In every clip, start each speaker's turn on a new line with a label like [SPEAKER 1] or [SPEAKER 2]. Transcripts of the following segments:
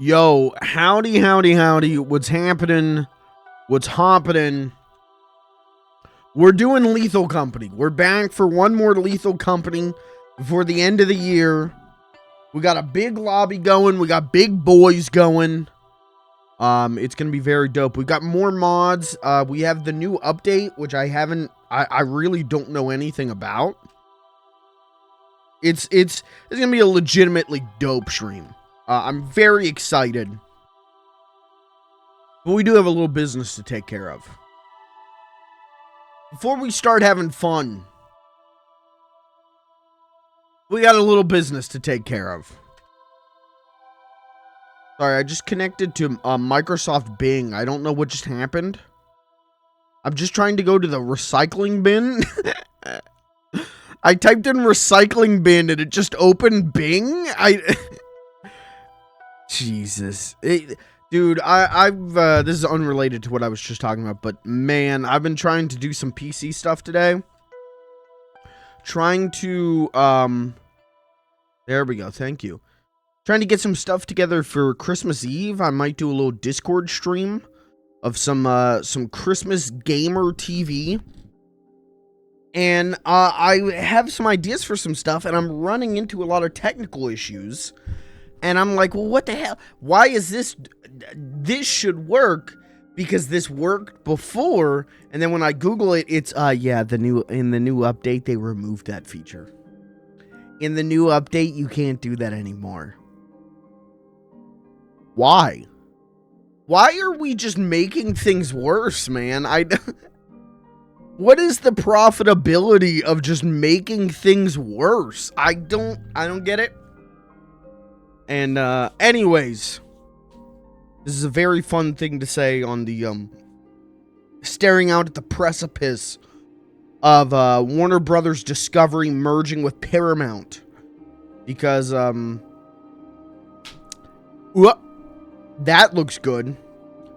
[SPEAKER 1] Yo, howdy, howdy, howdy. What's happening? What's happening? We're doing Lethal Company. We're back for one more Lethal Company before the end of the year. We got a big lobby going. We got big boys going. It's going to be very dope. We got more mods. We have the new update, which I really don't know anything about. It's going to be a legitimately dope stream. I'm very excited. But we do have a little business to take care of. Before we start having fun, we got a little business to take care of. Sorry, I just connected to Microsoft Bing. I don't know what just happened. I'm just trying to go to the recycling bin. I typed in recycling bin and it just opened Bing. Jesus. Dude, I've this is unrelated to what I was just talking about, but man, I've been trying to do some PC stuff today. Trying to, there we go, thank you. Trying to get some stuff together for Christmas Eve. I might do a little Discord stream of some Christmas gamer TV. And, I have some ideas for some stuff, and I'm running into a lot of technical issues. And I'm like, well, what the hell? Why is this? This should work because this worked before. And then when I Google it, it's yeah, in the new update they removed that feature. In the new update, you can't do that anymore. Why? Why are we just making things worse, man? What is the profitability of just making things worse? I don't get it. And, anyways, this is a very fun thing to say on the, staring out at the precipice of, Warner Brothers Discovery merging with Paramount. Because, that looks good.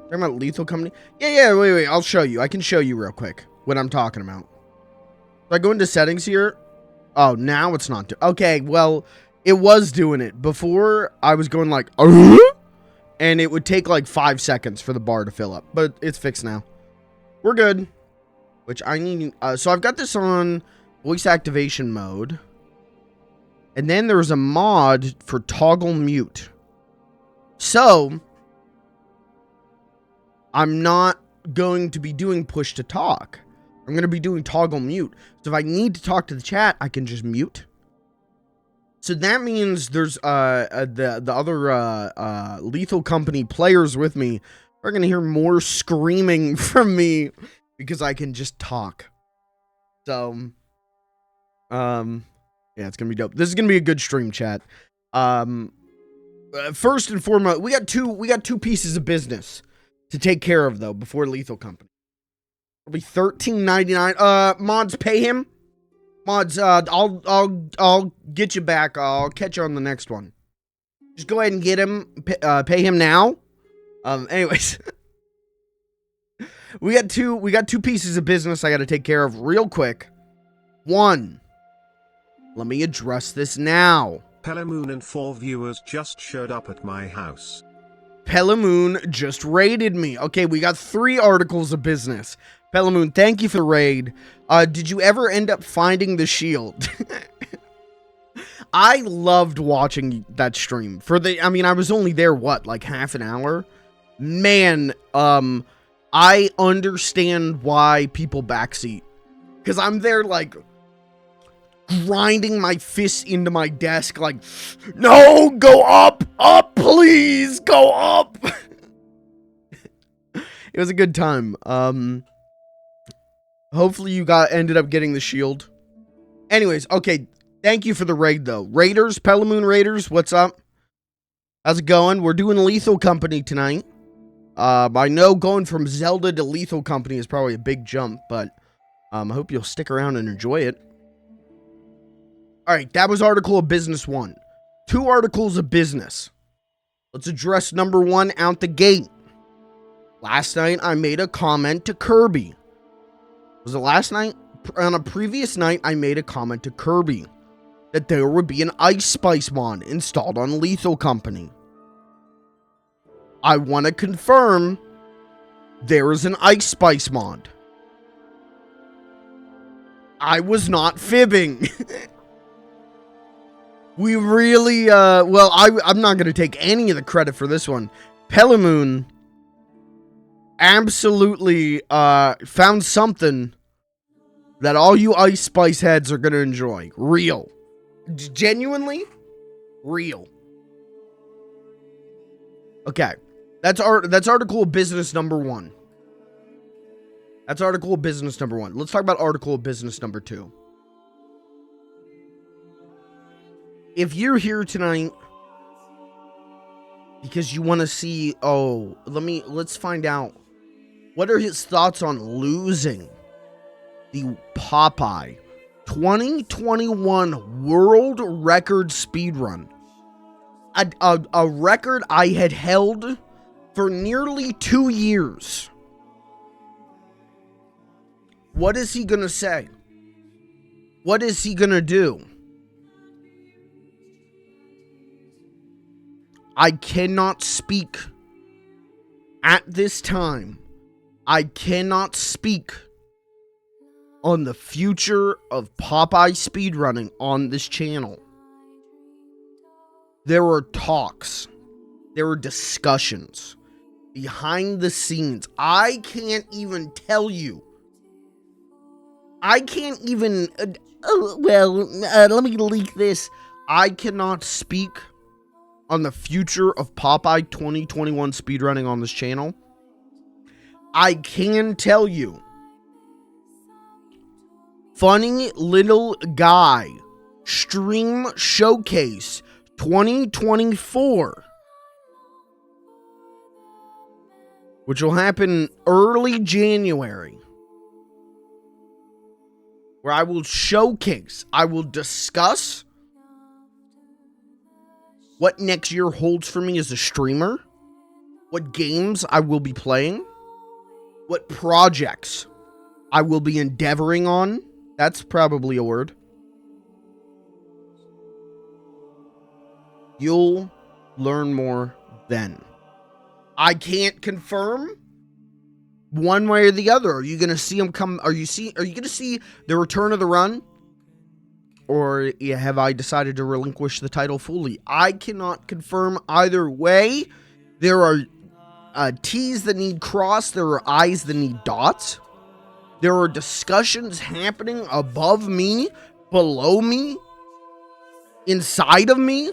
[SPEAKER 1] Talking about Lethal Company? Yeah, wait, I'll show you. I can show you real quick what I'm talking about. So I go into settings here. Oh, now it's not. Okay, well, it was doing it. Before, I was going like, and it would take like 5 seconds for the bar to fill up. But it's fixed now. We're good. Which I need, so I've got this on voice activation mode. And then there's a mod for toggle mute. So, I'm not going to be doing push to talk. I'm going to be doing toggle mute. So if I need to talk to the chat, I can just mute. So that means there's the other Lethal Company players with me are going to hear more screaming from me because I can just talk. So, yeah, it's going to be dope. This is going to be a good stream, chat. First and foremost, we got two pieces of business to take care of though before Lethal Company. It'll be $13.99. Mods, pay him. Mods, I'll get you back. I'll catch you on the next one. Just go ahead and get him. Pay him now. Anyways, we got two pieces of business I got to take care of real quick. One, let me address this now.
[SPEAKER 2] Pelamoon and 4 viewers just showed up at my house.
[SPEAKER 1] Pelamoon just raided me. Okay, we got 3 articles of business. Pelamoon, thank you for the raid. Did you ever end up finding the shield? I loved watching that stream. I was only there, like half an hour? Man, I understand why people backseat. Because I'm there, like, grinding my fists into my desk, like, no, go up, please, go up. It was a good time. Hopefully you ended up getting the shield. Anyways, okay, thank you for the raid, though. Raiders, Pelamoon Raiders, what's up? How's it going? We're doing Lethal Company tonight. I know going from Zelda to Lethal Company is probably a big jump, but I hope you'll stick around and enjoy it. Alright, that was article of business 1. 2 articles of business. Let's address number 1 out the gate. Last night, I made a comment to Kirby. Was it last night? On a previous night, I made a comment to Kirby that there would be an Ice Spice mod installed on Lethal Company. I want to confirm there is an Ice Spice mod. I was not fibbing. We really, well, I'm not going to take any of the credit for this one. Pelamoon absolutely found something that all you Ice Spice heads are going to enjoy. Real. Genuinely real. Okay. That's article of business number 1. That's article of business number 1. Let's talk about article of business number 2. If you're here tonight because you want to see, let's find out what are his thoughts on losing the Popeye 2021 world record speedrun. A record I had held for nearly 2 years. What is he gonna say? What is he gonna do? I cannot speak at this time. I cannot speak on the future of Popeye speedrunning on this channel. There are talks. There are discussions behind the scenes. I can't even tell you. I can't even, let me leak this. I cannot speak on the future of Popeye 2021 speedrunning on this channel. I can tell you, Funny Little Guy Stream Showcase 2024, which will happen early January, where I will showcase, I will discuss what next year holds for me as a streamer, what games I will be playing, what projects I will be endeavoring on. That's probably a word. You'll learn more then. I can't confirm one way or the other. Are you going to see them come? Are you going to see the return of the run? Or have I decided to relinquish the title fully? I cannot confirm either way. There are T's that need crossed. There are I's that need dots. There are discussions happening above me, below me, inside of me.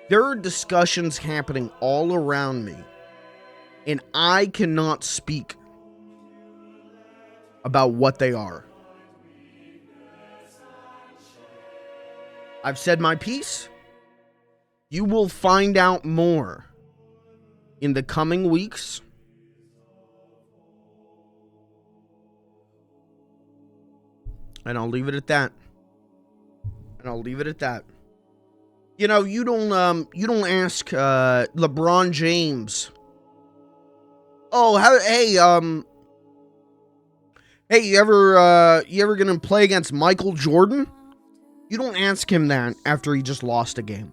[SPEAKER 1] There are discussions happening all around me. And I cannot speak about what they are. I've said my piece. You will find out more in the coming weeks. And I'll leave it at that. You know, you don't ask LeBron James. Oh, hey, you ever gonna play against Michael Jordan? You don't ask him that after he just lost a game.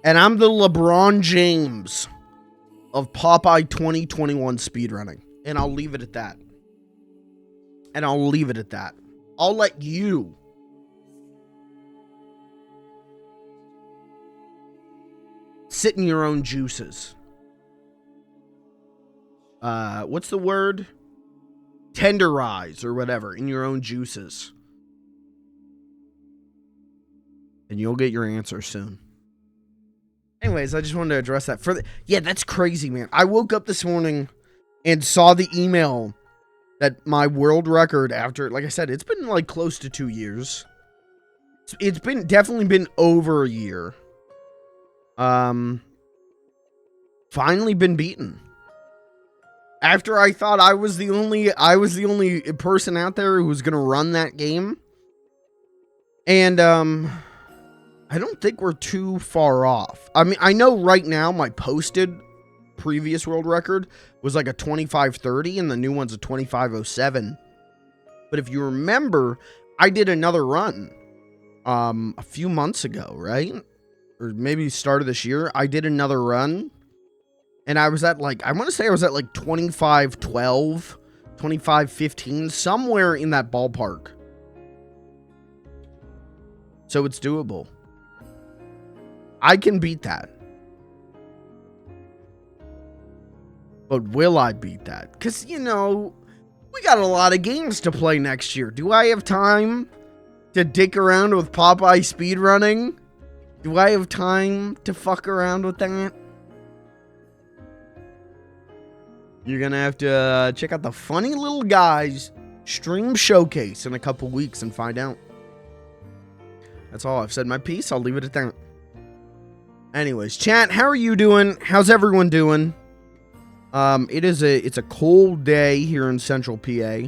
[SPEAKER 1] And I'm the LeBron James of Popeye 2021 speedrunning. And I'll leave it at that. I'll let you sit in your own juices. What's the word? Tenderize or whatever in your own juices. And you'll get your answer soon. Anyways, I just wanted to address that. Yeah, that's crazy, man. I woke up this morning and saw the email that my world record after, like I said, it's been like close to 2 years. It's been definitely been over a year. Finally been beaten. After I thought I was the only person out there who was gonna run that game. And I don't think we're too far off. I mean, I know right now my posted previous world record was like a 25:30 and the new one's a 25:07. But if you remember, I did another run a few months ago, right? or maybe start of this year, I did another run. And I was at like, I want to say I was at like 25:12, 25:15, somewhere in that ballpark. So it's doable. I can beat that. But will I beat that? Because, you know, we got a lot of games to play next year. Do I have time to dick around with Popeye speedrunning? Do I have time to fuck around with that? You're going to have to check out the Funny Little Guys stream showcase in a couple weeks and find out. That's all. I've said my piece. I'll leave it at that. Anyways, chat, how are you doing? How's everyone doing? It's a cold day here in Central PA.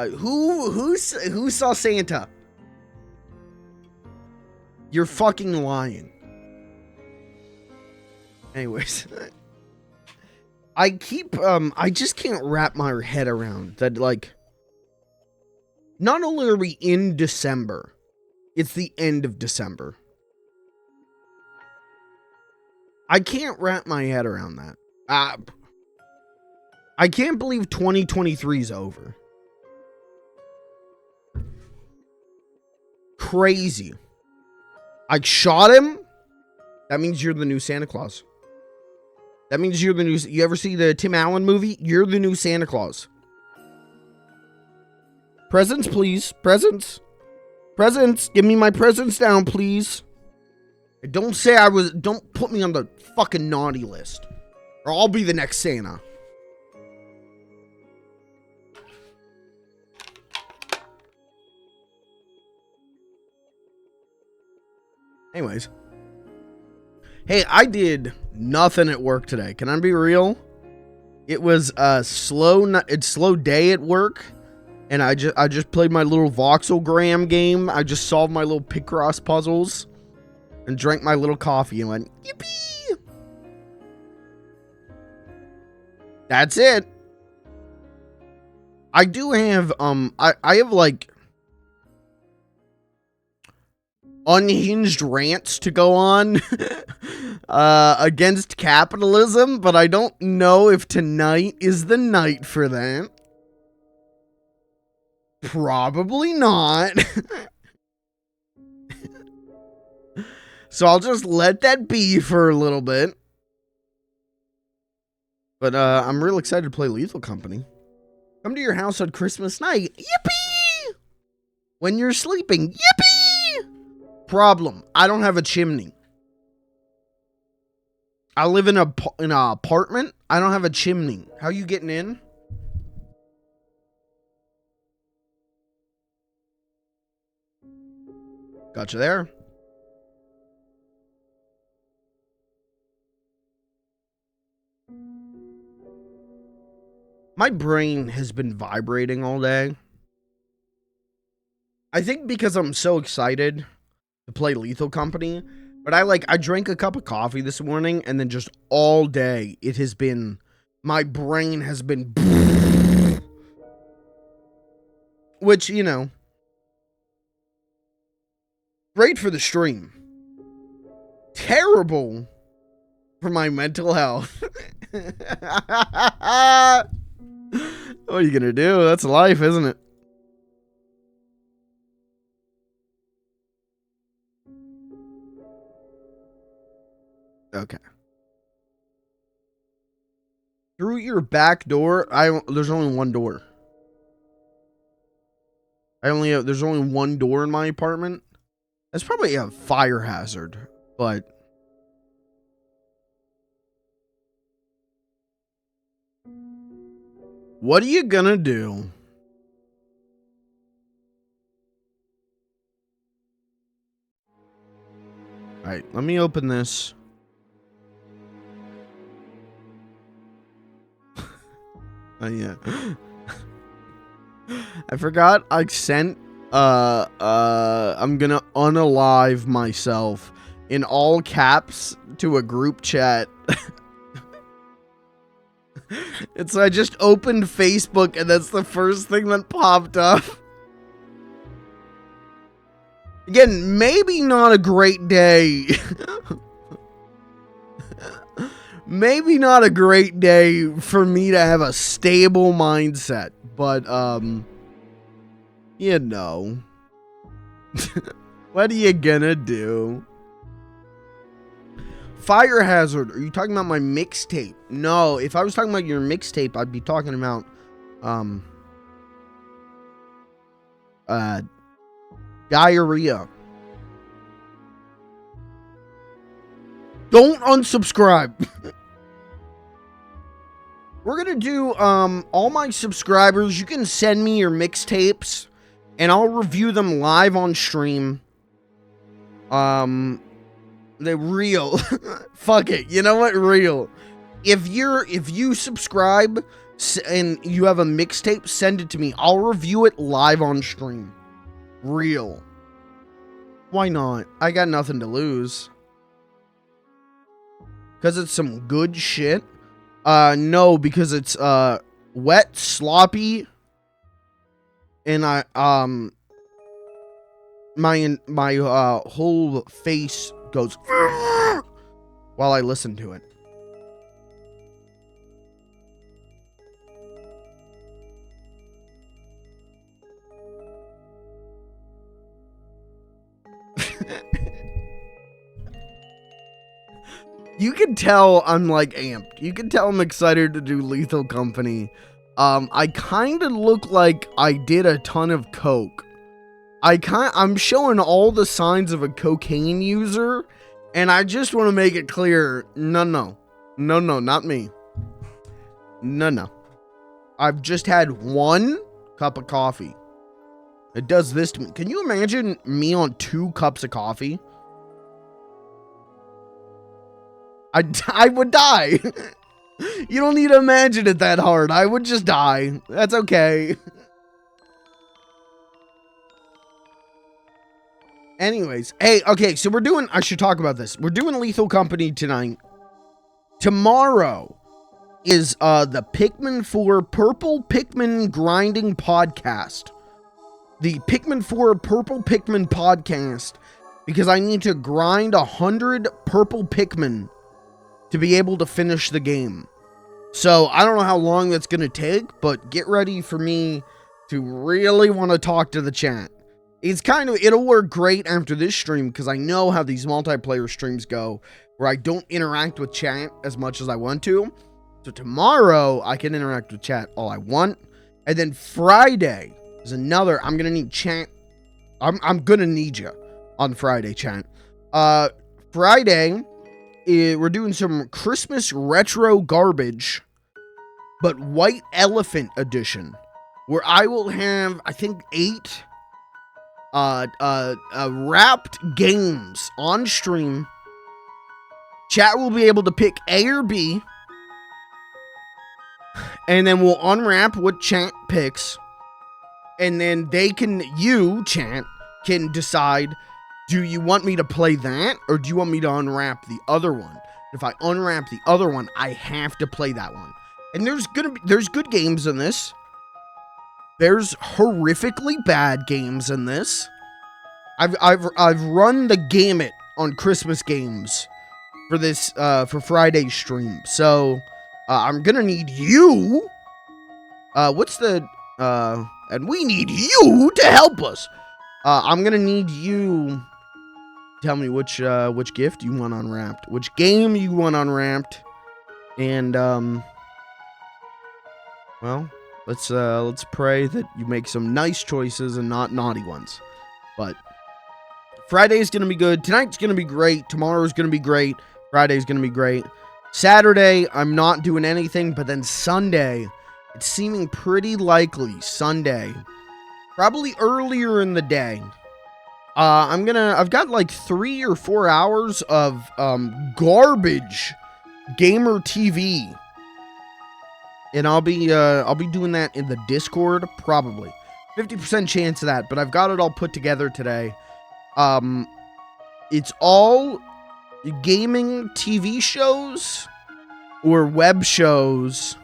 [SPEAKER 1] Who saw Santa? You're fucking lying. Anyways, I just can't wrap my head around that, like, not only are we in December, it's the end of December. I can't wrap my head around that. I can't believe 2023 is over. Crazy. I shot him. That means you're the new Santa Claus. That means you're the new... You ever see the Tim Allen movie? You're the new Santa Claus. Presents, please. Presents. Presents. Give me my presents down, please. Don't say I was... Don't put me on the fucking naughty list. Or I'll be the next Santa. Anyways. Hey, I did nothing at work today. Can I be real? It was a slow day at work. And I just played my little voxelgram game. I just solved my little Picross puzzles. And drank my little coffee and went, yippee! That's it. I do have, I have, like, unhinged rants to go on against capitalism, but I don't know if tonight is the night for that. Probably not. So I'll just let that be for a little bit. But I'm real excited to play Lethal Company. Come to your house on Christmas night. Yippee! When you're sleeping. Yippee! Problem. I don't have a chimney. I live in an apartment. I don't have a chimney. How you getting in? Gotcha there. My brain has been vibrating all day. I think because I'm so excited to play Lethal Company, but I drank a cup of coffee this morning and then just all day it has been, my brain has been, which, you know, great for the stream. Terrible for my mental health. What are you gonna do? That's life, isn't it? Okay. Through your back door, there's only one door. There's only one door in my apartment. That's probably a fire hazard, but what are you gonna do? All right, let me open this. Oh yeah. I forgot I sent I'm gonna unalive myself in all caps to a group chat. And so I just opened Facebook and that's the first thing that popped up. Again, maybe not a great day. Maybe not a great day for me to have a stable mindset, but, you know. What are you gonna do? Fire Hazard, are you talking about my mixtape? No, if I was talking about your mixtape, I'd be talking about, diarrhea. Don't unsubscribe. We're gonna do, all my subscribers, you can send me your mixtapes, and I'll review them live on stream. They're real. Fuck it. You know what? Real. If you subscribe and you have a mixtape, send it to me. I'll review it live on stream. Real. Why not? I got nothing to lose. Because it's some good shit. No, because it's wet, sloppy, and my whole face goes while I listen to it. You can tell I'm like amped. You can tell I'm excited to do Lethal Company. I kind of look like I did a ton of coke. I'm showing all the signs of a cocaine user, and I just want to make it clear, no, not me. No. I've just had one cup of coffee. It does this to me. Can you imagine me on 2 cups of coffee? I would die. You don't need to imagine it that hard. I would just die. That's okay. Anyways, hey, okay, so I should talk about this. We're doing Lethal Company tonight. Tomorrow is the Pikmin 4 Purple Pikmin Grinding Podcast. The Pikmin 4 Purple Pikmin Podcast, because I need to grind 100 purple Pikmin to be able to finish the game. So, I don't know how long that's going to take, but get ready for me to really want to talk to the chat. It'll work great after this stream, because I know how these multiplayer streams go, where I don't interact with chat as much as I want to. So tomorrow, I can interact with chat all I want. And then Friday is another, I'm going to need chat. I'm going to need you on Friday, chat. Friday, we're doing some Christmas retro garbage, but White Elephant edition, where I will have, I think, 8 wrapped games on stream. Chat will be able to pick A or B, and then we'll unwrap what chat picks, and then you, chat, can decide, do you want me to play that, or do you want me to unwrap the other one? If I unwrap the other one, I have to play that one. And there's good games in this. There's horrifically bad games in this. I've run the gamut on Christmas games for this for Friday's stream. So I'm gonna need you. And we need you to help us. I'm gonna need you. Tell me which gift you want unwrapped, which game you want unwrapped, and well, let's pray that you make some nice choices and not naughty ones. But Friday's gonna be good. Tonight's gonna be great. Tomorrow's gonna be great. Friday's gonna be great. Saturday, I'm not doing anything, but then Sunday, it's seeming pretty likely. Sunday, probably earlier in the day. I've got like 3 or 4 hours of garbage gamer TV. And I'll be doing that in the Discord, probably. 50% chance of that, but I've got it all put together today. It's all gaming TV shows or web shows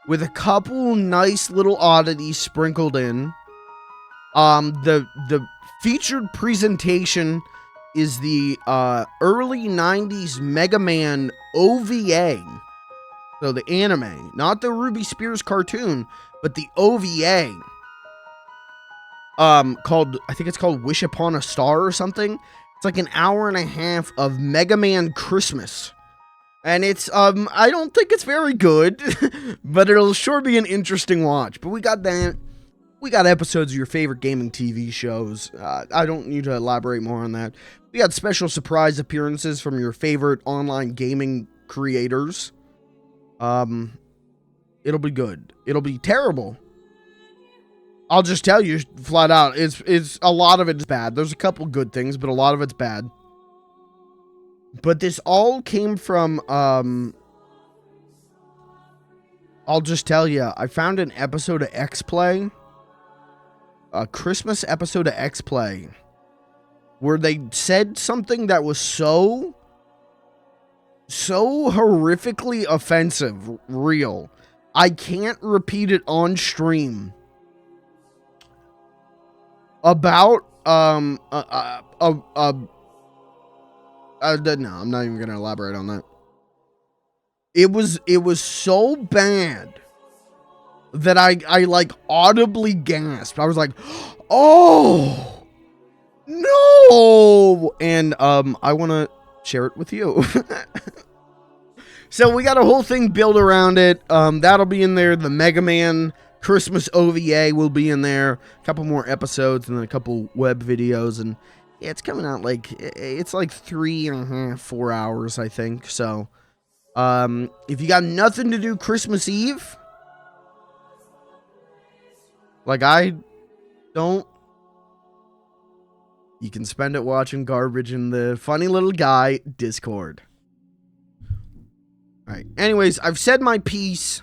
[SPEAKER 1] with a couple nice little oddities sprinkled in. The featured presentation is the early 90s Mega Man OVA. So the anime, not the Ruby Spears cartoon, but the OVA. Called, I think it's called Wish Upon a Star or something. It's like an hour and a half of Mega Man Christmas. And it's, I don't think it's very good, but it'll sure be an interesting watch. But we got that. We got episodes of your favorite gaming TV shows. I don't need to elaborate more on that. We got special surprise appearances from your favorite online gaming creators. It'll be good. It'll be terrible. I'll just tell you flat out, it's a lot of it's bad. There's a couple good things, but a lot of it's bad. But this all came from, I'll just tell you, I found an episode of X-Play, a Christmas episode of X-Play, where they said something that was so horrifically offensive, real. I can't repeat it on stream. About, no, I'm not even gonna elaborate on that. It was so bad that I like audibly gasped. I was like, oh no, and I want to share it with you. So we got a whole thing built around it. That'll be in there. The Mega Man Christmas OVA will be in there. A couple more episodes and then a couple web videos, and yeah, it's coming out like, it's like 3.5, 4 hours, I think. So, if you got nothing to do Christmas Eve, like I don't, you can spend it watching garbage in the funny little guy Discord. All right. Anyways, I've said my piece.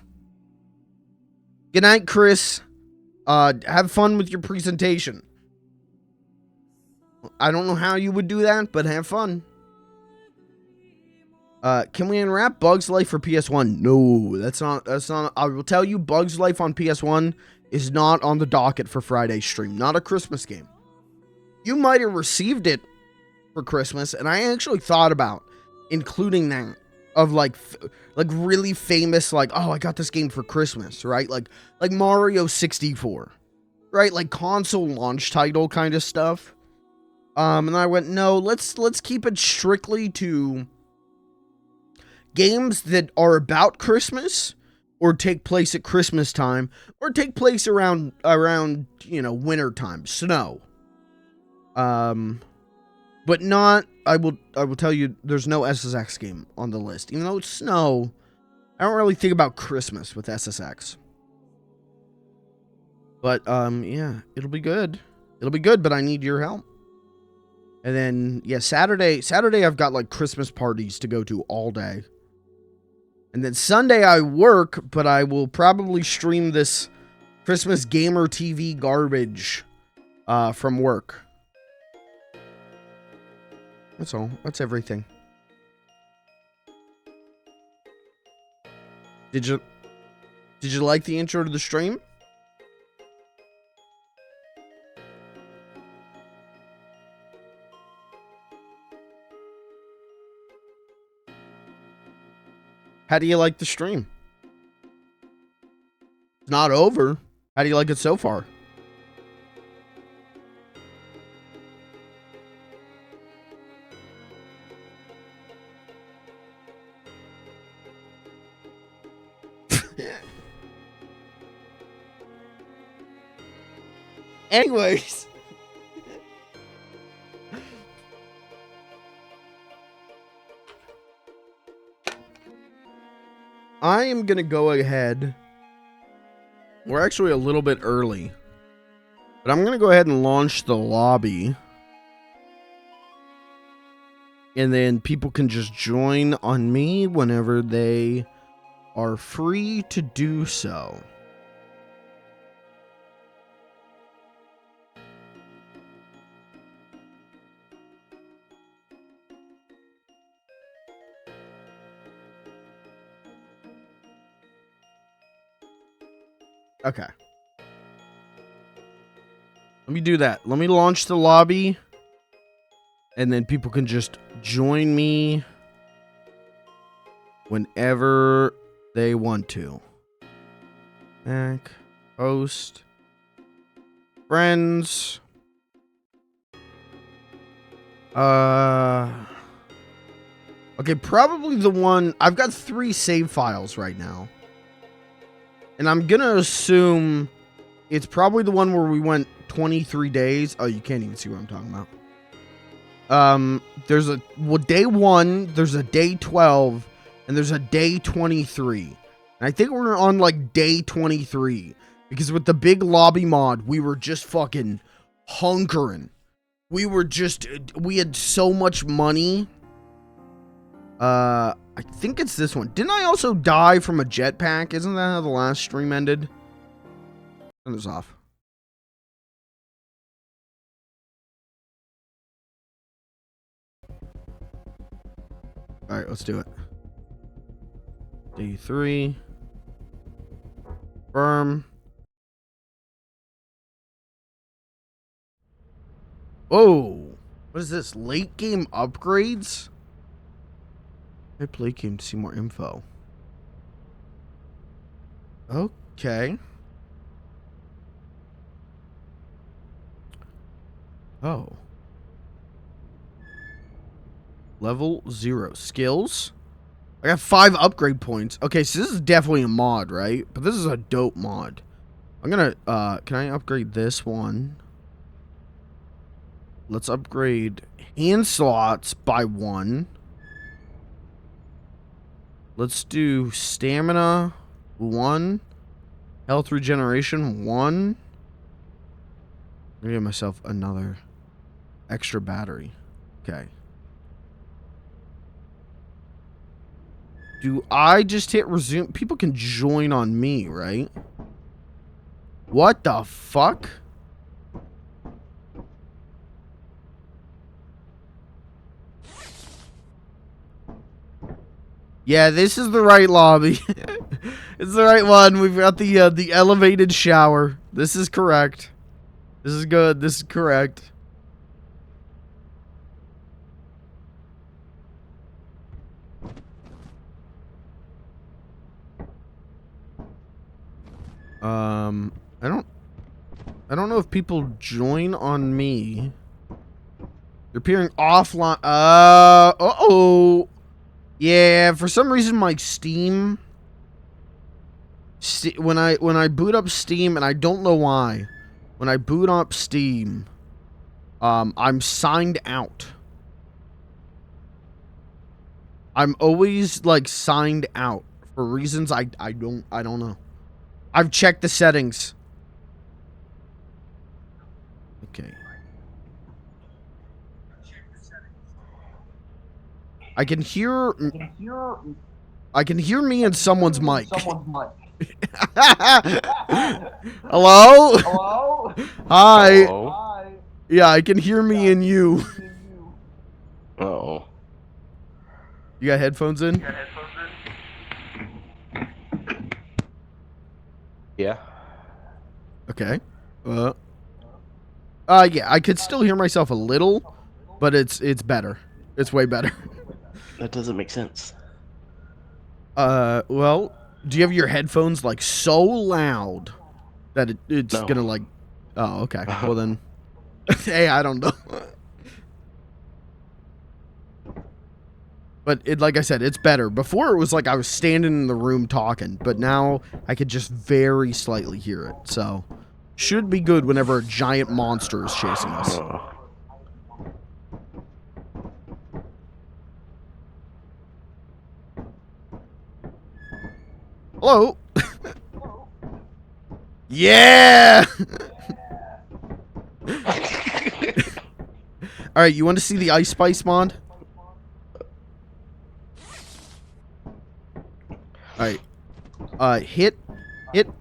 [SPEAKER 1] Good night, Chris. Have fun with your presentation. I don't know how you would do that, but have fun. Can we unwrap Bug's Life for PS1? No, that's not. I will tell you, Bug's Life on PS1 is not on the docket for Friday's stream. Not a Christmas game. You might have received it for Christmas, and I actually thought about including that of like really famous, like, oh, I got this game for Christmas, right? Like Mario 64, right? Like console launch title kind of stuff. And I went, no, let's keep it strictly to games that are about Christmas or take place at Christmas time or take place around, you know, winter time, snow. But not, I will tell you, there's no SSX game on the list. Even though it's snow, I don't really think about Christmas with SSX. But, yeah, it'll be good. It'll be good, but I need your help. And then, yeah, Saturday I've got, like, Christmas parties to go to all day. And then Sunday I work, but I will probably stream this Christmas Gamer TV garbage, from work. That's all. That's everything. Did you like the intro to the stream? How do you like the stream? It's not over. How do you like it so far? Anyways. I am going to go ahead. We're actually a little bit early. But I'm going to go ahead and launch the lobby. And then people can just join on me whenever they are free to do so. Okay. Let me do that. Let me launch the lobby. And then people can just join me whenever they want to. Back. Host. Friends. Okay, probably the one... I've got 3 save files right now. And I'm gonna assume it's probably the one where we went 23 days. Oh, you can't even see what I'm talking about. There's a... day 1, there's a day 12, and there's a day 23. And I think we're on, like, day 23. Because with the big lobby mod, we were just fucking hunkering. We had so much money. I think it's this one. Didn't I also die from a jetpack? Isn't that how the last stream ended? Turn this off. Alright, let's do it. Day 3. Confirm. Whoa. What is this? Late game upgrades? I play game to see more info. Okay. Oh. Level 0. Skills? I got 5 upgrade points. Okay, so this is definitely a mod, right? But this is a dope mod. I'm gonna, can I upgrade this one? Let's upgrade hand slots by 1. Let's do stamina 1. Health regeneration 1. I'm gonna give myself another extra battery. Okay. Do I just hit resume? People can join on me, right? What the fuck? Yeah, this is the right lobby. It's the right one. We've got the elevated shower. This is correct. This is good. This is correct. I don't know if people join on me. They're appearing offline. Uh-oh. Yeah, for some reason my Steam when I boot up Steam, and I don't know why, when I boot up Steam, I'm signed out. I'm always like signed out for reasons I don't know. I've checked the settings. Okay. I can hear me in someone's mic. Hello?
[SPEAKER 3] Hello?
[SPEAKER 1] Hi.
[SPEAKER 3] Hello? Hi.
[SPEAKER 1] Yeah, I can hear me and you.
[SPEAKER 3] Uh-oh.
[SPEAKER 1] You got headphones in?
[SPEAKER 3] Yeah.
[SPEAKER 1] Okay. Yeah, I could still hear myself a little, but it's better. It's way better.
[SPEAKER 3] That doesn't make sense.
[SPEAKER 1] Well, do you have your headphones like so loud that it's
[SPEAKER 3] No.
[SPEAKER 1] gonna like... Oh, okay. Well then... Hey, I don't know. But like I said, it's better. Before it was like I was standing in the room talking, but now I could just very slightly hear it. So, should be good whenever a giant monster is chasing us. Hello? Yeah! Alright, you want to see the Ice Spice mod? Alright. Hit,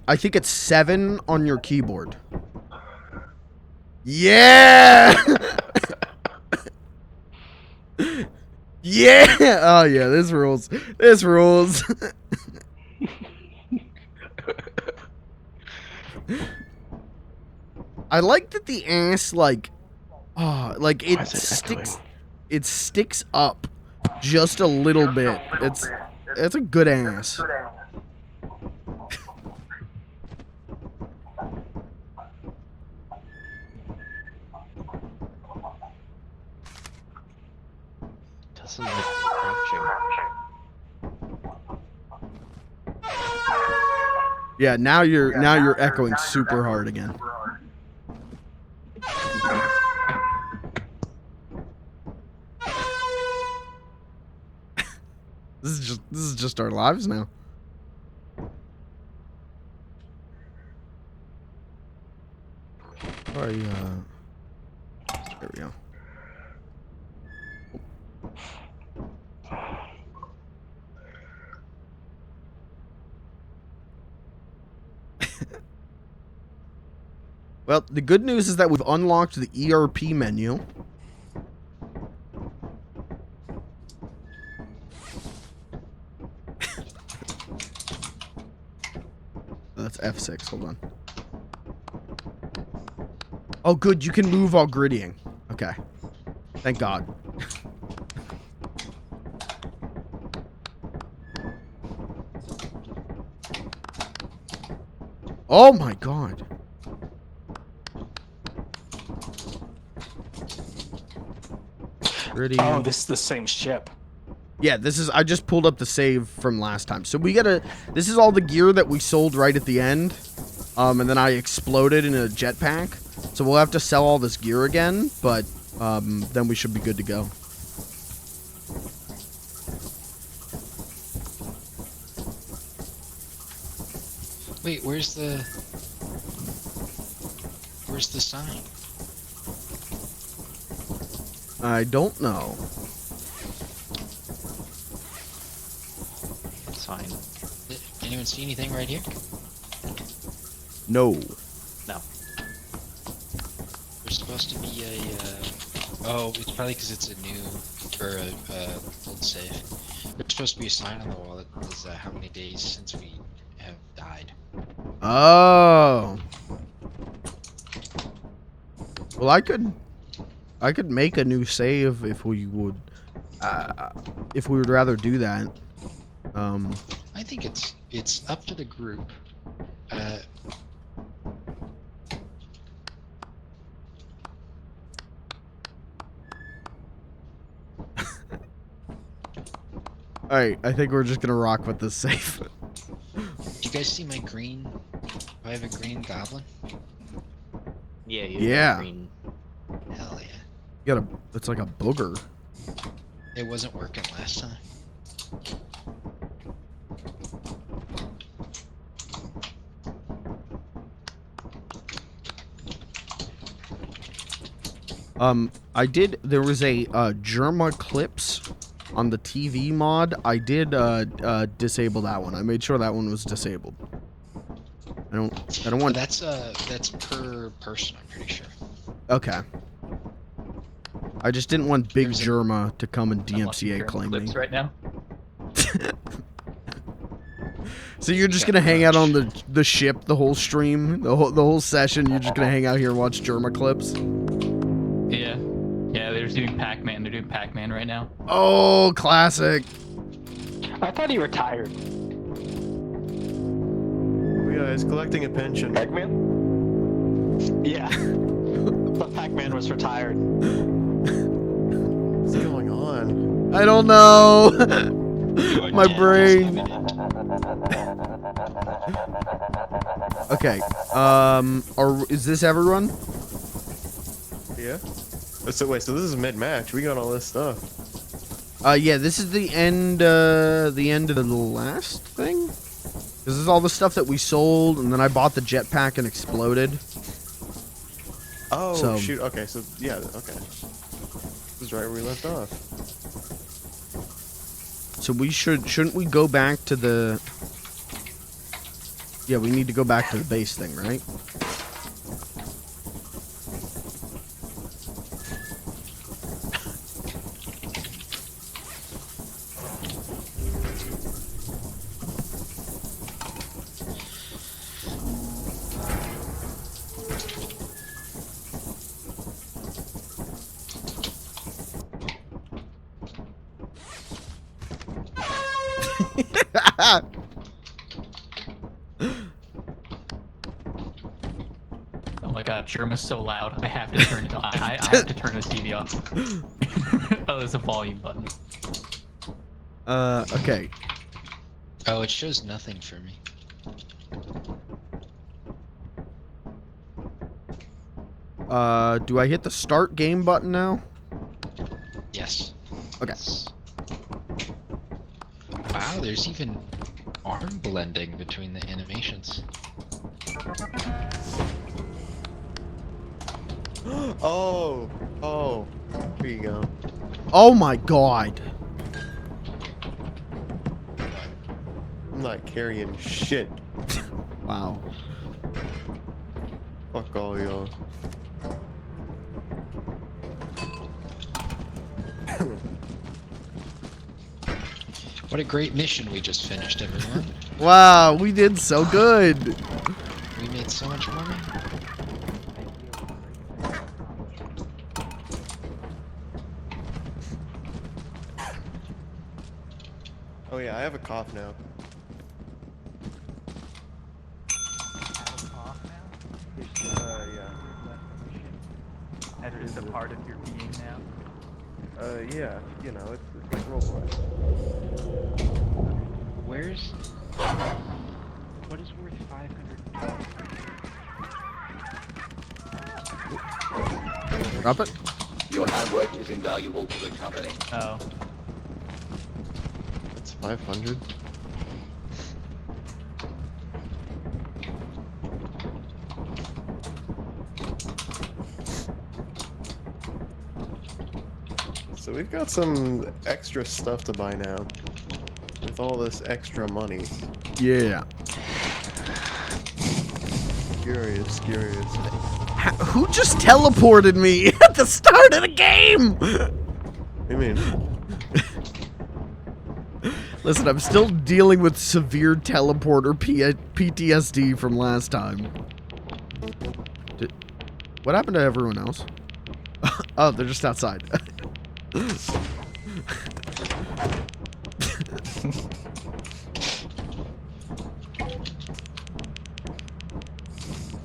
[SPEAKER 1] I think it's 7 on your keyboard. Yeah! Yeah! Oh yeah, this rules. This rules. I like that the ass, like, like
[SPEAKER 3] Why
[SPEAKER 1] it
[SPEAKER 3] is it
[SPEAKER 1] sticks.
[SPEAKER 3] echoing?
[SPEAKER 1] It sticks up just a little bit. It's a good ass.
[SPEAKER 3] Doesn't like crouching.
[SPEAKER 1] Yeah, now you're echoing super hard again. This is just our lives now. Sorry, there we go. Well, the good news is that we've unlocked the ERP menu. That's F6, hold on. Oh, good, you can move while griddying. Okay. Thank God. Oh my God. Griddy.
[SPEAKER 4] Oh, this is the same ship.
[SPEAKER 1] Yeah, I just pulled up the save from last time. So this is all the gear that we sold right at the end. And then I exploded in a jetpack. So we'll have to sell all this gear again, but then we should be good to go.
[SPEAKER 5] Wait, where's the sign?
[SPEAKER 1] I don't know.
[SPEAKER 3] Sign.
[SPEAKER 5] Anyone see anything right here?
[SPEAKER 1] No.
[SPEAKER 3] No.
[SPEAKER 5] There's supposed to be a, oh, it's probably because it's a new, or a old save. There's supposed to be a sign on the wall that says how many days since we have died.
[SPEAKER 1] Oh. Well, I could make a new save if we would rather do that.
[SPEAKER 5] I think it's up to the group.
[SPEAKER 1] Alright, I think we're just gonna rock with this save.
[SPEAKER 5] Do you guys see my green? Do I have a green goblin?
[SPEAKER 3] Yeah.
[SPEAKER 1] Yeah.
[SPEAKER 3] Green.
[SPEAKER 5] Hell yeah.
[SPEAKER 1] You got it's like a booger.
[SPEAKER 5] It wasn't working last time.
[SPEAKER 1] There was a Germa clips on the TV mod. I did disable that one. I made sure that one was disabled. I don't want.
[SPEAKER 5] That's per person, I'm pretty sure.
[SPEAKER 1] Okay. I just didn't want Big
[SPEAKER 5] There's a-
[SPEAKER 1] Germa to come and
[SPEAKER 6] I'm watching
[SPEAKER 1] DMCA
[SPEAKER 6] German
[SPEAKER 1] claim me.
[SPEAKER 6] clips right now.
[SPEAKER 1] So you're just gonna hang out on the ship the whole stream, the whole session. You're just gonna hang out here and watch Germa clips.
[SPEAKER 6] Yeah. Yeah, they're doing Pac-Man. They're doing Pac-Man right now.
[SPEAKER 1] Oh, classic.
[SPEAKER 4] I thought he retired.
[SPEAKER 2] Yeah, he's collecting a pension.
[SPEAKER 4] Pac-Man? Yeah. But Pac-Man was retired.
[SPEAKER 2] What's going on?
[SPEAKER 1] I don't know. My brain. Okay. Is this everyone?
[SPEAKER 2] Yeah. So wait, so this is mid-match. We got all this stuff.
[SPEAKER 1] Yeah, this is the end of the last thing. This is all the stuff that we sold, and then I bought the jetpack and exploded.
[SPEAKER 2] Oh
[SPEAKER 1] So-
[SPEAKER 2] shoot. Okay, so yeah. Okay. This is right where we left off.
[SPEAKER 1] So we shouldn't we go back to the? Yeah, we need to go back to the base thing, right?
[SPEAKER 6] Oh my god, Germ is so loud. I have to turn it on. I have to turn the TV off. Oh, there's a volume button.
[SPEAKER 1] Okay.
[SPEAKER 5] Oh, it shows nothing for me.
[SPEAKER 1] Do I hit the start game button now?
[SPEAKER 5] Yes.
[SPEAKER 1] Okay.
[SPEAKER 5] Wow, there's even arm blending between the animations.
[SPEAKER 2] Oh, here you go.
[SPEAKER 1] Oh my god.
[SPEAKER 2] I'm not carrying shit.
[SPEAKER 1] Wow.
[SPEAKER 2] Fuck all y'all.
[SPEAKER 5] What a great mission we just finished, everyone.
[SPEAKER 1] Wow, we did so good.
[SPEAKER 5] We made so much money.
[SPEAKER 2] Oh yeah, I have a cough now. Yeah.
[SPEAKER 6] That is a part of your being now.
[SPEAKER 2] Yeah, you know, it's like roleplay.
[SPEAKER 5] Where's... What is worth 500?
[SPEAKER 1] Drop it.
[SPEAKER 7] Your handwork is invaluable to the company.
[SPEAKER 6] Oh.
[SPEAKER 2] It's 500. So we've got some extra stuff to buy now. With all this extra money.
[SPEAKER 1] Yeah.
[SPEAKER 2] Curious.
[SPEAKER 1] Who just teleported me at the start of the game?
[SPEAKER 2] What do you mean?
[SPEAKER 1] Listen, I'm still dealing with severe teleporter PTSD from last time. What happened to everyone else? Oh, they're just outside.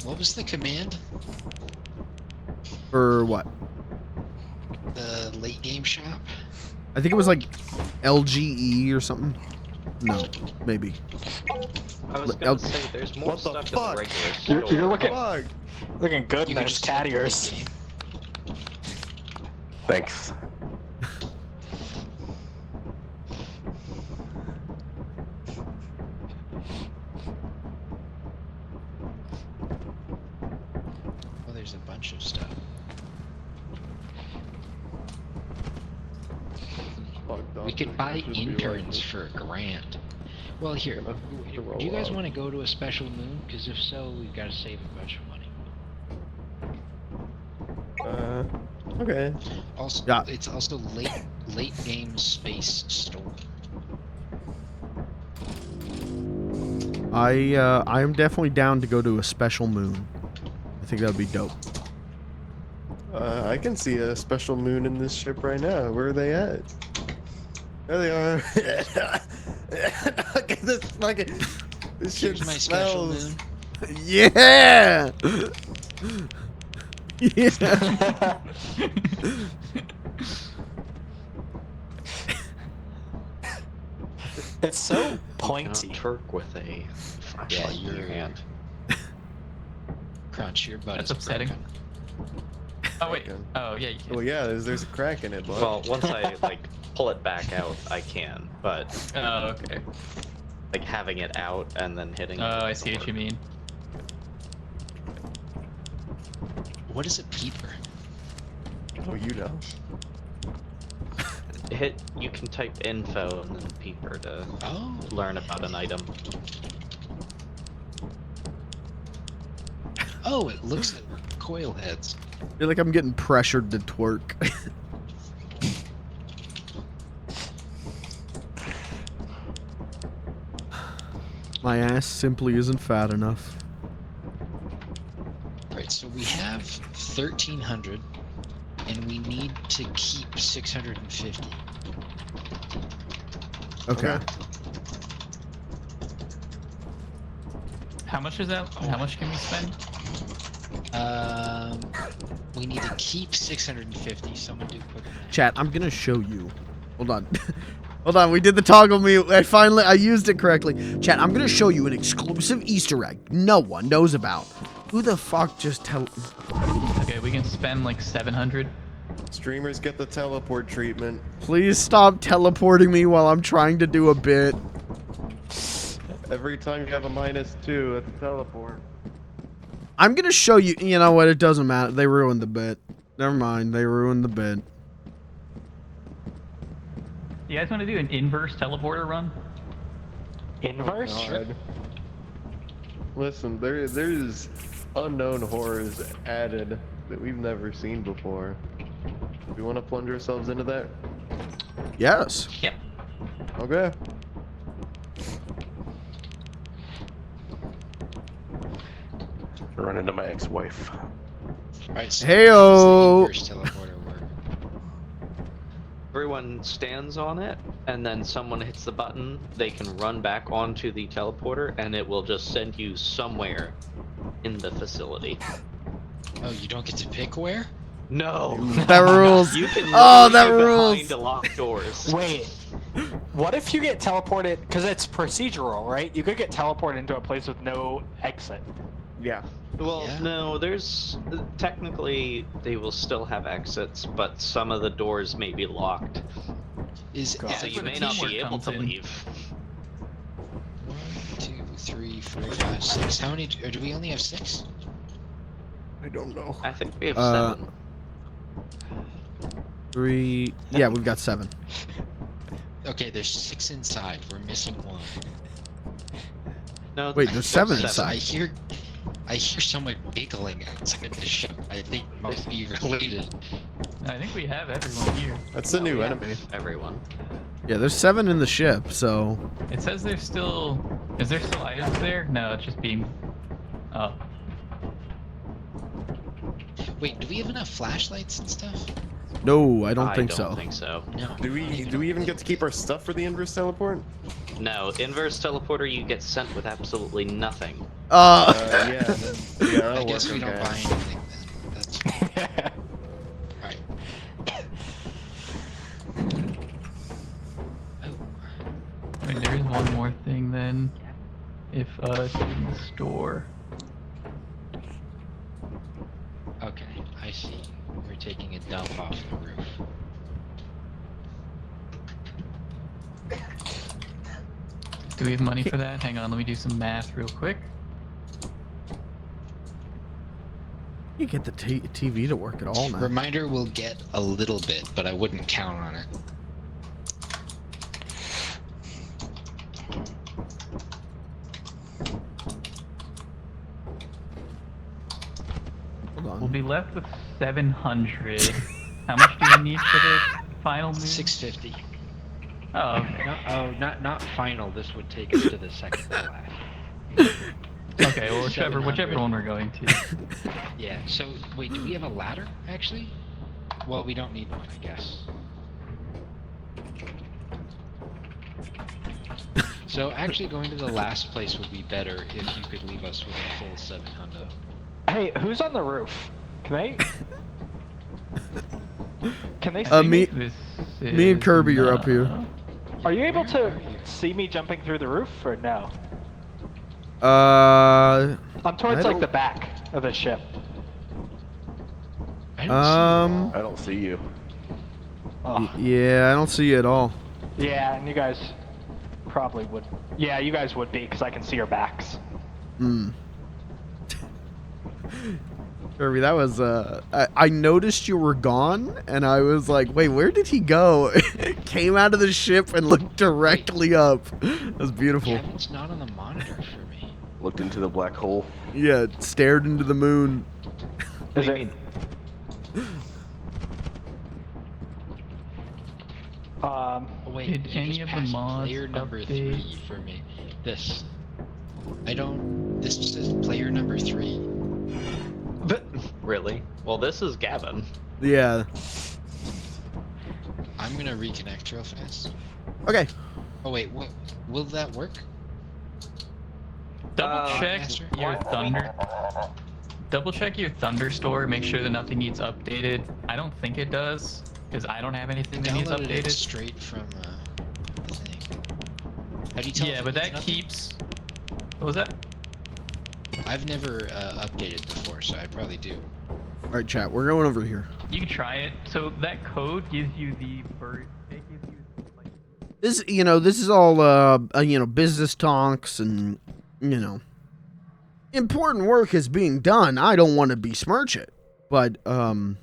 [SPEAKER 5] What was the command?
[SPEAKER 1] For what?
[SPEAKER 5] The late game shop?
[SPEAKER 1] I think it was like LGE or something. No, maybe.
[SPEAKER 3] I was gonna say, there's more
[SPEAKER 2] What the
[SPEAKER 3] stuff
[SPEAKER 2] fuck?
[SPEAKER 3] in the regular
[SPEAKER 4] You're,
[SPEAKER 3] store.
[SPEAKER 4] you're looking
[SPEAKER 2] Fuck!
[SPEAKER 4] looking good in
[SPEAKER 5] You can
[SPEAKER 4] those
[SPEAKER 5] just
[SPEAKER 4] cat
[SPEAKER 5] teleport
[SPEAKER 4] ears.
[SPEAKER 5] the game.
[SPEAKER 2] Thanks.
[SPEAKER 5] Well, there's a bunch of stuff. We could buy interns for $1,000. Well, here, do you guys want to go to a special moon? Because if so, we've got to save a bunch of money.
[SPEAKER 2] Okay.
[SPEAKER 5] Also,
[SPEAKER 1] Yeah.
[SPEAKER 5] it's also late game space store.
[SPEAKER 1] I am definitely down to go to a special moon. I think that would be dope.
[SPEAKER 2] I can see a special moon in this ship right now. Where are they at? There they are. Look at this fucking. This ship
[SPEAKER 5] Here's my special
[SPEAKER 2] smells.
[SPEAKER 5] moon.
[SPEAKER 1] Yeah. Yeah.
[SPEAKER 4] It's so
[SPEAKER 3] You
[SPEAKER 4] pointy.
[SPEAKER 3] cannot Twerk with a flashlight in your
[SPEAKER 5] you're-
[SPEAKER 3] hand.
[SPEAKER 5] Crunch, your butt
[SPEAKER 6] That's
[SPEAKER 5] is
[SPEAKER 6] upsetting.
[SPEAKER 5] broken.
[SPEAKER 6] Oh wait.
[SPEAKER 2] Okay.
[SPEAKER 6] Oh yeah, you can.
[SPEAKER 2] Well, yeah, there's a crack in it, but
[SPEAKER 3] Well, once I like pull it back out, I can. But
[SPEAKER 6] Oh okay.
[SPEAKER 3] like having it out and then hitting.
[SPEAKER 6] Oh,
[SPEAKER 3] it
[SPEAKER 6] I see
[SPEAKER 3] doesn't
[SPEAKER 6] what you
[SPEAKER 3] work.
[SPEAKER 6] mean.
[SPEAKER 5] What is a peeper?
[SPEAKER 2] oh, you know.
[SPEAKER 3] You can type info and then peeper to
[SPEAKER 5] Oh,
[SPEAKER 3] learn about an item.
[SPEAKER 5] oh, it looks like coil heads.
[SPEAKER 1] I feel like I'm getting pressured to twerk. My ass simply isn't fat enough.
[SPEAKER 5] Right, so we have 1,300, and we need to keep 650.
[SPEAKER 1] Okay.
[SPEAKER 6] How much is that? How much can we spend?
[SPEAKER 5] We need to keep 650. Someone do quick math.
[SPEAKER 1] Chat, I'm gonna show you. Hold on. Hold on, we did the toggle mute. I used it correctly. Chat, I'm gonna show you an exclusive Easter egg no one knows about. Who the fuck just
[SPEAKER 6] Okay, we can spend like 700.
[SPEAKER 2] Streamers get the teleport treatment.
[SPEAKER 1] Please stop teleporting me while I'm trying to do a bit.
[SPEAKER 2] Every time you have a -2, it's a teleport.
[SPEAKER 1] I'm gonna show you. You know what? It doesn't matter. They ruined the bit. Never mind. They ruined the bit.
[SPEAKER 6] You guys want to do an inverse teleporter run?
[SPEAKER 4] Inverse?
[SPEAKER 2] God. Listen, there's unknown horrors added that we've never seen before. We want to plunge ourselves into that?
[SPEAKER 1] Yes.
[SPEAKER 6] Yep.
[SPEAKER 2] Okay. Run into my ex-wife.
[SPEAKER 5] Alright, so
[SPEAKER 1] Heyo.
[SPEAKER 5] how does the inverse teleporter work?
[SPEAKER 3] Everyone stands on it, and then someone hits the button. They can run back onto the teleporter, and it will just send you somewhere in the facility.
[SPEAKER 5] Oh, you don't get to pick where?
[SPEAKER 3] No.
[SPEAKER 1] That rules.
[SPEAKER 3] You can
[SPEAKER 1] Oh,
[SPEAKER 3] literally
[SPEAKER 1] that
[SPEAKER 3] be
[SPEAKER 1] rules.
[SPEAKER 3] behind the locked doors.
[SPEAKER 4] Wait. What if you get teleported? Because it's procedural, right? You could get teleported into a place with no exit.
[SPEAKER 2] Yeah.
[SPEAKER 3] Well,
[SPEAKER 5] Yeah.
[SPEAKER 3] no, there's technically they will still have exits, but some of the doors may be locked,
[SPEAKER 5] Is
[SPEAKER 4] God.
[SPEAKER 3] so
[SPEAKER 6] That's
[SPEAKER 3] you
[SPEAKER 6] where the
[SPEAKER 3] may not
[SPEAKER 6] teamwork
[SPEAKER 3] be able
[SPEAKER 6] comes
[SPEAKER 3] to
[SPEAKER 6] in.
[SPEAKER 3] leave.
[SPEAKER 5] 1, 2, 3, 4, 5, 6. How many? Or do we only have 6?
[SPEAKER 2] I don't know.
[SPEAKER 3] I think we have
[SPEAKER 1] Uh,
[SPEAKER 3] 7.
[SPEAKER 1] 3. Yeah, we've got 7.
[SPEAKER 5] Okay, there's 6 inside. We're missing 1.
[SPEAKER 3] No,
[SPEAKER 1] Wait, there's 7
[SPEAKER 5] I
[SPEAKER 1] inside.
[SPEAKER 5] hear someone giggling outside the shop. I think it must be related.
[SPEAKER 6] I think we have everyone here.
[SPEAKER 2] That's the new enemy.
[SPEAKER 3] Everyone.
[SPEAKER 1] Yeah, there's 7 in the ship, so.
[SPEAKER 6] It says there's still. Is there still items there? No, it's just being. Oh.
[SPEAKER 5] Wait, do we have enough flashlights and stuff?
[SPEAKER 1] No, I don't
[SPEAKER 3] I
[SPEAKER 1] think
[SPEAKER 3] don't
[SPEAKER 1] so.
[SPEAKER 3] think so.
[SPEAKER 5] No.
[SPEAKER 2] Do we even get to keep our stuff for the inverse teleport?
[SPEAKER 3] No, inverse teleporter, you get sent with absolutely nothing.
[SPEAKER 2] Yeah. Yeah,
[SPEAKER 5] I
[SPEAKER 2] that'll
[SPEAKER 5] guess
[SPEAKER 2] work
[SPEAKER 5] we don't
[SPEAKER 2] okay.
[SPEAKER 5] buy anything then. That's fine. Alright. Oh.
[SPEAKER 6] Wait, there is one more thing then. If it's in the store.
[SPEAKER 5] Okay, I see. We're taking a dump off the roof.
[SPEAKER 6] Do we have money for that? Hang on, let me do some math real quick.
[SPEAKER 1] You get the TV to work at all now.
[SPEAKER 5] Reminder, we'll get a little bit, but I wouldn't count on it.
[SPEAKER 1] Hold
[SPEAKER 6] We'll
[SPEAKER 1] on.
[SPEAKER 6] be left with 700. How much do we need for the final move?
[SPEAKER 5] 650.
[SPEAKER 6] Oh, okay.
[SPEAKER 8] No, not final. This would take us to the second to last.
[SPEAKER 6] Okay, well, whichever
[SPEAKER 5] 700.
[SPEAKER 6] one we're going to.
[SPEAKER 5] Yeah, so, wait, do we have a ladder, actually? Well, we don't need one, I guess. So, actually going to the last place would be better if you could leave us with a full 700.
[SPEAKER 4] Hey, who's on the roof? Can they? Can they see
[SPEAKER 1] me-
[SPEAKER 6] This
[SPEAKER 1] Me and
[SPEAKER 6] is
[SPEAKER 1] Kirby are up here.
[SPEAKER 6] not-
[SPEAKER 4] Are you able
[SPEAKER 5] Where
[SPEAKER 4] to
[SPEAKER 5] are you?
[SPEAKER 4] see me jumping through the roof or no?
[SPEAKER 1] Uh,
[SPEAKER 4] I'm towards
[SPEAKER 1] I
[SPEAKER 4] like
[SPEAKER 1] don't-
[SPEAKER 4] the back of the ship.
[SPEAKER 5] I don't see
[SPEAKER 2] I don't see you.
[SPEAKER 4] Oh.
[SPEAKER 1] yeah, I don't see you at all.
[SPEAKER 4] Yeah, and you guys probably would. Yeah, you guys would be because I can see your backs.
[SPEAKER 1] Hmm. Kirby, that was, I noticed you were gone, and I was like, wait, where did he go? Came out of the ship and looked directly up. That was beautiful.
[SPEAKER 5] Kevin's not on the monitor for me.
[SPEAKER 2] Looked into the black hole.
[SPEAKER 1] Yeah, stared into the moon.
[SPEAKER 4] Is it?
[SPEAKER 5] Oh, wait,
[SPEAKER 6] Did
[SPEAKER 5] you
[SPEAKER 6] any
[SPEAKER 5] just
[SPEAKER 6] of the
[SPEAKER 5] passed
[SPEAKER 6] mods
[SPEAKER 5] player number
[SPEAKER 6] update?
[SPEAKER 5] 3 for me. This. I don't. This just says player number 3.
[SPEAKER 3] Really? Well, this is Gavin.
[SPEAKER 1] Yeah.
[SPEAKER 5] I'm gonna reconnect real fast.
[SPEAKER 1] Okay.
[SPEAKER 5] Oh wait, what? Will that work?
[SPEAKER 6] Double check
[SPEAKER 5] Master?
[SPEAKER 6] your Thunder. Double check your Thunder store. Make sure that nothing needs updated. I don't think it does, because I don't have anything that needs
[SPEAKER 5] Downloaded it
[SPEAKER 6] updated.
[SPEAKER 5] straight from the thing. How do you tell?
[SPEAKER 6] Yeah,
[SPEAKER 5] if
[SPEAKER 6] but
[SPEAKER 5] it needs
[SPEAKER 6] that
[SPEAKER 5] nothing?
[SPEAKER 6] keeps. What was that?
[SPEAKER 5] I've never updated before, so I probably do.
[SPEAKER 1] All right, chat. We're going over here.
[SPEAKER 6] You can try it. So that code gives you the bird. It gives you like.
[SPEAKER 1] This, this is all, business talks and, important work is being done. I don't want to besmirch it, but, I'm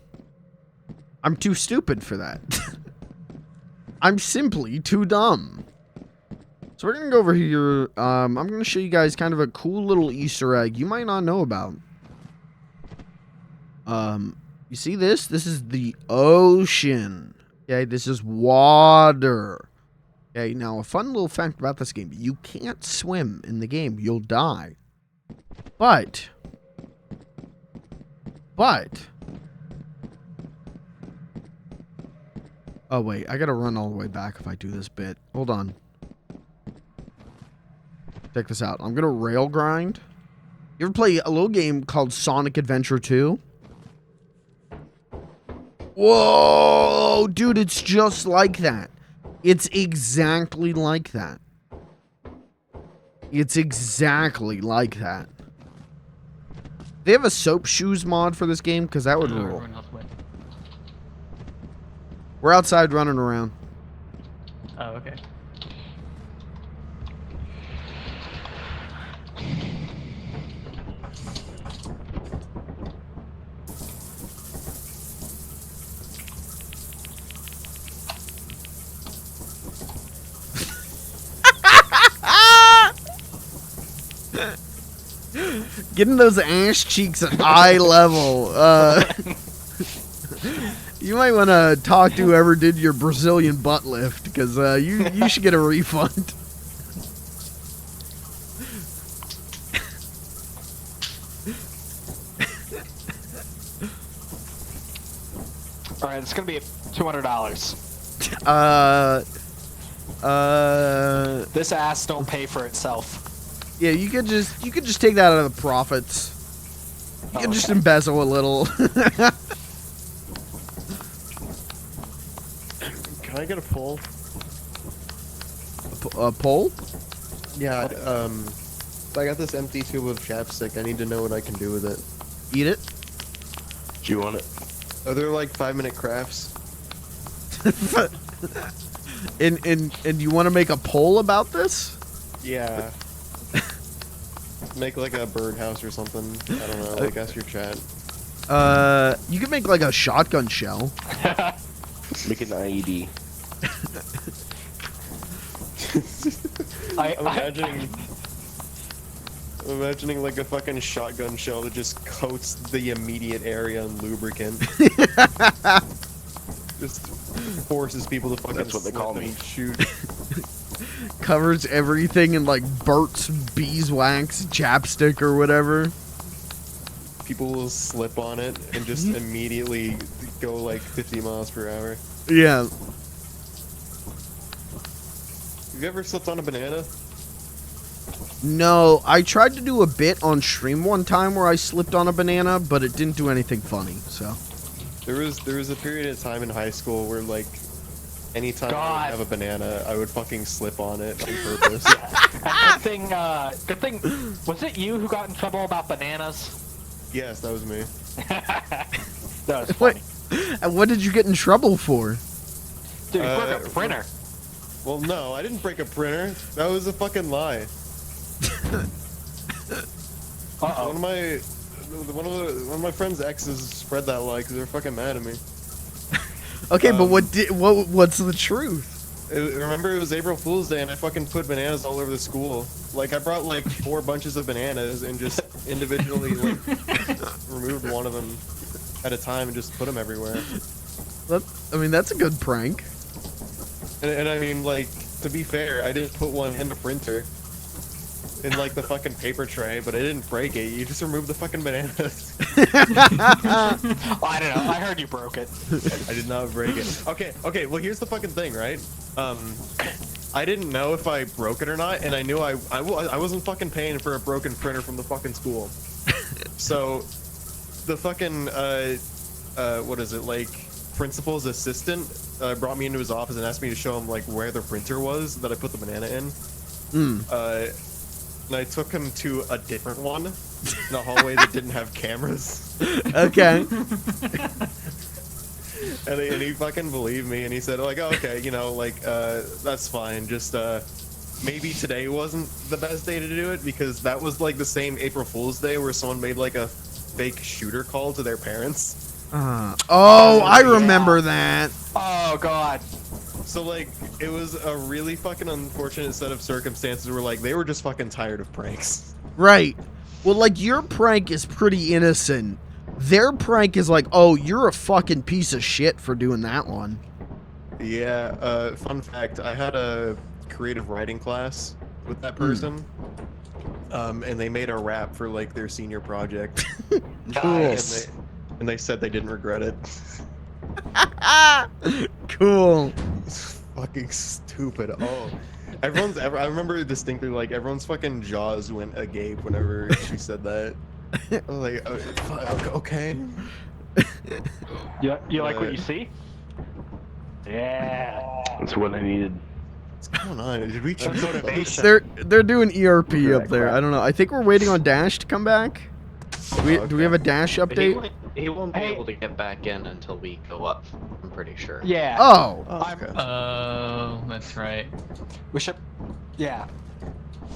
[SPEAKER 1] too stupid for that. I'm simply too dumb. So we're gonna go over here. I'm gonna show you guys kind of a cool little Easter egg you might not know about. You see this? This is the ocean. Okay, this is water. Okay, now a fun little fact about this game. You can't swim in the game. You'll die. But... Oh, wait. I gotta run all the way back if I do this bit. Hold on. Check this out. I'm gonna rail grind. You ever play a little game called Sonic Adventure 2? Whoa, dude, it's just like that. It's exactly like that. It's exactly like that. They have a soap shoes mod for this game, because that would rule.
[SPEAKER 6] Everyone else went.
[SPEAKER 1] We're outside running around.
[SPEAKER 6] Oh, okay.
[SPEAKER 1] Getting those ass cheeks at eye level. You might want to talk to whoever did your Brazilian butt lift, because you should get a refund.
[SPEAKER 4] All right, it's gonna be $200. This ass don't pay for itself.
[SPEAKER 1] Yeah, you could just take that out of the profits. You could just embezzle a little.
[SPEAKER 2] Can I get a pull?
[SPEAKER 1] A pole?
[SPEAKER 2] Yeah, I got this empty tube of chapstick. I need to know what I can do with it.
[SPEAKER 1] Eat it.
[SPEAKER 2] Do you want it? Are there like 5-minute crafts?
[SPEAKER 1] And you want to make a poll about this?
[SPEAKER 2] Yeah. Make like a birdhouse or something. I don't know. Like ask your chat.
[SPEAKER 1] You could make like a shotgun shell.
[SPEAKER 9] Make an IED.
[SPEAKER 2] I'm imagining like a fucking shotgun shell that just coats the immediate area in lubricant. Just forces people to fucking
[SPEAKER 9] That's what they call
[SPEAKER 2] slip
[SPEAKER 9] me.
[SPEAKER 2] and shoot.
[SPEAKER 1] Covers everything in like Burt's beeswax chapstick or whatever.
[SPEAKER 2] People will slip on it and just immediately go like 50 miles per hour.
[SPEAKER 1] Yeah.
[SPEAKER 2] Have you ever slipped on a banana?
[SPEAKER 1] No, I tried to do a bit on stream one time where I slipped on a banana, but it didn't do anything funny, so.
[SPEAKER 2] There was a period of time in high school where like anytime I would have a banana, I would fucking slip on it on purpose.
[SPEAKER 4] Good thing, was it you who got in trouble about bananas?
[SPEAKER 2] Yes, that was me.
[SPEAKER 4] That was funny.
[SPEAKER 1] And what did you get in trouble for?
[SPEAKER 4] Dude, you broke a printer.
[SPEAKER 2] Well, no, I didn't break a printer. That was a fucking lie.
[SPEAKER 4] Uh-oh.
[SPEAKER 2] One of my friend's exes spread that lie because they were fucking mad at me.
[SPEAKER 1] Okay, but what's the truth?
[SPEAKER 2] Remember, it was April Fool's Day, and I fucking put bananas all over the school. Like, I brought like 4 bunches of bananas and just individually like removed one of them at a time and just put them everywhere.
[SPEAKER 1] I mean, that's a good prank.
[SPEAKER 2] And I mean, like, to be fair, I didn't put one in the printer. In like the fucking paper tray, but I didn't break it. You just removed the fucking bananas.
[SPEAKER 4] Oh, I don't know. I heard you broke it.
[SPEAKER 2] I did not break it. Okay. Well, here's the fucking thing, right? I didn't know if I broke it or not, and I knew I wasn't fucking paying for a broken printer from the fucking school. So, the fucking what is it, like, principal's assistant brought me into his office and asked me to show him like where the printer was that I put the banana in. And I took him to a different one in a hallway that didn't have cameras.
[SPEAKER 1] Okay.
[SPEAKER 2] And he fucking believed me, and he said like, oh, okay, you know, like that's fine. Just maybe today wasn't the best day to do it because that was like the same April Fool's Day where someone made like a fake shooter call to their parents.
[SPEAKER 1] Oh, I remember that.
[SPEAKER 4] Oh god.
[SPEAKER 2] So like, it was a really fucking unfortunate set of circumstances where like they were just fucking tired of pranks.
[SPEAKER 1] Right. Well, like your prank is pretty innocent. Their prank is like, oh, you're a fucking piece of shit for doing that one.
[SPEAKER 2] Yeah. Fun fact: I had a creative writing class with that person, and they made a rap for like their senior project.
[SPEAKER 4] Nice.
[SPEAKER 2] And they said they didn't regret it.
[SPEAKER 1] Cool.
[SPEAKER 2] It's fucking stupid. Oh, I remember distinctly, like, everyone's fucking jaws went agape whenever she said that. I was like, okay.
[SPEAKER 4] You like what you see? Yeah.
[SPEAKER 9] That's what I needed.
[SPEAKER 2] What's going on? Did we choose motivation?
[SPEAKER 1] They're doing ERP up there. I don't know. I think we're waiting on Dash to come back. Do we have a Dash update?
[SPEAKER 3] He won't be able to get back in until we go up. I'm pretty sure.
[SPEAKER 4] Yeah.
[SPEAKER 1] Oh.
[SPEAKER 2] Okay.
[SPEAKER 6] Oh, that's right.
[SPEAKER 4] We should. Yeah.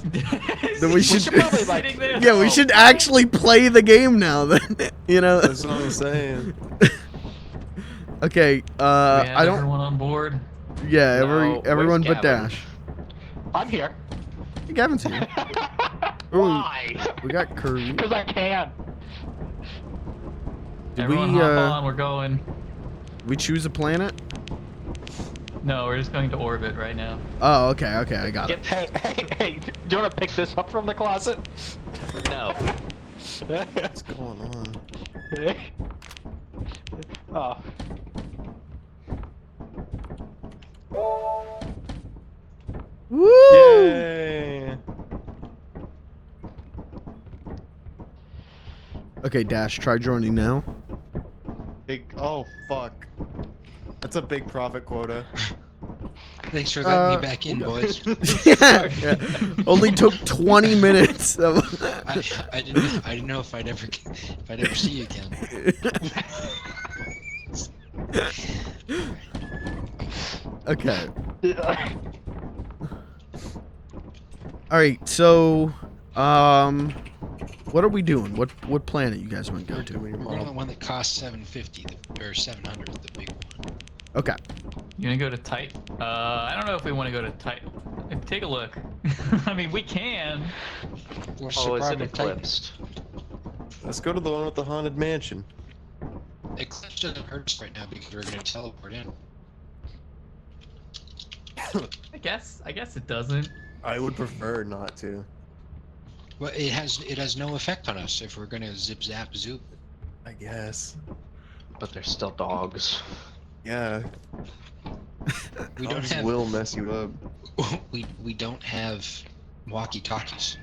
[SPEAKER 1] Then we should
[SPEAKER 4] probably like.
[SPEAKER 1] Yeah, we should actually play the game now. Then you know.
[SPEAKER 2] That's what I'm saying.
[SPEAKER 1] Okay. I don't.
[SPEAKER 6] Everyone on board.
[SPEAKER 1] Yeah.
[SPEAKER 3] No,
[SPEAKER 1] Everyone
[SPEAKER 3] where's
[SPEAKER 1] but
[SPEAKER 3] Gavin?
[SPEAKER 1] Dash.
[SPEAKER 4] I'm here.
[SPEAKER 1] Hey, Gavin's here.
[SPEAKER 4] Why?
[SPEAKER 1] We got Curry.
[SPEAKER 4] Because I can.
[SPEAKER 1] Did
[SPEAKER 6] Everyone
[SPEAKER 1] we
[SPEAKER 6] hop on, we're going.
[SPEAKER 1] we choose a planet?
[SPEAKER 6] No, we're just going to orbit right now.
[SPEAKER 1] Oh, okay, I got it.
[SPEAKER 4] Hey, do you want to pick this up from the closet?
[SPEAKER 3] No.
[SPEAKER 2] What's going on?
[SPEAKER 4] Oh.
[SPEAKER 1] Woo!
[SPEAKER 2] Yay!
[SPEAKER 1] Okay, Dash, try joining now.
[SPEAKER 2] Oh fuck. That's a big profit quota.
[SPEAKER 5] Thanks for letting me back in, boys.
[SPEAKER 1] Yeah. Only took 20 minutes.
[SPEAKER 5] I didn't know if I'd ever see you again.
[SPEAKER 1] Okay. All right. So, what are we doing? What planet you guys want to go to?
[SPEAKER 5] We're going to the one that costs 750 or 700, the big one.
[SPEAKER 1] Okay.
[SPEAKER 6] You gonna go to Titan? I don't know if we want to go to Titan. Take a look. I mean, we can.
[SPEAKER 5] What's
[SPEAKER 3] Oh,
[SPEAKER 5] the
[SPEAKER 3] is it
[SPEAKER 5] problem with Titan?
[SPEAKER 3] eclipsed?
[SPEAKER 2] Let's go to the one with the haunted mansion.
[SPEAKER 5] Eclipse doesn't hurt us right now because we're going to teleport in.
[SPEAKER 6] I guess it doesn't.
[SPEAKER 2] I would prefer not to.
[SPEAKER 5] Well, it has no effect on us if we're going to zip zap zoop.
[SPEAKER 2] I guess.
[SPEAKER 3] But they're still dogs.
[SPEAKER 2] Yeah.
[SPEAKER 5] We don't
[SPEAKER 2] Dogs
[SPEAKER 5] have
[SPEAKER 2] will mess you up.
[SPEAKER 5] we don't have walkie talkies.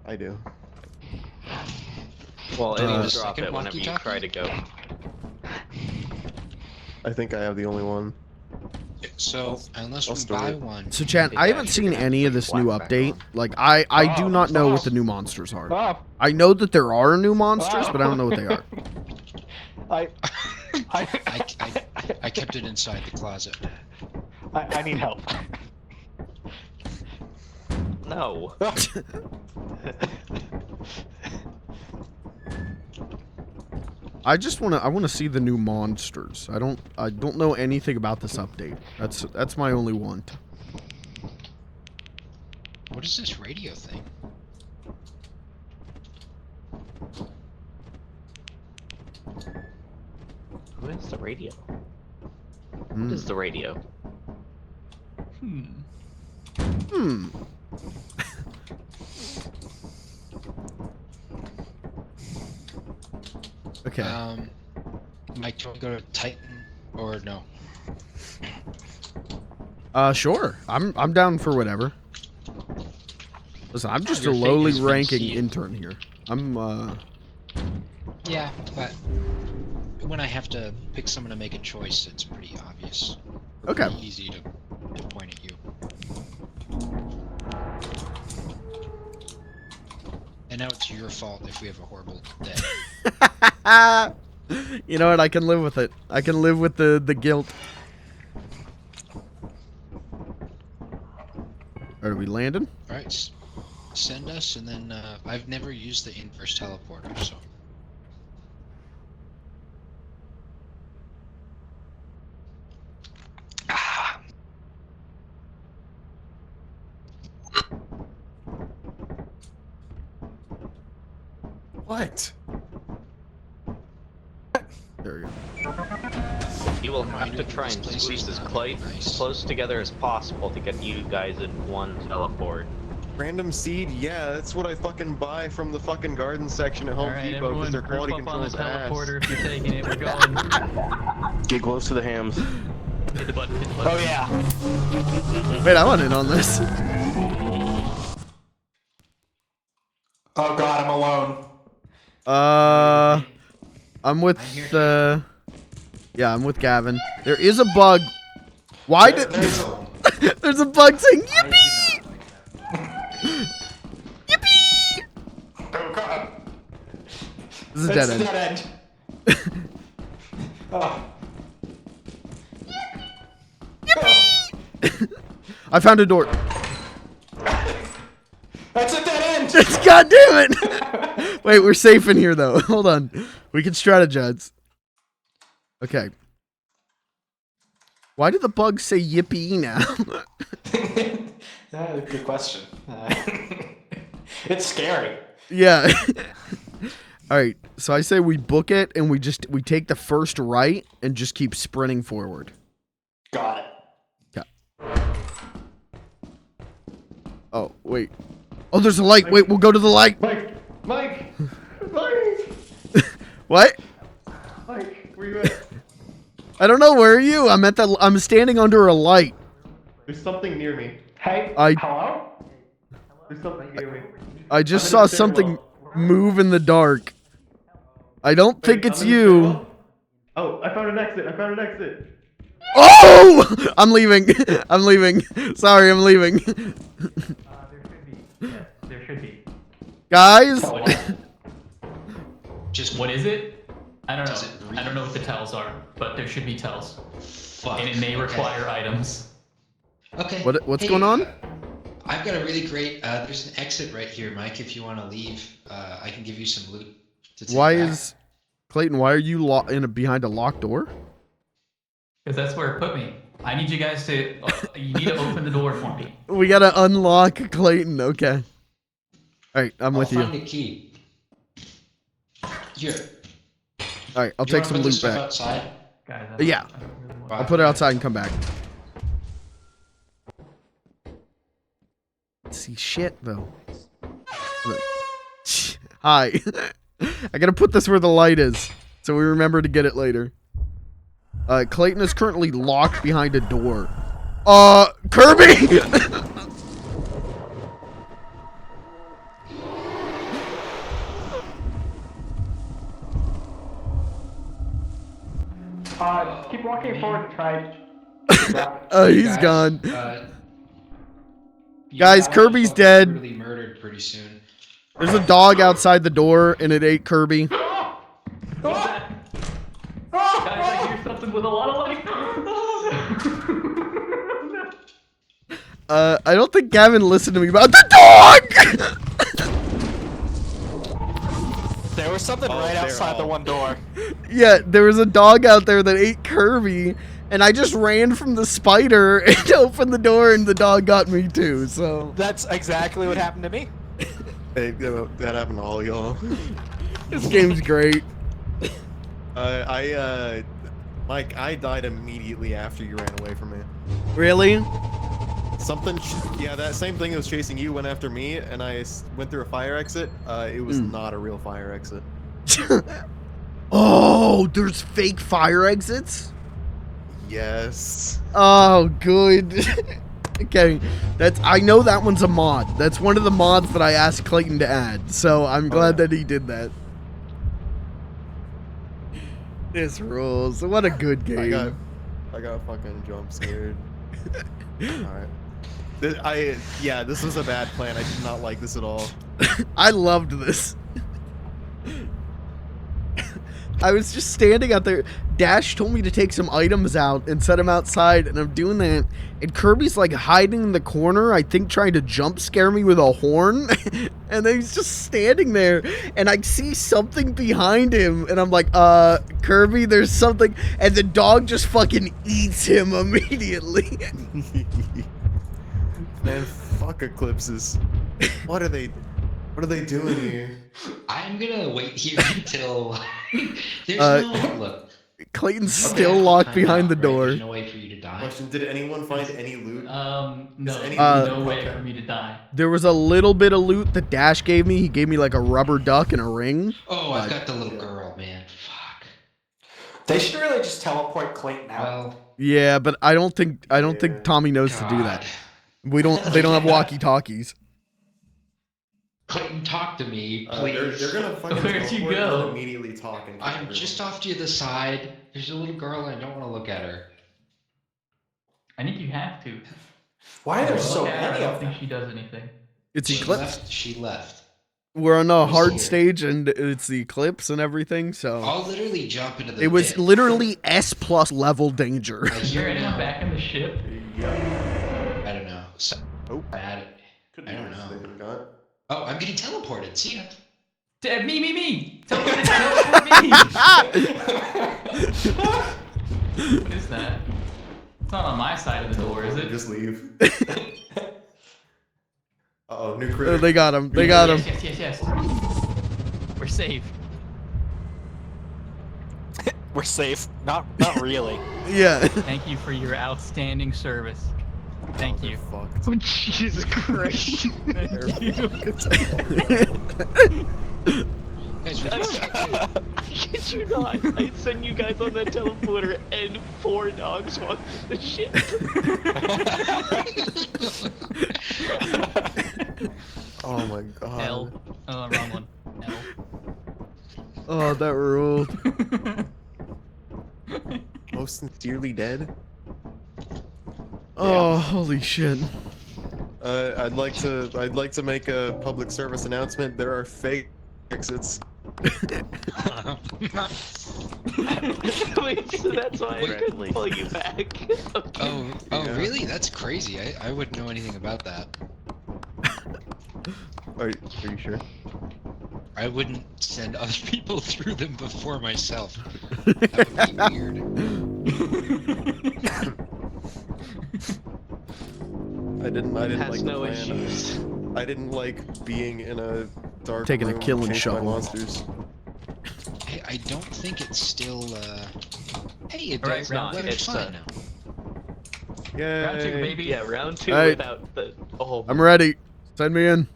[SPEAKER 2] I do.
[SPEAKER 3] Well,
[SPEAKER 1] Uh,
[SPEAKER 3] it'll drop
[SPEAKER 5] second
[SPEAKER 3] it whenever you
[SPEAKER 5] walkie-talkie?
[SPEAKER 3] try to go.
[SPEAKER 2] I think I have the only one.
[SPEAKER 5] So unless
[SPEAKER 2] I'll
[SPEAKER 5] we
[SPEAKER 2] store
[SPEAKER 5] buy
[SPEAKER 2] it.
[SPEAKER 5] one,
[SPEAKER 1] So, Chad, I haven't seen any of this new update. Like, I do not know what the new monsters are.
[SPEAKER 4] Oh.
[SPEAKER 1] I know that there are new monsters, but I don't know what they are.
[SPEAKER 5] I kept it inside the closet.
[SPEAKER 4] I need help.
[SPEAKER 3] No.
[SPEAKER 1] I just want to see the new monsters. I don't know anything about this update. That's my only want.
[SPEAKER 5] What is this radio thing?
[SPEAKER 3] Who is the radio?
[SPEAKER 1] Hmm.
[SPEAKER 3] What is the radio?
[SPEAKER 1] Hmm. Okay.
[SPEAKER 5] Mike, do you want to go to Titan or no?
[SPEAKER 1] Sure. I'm down for whatever. Listen, I'm just a
[SPEAKER 5] Your fate
[SPEAKER 1] lowly
[SPEAKER 5] has been
[SPEAKER 1] ranking
[SPEAKER 5] sealed.
[SPEAKER 1] intern here. I'm
[SPEAKER 5] Yeah, but when I have to pick someone to make a choice, it's pretty obvious. Or
[SPEAKER 1] Okay.
[SPEAKER 5] Pretty easy to point at you. And now it's your fault if we have a horrible day.
[SPEAKER 1] You know what? I can live with it. I can live with the guilt. Are we landing?
[SPEAKER 5] Alright, send us, and then I've never used the inverse teleporter, so.
[SPEAKER 2] What?
[SPEAKER 1] There we go.
[SPEAKER 3] You will have to try and
[SPEAKER 5] This place
[SPEAKER 3] squeeze
[SPEAKER 5] is
[SPEAKER 3] as
[SPEAKER 5] not nice.
[SPEAKER 3] close together as possible to get you guys in one teleport.
[SPEAKER 2] Random seed? Yeah, that's what I fucking buy from the fucking garden section at Home
[SPEAKER 6] All right,
[SPEAKER 2] Depot
[SPEAKER 6] everyone,
[SPEAKER 2] because their
[SPEAKER 6] group
[SPEAKER 2] quality
[SPEAKER 6] up on the
[SPEAKER 2] control is ass.
[SPEAKER 6] teleporter if you're taking it. We're going.
[SPEAKER 9] Get close to the hams.
[SPEAKER 6] Hit the button. Hit the button.
[SPEAKER 4] Oh yeah.
[SPEAKER 1] Wait, I want in on this.
[SPEAKER 4] Oh god, I'm alone.
[SPEAKER 1] I'm with yeah, I'm with Gavin. There is a bug. Why did there's a bug saying yippee? Yippee!
[SPEAKER 4] Oh god.
[SPEAKER 1] This is a
[SPEAKER 4] It's
[SPEAKER 1] dead
[SPEAKER 4] a
[SPEAKER 1] end.
[SPEAKER 4] dead end. Oh.
[SPEAKER 1] I found a door.
[SPEAKER 4] That's a dead end.
[SPEAKER 1] God damn it! Wait, we're safe in here though. Hold on. We can strategize. Okay. Why did the bug say yippee now?
[SPEAKER 4] Good question. It's scary.
[SPEAKER 1] Yeah. All right. So I say we book it and we take the first right and just keep sprinting forward.
[SPEAKER 4] Got it.
[SPEAKER 1] Okay. Oh, wait. Oh, there's a light. Wait, we'll go to the light.
[SPEAKER 2] Mike! Mike!
[SPEAKER 1] What?
[SPEAKER 2] Mike, where you at?
[SPEAKER 1] I don't know. Where are you? I'm standing under a light.
[SPEAKER 2] There's something near me.
[SPEAKER 4] Hey,
[SPEAKER 1] I-
[SPEAKER 4] hello?
[SPEAKER 2] There's something near me.
[SPEAKER 1] I just
[SPEAKER 2] I'm in
[SPEAKER 1] saw
[SPEAKER 2] the
[SPEAKER 1] something
[SPEAKER 2] stairwell.
[SPEAKER 1] move in the dark. I don't think
[SPEAKER 2] Wait,
[SPEAKER 1] it's
[SPEAKER 2] I'm in the
[SPEAKER 1] you.
[SPEAKER 2] stairwell. Oh, I found an exit.
[SPEAKER 1] Oh! I'm leaving. I'm leaving. Sorry, I'm leaving.
[SPEAKER 6] There should be. Yes, there should be.
[SPEAKER 1] Guys,
[SPEAKER 5] Just
[SPEAKER 6] What is it? I don't
[SPEAKER 5] Does
[SPEAKER 6] know.
[SPEAKER 5] it
[SPEAKER 6] I don't know what the tells are, but there should be tells,
[SPEAKER 5] fuck.
[SPEAKER 6] and it may require items.
[SPEAKER 5] Okay.
[SPEAKER 1] what's
[SPEAKER 5] Hey,
[SPEAKER 1] going on?
[SPEAKER 5] I've got a really great. There's an exit right here, Mike. If you want to leave, I can give you some loot. To take
[SPEAKER 1] Why
[SPEAKER 5] back.
[SPEAKER 1] is Clayton? Why are you behind a locked door?
[SPEAKER 6] Because that's where it put me. I need you guys to. You need to open the door for me.
[SPEAKER 1] We gotta unlock Clayton. Okay. All right, I'm with
[SPEAKER 5] I'll
[SPEAKER 1] you.
[SPEAKER 5] find a key. Here.
[SPEAKER 1] All right, I'll
[SPEAKER 5] Do you
[SPEAKER 1] take
[SPEAKER 5] wanna
[SPEAKER 1] some
[SPEAKER 5] put this
[SPEAKER 1] loot
[SPEAKER 5] stuff
[SPEAKER 1] back.
[SPEAKER 5] outside?
[SPEAKER 6] Guys,
[SPEAKER 1] Yeah.
[SPEAKER 6] I don't really want
[SPEAKER 1] I'll put it outside and come back. See shit though. Look. Hi. I gotta put this where the light is, so we remember to get it later. Clayton is currently locked behind a door. Kirby!
[SPEAKER 4] Keep walking forward to try.
[SPEAKER 1] He's
[SPEAKER 5] Guys,
[SPEAKER 1] gone.
[SPEAKER 5] You
[SPEAKER 1] Guys,
[SPEAKER 5] guys
[SPEAKER 1] Kirby's
[SPEAKER 5] will be
[SPEAKER 1] dead.
[SPEAKER 5] brutally murdered pretty soon.
[SPEAKER 1] There's a dog outside the door, and it ate Kirby.
[SPEAKER 6] What's that? Guys, I hear something with a lot of light.
[SPEAKER 1] I don't think Gavin listened to me about the dog!
[SPEAKER 4] There was something right
[SPEAKER 2] they're
[SPEAKER 4] outside the
[SPEAKER 2] all-
[SPEAKER 4] one door.
[SPEAKER 1] Yeah, there was a dog out there that ate Kirby, and I just ran from the spider and opened the door, and the dog got me too, so...
[SPEAKER 4] That's exactly what happened to me.
[SPEAKER 2] Hey, that happened to all y'all.
[SPEAKER 1] This game's great.
[SPEAKER 2] Mike, I died immediately after you ran away from me.
[SPEAKER 1] Really?
[SPEAKER 2] Yeah, that same thing that was chasing you went after me, and I went through a fire exit. It was not a real fire exit.
[SPEAKER 1] Oh, there's fake fire exits?
[SPEAKER 2] Yes.
[SPEAKER 1] Oh, good. Okay, I know that one's a mod. That's one of the mods that I asked Clayton to add. So I'm glad that he did that. This rules. What a good game.
[SPEAKER 2] I got fucking jump scared. Alright. This was a bad plan. I did not like this at all.
[SPEAKER 1] I loved this. I was just standing out there. Dash told me to take some items out and set them outside, and I'm doing that. And Kirby's like hiding in the corner, I think trying to jump scare me with a horn. And then he's just standing there, and I see something behind him, and I'm like, Kirby, there's something. And the dog just fucking eats him immediately.
[SPEAKER 2] Man, fuck eclipses. What are they doing here?
[SPEAKER 5] I'm gonna wait here until there's no look.
[SPEAKER 1] Clayton's still locked behind the door.
[SPEAKER 5] There's no way for you to die.
[SPEAKER 2] Question: did anyone find any loot?
[SPEAKER 6] No,
[SPEAKER 1] no
[SPEAKER 6] way for me to die.
[SPEAKER 1] There was a little bit of loot that Dash gave me. He gave me like a rubber duck and a ring.
[SPEAKER 5] Oh, I've got the little girl, man. Fuck.
[SPEAKER 4] They should really just teleport Clayton out.
[SPEAKER 5] Well,
[SPEAKER 1] Yeah, but I don't think Tommy knows to do that. They don't have walkie-talkies.
[SPEAKER 5] Clayton, talk to me, please.
[SPEAKER 2] They're gonna fucking
[SPEAKER 6] Where'd you
[SPEAKER 2] teleport
[SPEAKER 6] go?
[SPEAKER 2] and immediately talk. And
[SPEAKER 5] I'm just off to the side. There's a little girl and I don't want to look at her.
[SPEAKER 6] I think you have to.
[SPEAKER 4] Why are there so
[SPEAKER 6] Look at her, I
[SPEAKER 4] many
[SPEAKER 6] don't
[SPEAKER 4] of
[SPEAKER 6] think
[SPEAKER 4] them?
[SPEAKER 6] she does anything.
[SPEAKER 1] It's
[SPEAKER 5] She
[SPEAKER 1] Eclipse.
[SPEAKER 5] left. She left.
[SPEAKER 1] We're on a
[SPEAKER 5] Who's
[SPEAKER 1] hard
[SPEAKER 5] here?
[SPEAKER 1] stage, and it's the Eclipse and everything, so...
[SPEAKER 5] I'll literally jump into the
[SPEAKER 1] It was
[SPEAKER 5] pit.
[SPEAKER 1] literally S+ level danger.
[SPEAKER 5] I
[SPEAKER 6] Is
[SPEAKER 5] hear
[SPEAKER 6] there
[SPEAKER 5] it
[SPEAKER 6] anyone
[SPEAKER 5] now.
[SPEAKER 6] back in the ship?
[SPEAKER 5] I don't know. So
[SPEAKER 2] Oh.
[SPEAKER 5] bad.
[SPEAKER 2] Could
[SPEAKER 5] I
[SPEAKER 2] be
[SPEAKER 5] don't
[SPEAKER 2] worse
[SPEAKER 5] know.
[SPEAKER 2] than they got.
[SPEAKER 5] Oh, I'm getting teleported. See ya.
[SPEAKER 6] Me! Teleport me! What is that? It's not on my side of the door, is it?
[SPEAKER 2] Just leave. Uh-oh, new critic.
[SPEAKER 1] They got him. They got him.
[SPEAKER 6] Yes. We're safe.
[SPEAKER 4] We're safe. Not really.
[SPEAKER 1] Yeah.
[SPEAKER 6] Thank you for your outstanding service. Thank you.
[SPEAKER 2] Fucked.
[SPEAKER 3] Oh, Jesus Christ.
[SPEAKER 6] Thank you.
[SPEAKER 5] Guys,
[SPEAKER 3] I kid you not. I sent you guys on that teleporter and 4 dogs walked the ship.
[SPEAKER 2] Oh my god.
[SPEAKER 6] L. Oh, wrong one. L.
[SPEAKER 1] Oh, that ruled.
[SPEAKER 2] Most sincerely dead.
[SPEAKER 1] Oh, holy shit.
[SPEAKER 2] I'd like to make a public service announcement. There are fake exits.
[SPEAKER 3] Wait, so that's why I couldn't pull you back. Okay.
[SPEAKER 5] Oh,
[SPEAKER 2] Yeah.
[SPEAKER 5] really? That's crazy. I wouldn't know anything about that.
[SPEAKER 2] Are you sure?
[SPEAKER 5] I wouldn't send other people through them before myself. That would be weird.
[SPEAKER 2] I didn't
[SPEAKER 3] Has
[SPEAKER 2] like
[SPEAKER 3] no
[SPEAKER 2] the plan.
[SPEAKER 3] issues.
[SPEAKER 2] I didn't like being in a dark
[SPEAKER 1] Taking a
[SPEAKER 2] room
[SPEAKER 1] killing
[SPEAKER 2] chased by
[SPEAKER 1] shovel.
[SPEAKER 2] monsters.
[SPEAKER 5] Hey, I don't think it's still, Hey, it
[SPEAKER 6] Alright,
[SPEAKER 5] does
[SPEAKER 6] round
[SPEAKER 5] not.
[SPEAKER 6] two.
[SPEAKER 5] It's
[SPEAKER 3] It's,
[SPEAKER 5] fine now.
[SPEAKER 2] Yay!
[SPEAKER 6] Round 2, baby.
[SPEAKER 3] Yeah, round 2
[SPEAKER 1] Alright.
[SPEAKER 3] without the... Oh,
[SPEAKER 1] I'm ready. Send me in.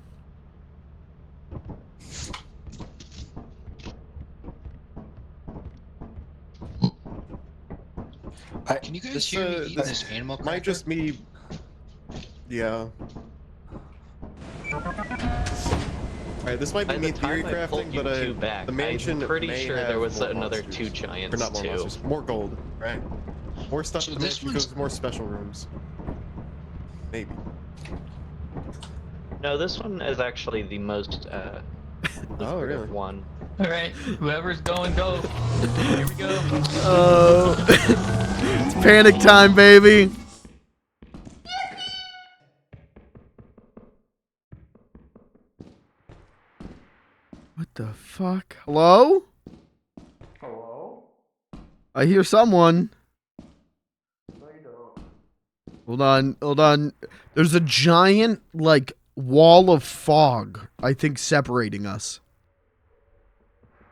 [SPEAKER 5] Can you guys
[SPEAKER 2] This,
[SPEAKER 5] hear me eating
[SPEAKER 2] this
[SPEAKER 5] this animal cracker?
[SPEAKER 2] might just be. Yeah. Alright, this might be
[SPEAKER 3] By
[SPEAKER 2] me
[SPEAKER 3] the
[SPEAKER 2] theory
[SPEAKER 3] time I pulled
[SPEAKER 2] crafting,
[SPEAKER 3] you
[SPEAKER 2] but
[SPEAKER 3] 2 back,
[SPEAKER 2] the mansion
[SPEAKER 3] I'm pretty
[SPEAKER 2] may
[SPEAKER 3] sure
[SPEAKER 2] have
[SPEAKER 3] there was
[SPEAKER 2] more
[SPEAKER 3] another
[SPEAKER 2] monsters.
[SPEAKER 3] 2 giants
[SPEAKER 2] Or not more
[SPEAKER 3] too.
[SPEAKER 2] monsters, more gold, right? More stuff
[SPEAKER 5] So
[SPEAKER 2] in the
[SPEAKER 5] this
[SPEAKER 2] mansion
[SPEAKER 5] one's-
[SPEAKER 2] because more special rooms. Maybe.
[SPEAKER 3] No, this one is actually the most
[SPEAKER 2] Oh,
[SPEAKER 3] lucrative
[SPEAKER 2] really?
[SPEAKER 3] one.
[SPEAKER 6] Alright, whoever's going, go. Here we go.
[SPEAKER 1] Oh. It's panic time, baby. What the fuck? Hello?
[SPEAKER 2] Hello?
[SPEAKER 1] I hear someone. Hold on. There's a giant, like, wall of fog, I think, separating us.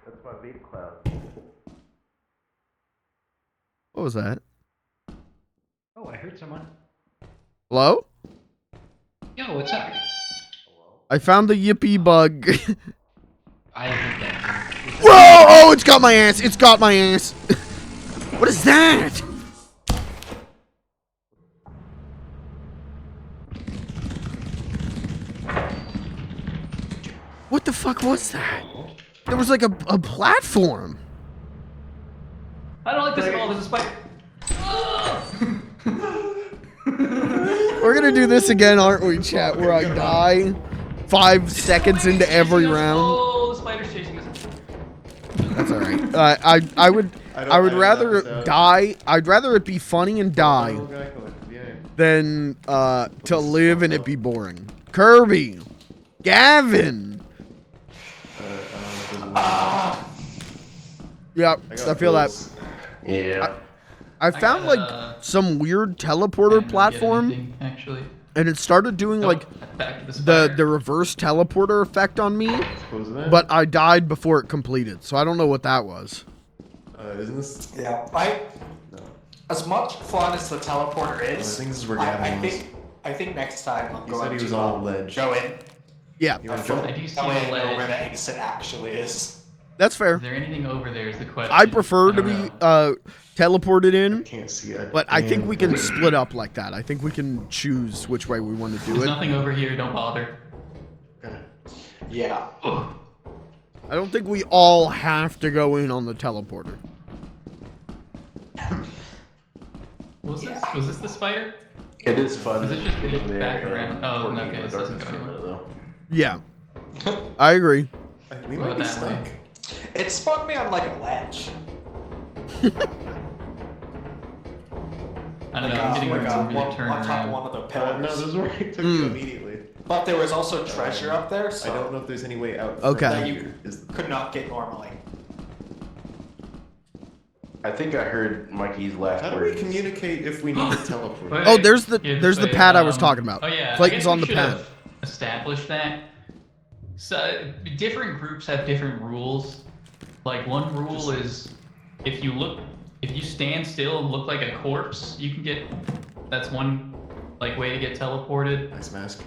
[SPEAKER 2] That's my vape cloud.
[SPEAKER 1] What was that?
[SPEAKER 8] Oh, I heard someone.
[SPEAKER 1] Hello?
[SPEAKER 8] Yo, what's up?
[SPEAKER 1] I found the yippee bug.
[SPEAKER 8] I heard that.
[SPEAKER 1] Whoa! Oh, it's got my ass! It's got my ass! What is that? fuck was that? There was like a platform.
[SPEAKER 6] I don't like this ball. There's a spider.
[SPEAKER 1] We're gonna do this again, aren't we, chat? Where I die 5 seconds into every round.
[SPEAKER 6] Oh, the spider's chasing us.
[SPEAKER 1] That's all right. I would rather die. I'd rather it be funny and die than to live and it be boring. Kirby, Gavin. Yeah, I feel that.
[SPEAKER 9] Yeah.
[SPEAKER 1] I found like some weird teleporter platform,
[SPEAKER 6] actually.
[SPEAKER 1] and it started doing like
[SPEAKER 6] Back to the
[SPEAKER 1] the reverse teleporter effect on me, but I died before it completed, so I don't know what that was.
[SPEAKER 2] Isn't this?
[SPEAKER 4] Yeah, as much fun as the teleporter is,
[SPEAKER 2] I think this is where Gavin was.
[SPEAKER 4] I think next time I'm
[SPEAKER 2] He
[SPEAKER 4] going
[SPEAKER 2] said he
[SPEAKER 4] to
[SPEAKER 2] was on a ledge.
[SPEAKER 4] go in.
[SPEAKER 1] Yeah,
[SPEAKER 2] You wanna jump?
[SPEAKER 6] I do see
[SPEAKER 4] Go
[SPEAKER 6] the
[SPEAKER 4] in where
[SPEAKER 6] ledge.
[SPEAKER 4] the exit actually is.
[SPEAKER 1] that's fair.
[SPEAKER 6] Is there anything over there? Is the question.
[SPEAKER 1] I prefer to
[SPEAKER 6] don't
[SPEAKER 1] be
[SPEAKER 6] know.
[SPEAKER 1] teleported in,
[SPEAKER 2] Can't see it.
[SPEAKER 1] but I think we can split up like that. I think we can choose which way we want to do
[SPEAKER 6] There's
[SPEAKER 1] it.
[SPEAKER 6] nothing over here. Don't bother.
[SPEAKER 4] Yeah.
[SPEAKER 6] Ugh.
[SPEAKER 1] I don't think we all have to go in on the teleporter.
[SPEAKER 6] Was this the spider?
[SPEAKER 9] It is fun.
[SPEAKER 6] Is it just
[SPEAKER 9] being there,
[SPEAKER 6] back around? Oh,
[SPEAKER 9] working
[SPEAKER 6] okay,
[SPEAKER 9] in the
[SPEAKER 6] this doesn't
[SPEAKER 9] darkness
[SPEAKER 6] go
[SPEAKER 9] for a minute, though.
[SPEAKER 1] Yeah, I agree.
[SPEAKER 2] We
[SPEAKER 6] What
[SPEAKER 2] might be
[SPEAKER 6] about that
[SPEAKER 2] stuck.
[SPEAKER 4] It spun me on like a ledge.
[SPEAKER 6] I don't know. I'm getting
[SPEAKER 4] like
[SPEAKER 6] a
[SPEAKER 4] one,
[SPEAKER 6] weird turn
[SPEAKER 4] on top of
[SPEAKER 6] around.
[SPEAKER 4] one of the
[SPEAKER 2] No,
[SPEAKER 4] pillars.
[SPEAKER 2] this is where it took you immediately.
[SPEAKER 4] But there was also treasure up there, so
[SPEAKER 2] I don't know if there's any way out.
[SPEAKER 1] Okay.
[SPEAKER 2] From
[SPEAKER 4] that
[SPEAKER 2] here,
[SPEAKER 4] you
[SPEAKER 2] is the-
[SPEAKER 4] could not get normally.
[SPEAKER 9] I think I heard Mikey's last
[SPEAKER 2] How do we
[SPEAKER 9] words.
[SPEAKER 2] communicate if we need to teleport?
[SPEAKER 6] Wait,
[SPEAKER 1] Oh, there's the
[SPEAKER 6] here's
[SPEAKER 1] there's the
[SPEAKER 6] way,
[SPEAKER 1] pad I was talking about.
[SPEAKER 6] Oh yeah,
[SPEAKER 1] Clayton's
[SPEAKER 6] I guess
[SPEAKER 1] on the
[SPEAKER 6] we should
[SPEAKER 1] pad.
[SPEAKER 6] have established that. So different groups have different rules. Like one rule is if you stand still and look like a corpse, you can get. That's one like way to get teleported.
[SPEAKER 2] Nice mask.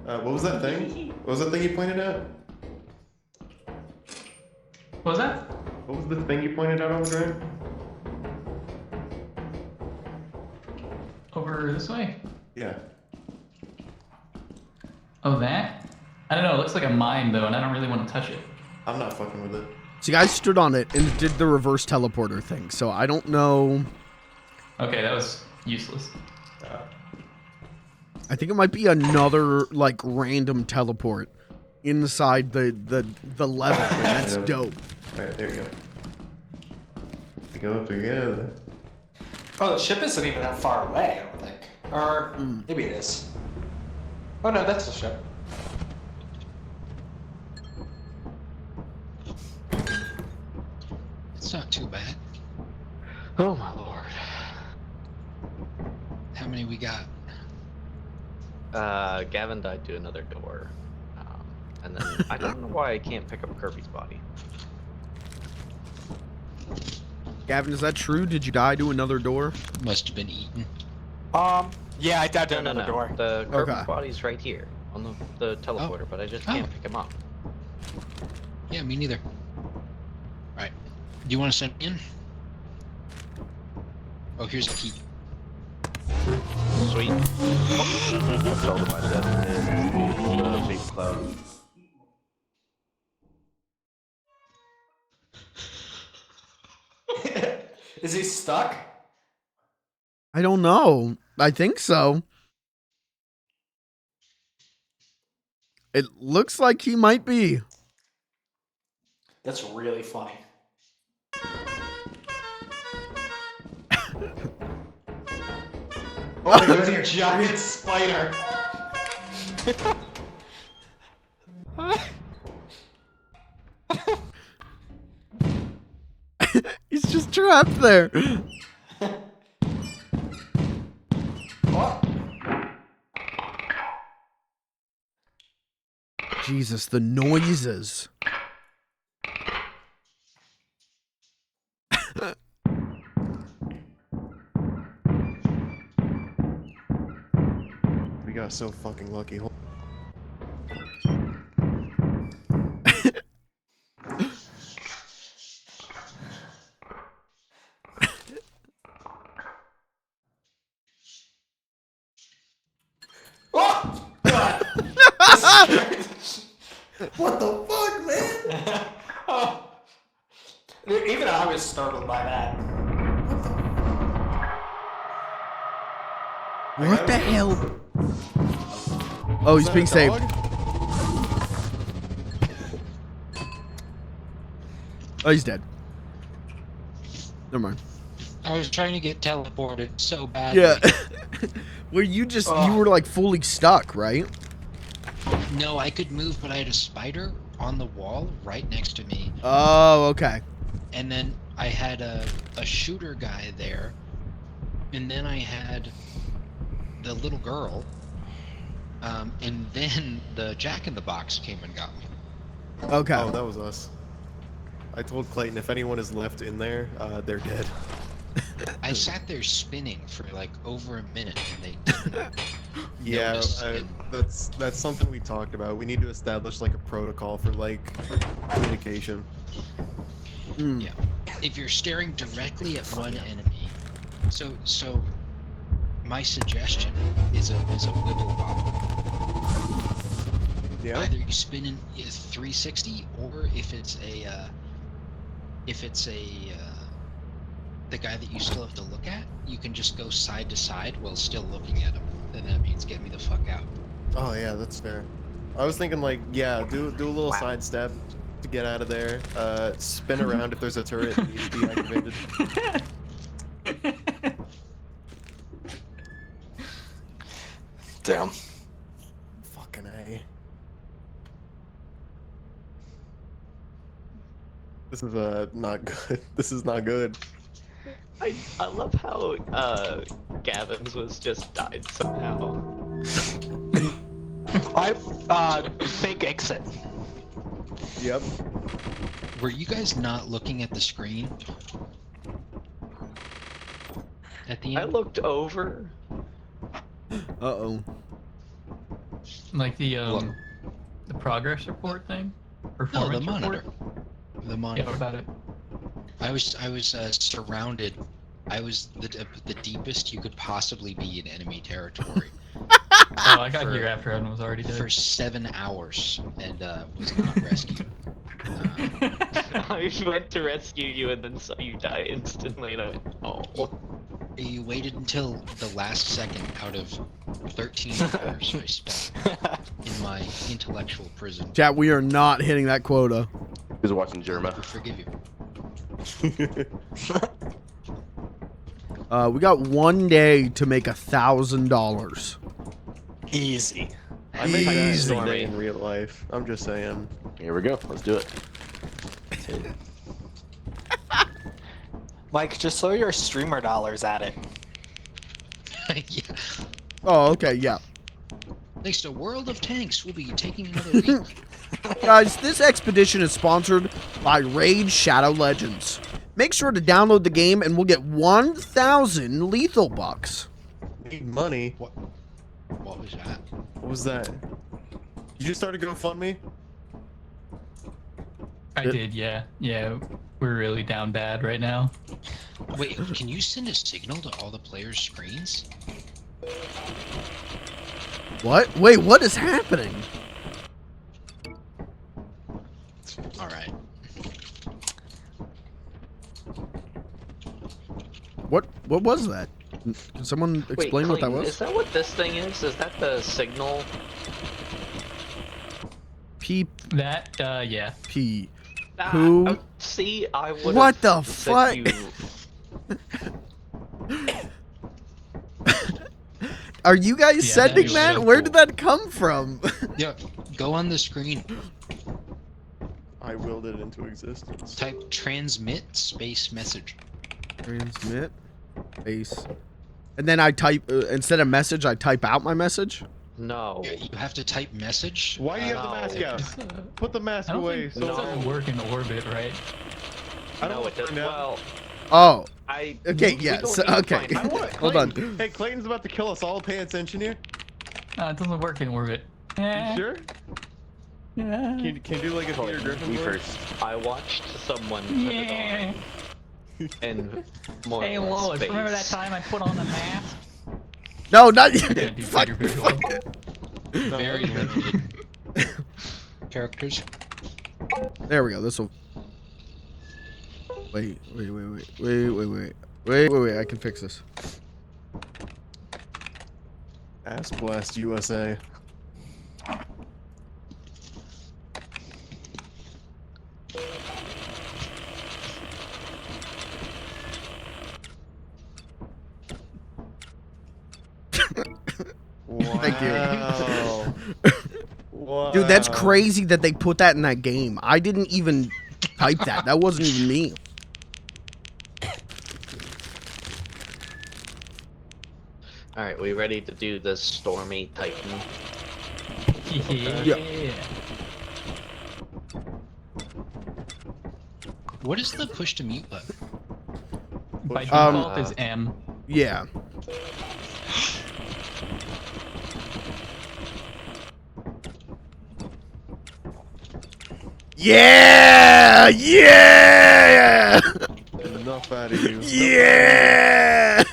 [SPEAKER 2] What was that thing? What was that thing you pointed at?
[SPEAKER 6] What was that?
[SPEAKER 2] What was the thing you pointed out on the ground?
[SPEAKER 6] Over this way?
[SPEAKER 2] Yeah.
[SPEAKER 6] Oh, that? I don't know. It looks like a mine though, and I don't really want to touch it.
[SPEAKER 2] I'm not fucking with it.
[SPEAKER 1] See, I stood on it and it did the reverse teleporter thing, so I don't know.
[SPEAKER 6] Okay, that was useless.
[SPEAKER 1] I think it might be another like random teleport inside the level. And that's dope.
[SPEAKER 2] Alright, there you go. We go together.
[SPEAKER 4] Oh, the ship isn't even that far away, I don't think. Or maybe it is. Oh no, that's the ship.
[SPEAKER 5] It's not too bad.
[SPEAKER 3] Oh my lord.
[SPEAKER 5] How many we got?
[SPEAKER 3] Gavin died to another door. And then I don't know why I can't pick up Kirby's body.
[SPEAKER 1] Gavin, is that true? Did you die to another door?
[SPEAKER 5] Must have been eaten.
[SPEAKER 4] Yeah, I died to
[SPEAKER 3] No,
[SPEAKER 4] another door.
[SPEAKER 3] The Kirby's
[SPEAKER 1] Okay.
[SPEAKER 3] body's right here on the teleporter, but I just can't pick him up.
[SPEAKER 5] Yeah, me neither. Right. Do you want to send me in? Oh, here's a key.
[SPEAKER 3] Sweet.
[SPEAKER 9] I told him I said big cloud.
[SPEAKER 4] Is he stuck?
[SPEAKER 1] I don't know. I think so. It looks like he might be.
[SPEAKER 4] That's really funny. Oh, there's a giant spider.
[SPEAKER 1] He's just trapped there.
[SPEAKER 4] What?
[SPEAKER 1] Jesus, the noises.
[SPEAKER 2] We got so fucking lucky.
[SPEAKER 4] Oh! God.
[SPEAKER 2] What the fuck, man?
[SPEAKER 4] Oh. Even I was startled by that.
[SPEAKER 1] What the hell? Oh, he's being saved. Oh, he's dead. Never mind.
[SPEAKER 5] I was trying to get teleported so bad.
[SPEAKER 1] Yeah. Where you were like fully stuck, right?
[SPEAKER 5] No, I could move, but I had a spider on the wall right next to me.
[SPEAKER 1] Oh, okay.
[SPEAKER 5] And then I had a shooter guy there. And then I had the little girl. And then the Jack-in-the-Box came and got me.
[SPEAKER 1] Okay.
[SPEAKER 2] Oh, that was us. I told Clayton if anyone is left in there, they're dead.
[SPEAKER 5] I sat there spinning for like over a minute, and they didn't.
[SPEAKER 2] Yeah,
[SPEAKER 5] notice it.
[SPEAKER 2] that's something we talked about. We need to establish like a protocol for like communication.
[SPEAKER 1] Mm.
[SPEAKER 5] Yeah. If you're staring directly at one enemy, so my suggestion is a wibble wobble.
[SPEAKER 2] Yeah.
[SPEAKER 5] Either you spin in 360, or if it's the guy that you still have to look at, you can just go side to side while still looking at him. Then that means get me the fuck out.
[SPEAKER 2] Oh yeah, that's fair. I was thinking like, yeah, do a little side step to get out of there. Spin around if there's a turret that needs to be activated.
[SPEAKER 4] Damn.
[SPEAKER 2] Fucking A. This is not good. This is not good.
[SPEAKER 3] I love how Gavin's was just died somehow.
[SPEAKER 4] Fake exit.
[SPEAKER 2] Yep.
[SPEAKER 5] Were you guys not looking at the screen? At the
[SPEAKER 3] I
[SPEAKER 5] end?
[SPEAKER 3] looked over.
[SPEAKER 1] Uh-oh.
[SPEAKER 6] Like the progress report thing?
[SPEAKER 5] No,
[SPEAKER 6] Performance
[SPEAKER 5] the monitor.
[SPEAKER 6] report?
[SPEAKER 5] The monitor.
[SPEAKER 6] Yeah, what about it?
[SPEAKER 5] I was surrounded. I was the deepest you could possibly be in enemy territory.
[SPEAKER 6] Oh, I got here after everyone was already dead.
[SPEAKER 5] For 7 hours and was not rescued.
[SPEAKER 3] I went to rescue you and then saw you die instantly, and I went, oh.
[SPEAKER 5] You waited until the last second out of 13 hours I spent in my intellectual prison.
[SPEAKER 1] Chat, we are not hitting that quota.
[SPEAKER 9] Who's watching
[SPEAKER 5] I
[SPEAKER 9] Germa?
[SPEAKER 5] forgive you.
[SPEAKER 1] We got 1 day to make $1,000.
[SPEAKER 4] Easy.
[SPEAKER 2] I make that
[SPEAKER 1] Easy.
[SPEAKER 2] story in real life. I'm just saying.
[SPEAKER 9] Here we go. Let's do it.
[SPEAKER 4] Mike, just throw your streamer dollars at it.
[SPEAKER 5] Yeah.
[SPEAKER 1] Oh, okay, yeah.
[SPEAKER 5] Thanks to World of Tanks, we'll be taking another week.
[SPEAKER 1] Guys, this expedition is sponsored by Raid Shadow Legends. Make sure to download the game and we'll get 1,000 lethal bucks.
[SPEAKER 2] Need money.
[SPEAKER 5] What was that?
[SPEAKER 2] What was that? You just started GoFundMe?
[SPEAKER 6] I did, yeah. Yeah, we're really down bad right now.
[SPEAKER 5] Wait, can you send a signal to all the players' screens?
[SPEAKER 1] What? Wait, what is happening?
[SPEAKER 5] Alright.
[SPEAKER 1] What was that? Can someone explain what that
[SPEAKER 3] Clayton,
[SPEAKER 1] was?
[SPEAKER 3] Is that what this thing is? Is that the signal?
[SPEAKER 1] P
[SPEAKER 6] That, yeah.
[SPEAKER 1] P. Who?
[SPEAKER 3] See, I would.
[SPEAKER 1] What the fuck? Are you guys
[SPEAKER 6] Yeah,
[SPEAKER 1] sending
[SPEAKER 6] that'd be
[SPEAKER 1] that?
[SPEAKER 5] so
[SPEAKER 1] Where
[SPEAKER 5] cool.
[SPEAKER 1] did that come from?
[SPEAKER 5] Yeah, go on the screen.
[SPEAKER 2] I willed it into existence.
[SPEAKER 5] Type transmit space message.
[SPEAKER 1] Transmit base. And then I type instead of message, I type out my message.
[SPEAKER 3] No.
[SPEAKER 5] Yeah, you have to type message.
[SPEAKER 2] Why do you have the mask out? Put the mask away.
[SPEAKER 6] It doesn't work in orbit, right?
[SPEAKER 2] I don't
[SPEAKER 3] No,
[SPEAKER 2] want
[SPEAKER 3] it
[SPEAKER 2] to find
[SPEAKER 3] does.
[SPEAKER 2] out.
[SPEAKER 3] Well,
[SPEAKER 1] Oh,
[SPEAKER 3] I.
[SPEAKER 1] okay,
[SPEAKER 3] we
[SPEAKER 1] yes,
[SPEAKER 3] don't need to
[SPEAKER 1] okay.
[SPEAKER 3] find out.
[SPEAKER 1] Hold on.
[SPEAKER 2] Hey, Clayton's about to kill us all. Pay attention here.
[SPEAKER 6] It doesn't work in orbit.
[SPEAKER 2] You sure?
[SPEAKER 6] Yeah.
[SPEAKER 2] Can you do like a Peter Griffin
[SPEAKER 9] Me
[SPEAKER 2] voice?
[SPEAKER 9] first.
[SPEAKER 3] I watched someone put
[SPEAKER 6] Yeah.
[SPEAKER 3] it on, and more
[SPEAKER 6] Hey,
[SPEAKER 3] or less
[SPEAKER 6] Lois, remember that
[SPEAKER 3] space.
[SPEAKER 6] time I put on the mask?
[SPEAKER 1] No, not
[SPEAKER 6] Yeah,
[SPEAKER 1] you.
[SPEAKER 6] do
[SPEAKER 1] Fuck,
[SPEAKER 6] Peter Griffin.
[SPEAKER 1] fuck.
[SPEAKER 2] No,
[SPEAKER 5] Very
[SPEAKER 2] okay.
[SPEAKER 5] limited. characters.
[SPEAKER 1] There we go. This will. Wait. I can fix this.
[SPEAKER 2] Ass Blast USA.
[SPEAKER 1] Thank you.
[SPEAKER 2] Wow.
[SPEAKER 1] Dude, that's crazy that they put that in that game. I didn't even type that. That wasn't even me.
[SPEAKER 3] Alright, we ready to do the Stormy Titan?
[SPEAKER 6] Yeah.
[SPEAKER 5] What is the push to mute button?
[SPEAKER 6] By default is M.
[SPEAKER 1] Yeah. Yeah! Yeah!
[SPEAKER 2] Enough out of you.
[SPEAKER 1] Yeah!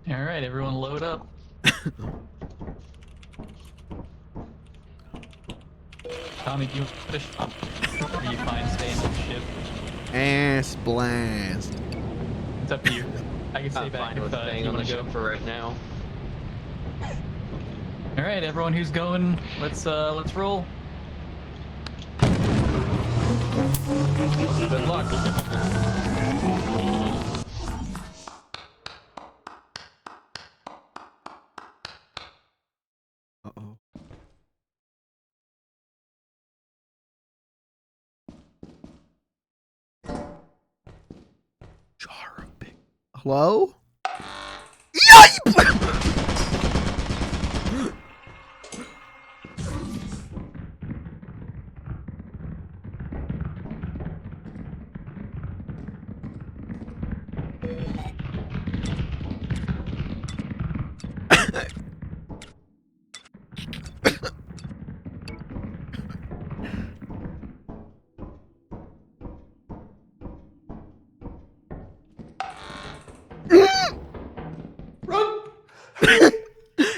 [SPEAKER 6] Alright, everyone load up. Tommy, do you push up? Or are you fine staying on the ship?
[SPEAKER 1] Ass blast.
[SPEAKER 6] It's up to you. I can stay
[SPEAKER 3] I'm
[SPEAKER 6] back
[SPEAKER 3] fine
[SPEAKER 6] if
[SPEAKER 3] with staying
[SPEAKER 6] you
[SPEAKER 3] on the
[SPEAKER 6] want to
[SPEAKER 3] ship
[SPEAKER 6] go.
[SPEAKER 3] for right now.
[SPEAKER 6] Alright, everyone who's going, let's roll. Good luck.
[SPEAKER 1] Uh-oh. Jar of pick. Hello?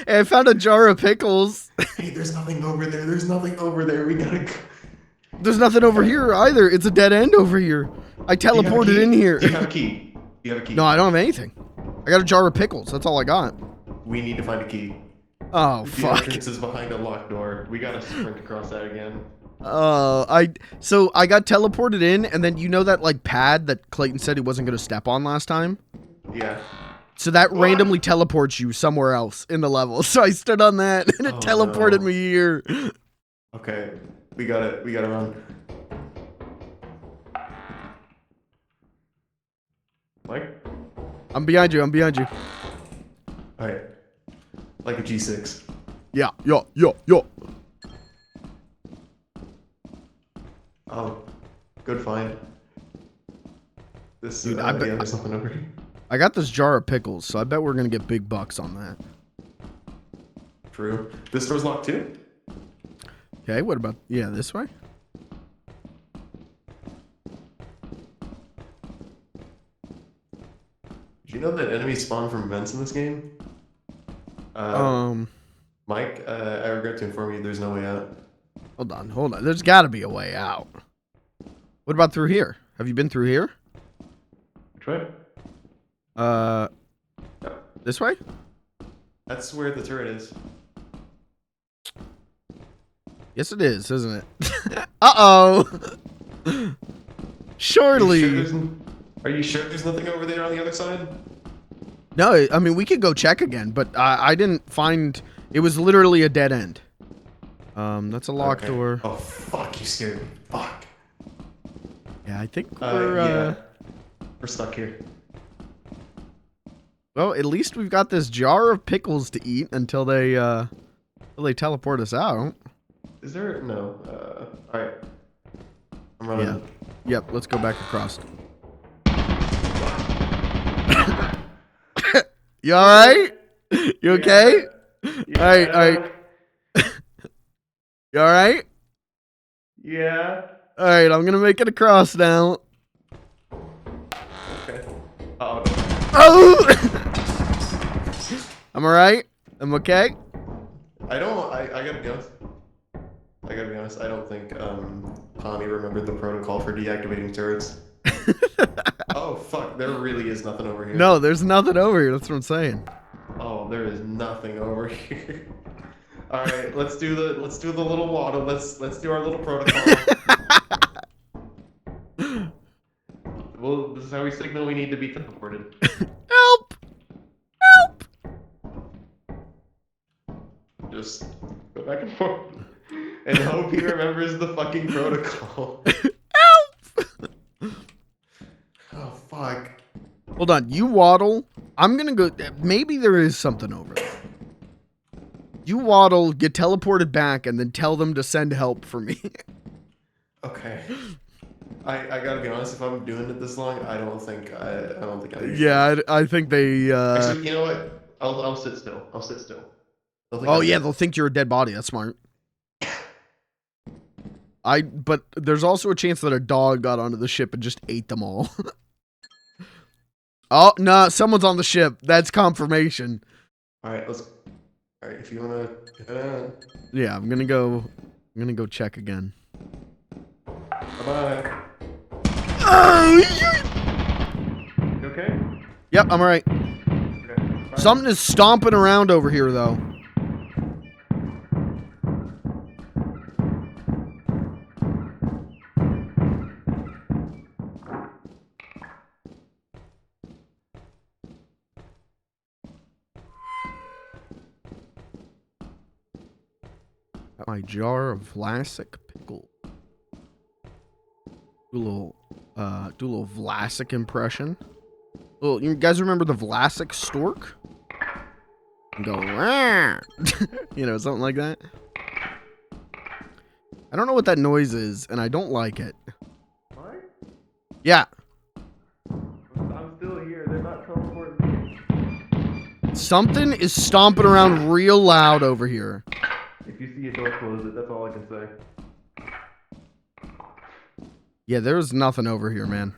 [SPEAKER 1] I found a jar of pickles.
[SPEAKER 2] Hey, there's nothing over there. There's nothing over there. We gotta go.
[SPEAKER 1] There's nothing over here either. It's a dead end over here. I teleported in here.
[SPEAKER 2] Do you have a key? Do you have a key?
[SPEAKER 1] No, I don't have anything. I got a jar of pickles. That's all I got.
[SPEAKER 2] We need to find a key.
[SPEAKER 1] Oh,
[SPEAKER 2] The
[SPEAKER 1] fuck.
[SPEAKER 2] entrance is behind a locked door. We gotta sprint across that again.
[SPEAKER 1] So I got teleported in, and then you know that like pad that Clayton said he wasn't gonna step on last time?
[SPEAKER 2] Yeah.
[SPEAKER 1] So that randomly teleports you somewhere else in the level. So I stood on that, and it
[SPEAKER 2] Oh,
[SPEAKER 1] teleported
[SPEAKER 2] no.
[SPEAKER 1] me here.
[SPEAKER 2] Okay. We gotta run. Mike?
[SPEAKER 1] I'm behind you. I'm behind you.
[SPEAKER 2] Alright. Like a G6.
[SPEAKER 1] Yeah.
[SPEAKER 2] Oh. Good find. This
[SPEAKER 1] Dude,
[SPEAKER 2] yeah, there's nothing over here.
[SPEAKER 1] I got this jar of pickles, so I bet we're gonna get big bucks on that.
[SPEAKER 2] True. This door's locked too?
[SPEAKER 1] Okay, what about this way?
[SPEAKER 2] Did you know that enemies spawn from vents in this game? Mike, I regret to inform you there's no way out.
[SPEAKER 1] Hold on. There's gotta be a way out. What about through here? Have you been through here?
[SPEAKER 2] Which way?
[SPEAKER 1] This way?
[SPEAKER 2] That's where the turret is.
[SPEAKER 1] Yes, it is, isn't it? Uh-oh! Surely.
[SPEAKER 2] Are you sure there's nothing over there on the other side?
[SPEAKER 1] No, I mean, we could go check again, but I didn't find... It was literally a dead end. That's a locked door.
[SPEAKER 2] Oh, fuck, you scared me. Fuck.
[SPEAKER 1] Yeah, I think
[SPEAKER 2] yeah. We're stuck here.
[SPEAKER 1] Well, at least we've got this jar of pickles to eat until they teleport us out.
[SPEAKER 2] Is there... No. Alright. I'm running.
[SPEAKER 1] Yeah. Yep, let's go back across. You alright? You okay?
[SPEAKER 2] Yeah.
[SPEAKER 1] Alright. You alright?
[SPEAKER 2] Yeah.
[SPEAKER 1] Alright, I'm gonna make it across now.
[SPEAKER 2] Okay. Uh-oh.
[SPEAKER 1] Oh! I'm alright. I'm okay.
[SPEAKER 2] I gotta be honest. I don't think Tommy remembered the protocol for deactivating turrets. Oh fuck! There really is nothing over here.
[SPEAKER 1] No, there's nothing over here. That's what I'm saying.
[SPEAKER 2] Oh, there is nothing over here. All right, let's do the little waddle. Let's do our little protocol. Well, this is how we signal we need to be teleported.
[SPEAKER 1] Help! Help!
[SPEAKER 2] Just go back and forth and hope he remembers the fucking protocol.
[SPEAKER 1] Help!
[SPEAKER 2] Oh fuck.
[SPEAKER 1] Hold on, you waddle. I'm gonna go. Maybe there is something over there. You waddle, get teleported back, and then tell them to send help for me.
[SPEAKER 2] Okay. I gotta be honest. If I'm doing it this long, I don't think I.
[SPEAKER 1] Yeah, I think they.
[SPEAKER 2] Actually, you know what? I'll sit still. I'll sit still.
[SPEAKER 1] Oh yeah, they'll think you're a dead body. That's smart. But there's also a chance that a dog got onto the ship and just ate them all. Oh no, someone's on the ship. That's confirmation.
[SPEAKER 2] All right, let's. All right, if you wanna.
[SPEAKER 1] Yeah, I'm gonna go check again.
[SPEAKER 2] Bye.
[SPEAKER 1] Oh,
[SPEAKER 2] You okay?
[SPEAKER 1] yep, I'm alright.
[SPEAKER 2] Okay. Bye.
[SPEAKER 1] Something is stomping around over here, though. Got my jar of Vlasic pickle. Do a little Vlasic impression. Well, you guys remember the Vlasic stork? Go, "Wah!" You know, something like that. I don't know what that noise is, and I don't like it.
[SPEAKER 2] What?
[SPEAKER 1] Yeah.
[SPEAKER 2] I'm still here. They're not teleporting me.
[SPEAKER 1] Something is stomping around real loud over here.
[SPEAKER 2] If you see a door, close it. That's all I can say.
[SPEAKER 1] Yeah, there's nothing over here, man.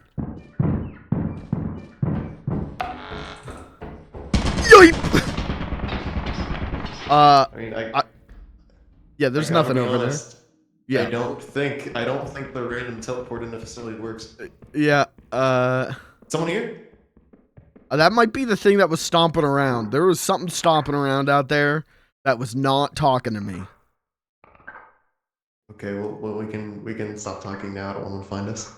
[SPEAKER 1] Yoip!
[SPEAKER 2] I mean,
[SPEAKER 1] yeah, there's
[SPEAKER 2] I gotta
[SPEAKER 1] nothing
[SPEAKER 2] be
[SPEAKER 1] over
[SPEAKER 2] honest,
[SPEAKER 1] there. Yeah.
[SPEAKER 2] I don't think the random teleport in the facility works.
[SPEAKER 1] Yeah,
[SPEAKER 2] Someone here?
[SPEAKER 1] that might be the thing that was stomping around. There was something stomping around out there that was not talking to me.
[SPEAKER 2] Okay, well we can stop talking now. I don't want them to find us.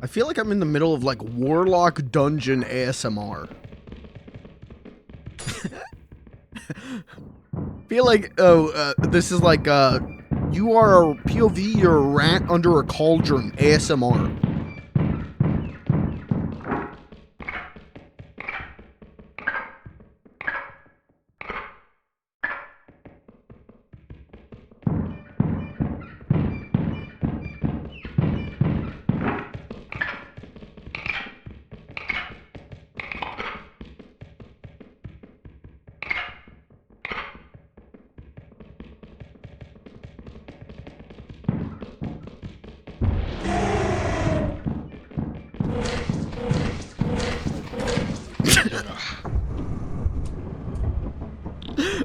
[SPEAKER 1] I feel like I'm in the middle of like Warlock Dungeon ASMR. Feel like this is like you are a POV, you're a rat under a cauldron ASMR.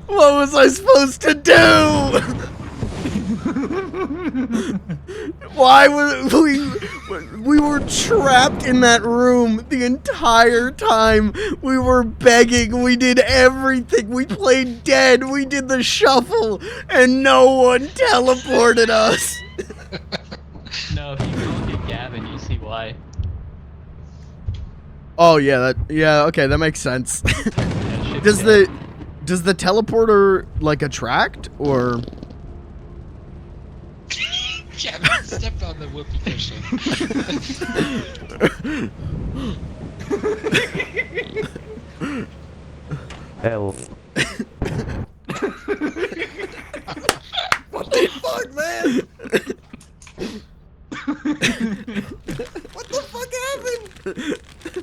[SPEAKER 1] What was I supposed to do? Why would we? We were trapped in that room the entire time. We were begging. We did everything. We played dead. We did the shuffle, and no one teleported us.
[SPEAKER 6] No, if you go get Gavin, you see why.
[SPEAKER 1] Oh yeah, okay, that makes sense.
[SPEAKER 6] Yeah,
[SPEAKER 1] Does the teleporter like attract or?
[SPEAKER 5] Kevin stepped on the whoopee cushion.
[SPEAKER 9] Hell.
[SPEAKER 2] What the fuck, man? What the fuck happened?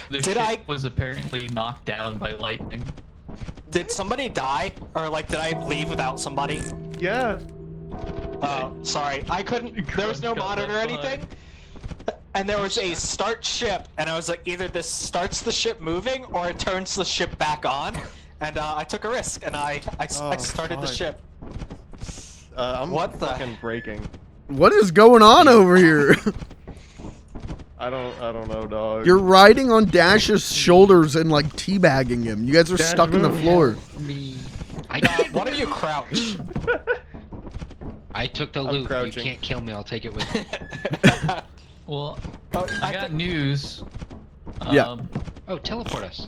[SPEAKER 6] The ship was apparently knocked down by lightning.
[SPEAKER 4] Did somebody die? Or like, did I leave without somebody?
[SPEAKER 2] Yeah.
[SPEAKER 4] Oh, sorry. I couldn't. There was no monitor or anything. And there was a start ship, and I was like, either this starts the ship moving or it turns the ship back on. And I took a risk, and I started the ship.
[SPEAKER 2] I'm
[SPEAKER 4] What the-
[SPEAKER 2] fucking breaking.
[SPEAKER 1] What is going on over here?
[SPEAKER 2] I don't know, dog.
[SPEAKER 1] You're riding on Dash's shoulders and like teabagging him. You guys are
[SPEAKER 2] Dash,
[SPEAKER 1] stuck in the
[SPEAKER 2] move.
[SPEAKER 1] floor.
[SPEAKER 5] Me.
[SPEAKER 4] One of you crouch.
[SPEAKER 5] I took the
[SPEAKER 2] I'm
[SPEAKER 5] loot. You
[SPEAKER 2] crouching.
[SPEAKER 5] can't kill me. I'll take it with me.
[SPEAKER 6] Well,
[SPEAKER 4] Oh,
[SPEAKER 6] I got news.
[SPEAKER 1] Yeah.
[SPEAKER 5] Oh, teleport us.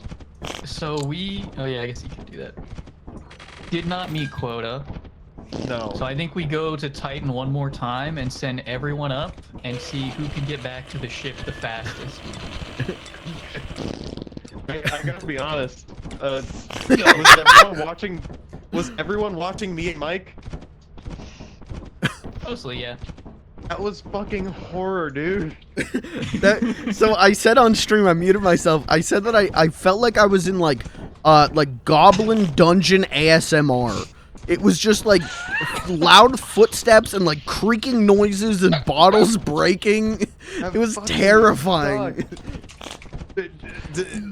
[SPEAKER 6] So oh yeah, I guess you can do that. Did not meet quota.
[SPEAKER 2] No.
[SPEAKER 6] So I think we go to Titan one more time and send everyone up and see who can get back to the ship the fastest.
[SPEAKER 2] I gotta be honest. Was everyone watching me and Mike?
[SPEAKER 6] Mostly, yeah.
[SPEAKER 2] That was fucking horror, dude.
[SPEAKER 1] So I said on stream, I muted myself. I said that I felt like I was in like Goblin Dungeon ASMR. It was just like loud footsteps and like creaking noises and bottles breaking. It was terrifying.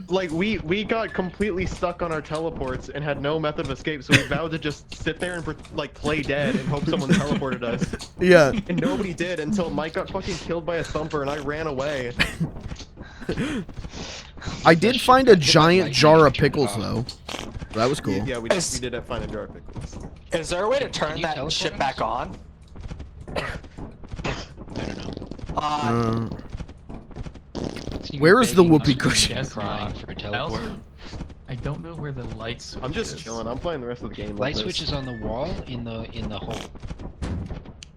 [SPEAKER 2] Like we got completely stuck on our teleports and had no method of escape, so we vowed to just sit there and like play dead and hope someone teleported us.
[SPEAKER 1] Yeah.
[SPEAKER 2] And nobody did until Mike got fucking killed by a thumper and I ran away.
[SPEAKER 1] I did find a giant jar of pickles though. That was cool.
[SPEAKER 2] Yeah, we did find a jar of pickles.
[SPEAKER 4] Is there a way to turn
[SPEAKER 5] you
[SPEAKER 4] that
[SPEAKER 5] teleport
[SPEAKER 4] ship
[SPEAKER 5] us?
[SPEAKER 4] back on?
[SPEAKER 5] I don't know.
[SPEAKER 1] Where is the whoopee
[SPEAKER 6] I'm
[SPEAKER 1] cushion?
[SPEAKER 6] guessing
[SPEAKER 5] Crying
[SPEAKER 6] not.
[SPEAKER 5] for a
[SPEAKER 6] I
[SPEAKER 5] teleport.
[SPEAKER 6] also- I don't know where the light switch
[SPEAKER 2] I'm just
[SPEAKER 6] is.
[SPEAKER 2] chilling. I'm playing the rest of the game.
[SPEAKER 5] Light
[SPEAKER 2] like
[SPEAKER 5] switch
[SPEAKER 2] this.
[SPEAKER 5] is on the wall in the hole.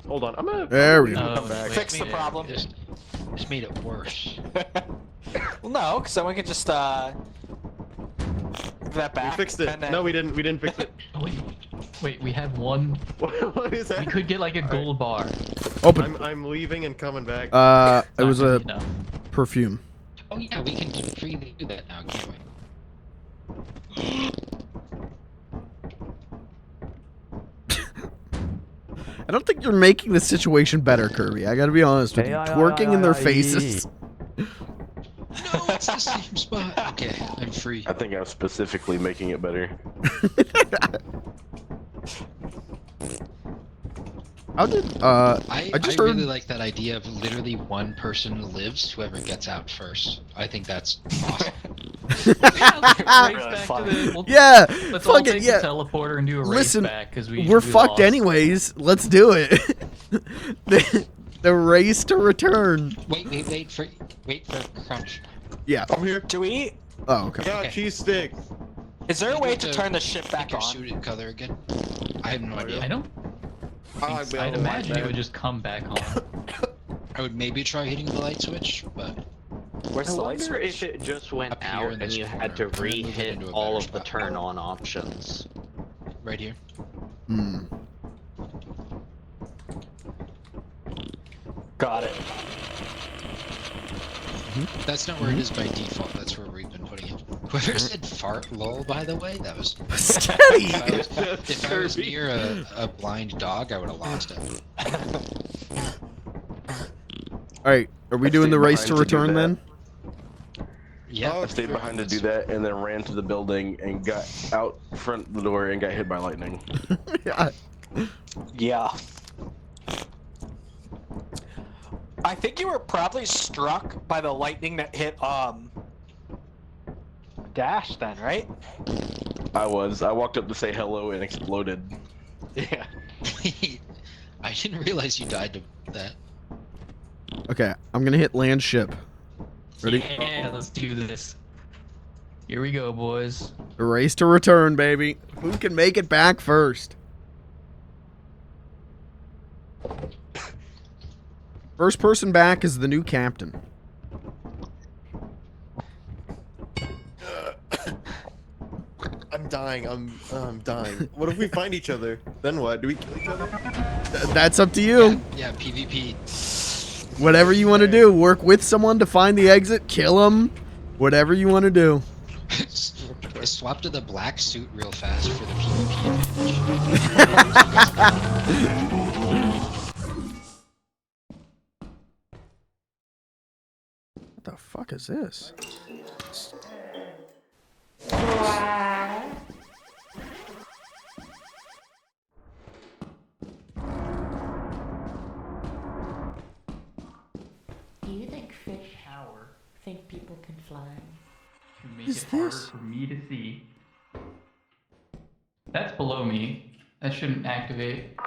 [SPEAKER 2] Hold on, I'm gonna.
[SPEAKER 1] There we
[SPEAKER 2] I'm gonna
[SPEAKER 6] go.
[SPEAKER 2] come back.
[SPEAKER 4] Fix the problem.
[SPEAKER 5] Just made it worse.
[SPEAKER 4] Well, no, because then we could just move that
[SPEAKER 2] We
[SPEAKER 4] back.
[SPEAKER 2] fixed it.
[SPEAKER 4] and then-
[SPEAKER 2] No, we didn't. We didn't fix it.
[SPEAKER 6] Oh, wait, we have one.
[SPEAKER 2] What is that?
[SPEAKER 6] We could get like a gold bar.
[SPEAKER 1] Open.
[SPEAKER 2] I'm leaving and coming back.
[SPEAKER 1] It
[SPEAKER 6] Not
[SPEAKER 1] was
[SPEAKER 6] gonna
[SPEAKER 1] a
[SPEAKER 6] be enough.
[SPEAKER 1] perfume.
[SPEAKER 5] Oh yeah, we can freely do that now, can't we?
[SPEAKER 1] I don't think you're making the situation better, Kirby. I gotta be honest with you. Twerking in their faces.
[SPEAKER 5] No, it's the same spot. Okay, I'm free.
[SPEAKER 9] I think I'm specifically making it better.
[SPEAKER 1] How did
[SPEAKER 5] I
[SPEAKER 1] just heard.
[SPEAKER 5] really like that idea of literally one person lives, whoever gets out first. I think that's awesome.
[SPEAKER 6] Race back to
[SPEAKER 4] fun.
[SPEAKER 6] the- we'll-
[SPEAKER 1] Yeah,
[SPEAKER 6] Let's all
[SPEAKER 1] fuck
[SPEAKER 6] take
[SPEAKER 1] it. Yeah,
[SPEAKER 6] the teleporter and do a race
[SPEAKER 1] Listen,
[SPEAKER 6] back because
[SPEAKER 1] we're fucked
[SPEAKER 6] lost.
[SPEAKER 1] anyways. Let's do it. the race to return.
[SPEAKER 5] Wait for crunch.
[SPEAKER 1] Yeah.
[SPEAKER 2] I'm here.
[SPEAKER 4] Do we?
[SPEAKER 1] Oh, okay.
[SPEAKER 2] Yeah,
[SPEAKER 5] Okay.
[SPEAKER 2] cheese sticks.
[SPEAKER 4] Is there a
[SPEAKER 5] You
[SPEAKER 4] way
[SPEAKER 5] have
[SPEAKER 4] to
[SPEAKER 5] to
[SPEAKER 4] turn the ship
[SPEAKER 5] Pick
[SPEAKER 4] back
[SPEAKER 5] your
[SPEAKER 4] on?
[SPEAKER 5] suit color again. I have no idea.
[SPEAKER 6] I don't.
[SPEAKER 2] I'd be
[SPEAKER 6] I'd
[SPEAKER 2] able to
[SPEAKER 6] imagine
[SPEAKER 2] watch
[SPEAKER 6] it would
[SPEAKER 2] that.
[SPEAKER 6] just come back on.
[SPEAKER 5] I would maybe try hitting the light switch, but
[SPEAKER 4] Where's
[SPEAKER 3] I
[SPEAKER 4] the light
[SPEAKER 3] wonder
[SPEAKER 4] switch?
[SPEAKER 3] if it just went
[SPEAKER 5] Up here
[SPEAKER 3] out
[SPEAKER 5] in
[SPEAKER 3] and
[SPEAKER 5] this
[SPEAKER 3] you had to
[SPEAKER 5] corner. Move it
[SPEAKER 3] re-hit
[SPEAKER 5] into a
[SPEAKER 3] all
[SPEAKER 5] better
[SPEAKER 3] of the
[SPEAKER 5] spot.
[SPEAKER 3] turn on options.
[SPEAKER 5] right here.
[SPEAKER 1] Hmm.
[SPEAKER 4] Got it.
[SPEAKER 5] That's not where it is by default. That's where we've been putting it. Whoever said fart lol, by the way, that was.
[SPEAKER 1] Steady.
[SPEAKER 5] If I was near a blind dog, I would have lost it.
[SPEAKER 1] All right. Are we doing the race to
[SPEAKER 9] behind to do
[SPEAKER 1] return
[SPEAKER 9] that.
[SPEAKER 1] then?
[SPEAKER 5] Yeah.
[SPEAKER 9] I stayed behind to do that and then ran to the building and got out front the door and got hit by lightning.
[SPEAKER 1] Yeah.
[SPEAKER 4] Yeah. I think you were probably struck by the lightning that hit Dash then, right?
[SPEAKER 9] I was. I walked up to say hello and exploded.
[SPEAKER 4] Yeah.
[SPEAKER 5] I didn't realize you died to that.
[SPEAKER 1] Okay, I'm gonna hit land ship. Ready?
[SPEAKER 6] Yeah, let's do this. Here we go, boys.
[SPEAKER 1] The race to return, baby. Who can make it back first? First person back is the new captain.
[SPEAKER 2] I'm dying. I'm dying. What if we find each other? Then what? Do we kill each other?
[SPEAKER 1] That's up to you.
[SPEAKER 5] Yeah, PvP.
[SPEAKER 1] Whatever you want to do. Work with someone to find the exit. Kill them. Whatever you want to do.
[SPEAKER 5] Swap to the black suit real fast for the PvP
[SPEAKER 1] What the fuck is this?
[SPEAKER 10] Do you think fish think people can fly?
[SPEAKER 6] To make
[SPEAKER 1] Is
[SPEAKER 6] it harder
[SPEAKER 1] this?
[SPEAKER 6] for me to see. That's below me. That shouldn't activate.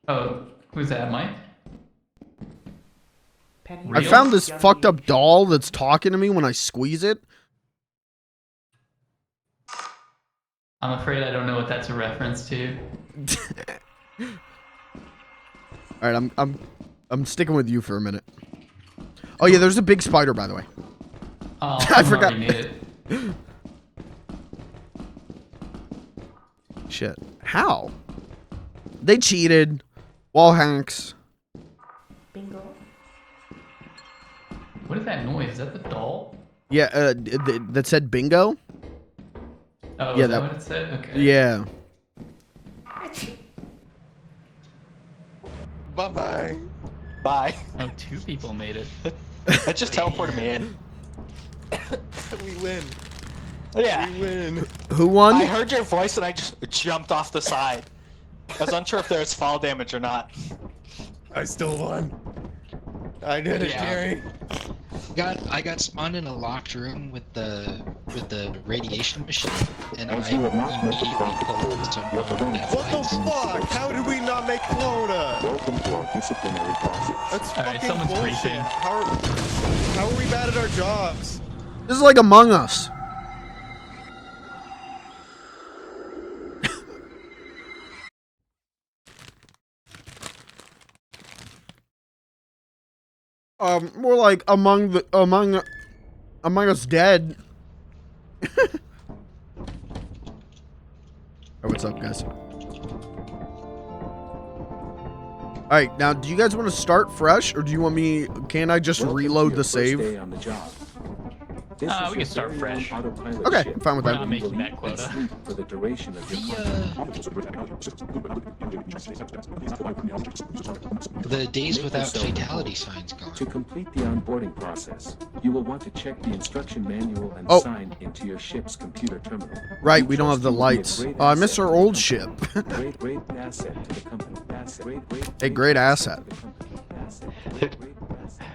[SPEAKER 6] Oh, who's that, Mike?
[SPEAKER 10] Penny,
[SPEAKER 1] I found this fucked up doll that's talking to me when I squeeze it.
[SPEAKER 6] I'm afraid I don't know what that's a reference to.
[SPEAKER 1] All right, I'm sticking with you for a minute. Oh yeah, there's a big spider, by the way.
[SPEAKER 6] Oh,
[SPEAKER 1] I forgot.
[SPEAKER 6] already made it.
[SPEAKER 1] Shit. How? They cheated. Wall hacks.
[SPEAKER 10] Bingo.
[SPEAKER 6] What is that noise? Is that the doll?
[SPEAKER 1] Yeah, that said bingo?
[SPEAKER 6] Oh,
[SPEAKER 1] Yeah,
[SPEAKER 6] is that
[SPEAKER 1] that-
[SPEAKER 6] what it said? Okay.
[SPEAKER 1] Yeah.
[SPEAKER 2] Bye-bye.
[SPEAKER 4] Bye.
[SPEAKER 6] Oh, 2 people made it.
[SPEAKER 4] That just teleported me in.
[SPEAKER 2] We win.
[SPEAKER 4] Yeah.
[SPEAKER 2] We win.
[SPEAKER 1] Who won?
[SPEAKER 4] I heard your voice and I just jumped off the side. I was unsure if there was fall damage or not.
[SPEAKER 2] I still won. I did it,
[SPEAKER 5] Yeah.
[SPEAKER 2] Gary.
[SPEAKER 5] I got spawned in a locked room with the radiation machine, and I
[SPEAKER 7] As you have not met the
[SPEAKER 5] immediately pulled some
[SPEAKER 2] What the fuck? How did we not make quota?
[SPEAKER 7] Welcome to our disciplinary process.
[SPEAKER 2] That's
[SPEAKER 6] Alright,
[SPEAKER 2] fucking
[SPEAKER 6] someone's
[SPEAKER 2] bullshit.
[SPEAKER 6] briefing.
[SPEAKER 2] How are we bad at our jobs?
[SPEAKER 1] This is like Among Us. More like Among Us Dead. Oh, what's up, guys? All right, now, do you guys want to start fresh, or do you want me? Can I just
[SPEAKER 7] Welcome to
[SPEAKER 1] reload
[SPEAKER 7] your
[SPEAKER 1] the
[SPEAKER 7] first
[SPEAKER 1] save?
[SPEAKER 7] day on the job. This is
[SPEAKER 6] We
[SPEAKER 7] your
[SPEAKER 6] can start
[SPEAKER 7] very
[SPEAKER 6] fresh.
[SPEAKER 7] own autopilot
[SPEAKER 1] Okay,
[SPEAKER 7] ship
[SPEAKER 1] I'm fine with
[SPEAKER 6] We're
[SPEAKER 1] that.
[SPEAKER 6] not making
[SPEAKER 7] where you
[SPEAKER 6] that
[SPEAKER 7] will eat
[SPEAKER 6] quota.
[SPEAKER 7] and sleep for the duration of your
[SPEAKER 5] the days
[SPEAKER 7] Make
[SPEAKER 5] without
[SPEAKER 7] yourself
[SPEAKER 5] fatality
[SPEAKER 7] at home.
[SPEAKER 5] signs gone.
[SPEAKER 7] To complete the onboarding process, you will want to check the instruction manual and
[SPEAKER 1] Oh.
[SPEAKER 7] sign into your ship's computer terminal.
[SPEAKER 1] Right, we don't have the lights. I miss our old ship.
[SPEAKER 7] Great asset to the company.
[SPEAKER 1] A great asset.
[SPEAKER 7] to the company. Great asset.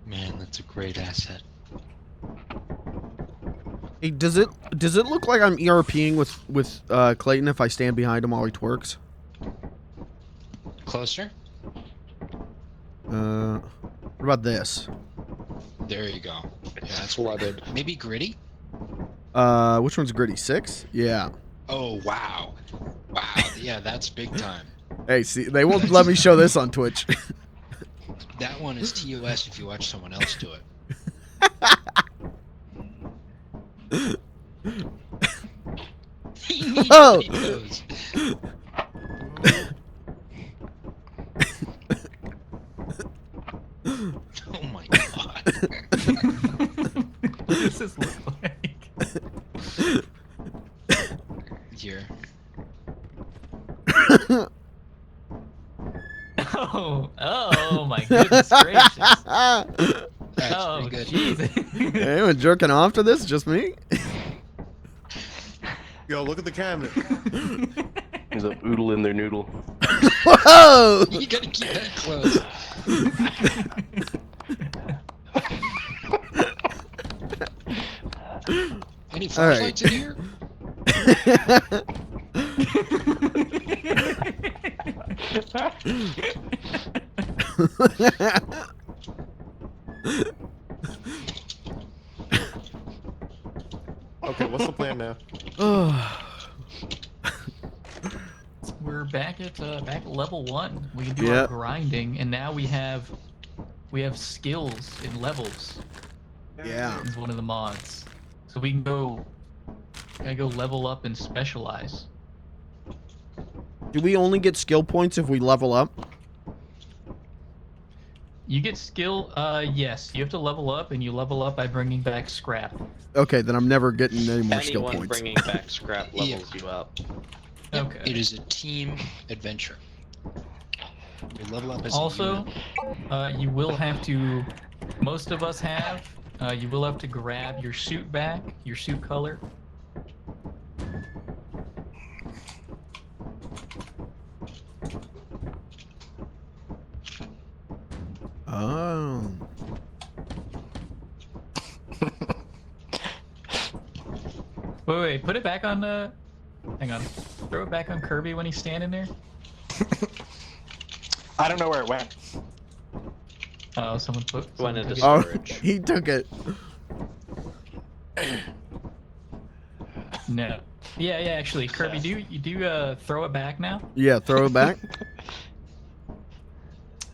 [SPEAKER 5] Man, that's a great asset.
[SPEAKER 1] Hey, does it look like I'm ERPing with Clayton if I stand behind him while he twerks?
[SPEAKER 5] Closer?
[SPEAKER 1] What about this?
[SPEAKER 5] There you go. Yeah, that's flooded. Maybe gritty?
[SPEAKER 1] Which one's gritty? 6? Yeah.
[SPEAKER 5] Oh, wow. Wow. Yeah, that's big time.
[SPEAKER 1] Hey, see, they won't let me show this on Twitch.
[SPEAKER 5] That one is TOS if you watch someone else do it.
[SPEAKER 1] Oh!
[SPEAKER 5] Oh my god.
[SPEAKER 6] What does this look like?
[SPEAKER 5] Here.
[SPEAKER 6] Oh my goodness gracious.
[SPEAKER 5] That's
[SPEAKER 6] Oh,
[SPEAKER 5] pretty good.
[SPEAKER 6] jeez.
[SPEAKER 1] Anyone jerking off to this? Just me?
[SPEAKER 2] Yo, look at the cabinet.
[SPEAKER 9] There's a oodle in their noodle.
[SPEAKER 1] Whoa!
[SPEAKER 5] You gotta keep that close. Any
[SPEAKER 1] All right.
[SPEAKER 5] flashlights in here?
[SPEAKER 2] Okay, what's the plan now?
[SPEAKER 6] We're back at level 1. We can do
[SPEAKER 1] Yeah.
[SPEAKER 6] our grinding, and now we have skills in levels.
[SPEAKER 1] Yeah.
[SPEAKER 6] It's one of the mods, so we can go level up and specialize.
[SPEAKER 1] Do we only get skill points if we level up?
[SPEAKER 6] You get skill. Yes, you have to level up, and you level up by bringing back scrap.
[SPEAKER 1] Okay, then I'm never getting any more skill
[SPEAKER 3] Anyone
[SPEAKER 1] points.
[SPEAKER 3] bringing back scrap levels you up.
[SPEAKER 6] Okay.
[SPEAKER 5] It is a team adventure. We level up as a
[SPEAKER 6] Also,
[SPEAKER 5] unit.
[SPEAKER 6] you will have to. Most of us have. You will have to grab your suit back, your suit color.
[SPEAKER 1] Oh.
[SPEAKER 6] Wait, put it back on the. Hang on. Throw it back on Kirby when he's standing there.
[SPEAKER 4] I don't know where it went.
[SPEAKER 6] Oh, someone
[SPEAKER 3] Went into
[SPEAKER 6] took it.
[SPEAKER 1] Oh,
[SPEAKER 3] storage.
[SPEAKER 1] he took it.
[SPEAKER 6] No. Yeah, actually, Kirby, do you throw it back now?
[SPEAKER 1] Yeah, throw it back.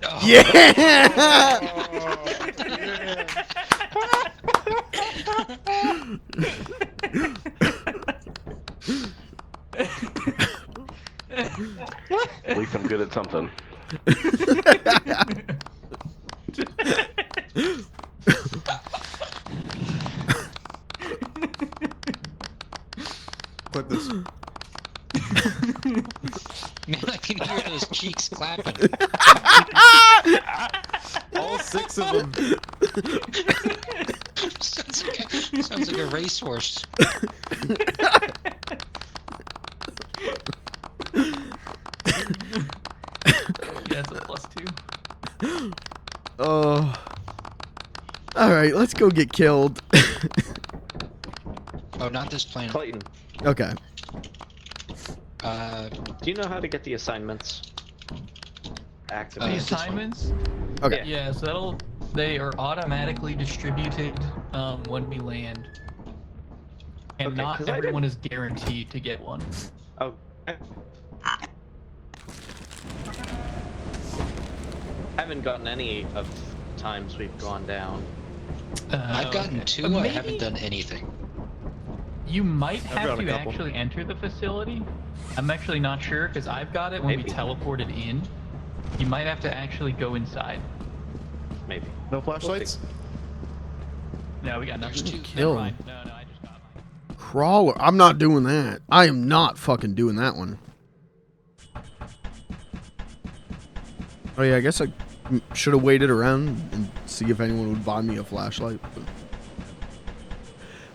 [SPEAKER 5] Oh,
[SPEAKER 1] Yeah!
[SPEAKER 9] At least I'm good at something.
[SPEAKER 2] Clip this.
[SPEAKER 5] man, I can hear those cheeks clapping.
[SPEAKER 2] All 6 of them.
[SPEAKER 5] sounds like a racehorse.
[SPEAKER 6] Yeah, it's a +2.
[SPEAKER 1] Oh. All right, let's go get killed.
[SPEAKER 5] Oh, not this planet.
[SPEAKER 3] Clayton,
[SPEAKER 1] Okay.
[SPEAKER 3] do you know how to get the assignments
[SPEAKER 6] The
[SPEAKER 3] activated?
[SPEAKER 5] this one.
[SPEAKER 6] assignments?
[SPEAKER 1] Okay.
[SPEAKER 6] Yeah, so they are automatically distributed when we land. And
[SPEAKER 3] Okay,
[SPEAKER 6] not
[SPEAKER 3] 'cause I
[SPEAKER 6] everyone is guaranteed to get one.
[SPEAKER 3] Oh. Haven't gotten any of times we've gone down.
[SPEAKER 5] I've gotten
[SPEAKER 6] Okay.
[SPEAKER 5] 2. I
[SPEAKER 6] Maybe
[SPEAKER 5] haven't done anything.
[SPEAKER 6] You might
[SPEAKER 2] I've
[SPEAKER 6] have
[SPEAKER 2] got a
[SPEAKER 6] to
[SPEAKER 2] couple.
[SPEAKER 6] actually enter the facility. I'm actually not sure because I've got it when we
[SPEAKER 3] Maybe.
[SPEAKER 6] teleported in. You might have to actually go inside.
[SPEAKER 3] Maybe.
[SPEAKER 2] No flashlights?
[SPEAKER 6] No, we got
[SPEAKER 5] There's
[SPEAKER 6] nothing.
[SPEAKER 5] 2.
[SPEAKER 1] Kill.
[SPEAKER 6] Never mind. No, I just got mine.
[SPEAKER 1] Crawler. I'm not doing that. I am not fucking doing that one. Oh yeah, I guess I should have waited around and see if anyone would buy me a flashlight. But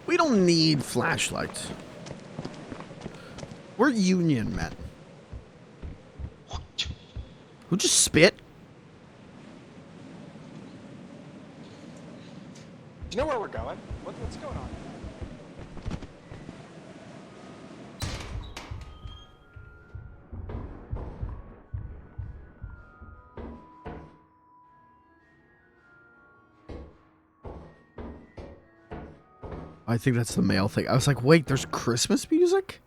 [SPEAKER 1] we don't need flashlights. We're union men. Who just spit?
[SPEAKER 4] Do you know where we're going? What's going on?
[SPEAKER 1] I think that's the male thing. I was like, wait, there's Christmas music?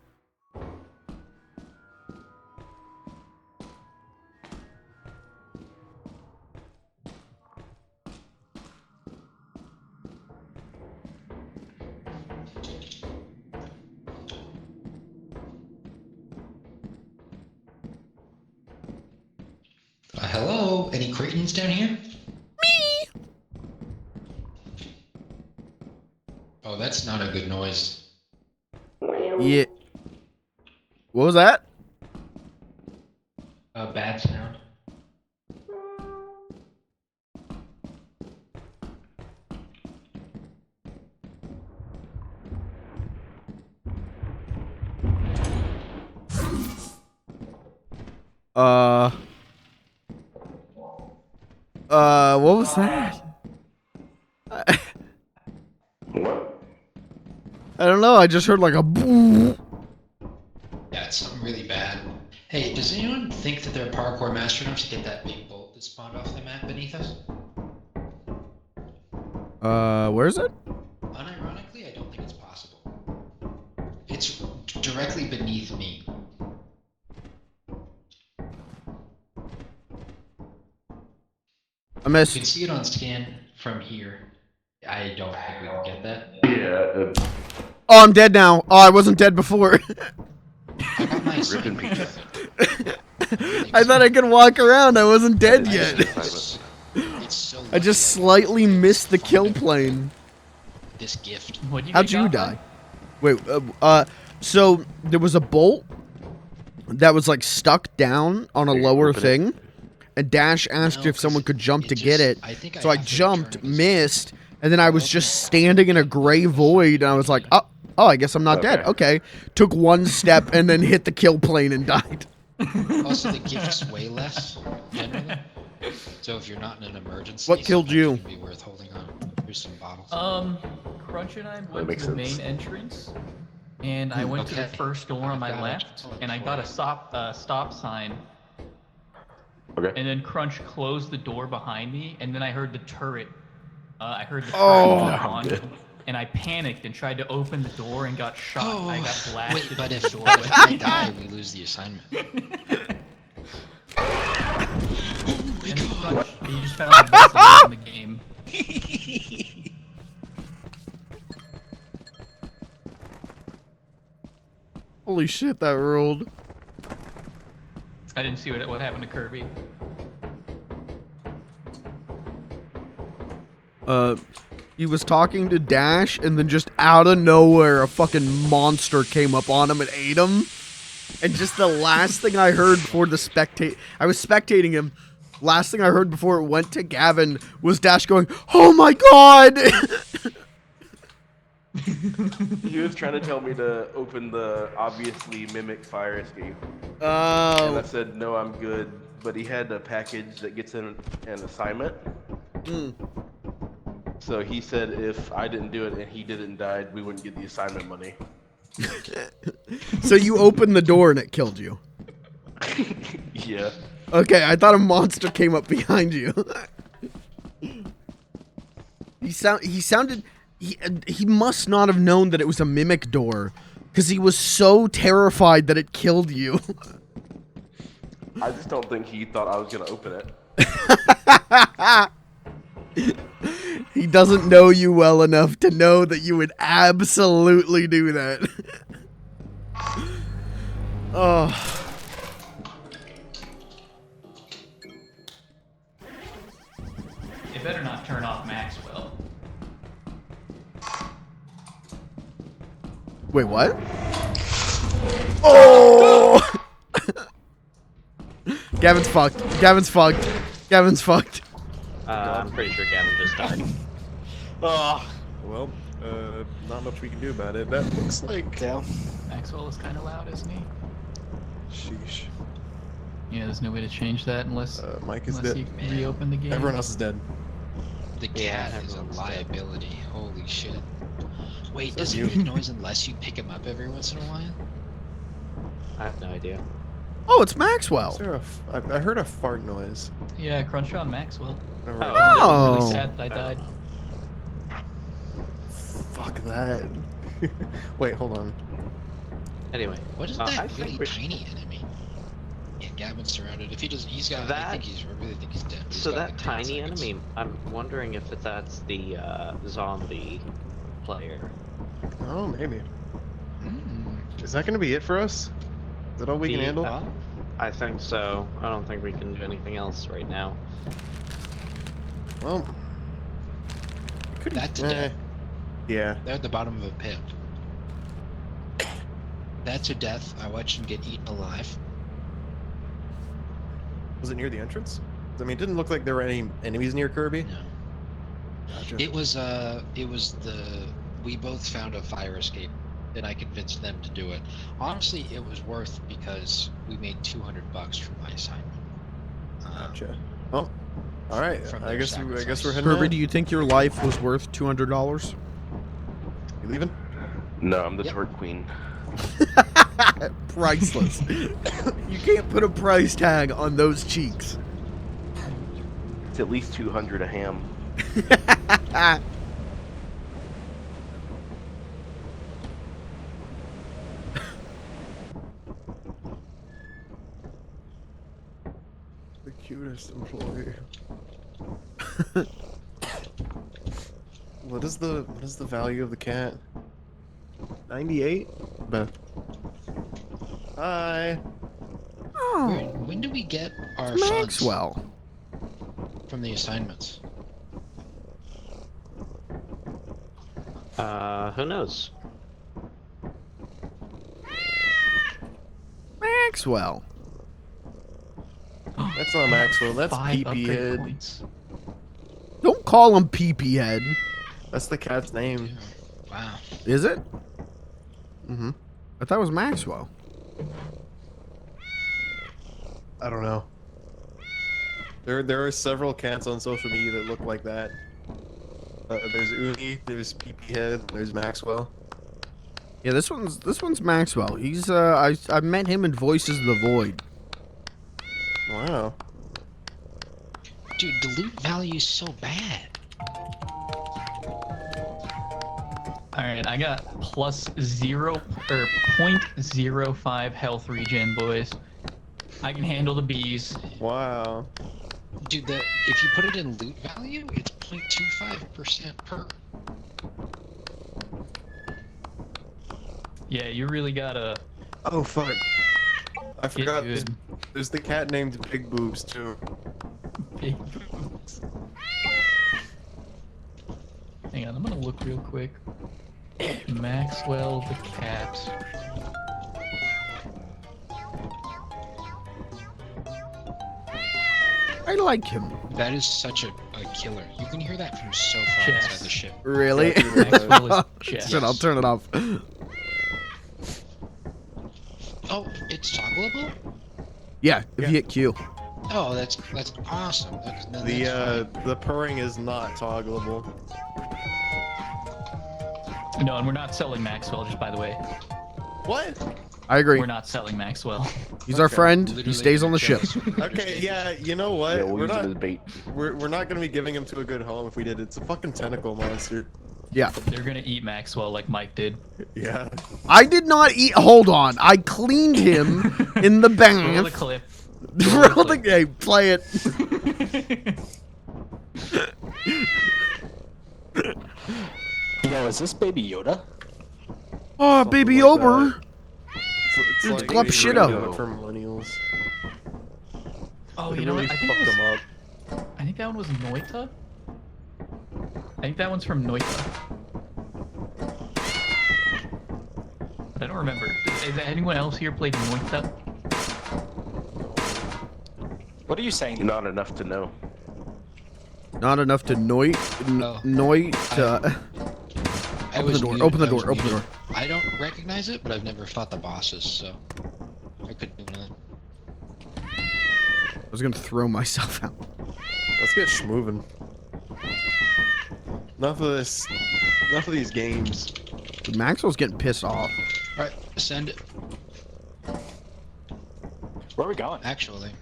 [SPEAKER 5] Hello? Any Cretans down here? Me! Oh, that's not a good noise.
[SPEAKER 1] Yeah. What was that?
[SPEAKER 8] A bad sound.
[SPEAKER 1] What was that?
[SPEAKER 9] What?
[SPEAKER 1] I don't know. I just heard like a boo.
[SPEAKER 5] Yeah, it's something really bad. Hey, does anyone think that they're parkour master enough to get that big bolt that spawned off the map beneath us?
[SPEAKER 1] Where is it?
[SPEAKER 5] Unironically, I don't think it's possible. It's directly beneath me.
[SPEAKER 1] I missed.
[SPEAKER 5] You can see it on scan from here. I don't think we can get that.
[SPEAKER 9] Yeah.
[SPEAKER 1] Oh, I'm dead now. Oh, I wasn't dead before.
[SPEAKER 5] I got my
[SPEAKER 9] Rip in
[SPEAKER 5] assignment.
[SPEAKER 9] peace.
[SPEAKER 1] I thought I could walk around. I wasn't dead yet.
[SPEAKER 5] It's so
[SPEAKER 1] I just slightly missed the kill plane.
[SPEAKER 5] this gift.
[SPEAKER 6] What'd you
[SPEAKER 1] How'd
[SPEAKER 6] get
[SPEAKER 1] you
[SPEAKER 6] got by?
[SPEAKER 1] die? Wait, so there was a bolt that was like stuck down on a lower thing, and Dash asked
[SPEAKER 5] No,
[SPEAKER 1] if someone
[SPEAKER 5] 'cause
[SPEAKER 1] could jump to
[SPEAKER 5] it
[SPEAKER 1] get it.
[SPEAKER 5] just- I think I
[SPEAKER 1] So I
[SPEAKER 5] have to
[SPEAKER 1] jumped,
[SPEAKER 5] return it.
[SPEAKER 1] missed, and then I was just standing in a gray void, and I was like, oh, I guess I'm not dead. Okay. Took one step and then hit the kill plane and died.
[SPEAKER 5] Also, the gift's way less, generally. So if you're not in an emergency,
[SPEAKER 1] What killed
[SPEAKER 5] sometimes
[SPEAKER 1] you?
[SPEAKER 5] it can be worth holding on. Here's some bottles.
[SPEAKER 6] Crunch and I went
[SPEAKER 9] makes
[SPEAKER 6] to the
[SPEAKER 9] sense.
[SPEAKER 6] main entrance, and I went to the
[SPEAKER 5] Okay.
[SPEAKER 6] first door on my
[SPEAKER 5] Got it.
[SPEAKER 6] left, and I got a stop sign.
[SPEAKER 9] Okay.
[SPEAKER 6] And then Crunch closed the door behind me, and then I heard the turret. I heard the turret
[SPEAKER 1] Oh.
[SPEAKER 6] go on, and I panicked and tried to open the door and got shot. I got
[SPEAKER 5] wait,
[SPEAKER 6] blasted
[SPEAKER 5] but
[SPEAKER 6] in
[SPEAKER 5] if,
[SPEAKER 6] the door.
[SPEAKER 5] but if I die, we lose the assignment.
[SPEAKER 6] And Crunch, you just found the best loot in the game.
[SPEAKER 1] Holy shit, that rolled.
[SPEAKER 6] I didn't see what happened to Kirby.
[SPEAKER 1] He was talking to Dash, and then just out of nowhere, a fucking monster came up on him and ate him. And just the last thing I heard before I was spectating him. Last thing I heard before it went to Gavin was Dash going, "Oh my god!"
[SPEAKER 9] He was trying to tell me to open the obviously mimic fire escape. And
[SPEAKER 1] Oh.
[SPEAKER 9] I said, no, I'm good. But he had a package that gets in an assignment. So he said if I didn't do it and he did it and died, we wouldn't get the assignment money.
[SPEAKER 1] So you opened the door and it killed you.
[SPEAKER 9] Yeah.
[SPEAKER 1] Okay, I thought a monster came up behind you. He must not have known that it was a mimic door, because he was so terrified that it killed you.
[SPEAKER 9] I just don't think he thought I was gonna open it.
[SPEAKER 1] He doesn't know you well enough to know that you would absolutely do that. Oh.
[SPEAKER 6] They better not turn off Maxwell.
[SPEAKER 1] Wait, what? Oh! Gavin's fucked. Gavin's fucked. Gavin's fucked.
[SPEAKER 3] I'm pretty sure Gavin just died.
[SPEAKER 2] Well, not much we can do about it. That looks like.
[SPEAKER 4] Down.
[SPEAKER 6] Maxwell is kind of loud, isn't he?
[SPEAKER 2] Sheesh.
[SPEAKER 6] Yeah, there's no way to change that unless
[SPEAKER 2] Mike is
[SPEAKER 6] unless
[SPEAKER 2] dead.
[SPEAKER 6] you reopen the game.
[SPEAKER 2] Everyone else is dead.
[SPEAKER 5] The
[SPEAKER 3] Yeah,
[SPEAKER 5] cat is a
[SPEAKER 3] everyone's dead.
[SPEAKER 5] liability. Holy shit. Wait, does
[SPEAKER 2] you.
[SPEAKER 5] he make noise unless you pick him up every once in a while?
[SPEAKER 3] I have no idea.
[SPEAKER 1] Oh, it's Maxwell.
[SPEAKER 2] Is there I heard a fart noise.
[SPEAKER 6] Yeah, Crunch on Maxwell.
[SPEAKER 2] Never mind.
[SPEAKER 6] I'm
[SPEAKER 1] Oh.
[SPEAKER 6] really sad that I died.
[SPEAKER 2] Fuck that. Wait, hold on.
[SPEAKER 3] Anyway,
[SPEAKER 5] What is
[SPEAKER 3] I
[SPEAKER 5] that
[SPEAKER 3] think
[SPEAKER 5] really
[SPEAKER 3] we should-
[SPEAKER 5] tiny enemy? Yeah, Gavin's surrounded. If he doesn't, he's got. I really think he's dead. He's
[SPEAKER 3] so
[SPEAKER 5] got
[SPEAKER 3] that
[SPEAKER 5] like 10
[SPEAKER 3] tiny
[SPEAKER 5] seconds.
[SPEAKER 3] enemy, I'm wondering if that's the zombie player.
[SPEAKER 2] Oh, maybe.
[SPEAKER 5] Mm.
[SPEAKER 2] Is that gonna be it for us? Is that all we can handle?
[SPEAKER 3] I think so. I don't think we can do anything else right now.
[SPEAKER 2] Well, could
[SPEAKER 5] That's dead.
[SPEAKER 2] Yeah.
[SPEAKER 5] They're at the bottom of a pit. That's a death. I watched him get eaten alive.
[SPEAKER 2] Was it near the entrance? I mean, it didn't look like there were any enemies near Kirby.
[SPEAKER 5] No.
[SPEAKER 2] Gotcha.
[SPEAKER 5] It was we both found a fire escape and I convinced them to do it. Honestly, it was worth because we made $200 from my assignment.
[SPEAKER 2] Gotcha. Well, All right.
[SPEAKER 5] From
[SPEAKER 2] I
[SPEAKER 5] their
[SPEAKER 2] guess we're heading
[SPEAKER 1] Kirby,
[SPEAKER 2] out.
[SPEAKER 1] do you think your life was worth $200?
[SPEAKER 2] You leaving?
[SPEAKER 9] No, I'm the
[SPEAKER 5] Yep.
[SPEAKER 9] twerk queen.
[SPEAKER 1] Priceless. You can't put a price tag on those cheeks.
[SPEAKER 9] It's at least 200 a ham.
[SPEAKER 2] The cutest employee. What is the value of the cat? 98? Beth. Hi.
[SPEAKER 1] Oh,
[SPEAKER 5] When do we get our funds
[SPEAKER 1] Maxwell.
[SPEAKER 5] from the assignments?
[SPEAKER 3] Who knows?
[SPEAKER 1] Maxwell.
[SPEAKER 2] That's not Maxwell. That's
[SPEAKER 6] 5
[SPEAKER 2] PP
[SPEAKER 6] upgrade
[SPEAKER 2] Head.
[SPEAKER 6] points.
[SPEAKER 1] Don't call him PP Head.
[SPEAKER 2] That's the cat's name.
[SPEAKER 5] Wow.
[SPEAKER 1] Is it?
[SPEAKER 2] Mm-hmm.
[SPEAKER 1] I thought it was Maxwell.
[SPEAKER 2] I don't know. There are several cats on social media that look like that. There's Uni, there's PP Head, there's Maxwell.
[SPEAKER 1] Yeah, this one's Maxwell. He's I met him in Voices of the Void.
[SPEAKER 2] Wow.
[SPEAKER 5] Dude, the loot value is so bad.
[SPEAKER 6] Alright, I got plus 0.05 health regen, boys. I can handle the bees.
[SPEAKER 2] Wow.
[SPEAKER 5] Dude, if you put it in loot value, it's 0.25% per.
[SPEAKER 6] Yeah, you really gotta
[SPEAKER 2] Oh fuck. I
[SPEAKER 6] get
[SPEAKER 2] forgot.
[SPEAKER 6] good.
[SPEAKER 2] There's the cat named Big Boobs too.
[SPEAKER 6] Big boobs. Hang on, I'm gonna look real quick. Maxwell the cat.
[SPEAKER 1] I like him.
[SPEAKER 5] That is such a killer. You can hear that from so far
[SPEAKER 6] Chess.
[SPEAKER 5] inside the ship.
[SPEAKER 1] Really?
[SPEAKER 6] Maxwell is chess.
[SPEAKER 1] Shit, I'll turn it off.
[SPEAKER 5] Oh, it's toggleable?
[SPEAKER 1] Yeah, if you hit Q.
[SPEAKER 5] Oh, that's awesome. That's fine.
[SPEAKER 2] The purring is not toggleable.
[SPEAKER 6] No, and we're not selling Maxwell, just by the way.
[SPEAKER 2] What?
[SPEAKER 1] I agree.
[SPEAKER 6] We're not selling Maxwell.
[SPEAKER 1] He's our friend. He
[SPEAKER 5] Literally
[SPEAKER 1] stays on the ship.
[SPEAKER 5] just-
[SPEAKER 2] Okay, yeah, you know what?
[SPEAKER 9] Yeah, we'll
[SPEAKER 2] we're
[SPEAKER 9] use
[SPEAKER 2] not
[SPEAKER 9] it as bait.
[SPEAKER 2] we're not gonna be giving him to a good home if we did. It's a fucking tentacle monster.
[SPEAKER 1] Yeah.
[SPEAKER 6] They're gonna eat Maxwell like Mike did.
[SPEAKER 2] Yeah.
[SPEAKER 1] I did not eat. Hold on. I cleaned him in the
[SPEAKER 6] Roll the
[SPEAKER 1] bath.
[SPEAKER 6] clip.
[SPEAKER 1] Roll the game. Play it.
[SPEAKER 4] Yo, is this Baby Yoda?
[SPEAKER 1] Oh,
[SPEAKER 2] Something
[SPEAKER 1] baby
[SPEAKER 2] like
[SPEAKER 1] Ober.
[SPEAKER 2] that. It's
[SPEAKER 1] It's
[SPEAKER 2] like
[SPEAKER 1] Glup
[SPEAKER 2] Baby
[SPEAKER 1] shit
[SPEAKER 2] Radio
[SPEAKER 1] up.
[SPEAKER 2] for millennials.
[SPEAKER 6] Oh,
[SPEAKER 2] They
[SPEAKER 6] you know
[SPEAKER 2] really
[SPEAKER 6] what? I think,
[SPEAKER 2] fucked
[SPEAKER 6] that
[SPEAKER 2] him
[SPEAKER 6] was,
[SPEAKER 2] up.
[SPEAKER 6] I think that one was Noita. I think that one's from Noita. But I don't remember. Is anyone else here played Noita?
[SPEAKER 4] What are you saying?
[SPEAKER 9] Not enough to know.
[SPEAKER 1] Not enough to noit.
[SPEAKER 5] Oh.
[SPEAKER 1] Noit.
[SPEAKER 5] I
[SPEAKER 1] Open the
[SPEAKER 5] was
[SPEAKER 1] door.
[SPEAKER 5] muted,
[SPEAKER 1] Open the
[SPEAKER 5] I was
[SPEAKER 1] door. Open the
[SPEAKER 5] muted.
[SPEAKER 1] door.
[SPEAKER 5] I don't recognize it, but I've never fought the bosses, so I couldn't do that.
[SPEAKER 1] I was gonna throw myself out.
[SPEAKER 2] Let's get schmoving. Enough of this. Enough of these games.
[SPEAKER 1] Dude, Maxwell's getting pissed off.
[SPEAKER 5] Alright, send it.
[SPEAKER 4] Where are we going?
[SPEAKER 5] Actually.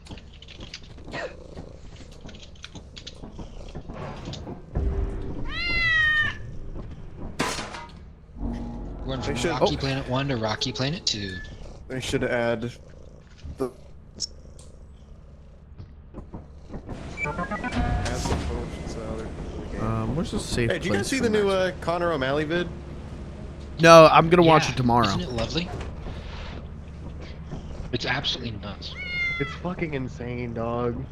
[SPEAKER 5] We're going from
[SPEAKER 2] They should-
[SPEAKER 5] Rocky
[SPEAKER 1] oh.
[SPEAKER 5] Planet 1 to Rocky Planet 2.
[SPEAKER 2] They should add the. Add some potions to other game.
[SPEAKER 1] Where's the safe
[SPEAKER 2] Hey, did you guys
[SPEAKER 1] place
[SPEAKER 2] see
[SPEAKER 1] for
[SPEAKER 2] the new
[SPEAKER 1] Maxwell?
[SPEAKER 2] Connor O'Malley vid?
[SPEAKER 1] No, I'm gonna watch
[SPEAKER 5] Yeah,
[SPEAKER 1] it tomorrow.
[SPEAKER 5] Isn't it lovely? It's absolutely nuts.
[SPEAKER 2] It's fucking insane, dog.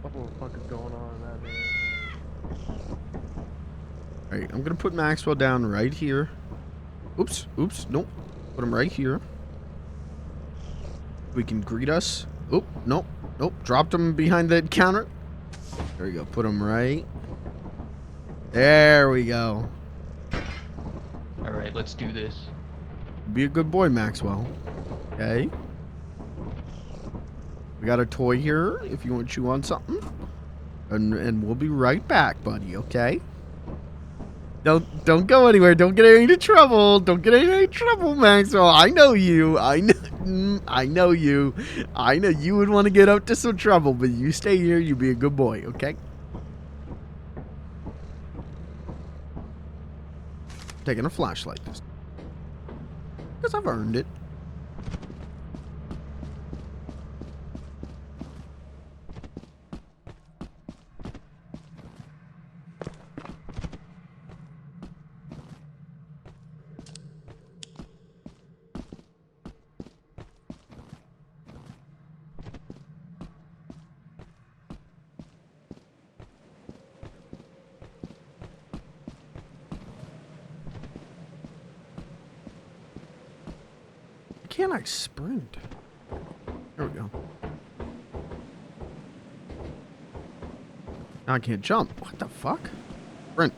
[SPEAKER 2] What the fuck is going on in that man?
[SPEAKER 1] Alright, I'm gonna put Maxwell down right here. Oops, oops, nope. Put him right here. We can greet us. Oop, nope, nope. Dropped him behind the counter. There we go. Put him right. There we go.
[SPEAKER 6] Alright, let's do this.
[SPEAKER 1] Be a good boy, Maxwell. Okay. We got a toy here if you want to chew on something. And we'll be right back, buddy, okay? Don't go anywhere. Don't get into trouble. Don't get into any trouble, Maxwell. I know you. I know you. I know you would want to get up to some trouble, but you stay here. You be a good boy, okay? Taking a flashlight this time. Because I've earned it. Can't I sprint? There we go. Now I can't jump. What the fuck? Sprint.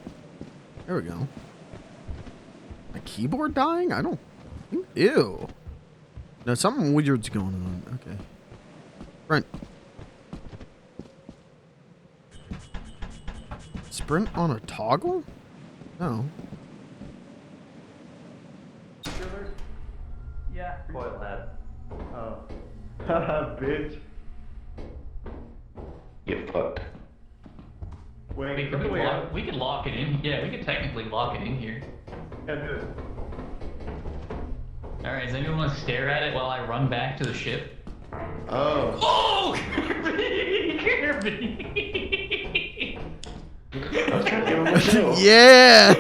[SPEAKER 1] There we go. My keyboard dying? I don't. Ew. No, something weird's going on. Okay. Sprint. Sprint on a toggle? No.
[SPEAKER 11] Yeah.
[SPEAKER 12] Coil head. Oh. Haha, bitch.
[SPEAKER 3] Get fucked.
[SPEAKER 12] Wait,
[SPEAKER 6] We could lock it in. Yeah, we could technically lock it in here.
[SPEAKER 12] Yeah, do it.
[SPEAKER 6] Alright, does anyone want to stare at it while I run back to the ship?
[SPEAKER 2] Oh.
[SPEAKER 6] Oh! Kirby! Kirby!
[SPEAKER 12] I was trying to give him a show.
[SPEAKER 1] Yeah!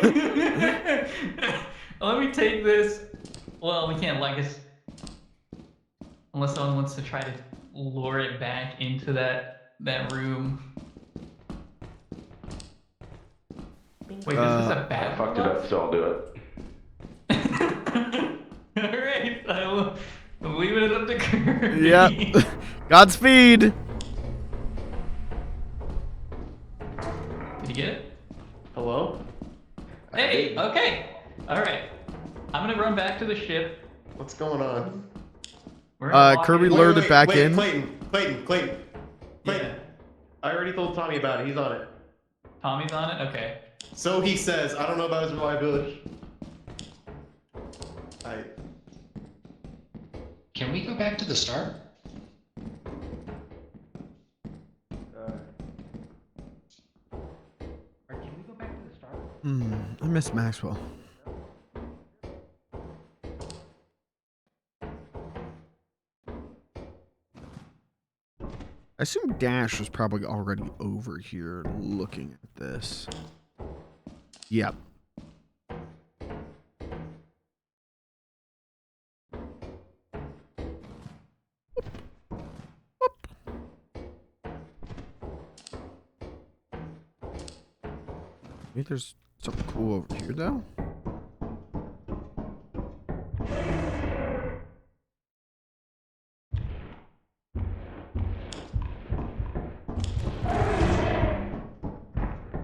[SPEAKER 6] Let me take this. Well, we can't like us. Unless someone wants to try to lure it back into that room. Wait, this is a bad
[SPEAKER 12] Fucked it up, so I'll do it.
[SPEAKER 6] Alright, I'm leaving it up to Kirby.
[SPEAKER 1] Yep. Godspeed.
[SPEAKER 6] Did you get it?
[SPEAKER 2] Hello?
[SPEAKER 6] Hey, okay. Alright. I'm gonna run back to the ship.
[SPEAKER 2] What's going on?
[SPEAKER 6] We're gonna lock
[SPEAKER 1] Kirby
[SPEAKER 6] it in.
[SPEAKER 1] lured it back in.
[SPEAKER 2] Clayton.
[SPEAKER 6] Yeah.
[SPEAKER 2] I already told Tommy about it. He's on it.
[SPEAKER 6] Tommy's on it? Okay.
[SPEAKER 2] So he says. I don't know about his reliability.
[SPEAKER 5] Can we go back to the start?
[SPEAKER 8] Or can we go back to the start?
[SPEAKER 1] I miss Maxwell. I assume Dash was probably already over here looking at this. Yep. Maybe there's something cool over here, though.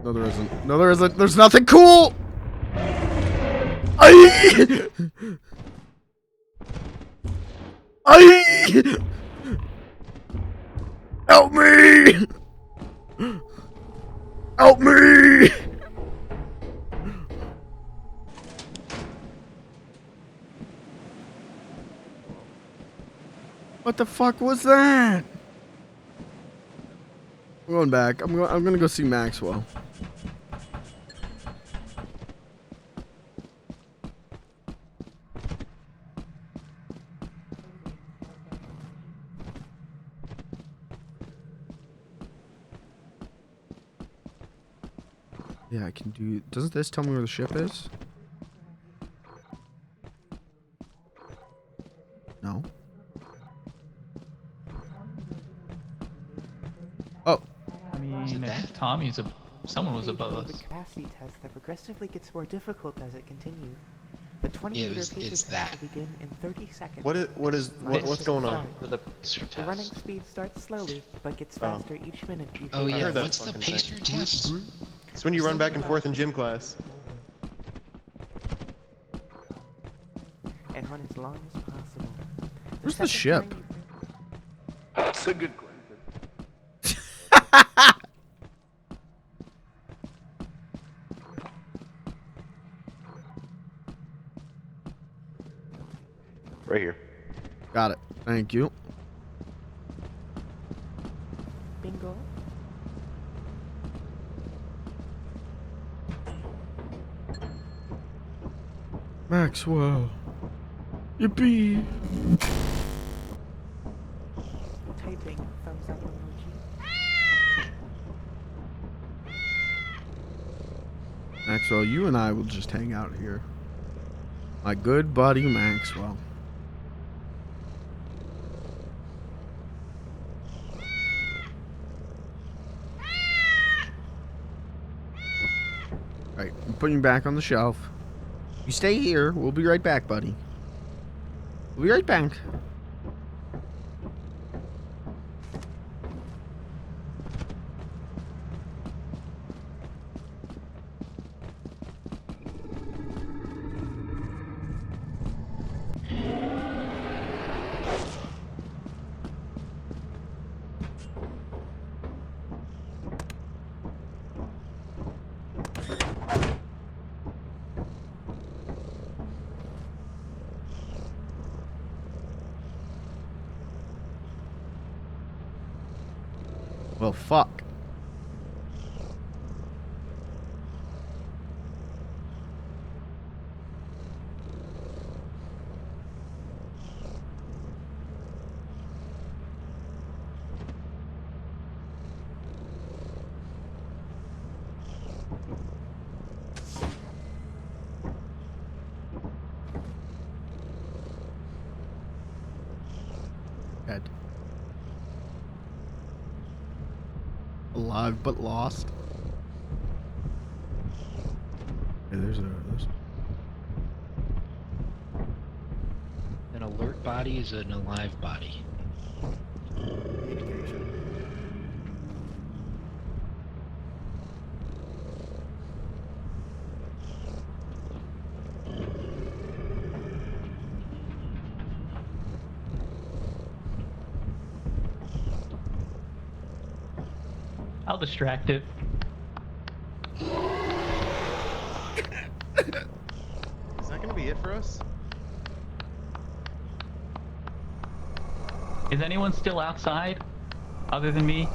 [SPEAKER 1] No, there isn't. No, there isn't. There's nothing cool! Aye! Aye! Help me! Help me! What the fuck was that? I'm going back. I'm gonna go see Maxwell. Yeah, I can do. Doesn't this tell me where the ship is? No. Oh.
[SPEAKER 6] I mean, Tommy's someone was above us.
[SPEAKER 11] The capacity test that progressively gets more difficult as it continues. The 20-meter pace test will begin in 30 seconds.
[SPEAKER 2] What's going on?
[SPEAKER 11] The running speed starts slowly, but gets faster each minute.
[SPEAKER 5] Oh yeah, what's the pacer test?
[SPEAKER 2] It's when you run back and forth in gym class.
[SPEAKER 11] And run as long as possible.
[SPEAKER 1] Where's the ship?
[SPEAKER 11] It's
[SPEAKER 9] That's a good question. Right here.
[SPEAKER 1] Got it. Thank you.
[SPEAKER 11] Bingo.
[SPEAKER 1] Maxwell. Yippee.
[SPEAKER 11] Typing. Thumbs up emoji.
[SPEAKER 1] Maxwell, you and I will just hang out here. My good buddy Maxwell. Alright, I'm putting you back on the shelf. You stay here. We'll be right back, buddy. We'll be right back. Well, fuck. Dead. Alive but lost. Hey, there's
[SPEAKER 5] An alert body is an alive body.
[SPEAKER 6] I'll distract it.
[SPEAKER 2] Is that gonna be it for us?
[SPEAKER 6] Is anyone still outside other than me?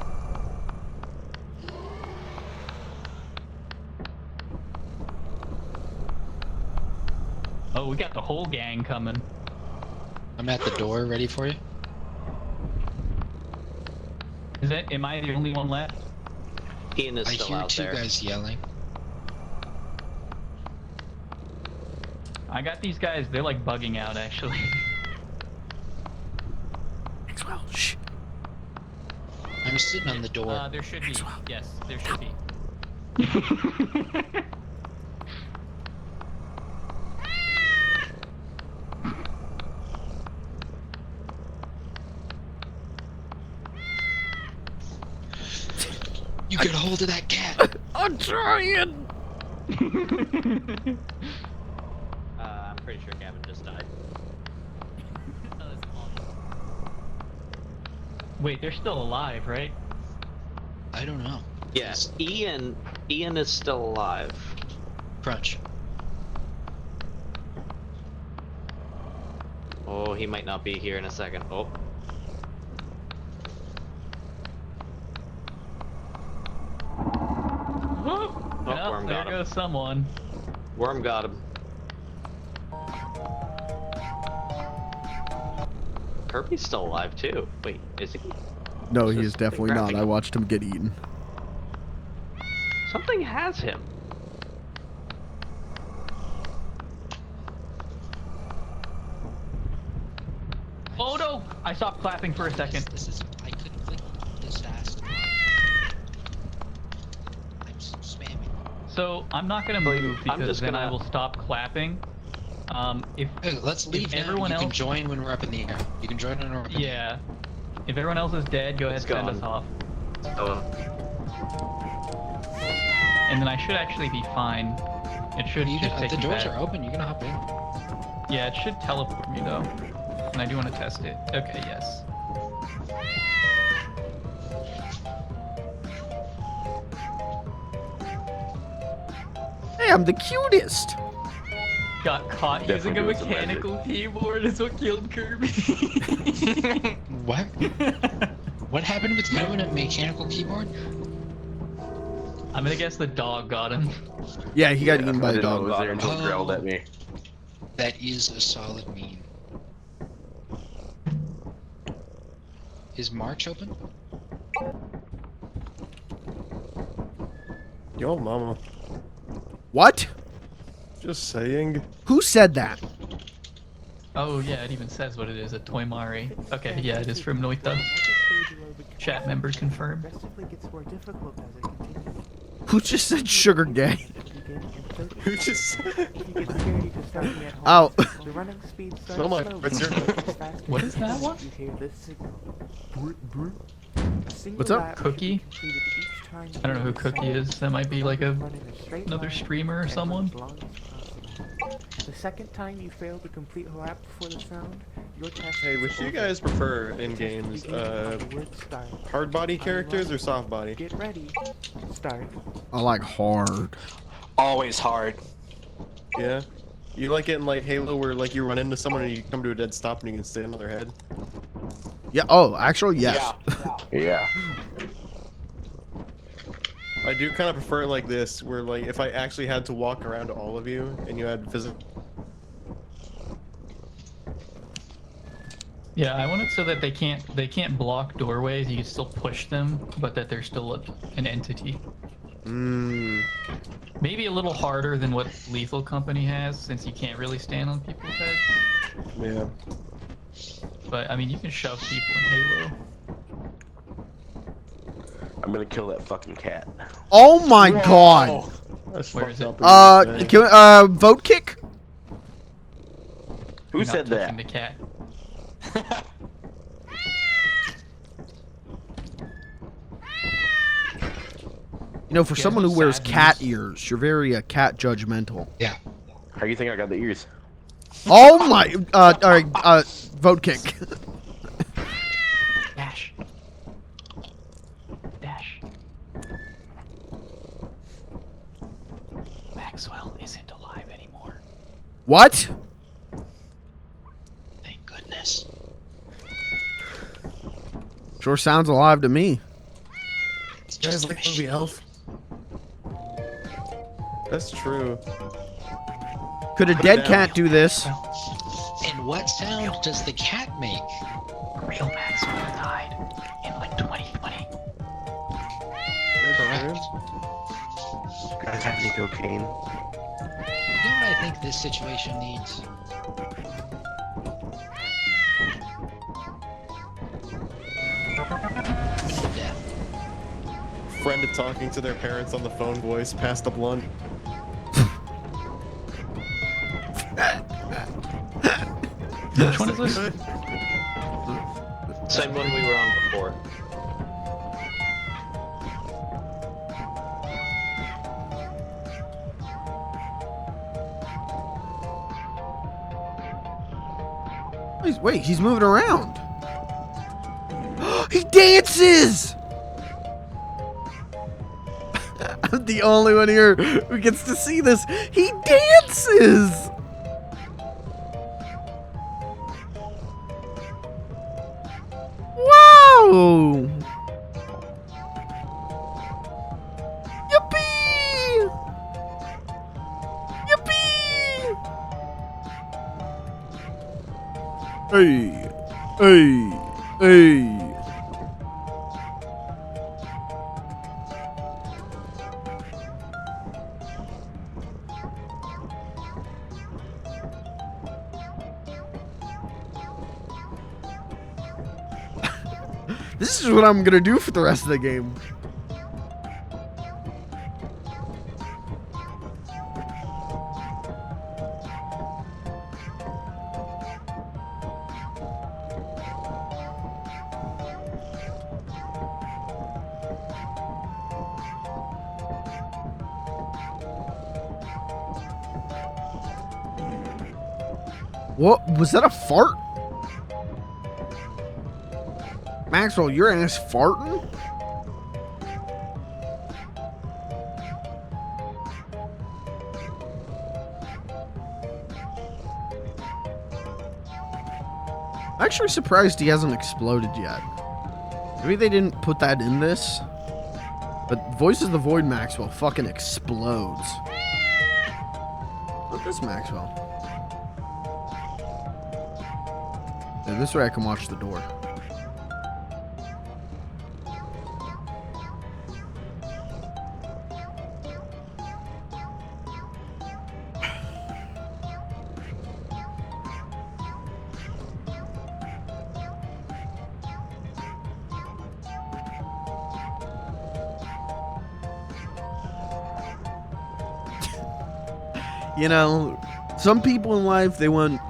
[SPEAKER 6] Oh, we got the whole gang coming.
[SPEAKER 5] I'm at the door, ready for you.
[SPEAKER 6] Am I the only one left?
[SPEAKER 3] Ian is
[SPEAKER 5] I
[SPEAKER 3] still
[SPEAKER 5] hear
[SPEAKER 3] out
[SPEAKER 5] two
[SPEAKER 3] there.
[SPEAKER 5] guys yelling.
[SPEAKER 6] I got these guys, they're like bugging out actually.
[SPEAKER 1] Maxwell, shh.
[SPEAKER 5] I'm sitting on the door.
[SPEAKER 6] There should be. Yes, there should be.
[SPEAKER 5] You get a hold of that cat.
[SPEAKER 1] I'm trying.
[SPEAKER 3] I'm pretty sure Gavin just died.
[SPEAKER 6] Wait, they're still alive, right?
[SPEAKER 5] I don't know.
[SPEAKER 3] Yes, Ian is still alive.
[SPEAKER 5] Crunch.
[SPEAKER 3] Oh, he might not be here in a second. Oh.
[SPEAKER 6] Oh,
[SPEAKER 3] Worm
[SPEAKER 6] there
[SPEAKER 3] got him.
[SPEAKER 6] goes someone.
[SPEAKER 3] Worm got him. Kirby's still alive too. Wait, is he?
[SPEAKER 1] No,
[SPEAKER 3] This
[SPEAKER 1] he
[SPEAKER 3] is
[SPEAKER 1] is definitely not.
[SPEAKER 3] grabbing
[SPEAKER 1] I
[SPEAKER 3] him.
[SPEAKER 1] watched him get eaten.
[SPEAKER 3] Something has him.
[SPEAKER 6] Oh no! I stopped clapping for a second.
[SPEAKER 5] This is. I couldn't click this fast. I'm spamming.
[SPEAKER 6] So I'm not gonna move
[SPEAKER 3] I'm
[SPEAKER 6] because
[SPEAKER 3] just
[SPEAKER 6] then I
[SPEAKER 3] gonna-
[SPEAKER 6] will stop clapping. If
[SPEAKER 5] Hey, let's leave now.
[SPEAKER 6] everyone
[SPEAKER 5] You can
[SPEAKER 6] else-
[SPEAKER 5] join when we're up in the air. You can join when we're up in the air.
[SPEAKER 6] yeah, if everyone else is dead, go ahead
[SPEAKER 3] It's
[SPEAKER 6] and send
[SPEAKER 3] gone.
[SPEAKER 6] us off,
[SPEAKER 3] Oh.
[SPEAKER 6] and then I should actually be fine. It should
[SPEAKER 5] You
[SPEAKER 6] just
[SPEAKER 5] can,
[SPEAKER 6] take
[SPEAKER 5] the
[SPEAKER 6] me
[SPEAKER 5] doors
[SPEAKER 6] back.
[SPEAKER 5] are open. You can hop in.
[SPEAKER 6] Yeah, it should teleport me though, and I do want to test it. Okay, yes.
[SPEAKER 1] Hey, I'm the cutest.
[SPEAKER 6] Got caught using a
[SPEAKER 9] Definitely doing some
[SPEAKER 6] mechanical keyboard is what killed Kirby.
[SPEAKER 5] What? What happened with you and a mechanical keyboard?
[SPEAKER 6] I'm gonna guess the dog got him.
[SPEAKER 1] Yeah, he got eaten by
[SPEAKER 9] I
[SPEAKER 1] a
[SPEAKER 9] didn't know it
[SPEAKER 1] dog.
[SPEAKER 9] was there until it growled at me.
[SPEAKER 5] That is a solid meme. Is March open?
[SPEAKER 2] Yo, mama.
[SPEAKER 1] What?
[SPEAKER 2] Just saying.
[SPEAKER 1] Who said that?
[SPEAKER 6] Oh yeah, it even says what it is, a Toymari. Okay, yeah, it is from Noita. Chat member confirmed.
[SPEAKER 11] Progressively gets more difficult as it continues.
[SPEAKER 1] Who just said sugar gay?
[SPEAKER 2] Who just?
[SPEAKER 11] If you get scared, you can start me at home.
[SPEAKER 1] Oh.
[SPEAKER 11] The running speed starts
[SPEAKER 2] Smell my
[SPEAKER 11] slow,
[SPEAKER 2] what's your
[SPEAKER 11] but it's faster
[SPEAKER 6] What is that one?
[SPEAKER 11] You hear this signal. A single
[SPEAKER 1] What's up?
[SPEAKER 11] lap should
[SPEAKER 6] Cookie?
[SPEAKER 11] be completed each time you
[SPEAKER 6] I don't know who
[SPEAKER 11] hear the
[SPEAKER 6] Cookie
[SPEAKER 11] sound.
[SPEAKER 6] is. That might be like a
[SPEAKER 11] Run in a straight
[SPEAKER 6] another
[SPEAKER 11] line
[SPEAKER 6] streamer or
[SPEAKER 11] and run
[SPEAKER 6] someone.
[SPEAKER 11] as long as possible. The second time you fail to complete a lap before the sound, your test
[SPEAKER 2] Hey,
[SPEAKER 11] is
[SPEAKER 2] which do you
[SPEAKER 11] over.
[SPEAKER 2] guys prefer in
[SPEAKER 11] The test
[SPEAKER 2] games?
[SPEAKER 11] begins on the word start.
[SPEAKER 2] Hard body
[SPEAKER 11] On your
[SPEAKER 2] characters or
[SPEAKER 11] mark,
[SPEAKER 2] soft body?
[SPEAKER 11] Get ready. Start.
[SPEAKER 1] I like hard.
[SPEAKER 4] Always hard.
[SPEAKER 2] Yeah. You like it in like Halo where like you run into someone and you come to a dead stop and you can stand on their head?
[SPEAKER 1] Yeah. Oh, actually, yes.
[SPEAKER 9] Yeah.
[SPEAKER 2] I do kind of prefer it like this, where like if I actually had to walk around to all of you and you had physical.
[SPEAKER 6] Yeah, I want it so that they can't block doorways. You can still push them, but that they're still an entity. Maybe a little harder than what Lethal Company has, since you can't really stand on people's heads.
[SPEAKER 2] Yeah.
[SPEAKER 6] But I mean, you can shove people in Halo.
[SPEAKER 9] I'm gonna kill that fucking cat.
[SPEAKER 1] Oh my god.
[SPEAKER 2] That's
[SPEAKER 6] Where is it?
[SPEAKER 1] Vote kick?
[SPEAKER 9] Who
[SPEAKER 6] You're not
[SPEAKER 9] said that?
[SPEAKER 6] touching the cat.
[SPEAKER 1] You know, for
[SPEAKER 6] Yeah,
[SPEAKER 1] someone who
[SPEAKER 6] no
[SPEAKER 1] wears
[SPEAKER 6] sadness.
[SPEAKER 1] cat ears, you're very cat judgmental.
[SPEAKER 5] Yeah.
[SPEAKER 9] How do you think I got the ears?
[SPEAKER 1] Oh my. All right. Vote kick.
[SPEAKER 6] Dash. Dash. Maxwell isn't alive anymore.
[SPEAKER 1] What?
[SPEAKER 5] Thank goodness.
[SPEAKER 1] Sure sounds alive to me.
[SPEAKER 2] You guys like the movie Elf? That's true.
[SPEAKER 1] Could a dead cat do this?
[SPEAKER 5] And what sound does the cat make?
[SPEAKER 6] Real Maxwell died in like 2020.
[SPEAKER 5] Correct.
[SPEAKER 9] Guys have any cocaine?
[SPEAKER 5] You know what I think this situation needs? Death.
[SPEAKER 2] Friend talking to their parents on the phone voice past the blunt.
[SPEAKER 6] Which one is this?
[SPEAKER 3] Same one we were on before.
[SPEAKER 1] Wait, he's moving around. He dances! I'm the only one here who gets to see this. He dances! Wow! Yippee! Yippee! Hey! Hey! Hey! This is what I'm gonna do for the rest of the game. What was that, a fart? Maxwell, your ass farting? I'm actually surprised he hasn't exploded yet. Maybe they didn't put that in this. But Voices of the Void Maxwell fucking explodes. Look at this Maxwell. Yeah, this way I can watch the door. You know, some people in life, they want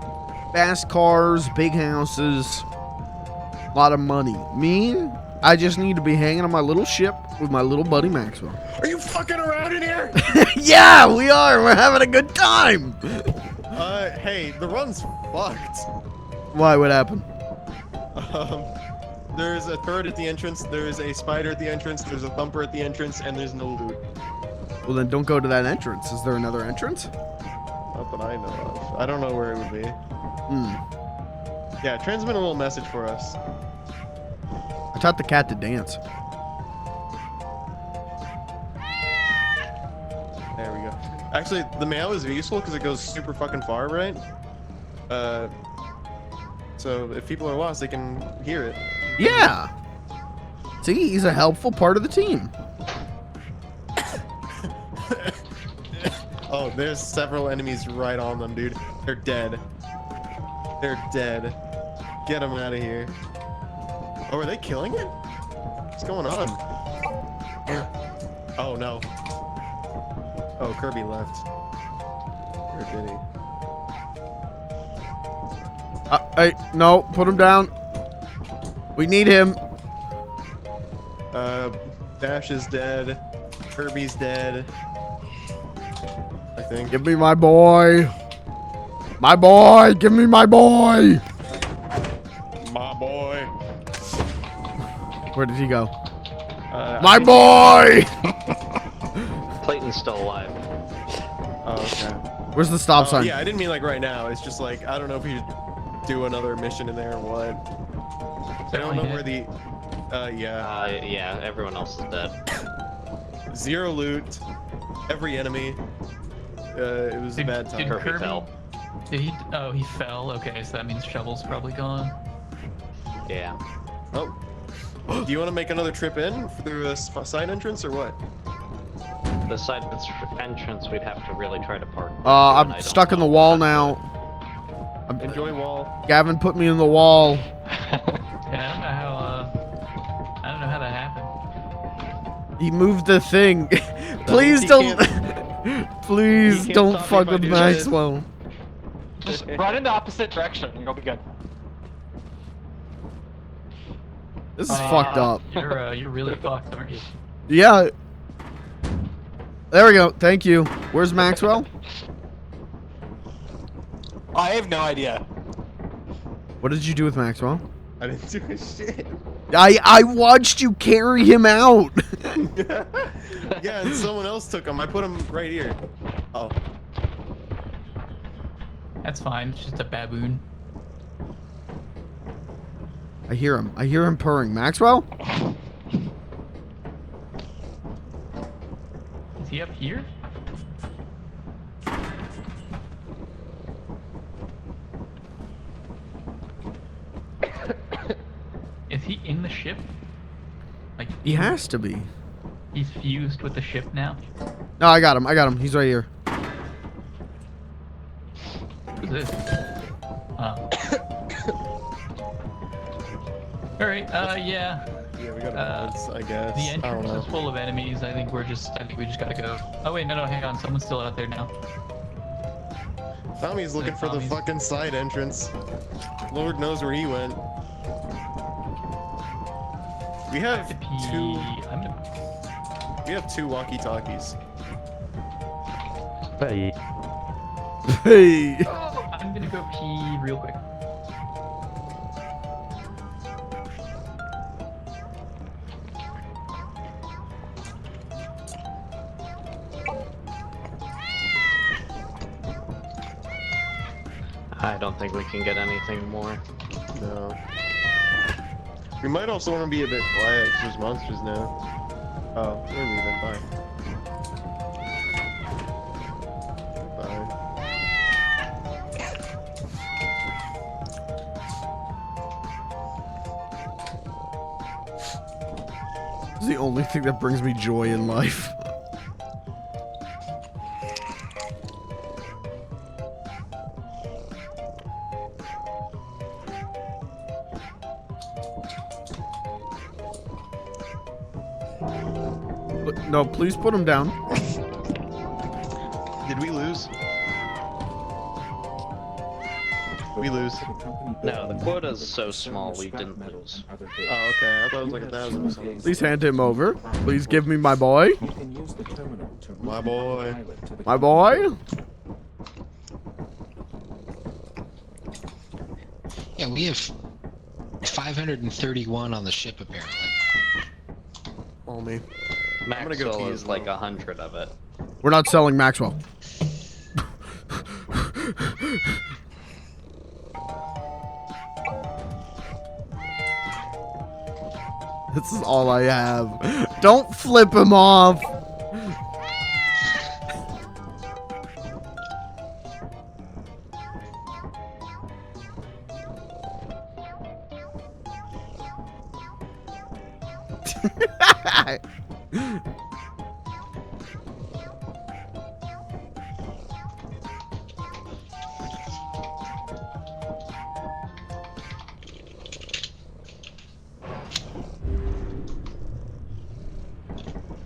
[SPEAKER 1] fast cars, big houses, a lot of money. Me, I just need to be hanging on my little ship with my little buddy Maxwell.
[SPEAKER 2] Are you fucking around in here?
[SPEAKER 1] Yeah, we are. We're having a good time.
[SPEAKER 2] Hey, the run's fucked.
[SPEAKER 1] Why? What happened?
[SPEAKER 2] There's a turret at the entrance, there's a spider at the entrance, there's a thumper at the entrance, and there's no loot.
[SPEAKER 1] Well, then don't go to that entrance. Is there another entrance?
[SPEAKER 2] Not that I know of. I don't know where it would be. Yeah, transmit a little message for us.
[SPEAKER 1] I taught the cat to dance.
[SPEAKER 2] There we go. Actually, the mail is useful because it goes super fucking far, right? So if people are lost, they can hear it.
[SPEAKER 1] Yeah. See, he's a helpful part of the team.
[SPEAKER 2] Oh, there's several enemies right on them, dude. They're dead. They're dead. Get them out of here. Oh, are they killing it? What's going on? Oh, no. Oh, Kirby left. Or did he?
[SPEAKER 1] Hey, no, put him down. We need him.
[SPEAKER 2] Dash is dead. Kirby's dead. I think.
[SPEAKER 1] Give me my boy. My boy, give me my boy.
[SPEAKER 2] My boy.
[SPEAKER 1] Where did he go?
[SPEAKER 2] My
[SPEAKER 1] boy!
[SPEAKER 3] Clayton's still alive.
[SPEAKER 2] Oh, okay.
[SPEAKER 1] Where's the stop sign?
[SPEAKER 2] Yeah, I didn't mean like right now. It's just like, I don't know if you do another mission in there or what. I don't know where the... yeah.
[SPEAKER 3] Yeah, everyone else is dead.
[SPEAKER 2] Zero loot. Every enemy. It was a bad time.
[SPEAKER 6] Did Kirby fell? Did he? Oh, he fell. Okay, so that means Shovel's probably gone.
[SPEAKER 3] Yeah.
[SPEAKER 2] Oh. Do you want to make another trip in through a side entrance or what?
[SPEAKER 3] The side entrance, we'd have to really try to park.
[SPEAKER 1] I'm stuck in the wall now.
[SPEAKER 2] Enjoy wall.
[SPEAKER 1] Gavin put me in the wall.
[SPEAKER 6] Yeah, I don't know how that happened.
[SPEAKER 1] He moved the thing. Please don't. Please don't fuck with Maxwell.
[SPEAKER 4] Just run in the opposite direction and you'll be good.
[SPEAKER 1] This is fucked up.
[SPEAKER 6] You're really fucked, aren't you?
[SPEAKER 1] Yeah. There we go. Thank you. Where's Maxwell?
[SPEAKER 4] I have no idea.
[SPEAKER 1] What did you do with Maxwell?
[SPEAKER 2] I didn't do a shit.
[SPEAKER 1] I watched you carry him out.
[SPEAKER 2] Yeah, and someone else took him. I put him right here. Oh.
[SPEAKER 6] That's fine. It's just a baboon.
[SPEAKER 1] I hear him. I hear him purring. Maxwell?
[SPEAKER 6] Is he up here? Is he in the ship? Like
[SPEAKER 1] He has to be.
[SPEAKER 6] He's fused with the ship now?
[SPEAKER 1] No, I got him. I got him. He's right here.
[SPEAKER 6] Who's this? Alright, yeah.
[SPEAKER 2] Yeah, we got mods, I guess.
[SPEAKER 6] The entrance is full of enemies. I think we just gotta go. Oh wait, no, hang on. Someone's still out there now.
[SPEAKER 2] Tommy's looking for the fucking side entrance. Lord knows where he went. We have two. We have two walkie-talkies.
[SPEAKER 1] Hey.
[SPEAKER 6] I'm gonna go pee real quick.
[SPEAKER 3] I don't think we can get anything more.
[SPEAKER 2] No. We might also want to be a bit quiet because there's monsters now. Oh, we're leaving. Bye. Bye.
[SPEAKER 1] It's the only thing that brings me joy in life. No, please put him down.
[SPEAKER 2] Did we lose? We lose.
[SPEAKER 3] No, the quota is so small we didn't lose.
[SPEAKER 2] Oh, okay. I thought it was like 1,000 or something.
[SPEAKER 1] Please hand him over. Please give me my boy.
[SPEAKER 2] My boy.
[SPEAKER 1] My boy.
[SPEAKER 5] Yeah, we have 531 on the ship apparently.
[SPEAKER 2] Oh me.
[SPEAKER 3] Maxwell is like 100 of it.
[SPEAKER 1] We're not selling Maxwell. This is all I have. Don't flip him off.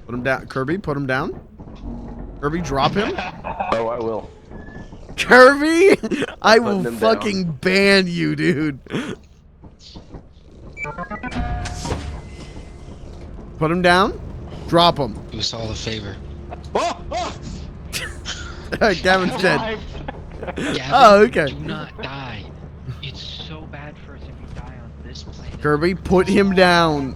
[SPEAKER 1] Put him down. Kirby, put him down. Kirby, drop him.
[SPEAKER 9] Oh, I will.
[SPEAKER 1] Kirby, I will
[SPEAKER 9] him
[SPEAKER 1] fucking ban you, dude. Put him down. Drop him.
[SPEAKER 5] Do us all a favor.
[SPEAKER 4] Oh, oh!
[SPEAKER 1] Gavin's dead.
[SPEAKER 5] Gavin,
[SPEAKER 1] Oh, okay.
[SPEAKER 5] do not die. It's so bad for us if you die on this planet.
[SPEAKER 1] Kirby, put him down.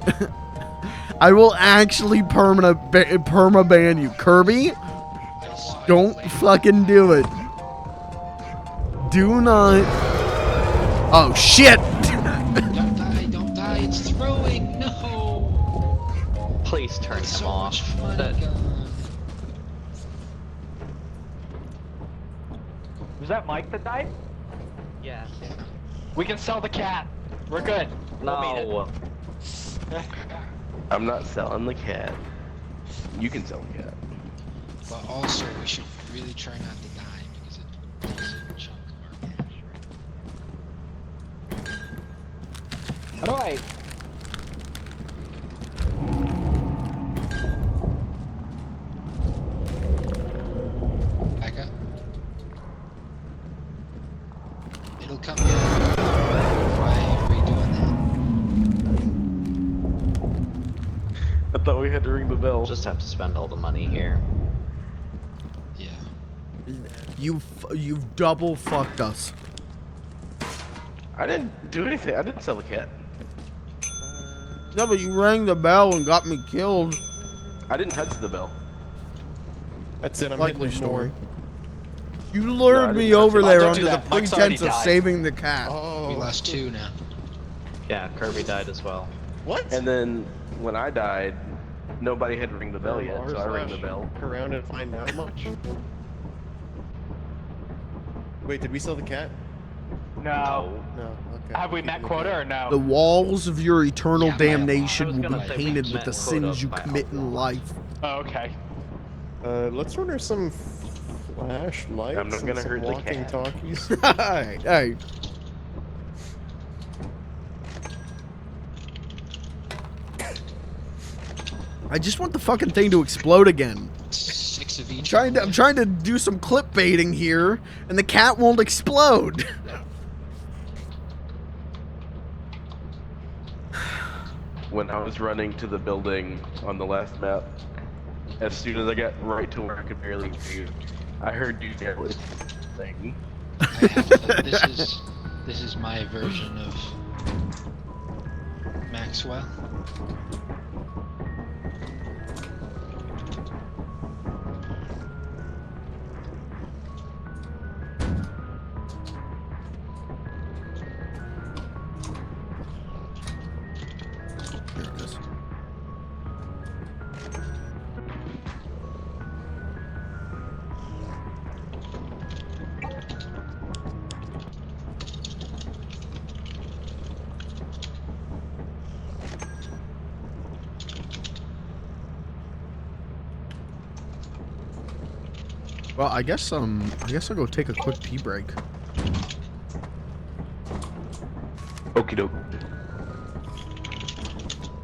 [SPEAKER 1] I will actually perma ban you. Kirby, don't fucking do it. Do not. Oh shit!
[SPEAKER 5] Don't die, don't die. It's throwing. No.
[SPEAKER 3] Please turn
[SPEAKER 5] That's
[SPEAKER 3] him
[SPEAKER 5] so
[SPEAKER 3] off.
[SPEAKER 5] much money
[SPEAKER 3] That-
[SPEAKER 5] gone.
[SPEAKER 8] Was that Mike that died?
[SPEAKER 3] Yeah.
[SPEAKER 4] We can sell the cat. We're good. We'll meet
[SPEAKER 3] No.
[SPEAKER 4] it.
[SPEAKER 9] I'm not selling the cat. You can sell the cat.
[SPEAKER 5] But also, we should really try not to die because it takes a chunk of our cash.
[SPEAKER 4] How do I?
[SPEAKER 5] Back up. It'll come in. Why are we doing
[SPEAKER 9] I thought we had to ring the bell.
[SPEAKER 3] We'll just have to spend all the money here.
[SPEAKER 5] that? Yeah.
[SPEAKER 1] You've double fucked us.
[SPEAKER 9] I didn't do anything. I didn't sell the cat.
[SPEAKER 1] No, but you rang the bell and got me killed.
[SPEAKER 9] I didn't touch the bell.
[SPEAKER 2] That's it. I'm
[SPEAKER 1] Likely
[SPEAKER 2] hitting
[SPEAKER 1] story.
[SPEAKER 2] more.
[SPEAKER 1] You
[SPEAKER 9] No, I
[SPEAKER 1] lured me
[SPEAKER 9] didn't touch
[SPEAKER 1] over
[SPEAKER 9] it.
[SPEAKER 1] there
[SPEAKER 4] Don't
[SPEAKER 1] under
[SPEAKER 4] do
[SPEAKER 1] the
[SPEAKER 4] that. Mike's already
[SPEAKER 1] pretense of
[SPEAKER 4] died.
[SPEAKER 1] saving the cat.
[SPEAKER 5] We
[SPEAKER 2] Oh.
[SPEAKER 5] lost 2 now.
[SPEAKER 3] Yeah, Kirby died as well.
[SPEAKER 2] What?
[SPEAKER 9] And then when I died, nobody had ring the bell yet, so I rang the bell.
[SPEAKER 2] Look around and find out much. Wait, did we sell the cat?
[SPEAKER 8] No.
[SPEAKER 2] No. Okay.
[SPEAKER 4] Have we met quota or no?
[SPEAKER 1] The walls of your eternal
[SPEAKER 5] Yeah, by a lot.
[SPEAKER 1] damnation
[SPEAKER 3] I was
[SPEAKER 1] will be
[SPEAKER 3] gonna say we
[SPEAKER 1] painted with
[SPEAKER 3] met
[SPEAKER 1] the
[SPEAKER 3] quota
[SPEAKER 1] sins you
[SPEAKER 3] by a
[SPEAKER 1] commit in
[SPEAKER 3] lot.
[SPEAKER 1] life.
[SPEAKER 4] Oh, okay.
[SPEAKER 2] Let's order some flashlights.
[SPEAKER 9] I'm not
[SPEAKER 2] and
[SPEAKER 9] gonna
[SPEAKER 2] some
[SPEAKER 9] hurt the
[SPEAKER 2] walking
[SPEAKER 9] cat.
[SPEAKER 2] talkies.
[SPEAKER 1] Hey. I just want the fucking thing to explode again.
[SPEAKER 5] 6 of each.
[SPEAKER 1] I'm trying to do some clip baiting here, and the cat won't explode.
[SPEAKER 9] When I was running to the building on the last map, as soon as I got right to where I could barely hear you, I heard you yell this thing.
[SPEAKER 5] I have to, this is my version of Maxwell.
[SPEAKER 1] Well, I guess I'll go take a quick pee break.
[SPEAKER 9] Okie doke.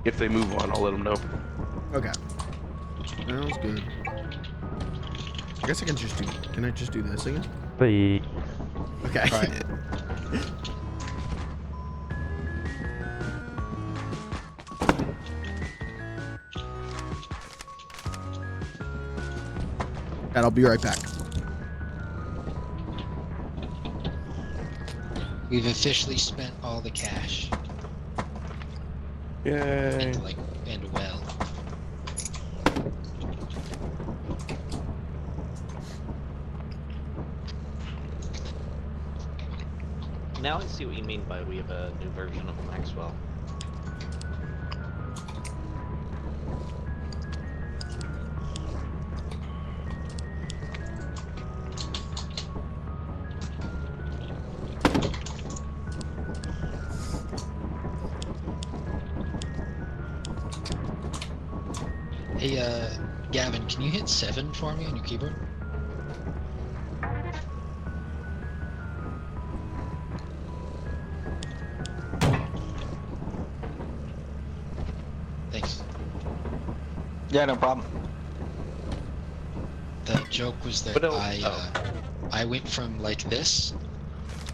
[SPEAKER 9] If they move on, I'll let them know.
[SPEAKER 1] Okay. Sounds good. I guess I can just do. Can I just do this again?
[SPEAKER 13] Bye.
[SPEAKER 1] Okay.
[SPEAKER 5] All right.
[SPEAKER 1] And I'll be right back.
[SPEAKER 5] We've officially spent all the cash.
[SPEAKER 2] Yay.
[SPEAKER 5] And well.
[SPEAKER 3] Now I see what you mean by we have a new version of Maxwell.
[SPEAKER 5] Hey, Gavin, can you hit 7 for me on your keyboard? Thanks.
[SPEAKER 4] Yeah, no problem.
[SPEAKER 5] The joke was that
[SPEAKER 3] But no,
[SPEAKER 5] I went from like this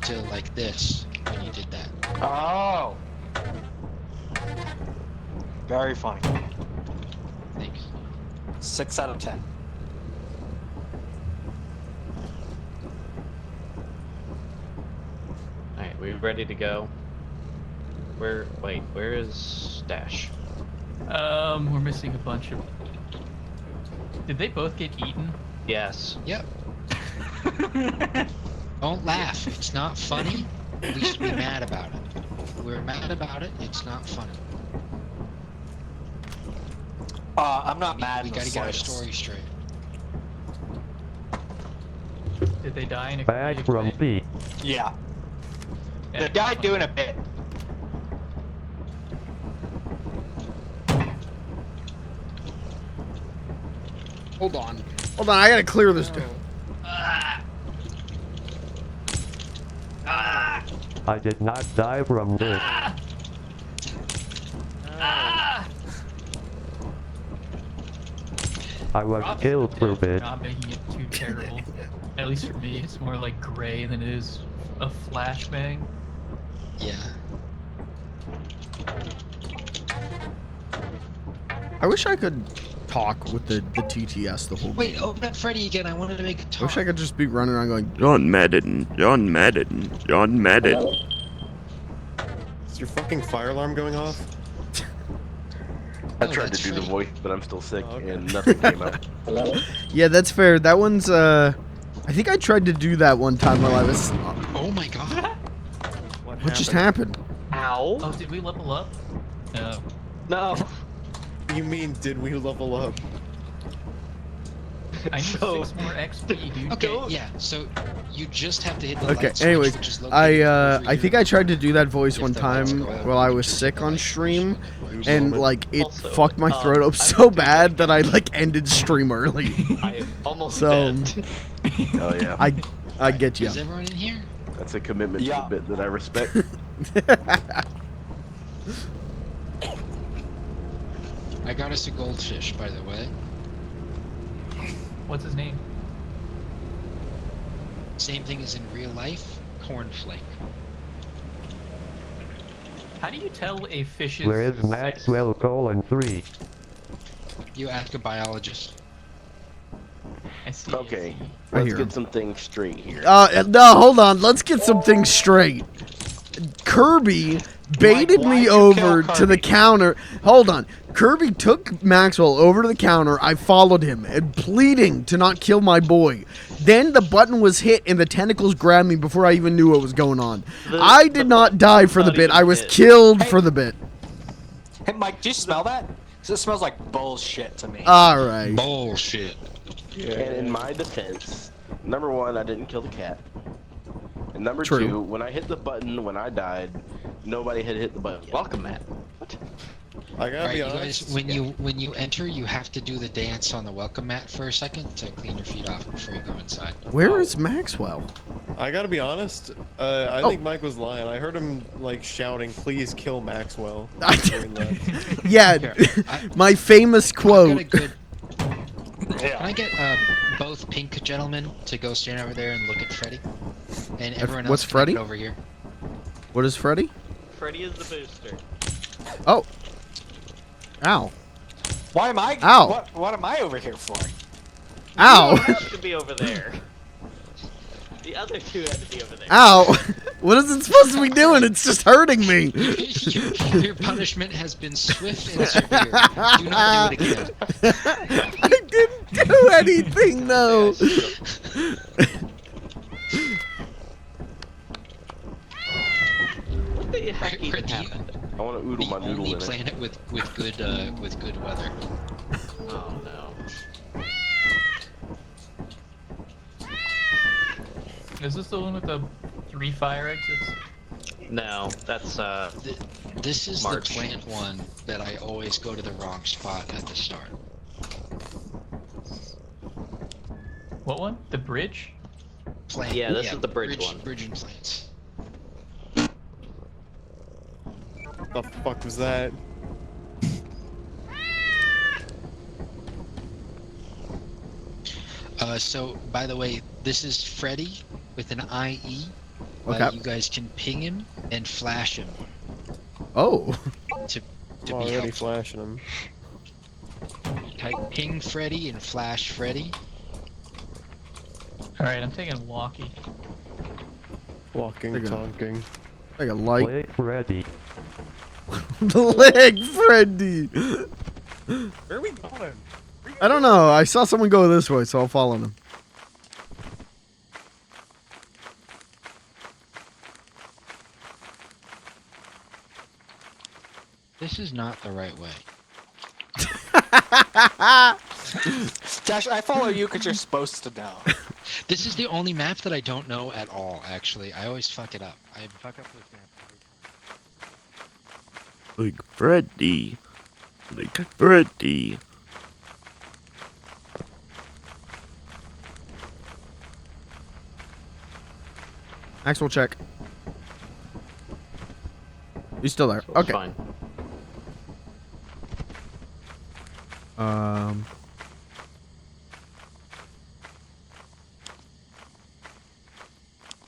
[SPEAKER 5] to like this when you did that.
[SPEAKER 4] Oh. Very funny.
[SPEAKER 5] Thanks.
[SPEAKER 4] 6 out of 10.
[SPEAKER 3] Alright, we ready to go? Where is Stash?
[SPEAKER 6] We're missing a bunch of... Did they both get eaten?
[SPEAKER 3] Yes.
[SPEAKER 5] Yep. Don't laugh. It's not funny. We should be mad about it. We're mad about it. It's not funny.
[SPEAKER 4] I'm not mad.
[SPEAKER 5] We gotta get our story straight.
[SPEAKER 6] Did they die in a
[SPEAKER 13] Bag
[SPEAKER 6] comedic
[SPEAKER 13] from
[SPEAKER 6] way?
[SPEAKER 13] B.
[SPEAKER 4] Yeah.
[SPEAKER 6] Yeah.
[SPEAKER 4] The guy doing a bit.
[SPEAKER 1] Hold on. Hold on. I gotta clear this.
[SPEAKER 13] I did not die from this. I was
[SPEAKER 6] Rob's
[SPEAKER 13] killed for
[SPEAKER 6] for
[SPEAKER 13] it.
[SPEAKER 6] not making it too terrible. At least for me, it's more like gray than it is a flashbang.
[SPEAKER 5] Yeah.
[SPEAKER 1] I wish I could talk with the TTS the whole
[SPEAKER 5] Wait,
[SPEAKER 1] game.
[SPEAKER 5] open up Freddy again. I wanted to make a
[SPEAKER 1] I
[SPEAKER 5] talk.
[SPEAKER 1] wish I could just be running around going, John Madden, John Madden, John Madden.
[SPEAKER 2] Is your fucking fire alarm going off?
[SPEAKER 9] I
[SPEAKER 5] Oh,
[SPEAKER 9] tried
[SPEAKER 5] that's
[SPEAKER 9] to do the
[SPEAKER 5] Freddy.
[SPEAKER 9] voice, but I'm still sick,
[SPEAKER 2] Oh, okay.
[SPEAKER 9] and nothing came out.
[SPEAKER 1] Yeah, that's fair. That one's, I think I tried to do that one time while I was...
[SPEAKER 5] Oh my god.
[SPEAKER 1] What just happened?
[SPEAKER 3] Ow!
[SPEAKER 6] Oh, did we level up? No.
[SPEAKER 3] No!
[SPEAKER 2] You mean, did we level up?
[SPEAKER 6] I need
[SPEAKER 3] So-
[SPEAKER 6] 6 more XP, dude.
[SPEAKER 5] Okay, yeah. So you just have to hit the
[SPEAKER 1] Okay,
[SPEAKER 5] light switch,
[SPEAKER 1] anyways,
[SPEAKER 5] which is located over
[SPEAKER 1] I think
[SPEAKER 5] here.
[SPEAKER 1] I tried to do that voice
[SPEAKER 5] If
[SPEAKER 1] one
[SPEAKER 5] the lights
[SPEAKER 1] time
[SPEAKER 5] go out,
[SPEAKER 1] while I
[SPEAKER 5] you
[SPEAKER 1] was
[SPEAKER 5] just
[SPEAKER 1] sick
[SPEAKER 5] hit the
[SPEAKER 1] on
[SPEAKER 5] light switch.
[SPEAKER 1] stream,
[SPEAKER 2] Oops,
[SPEAKER 1] and
[SPEAKER 2] moment.
[SPEAKER 1] like it
[SPEAKER 3] Also,
[SPEAKER 1] fucked my throat up
[SPEAKER 3] I
[SPEAKER 1] so
[SPEAKER 3] went to
[SPEAKER 1] bad that I like ended stream early.
[SPEAKER 3] I am almost
[SPEAKER 1] So-
[SPEAKER 3] dead.
[SPEAKER 9] Oh yeah,
[SPEAKER 1] I get you.
[SPEAKER 5] Is everyone in here?
[SPEAKER 9] that's a commitment
[SPEAKER 4] Yeah.
[SPEAKER 9] to the bit that I respect.
[SPEAKER 5] I got us a goldfish, by the way.
[SPEAKER 6] What's his name?
[SPEAKER 5] Same thing as in real life, cornflake.
[SPEAKER 6] How do you tell a fish's
[SPEAKER 13] Where is
[SPEAKER 6] sex?
[SPEAKER 13] Maxwell (3)?
[SPEAKER 5] You ask a biologist.
[SPEAKER 6] I see.
[SPEAKER 9] Okay,
[SPEAKER 1] I
[SPEAKER 9] let's
[SPEAKER 1] hear
[SPEAKER 9] get
[SPEAKER 1] him.
[SPEAKER 9] some things straight here.
[SPEAKER 1] No, hold on. Let's get some things straight. Kirby baited
[SPEAKER 4] why'd
[SPEAKER 1] me
[SPEAKER 4] you
[SPEAKER 1] over
[SPEAKER 4] kill
[SPEAKER 1] to the
[SPEAKER 4] Kirby?
[SPEAKER 1] counter. Hold on. Kirby took Maxwell over to the counter. I followed him and pleading to not kill my boy. Then the button was hit and the tentacles grabbed me before I even knew what was going on. I did not die for the
[SPEAKER 3] not
[SPEAKER 1] bit.
[SPEAKER 3] even
[SPEAKER 1] I was
[SPEAKER 3] hit.
[SPEAKER 1] killed for the bit.
[SPEAKER 4] Hey, Mike, do you smell that? 'Cause it smells like bullshit to me.
[SPEAKER 1] All right.
[SPEAKER 5] Bullshit.
[SPEAKER 9] And in my defense, number one, I didn't kill the cat. And number
[SPEAKER 1] True.
[SPEAKER 9] two, when I hit the button when I died, nobody had hit the button yet.
[SPEAKER 3] Welcome, Matt.
[SPEAKER 2] I gotta
[SPEAKER 5] Alright,
[SPEAKER 2] be
[SPEAKER 5] you
[SPEAKER 2] honest.
[SPEAKER 5] guys, when you enter, you have to do the dance on the welcome mat for a second to clean your feet off before you go inside.
[SPEAKER 1] Where is Maxwell?
[SPEAKER 2] I gotta be honest. I think Mike was lying. I heard him like shouting, "Please kill Maxwell."
[SPEAKER 1] Yeah, my famous quote.
[SPEAKER 5] Can I get both pink gentlemen to go stand over there and look at Freddy? And everyone
[SPEAKER 1] What's
[SPEAKER 5] else can
[SPEAKER 1] Freddy?
[SPEAKER 5] get over here.
[SPEAKER 1] What is Freddy?
[SPEAKER 3] Freddy is the booster.
[SPEAKER 1] Oh. Ow.
[SPEAKER 4] Why am I?
[SPEAKER 1] Ow.
[SPEAKER 4] What am I over here for?
[SPEAKER 1] Ow.
[SPEAKER 3] You have to be over there. The other two had to be over there.
[SPEAKER 1] Ow. What is it supposed to be doing? It's just hurting me.
[SPEAKER 5] Your punishment has been swift and severe. Do not do it again.
[SPEAKER 1] I didn't do anything though.
[SPEAKER 3] What the heck even happened?
[SPEAKER 9] I want to oodle my noodle in it.
[SPEAKER 5] Planet with good weather.
[SPEAKER 3] Oh no.
[SPEAKER 6] Is this the one with the 3 fire exits?
[SPEAKER 3] No, that's
[SPEAKER 5] This is
[SPEAKER 3] March.
[SPEAKER 5] the plant one that I always go to the wrong spot at the start.
[SPEAKER 6] What one? The bridge?
[SPEAKER 5] Plant.
[SPEAKER 3] Yeah, this is the bridge one.
[SPEAKER 5] Bridge and plants.
[SPEAKER 2] The fuck was that?
[SPEAKER 5] So, by the way, this is Freddy with an IE.
[SPEAKER 1] Okay.
[SPEAKER 5] You guys can ping him and flash him.
[SPEAKER 1] Oh.
[SPEAKER 5] To
[SPEAKER 2] I'm
[SPEAKER 5] be
[SPEAKER 2] already
[SPEAKER 5] helpful.
[SPEAKER 2] flashing him.
[SPEAKER 5] Type ping Freddy and flash Freddy.
[SPEAKER 6] Alright, I'm taking walkie.
[SPEAKER 2] Walking,
[SPEAKER 1] Take a-
[SPEAKER 2] talking.
[SPEAKER 1] Like a light.
[SPEAKER 13] Leg ready.
[SPEAKER 1] The leg Freddy.
[SPEAKER 2] Where are we going?
[SPEAKER 1] I don't know. I saw someone go this way, so I'll follow them.
[SPEAKER 5] This is not the right way.
[SPEAKER 4] Josh, I follow you because you're supposed to know.
[SPEAKER 5] This is the only map that I don't know at all, actually. I always fuck it up. I fuck up this map every time.
[SPEAKER 13] Like Freddy. Like Freddy.
[SPEAKER 1] Maxwell check. He's still there.
[SPEAKER 3] It's
[SPEAKER 1] Okay.
[SPEAKER 3] fine.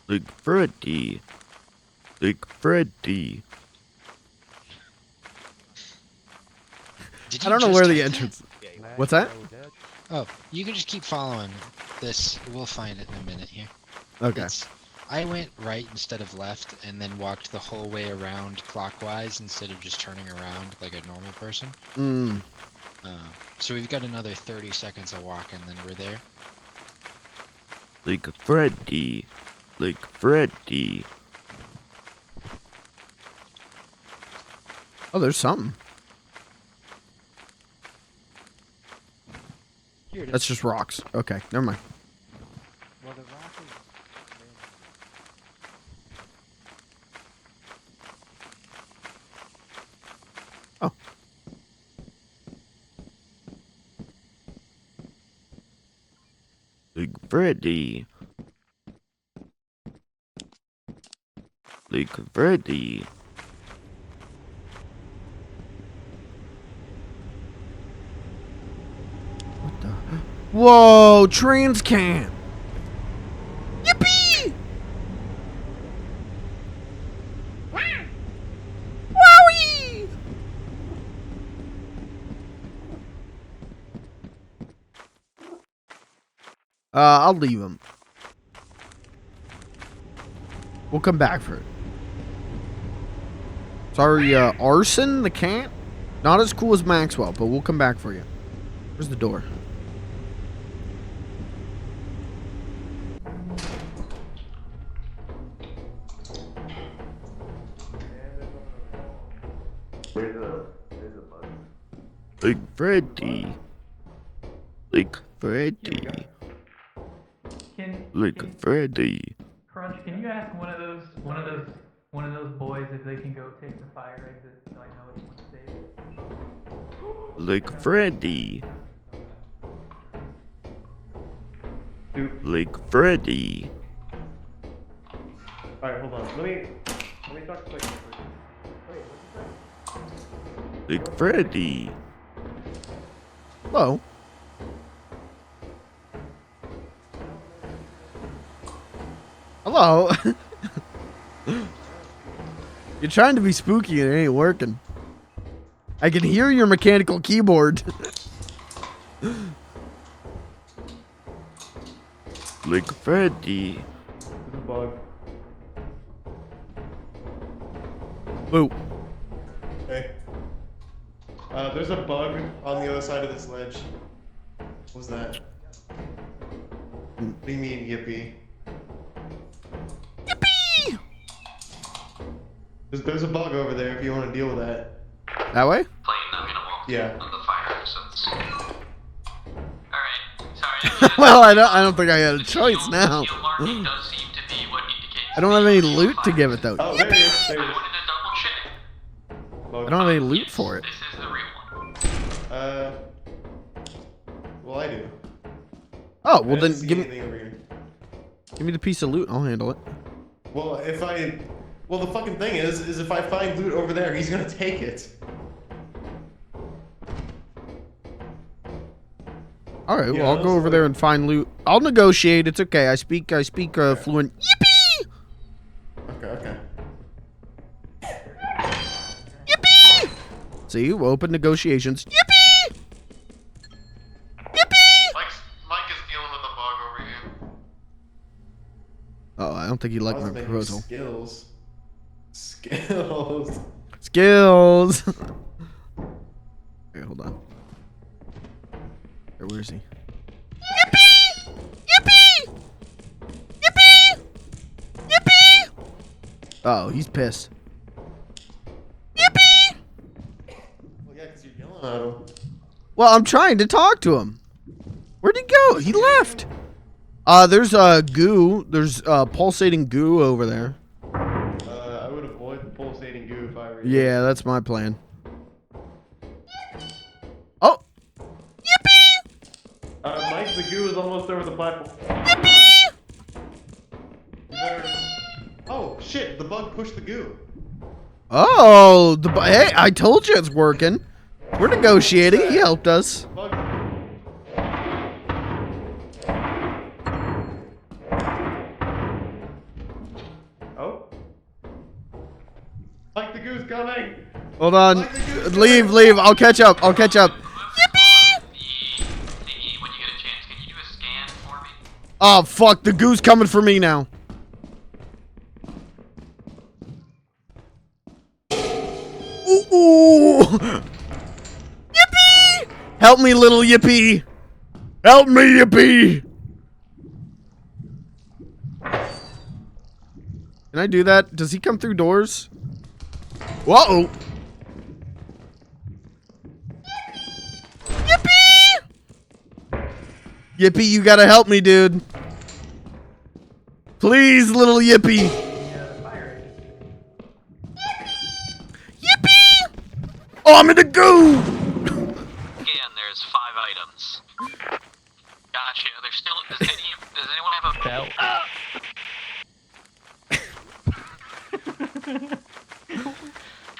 [SPEAKER 13] Like Freddy. Like Freddy.
[SPEAKER 5] Did
[SPEAKER 1] I
[SPEAKER 5] you
[SPEAKER 1] don't know
[SPEAKER 5] just
[SPEAKER 1] where the
[SPEAKER 5] type that?
[SPEAKER 1] entrance. What's that?
[SPEAKER 5] Oh, you can just keep following this. We'll find it in a minute here.
[SPEAKER 1] Okay.
[SPEAKER 5] I went right instead of left and then walked the whole way around clockwise instead of just turning around like a normal person.
[SPEAKER 1] Mm.
[SPEAKER 5] So we've got another 30 seconds of walk and then we're there.
[SPEAKER 13] Like Freddy. Like Freddy.
[SPEAKER 1] Oh, there's something.
[SPEAKER 5] Here it is.
[SPEAKER 1] That's just rocks. Okay, never mind.
[SPEAKER 5] Well, the rock is...
[SPEAKER 1] Oh.
[SPEAKER 13] Like Freddy. Like Freddy.
[SPEAKER 1] What the? Whoa, trans can. Yippee! Wowie! I'll leave him. We'll come back for it. Sorry, Arson the cat? Not as cool as Maxwell, but we'll come back for you. Where's the door?
[SPEAKER 12] There's a bug.
[SPEAKER 13] Like Freddy. Like Freddy. Like Freddy.
[SPEAKER 6] Crunch, can you ask one of those boys if they can go take the fire exit so I know which one to save?
[SPEAKER 13] Like Freddy. Like Freddy.
[SPEAKER 12] Alright, hold on. Let me talk to like.
[SPEAKER 13] Like Freddy.
[SPEAKER 1] Hello. Hello. You're trying to be spooky and it ain't working. I can hear your mechanical keyboard.
[SPEAKER 13] Like Freddy.
[SPEAKER 12] There's a bug.
[SPEAKER 1] Boo.
[SPEAKER 2] Hey. There's a bug on the other side of this ledge. What's that? What do you mean, yippee?
[SPEAKER 1] Yippee!
[SPEAKER 2] There's a bug over there if you want to deal with that.
[SPEAKER 1] That way?
[SPEAKER 2] Yeah.
[SPEAKER 14] On the fire, so it's... Alright, sorry.
[SPEAKER 1] Well, I don't think I had a choice now.
[SPEAKER 14] The alarming does seem to be what indicates
[SPEAKER 1] I don't have any loot to give it though.
[SPEAKER 2] Oh, there he is. There he
[SPEAKER 14] I
[SPEAKER 2] is.
[SPEAKER 14] wanted to double check.
[SPEAKER 2] Bug.
[SPEAKER 1] I don't have any loot for it.
[SPEAKER 14] This is the real one.
[SPEAKER 2] Well, I do.
[SPEAKER 1] Oh,
[SPEAKER 2] I
[SPEAKER 1] well
[SPEAKER 2] didn't
[SPEAKER 1] then
[SPEAKER 2] see
[SPEAKER 1] give
[SPEAKER 2] anything over here.
[SPEAKER 1] me the piece of loot. I'll handle it.
[SPEAKER 2] Well, the fucking thing is if I find loot over there, he's gonna take it.
[SPEAKER 1] All right,
[SPEAKER 2] Yeah,
[SPEAKER 1] well I'll go over there and find loot. I'll negotiate. It's okay. I speak fluent. Yippee!
[SPEAKER 2] Okay.
[SPEAKER 1] Yippee! See, open negotiations. Yippee! Yippee!
[SPEAKER 14] Mike is dealing with a bug over here.
[SPEAKER 1] Oh, I don't think he liked my proposal.
[SPEAKER 2] Skills.
[SPEAKER 1] Skills. Okay, hold on. Where is he? Yippee! Yippee! Yippee! Yippee! Oh, he's pissed. Yippee!
[SPEAKER 2] Well, yeah, because you're yelling at him.
[SPEAKER 1] Well, I'm trying to talk to him. Where'd he go? He left. There's goo. There's pulsating goo over there.
[SPEAKER 2] I would avoid the pulsating goo if I were you.
[SPEAKER 1] Yeah, that's my plan. Oh! Yippee!
[SPEAKER 12] Mike, the goo is almost over the platform.
[SPEAKER 1] Yippee!
[SPEAKER 2] Oh, shit, the bug pushed the goo.
[SPEAKER 1] Oh, hey, I told you it's working. We're negotiating. He helped us.
[SPEAKER 2] Bug. Oh? Mike, the goo's coming!
[SPEAKER 1] Hold on.
[SPEAKER 2] Mike, the goo's
[SPEAKER 1] Leave. I'll catch up. Yippee!
[SPEAKER 14] Thingy, when you get a chance, can you do a scan for me?
[SPEAKER 1] Oh, fuck. The goo's coming for me now. Ooh. Yippee! Help me, little Yippee. Help me, Yippee. Can I do that? Does he come through doors? Whoa! Yippee! Yippee, you gotta help me, dude. Please, little Yippee. Yippee! Oh, I'm in the goo!
[SPEAKER 14] Again, there's 5 items. Gotcha. There's still. Does anyone have a belt?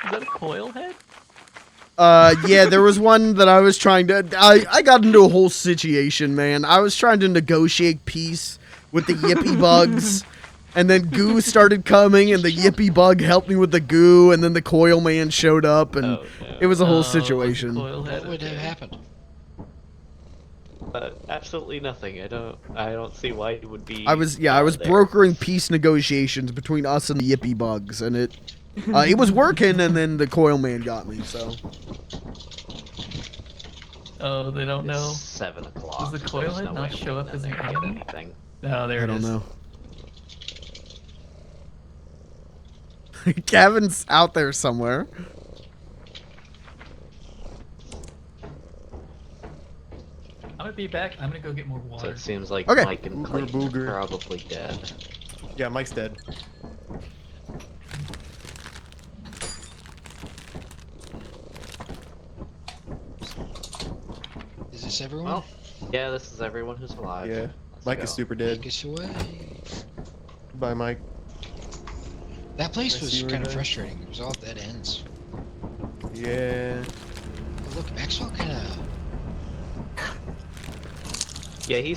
[SPEAKER 3] Is that a coil head?
[SPEAKER 1] Yeah, there was one that I was trying to... I got into a whole situation, man. I was trying to negotiate peace with the Yippee bugs. And then goo started coming, and the Yippee bug helped me with the goo, and then the coil man showed up, and it was a whole situation.
[SPEAKER 5] What would have happened?
[SPEAKER 3] Absolutely nothing. I don't see why it would be.
[SPEAKER 1] I was brokering peace negotiations between us and the Yippee bugs, and it was working, and then the coil man got me. So.
[SPEAKER 6] Oh, they don't know.
[SPEAKER 3] 7 o'clock.
[SPEAKER 6] Does the coil head not show up as an item? No, there it is.
[SPEAKER 1] I don't know. Kevin's out there somewhere.
[SPEAKER 6] I'm gonna be back. I'm gonna go get more water.
[SPEAKER 3] So it seems like
[SPEAKER 1] Okay.
[SPEAKER 3] Mike and Clayton are probably dead.
[SPEAKER 2] Yeah, Mike's dead.
[SPEAKER 5] this everyone?
[SPEAKER 3] Well, yeah, this is everyone who's alive.
[SPEAKER 2] Yeah.
[SPEAKER 3] Let's
[SPEAKER 2] Mike
[SPEAKER 3] go.
[SPEAKER 2] is super dead.
[SPEAKER 5] Take us away.
[SPEAKER 2] Bye, Mike.
[SPEAKER 5] That place
[SPEAKER 2] I
[SPEAKER 5] was
[SPEAKER 2] see where
[SPEAKER 5] kind of
[SPEAKER 2] you're
[SPEAKER 5] frustrating. It was all dead ends.
[SPEAKER 2] Yeah.
[SPEAKER 5] But look, Maxwell kind of.
[SPEAKER 3] Yeah, he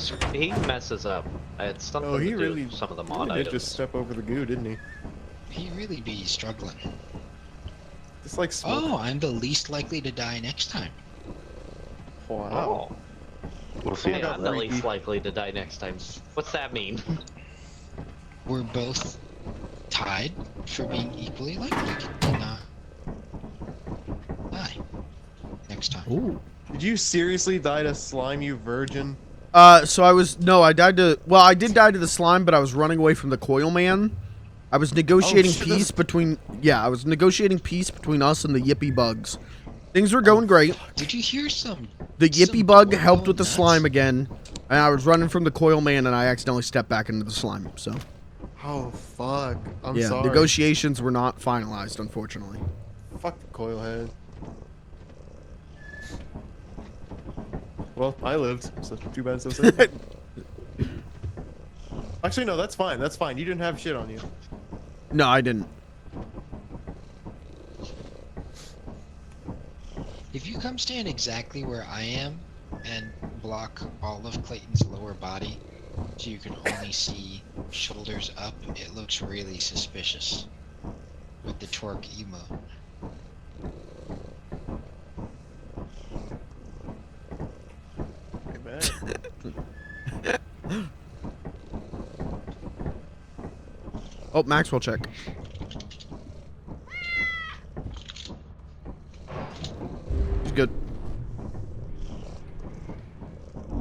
[SPEAKER 3] messes up. It's something
[SPEAKER 2] Oh, he
[SPEAKER 3] to do
[SPEAKER 2] really.
[SPEAKER 3] with some of the
[SPEAKER 2] He
[SPEAKER 3] mod
[SPEAKER 2] really did
[SPEAKER 3] items.
[SPEAKER 2] just step over the goo, didn't he?
[SPEAKER 5] He really be struggling.
[SPEAKER 2] Just like smoke.
[SPEAKER 5] Oh, I'm the least likely to die next time.
[SPEAKER 2] Wow.
[SPEAKER 3] Oh.
[SPEAKER 9] We'll see.
[SPEAKER 3] Yeah, I'm the
[SPEAKER 2] freaky.
[SPEAKER 3] least likely to die next time. What's that mean?
[SPEAKER 5] We're both tied for being equally likely to not die next time.
[SPEAKER 1] Ooh.
[SPEAKER 2] Did you seriously die to slime, you virgin?
[SPEAKER 1] So I died to, well, I did die to the slime, but I was running away from the coil man. I was negotiating
[SPEAKER 2] shit.
[SPEAKER 1] peace between, I was negotiating peace between us and the yippy bugs. Things were going great.
[SPEAKER 5] Did you hear some?
[SPEAKER 1] The yippy bug helped with the
[SPEAKER 5] nuts?
[SPEAKER 1] slime again, and I was running from the coil man, and I accidentally stepped back into the slime, so.
[SPEAKER 2] Oh, fuck. I'm
[SPEAKER 1] Yeah,
[SPEAKER 2] sorry.
[SPEAKER 1] negotiations were not finalized, unfortunately.
[SPEAKER 2] Fuck the coil head. Well, I lived, so too bad, so sad. Actually, no, that's fine. That's fine. You didn't have shit on you.
[SPEAKER 1] No, I didn't.
[SPEAKER 5] If you come stand exactly where I am and block all of Clayton's lower body so you can only see shoulders up, it looks really suspicious with the Twerk emo.
[SPEAKER 2] I bet.
[SPEAKER 1] Oh, Maxwell check. He's good.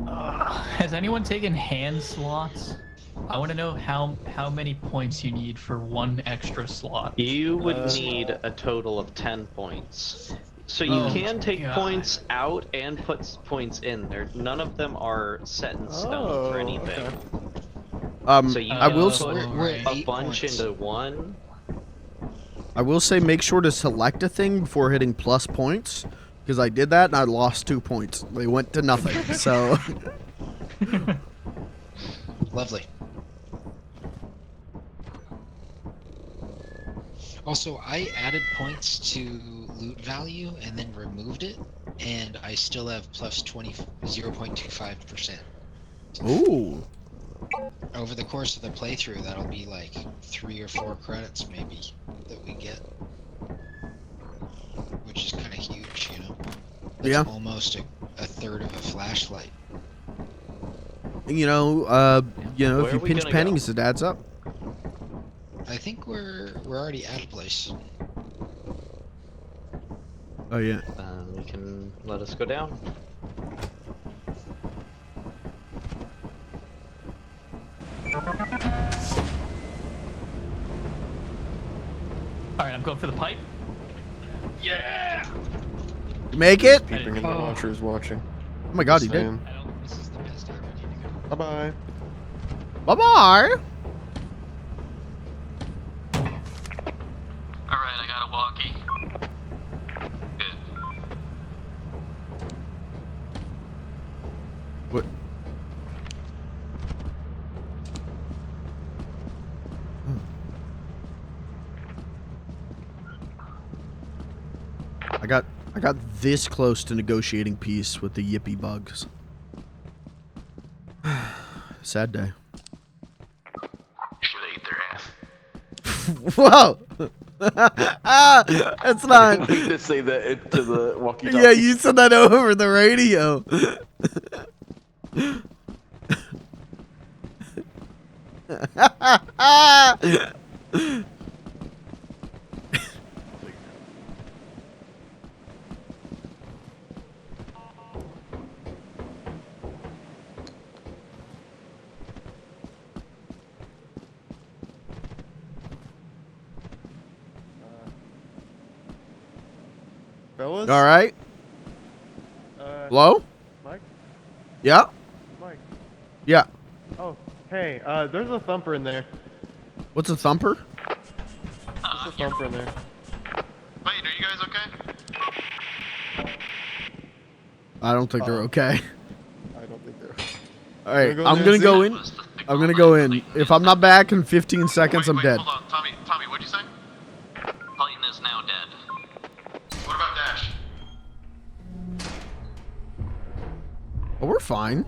[SPEAKER 6] Has anyone taken hand slots? I want to know how many points you need for one extra slot.
[SPEAKER 3] You would need a total of 10 points. So you can take points out and put points in there. None of them are set in stone for anything.
[SPEAKER 1] Okay.
[SPEAKER 3] So you
[SPEAKER 1] I will
[SPEAKER 3] put
[SPEAKER 5] we're
[SPEAKER 3] a
[SPEAKER 5] 8
[SPEAKER 3] bunch
[SPEAKER 5] points.
[SPEAKER 3] into one.
[SPEAKER 1] I will say make sure to select a thing before hitting plus points, because I did that and I lost 2 points. They went to nothing. So.
[SPEAKER 5] Lovely. Also, I added points to loot value and then removed it, and I still have plus 0.25%.
[SPEAKER 1] Ooh.
[SPEAKER 5] Over the course of the playthrough, that'll be like 3 or 4 credits maybe that we get. Which is kind of huge, you know? That's
[SPEAKER 1] Yeah.
[SPEAKER 5] almost a third of a flashlight.
[SPEAKER 1] You know,
[SPEAKER 3] Where
[SPEAKER 1] if you
[SPEAKER 3] are we
[SPEAKER 1] pinch
[SPEAKER 3] gonna
[SPEAKER 1] pennies, it adds up.
[SPEAKER 5] I think we're already at a place.
[SPEAKER 1] Oh yeah.
[SPEAKER 3] You can let us go down.
[SPEAKER 6] Alright, I'm going for the pipe. Yeah!
[SPEAKER 1] You make it?
[SPEAKER 2] Peeping in the watcher is watching.
[SPEAKER 1] Oh my god, he did.
[SPEAKER 2] Saying.
[SPEAKER 5] This is the best time I need to go.
[SPEAKER 2] Bye-bye.
[SPEAKER 1] Bye-bye.
[SPEAKER 14] Alright, I got a walkie. Good.
[SPEAKER 1] What? I got this close to negotiating peace with the yippy bugs. Sad day.
[SPEAKER 14] Should have ate their ass.
[SPEAKER 1] Whoa! That's not.
[SPEAKER 9] I need to say that into the walkie-talkie.
[SPEAKER 1] Yeah, you said that over the radio.
[SPEAKER 2] Fellas?
[SPEAKER 1] All right. Hello?
[SPEAKER 2] Mike?
[SPEAKER 1] Yeah?
[SPEAKER 2] Mike?
[SPEAKER 1] Yeah.
[SPEAKER 2] Oh, hey, there's a thumper in there.
[SPEAKER 1] What's a thumper?
[SPEAKER 2] There's a thumper in there.
[SPEAKER 14] Wait, are you guys okay?
[SPEAKER 1] I don't think they're okay.
[SPEAKER 2] I don't think they're.
[SPEAKER 1] All right,
[SPEAKER 2] Wanna go in
[SPEAKER 1] I'm
[SPEAKER 2] there
[SPEAKER 1] gonna
[SPEAKER 2] and
[SPEAKER 1] go
[SPEAKER 2] see?
[SPEAKER 1] in. I'm gonna go in. If I'm not back in 15 seconds, I'm dead.
[SPEAKER 14] Hold on, Tommy, what'd you say? Titan is now dead. What about Dash?
[SPEAKER 1] Oh, we're fine.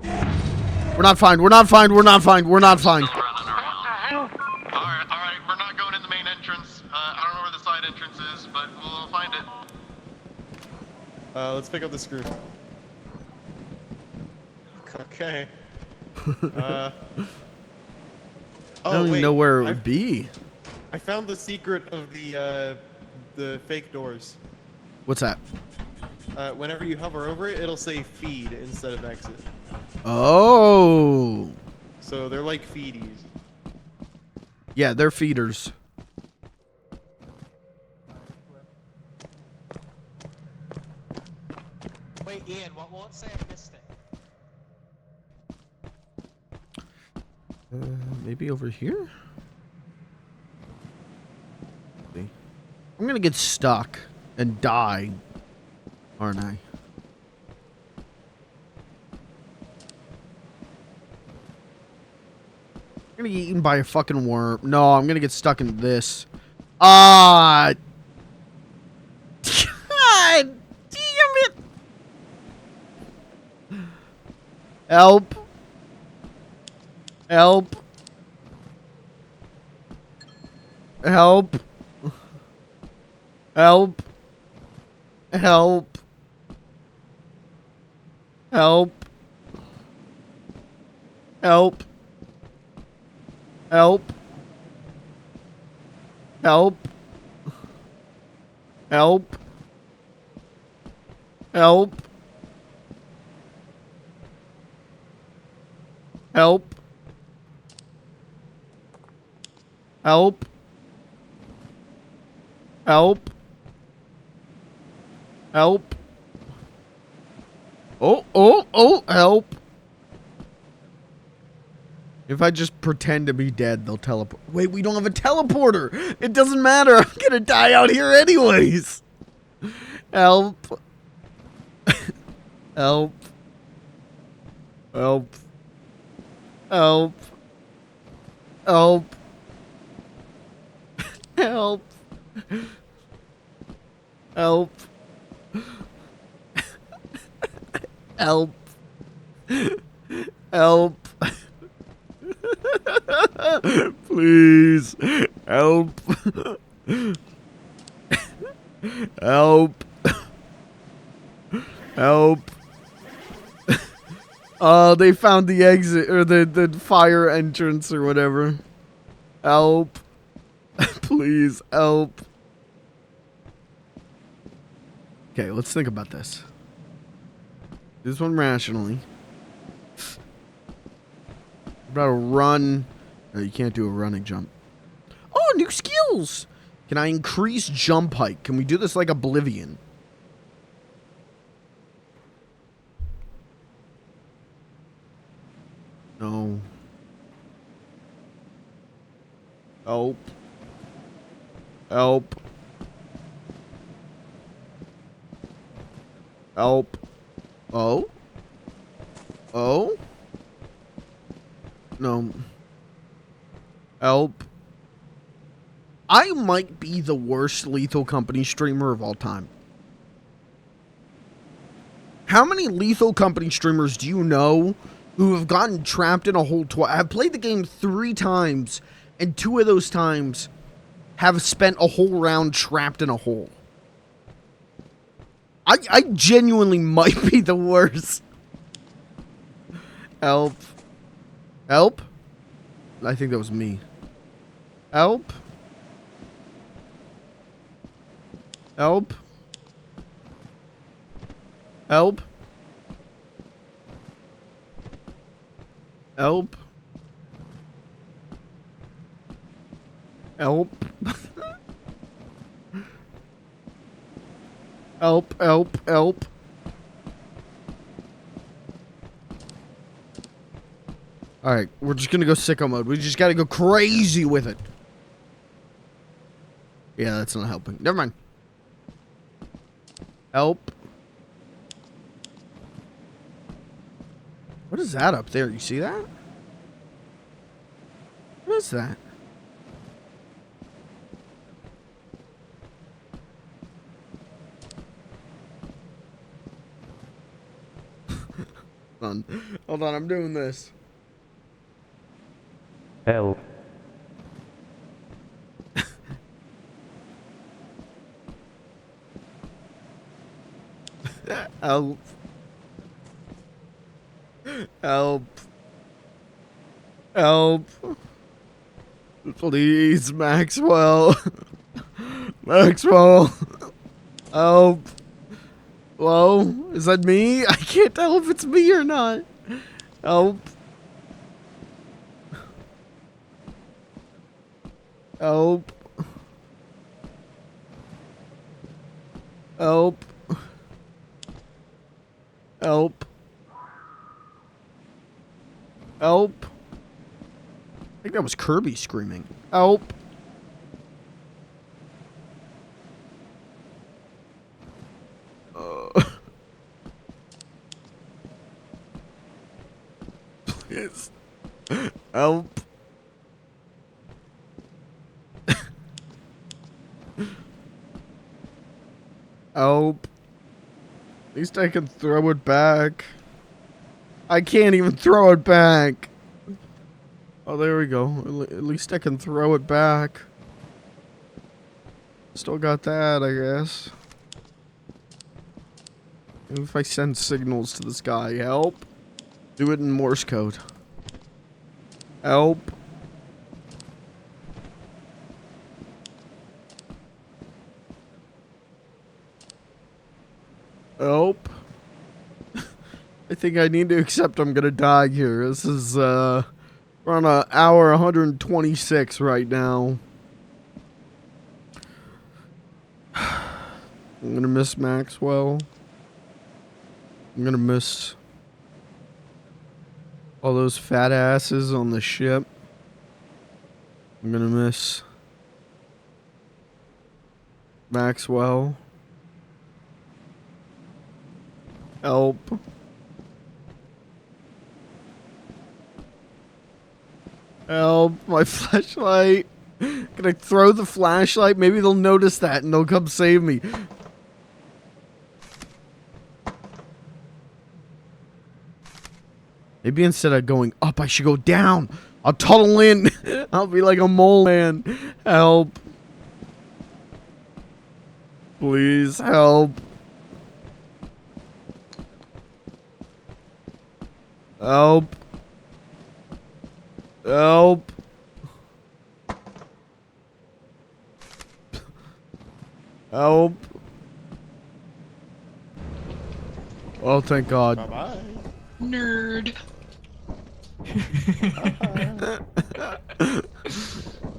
[SPEAKER 1] We're not fine. We're not fine. We're not fine. We're not fine.
[SPEAKER 14] Alright, we're not going in the main entrance. I don't know where the side entrance is, but we'll find it.
[SPEAKER 2] Let's pick up the screw. Okay.
[SPEAKER 1] I don't even know where it would be.
[SPEAKER 2] I found the secret of the fake doors.
[SPEAKER 1] What's that?
[SPEAKER 2] Whenever you hover over it, it'll say feed instead of exit.
[SPEAKER 1] Oh.
[SPEAKER 2] So they're like feedies.
[SPEAKER 1] Yeah, they're feeders.
[SPEAKER 4] Wait, Ian, what will it say? I missed it.
[SPEAKER 1] Maybe over here? I'm gonna get stuck and die, aren't I? I'm gonna get eaten by a fucking worm. No, I'm gonna get stuck in this. Ah! God damn it! Help! Help! Help! Help! Help! Help! Help! Help! Help! Help! Help! Help! Help! Help! Help! Oh, help! If I just pretend to be dead, they'll teleport. Wait, we don't have a teleporter! It doesn't matter, I'm gonna die out here anyways! Help! Help! Help! Help! Help! Help! Help! Help! Help! Please! Help! Help! Help! They found the exit, or the fire entrance, or whatever. Help! Please, help! Okay, let's think about this. Do this one rationally. About a run. No, you can't do a running jump. Oh, new skills! Can I increase jump height? Can we do this like Oblivion? No. Help. Help. Help. Oh? Oh? No. Help. I might be the worst Lethal Company streamer of all time. How many Lethal Company streamers do you know who have gotten trapped in a hole twice? I've played the game 3 times, and 2 of those times have spent a whole round trapped in a hole. I genuinely might be the worst. Help. Help? I think that was me. Help. Help. Help. Help. Help. Help, help, help. Alright, we're just gonna go sicko mode. We just gotta go crazy with it. Yeah, that's not helping. Never mind. Help. What is that up there? You see that? What is that? Hold on, I'm doing this.
[SPEAKER 12] Help.
[SPEAKER 1] Help. Help. Help. Please, Maxwell. Maxwell. Help. Hello? Is that me? I can't tell if it's me or not. Help. Help. Help. Help. Help. I think that was Kirby screaming. Help. Please. Help. Help. At least I can throw it back. I can't even throw it back. Oh, there we go. At least I can throw it back. Still got that, I guess. Maybe if I send signals to this guy, help. Do it in Morse code. Help. Help. I think I need to accept I'm gonna die here. This is, we're on an hour 126 right now. I'm gonna miss Maxwell. I'm gonna miss all those fat asses on the ship. I'm gonna miss Maxwell. Help. Help, my flashlight. Can I throw the flashlight? Maybe they'll notice that and they'll come save me. Maybe instead of going up, I should go down. I'll tunnel in. I'll be like a mole man. Help. Please help. Help. Help. Help. Oh, thank God.
[SPEAKER 2] Bye-bye.
[SPEAKER 5] Nerd.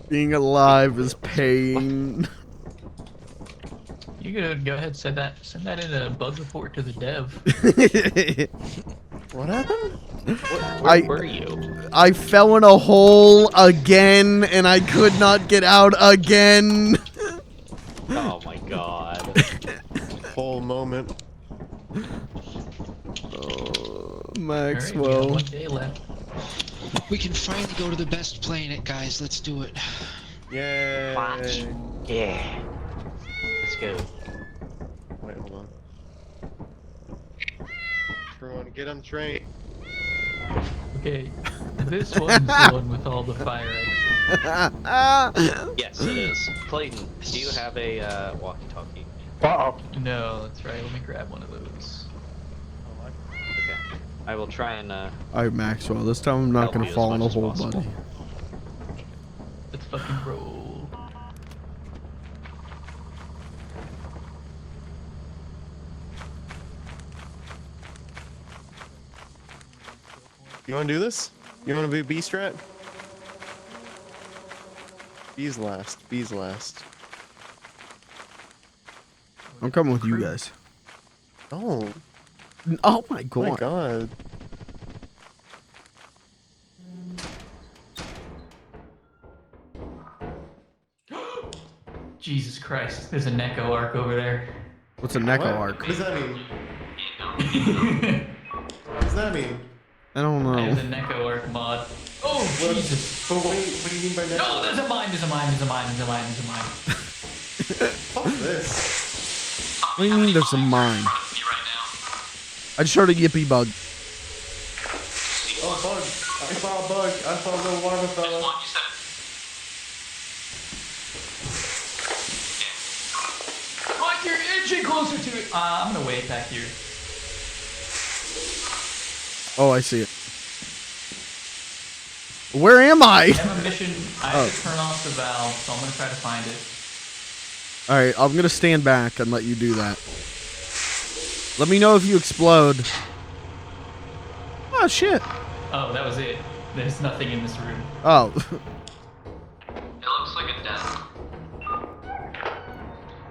[SPEAKER 1] Being alive is pain.
[SPEAKER 6] You could go ahead and send that in a bug report to the dev.
[SPEAKER 2] What happened?
[SPEAKER 3] Where were you?
[SPEAKER 1] I fell in a hole again, and I could not get out again.
[SPEAKER 3] Oh my God.
[SPEAKER 2] Whole moment.
[SPEAKER 1] Maxwell.
[SPEAKER 6] One day left.
[SPEAKER 5] We can finally go to the best planet, guys. Let's do it.
[SPEAKER 2] Yay.
[SPEAKER 3] Watch. Yeah. Let's go.
[SPEAKER 2] Wait, hold on. Everyone, get on the train.
[SPEAKER 6] Okay, this one's the one with all the fire exits.
[SPEAKER 3] Yes, it is. Clayton, do you have a walkie-talkie?
[SPEAKER 6] Uh-oh. No, that's right. Let me grab one of those.
[SPEAKER 3] Okay. I will try and
[SPEAKER 1] Alright, Maxwell, this time I'm not
[SPEAKER 3] help
[SPEAKER 1] gonna
[SPEAKER 3] you as
[SPEAKER 1] fall in a
[SPEAKER 3] much as
[SPEAKER 1] hole,
[SPEAKER 3] possible.
[SPEAKER 1] buddy.
[SPEAKER 6] Let's fucking roll.
[SPEAKER 2] You wanna do this? You wanna be B strat? B's last. B's last.
[SPEAKER 1] I'm coming with you guys.
[SPEAKER 2] Oh.
[SPEAKER 1] Oh my God.
[SPEAKER 2] Oh my God.
[SPEAKER 6] Jesus Christ, there's a Neko arc over there.
[SPEAKER 1] What's a Neko
[SPEAKER 2] What?
[SPEAKER 1] arc?
[SPEAKER 2] What does that mean? What does that mean?
[SPEAKER 1] I don't
[SPEAKER 6] I have
[SPEAKER 1] know.
[SPEAKER 6] the Neko Arc mod. Oh, Jesus.
[SPEAKER 2] But what do you mean by that?
[SPEAKER 6] No, there's a mine, there's a mine, there's a mine, there's a mine, there's a mine.
[SPEAKER 2] Fuck this.
[SPEAKER 1] What do you mean there's a mine? I just heard a yippee bug.
[SPEAKER 2] Oh, bug. I saw a bug. I saw a little larva fella.
[SPEAKER 6] Mike, you're inching closer to it. I'm gonna wait back here.
[SPEAKER 1] Oh, I see it. Where am I?
[SPEAKER 6] I have a mission. I have to turn off the valve, so I'm gonna try to find it.
[SPEAKER 1] Alright, I'm gonna stand back and let you do that. Let me know if you explode. Oh, shit.
[SPEAKER 6] Oh, that was it. There's nothing in this room.
[SPEAKER 1] Oh.
[SPEAKER 14] It looks like a death.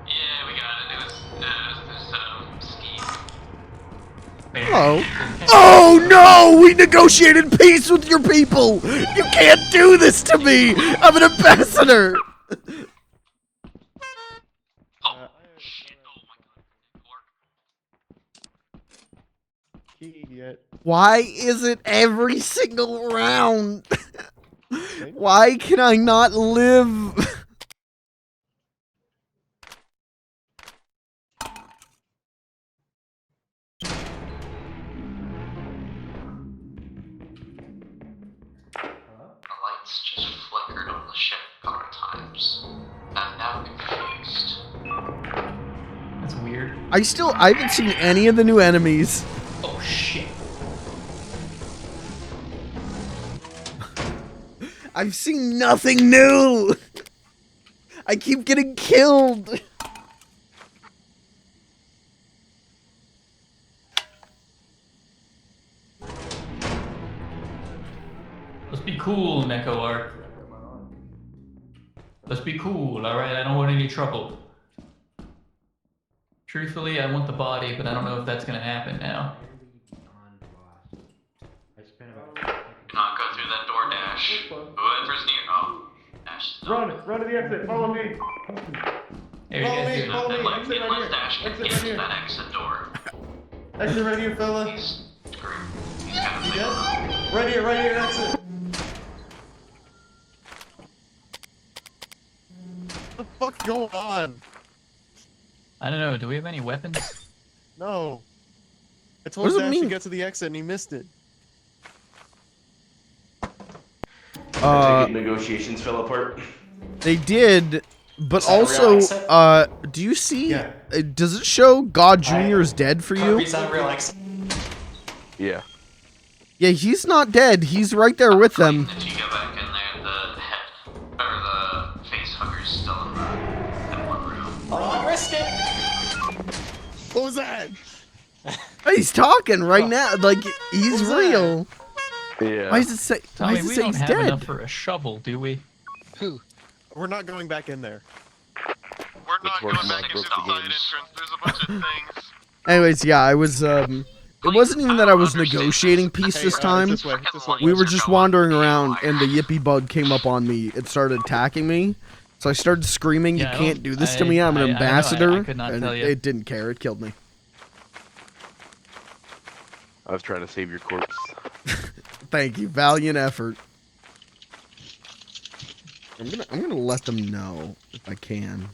[SPEAKER 14] Yeah, we got it. It was Steve.
[SPEAKER 1] Oh. Oh, no! We negotiated peace with your people! You can't do this to me! I'm an ambassador! Why is it every single round? Why can I not live?
[SPEAKER 14] The lights just flickered on the ship a couple times. I'm now confused.
[SPEAKER 6] That's weird.
[SPEAKER 1] I haven't seen any of the new enemies.
[SPEAKER 6] Oh, shit.
[SPEAKER 1] I've seen nothing new! I keep getting killed!
[SPEAKER 6] Let's be cool, Neko Arc. Let's be cool, alright? I don't want any trouble. Truthfully, I want the body, but I don't know if that's gonna happen now.
[SPEAKER 14] Not go through that door, Dash. Whoever's near. Oh, Dash.
[SPEAKER 2] Run to the exit. Follow me.
[SPEAKER 6] There you guys do it.
[SPEAKER 2] Follow me.
[SPEAKER 14] Unless
[SPEAKER 2] Exit right here.
[SPEAKER 14] Dash can
[SPEAKER 2] Exit
[SPEAKER 14] get
[SPEAKER 2] right
[SPEAKER 14] to
[SPEAKER 2] here.
[SPEAKER 14] that exit door.
[SPEAKER 2] Exit right here, fella.
[SPEAKER 14] He's kind of
[SPEAKER 2] Yeah? Right here, exit. What the fuck's going on?
[SPEAKER 6] I don't know, do we have any weapons?
[SPEAKER 2] No. I
[SPEAKER 1] What
[SPEAKER 2] told
[SPEAKER 1] does it
[SPEAKER 2] Dash
[SPEAKER 1] mean?
[SPEAKER 2] to get to the exit and he missed it.
[SPEAKER 9] Negotiations fell apart.
[SPEAKER 1] They did, but
[SPEAKER 4] Is that a real
[SPEAKER 1] also,
[SPEAKER 4] exit?
[SPEAKER 1] do you see,
[SPEAKER 2] Yeah.
[SPEAKER 1] does it show God Jr. is dead for you?
[SPEAKER 4] Is that a real exit?
[SPEAKER 9] Yeah.
[SPEAKER 1] Yeah, he's not dead. He's right there with them.
[SPEAKER 14] If you go back in there, the head or the face hugger's still in one room.
[SPEAKER 4] Oh, risk it!
[SPEAKER 2] What was that?
[SPEAKER 1] He's talking right now. Like, he's
[SPEAKER 2] What was
[SPEAKER 1] real.
[SPEAKER 9] Yeah.
[SPEAKER 1] Why does it say, why
[SPEAKER 6] Tommy,
[SPEAKER 1] does it
[SPEAKER 6] we
[SPEAKER 1] say
[SPEAKER 6] don't
[SPEAKER 1] he's
[SPEAKER 6] have
[SPEAKER 1] dead?
[SPEAKER 6] enough for a shovel, do we?
[SPEAKER 5] Who?
[SPEAKER 2] We're not going back in there.
[SPEAKER 14] We're
[SPEAKER 9] not going back into the side
[SPEAKER 14] entrance. There's a bunch of things.
[SPEAKER 1] Anyways, yeah, I was, it wasn't even that I was negotiating peace this time.
[SPEAKER 2] This way.
[SPEAKER 1] We were just wandering around, and the yippee bug came up on me. It started attacking me. So I started screaming,
[SPEAKER 6] Yeah,
[SPEAKER 1] "You
[SPEAKER 6] I
[SPEAKER 1] can't
[SPEAKER 6] don't-
[SPEAKER 1] do this
[SPEAKER 6] I-
[SPEAKER 1] to me, I'm an
[SPEAKER 6] I know,
[SPEAKER 1] ambassador."
[SPEAKER 6] I could not
[SPEAKER 1] and
[SPEAKER 6] tell you.
[SPEAKER 1] it didn't care, it killed me.
[SPEAKER 9] I was trying to save your corpse.
[SPEAKER 1] Thank you, valiant effort. I'm gonna let them know if I can.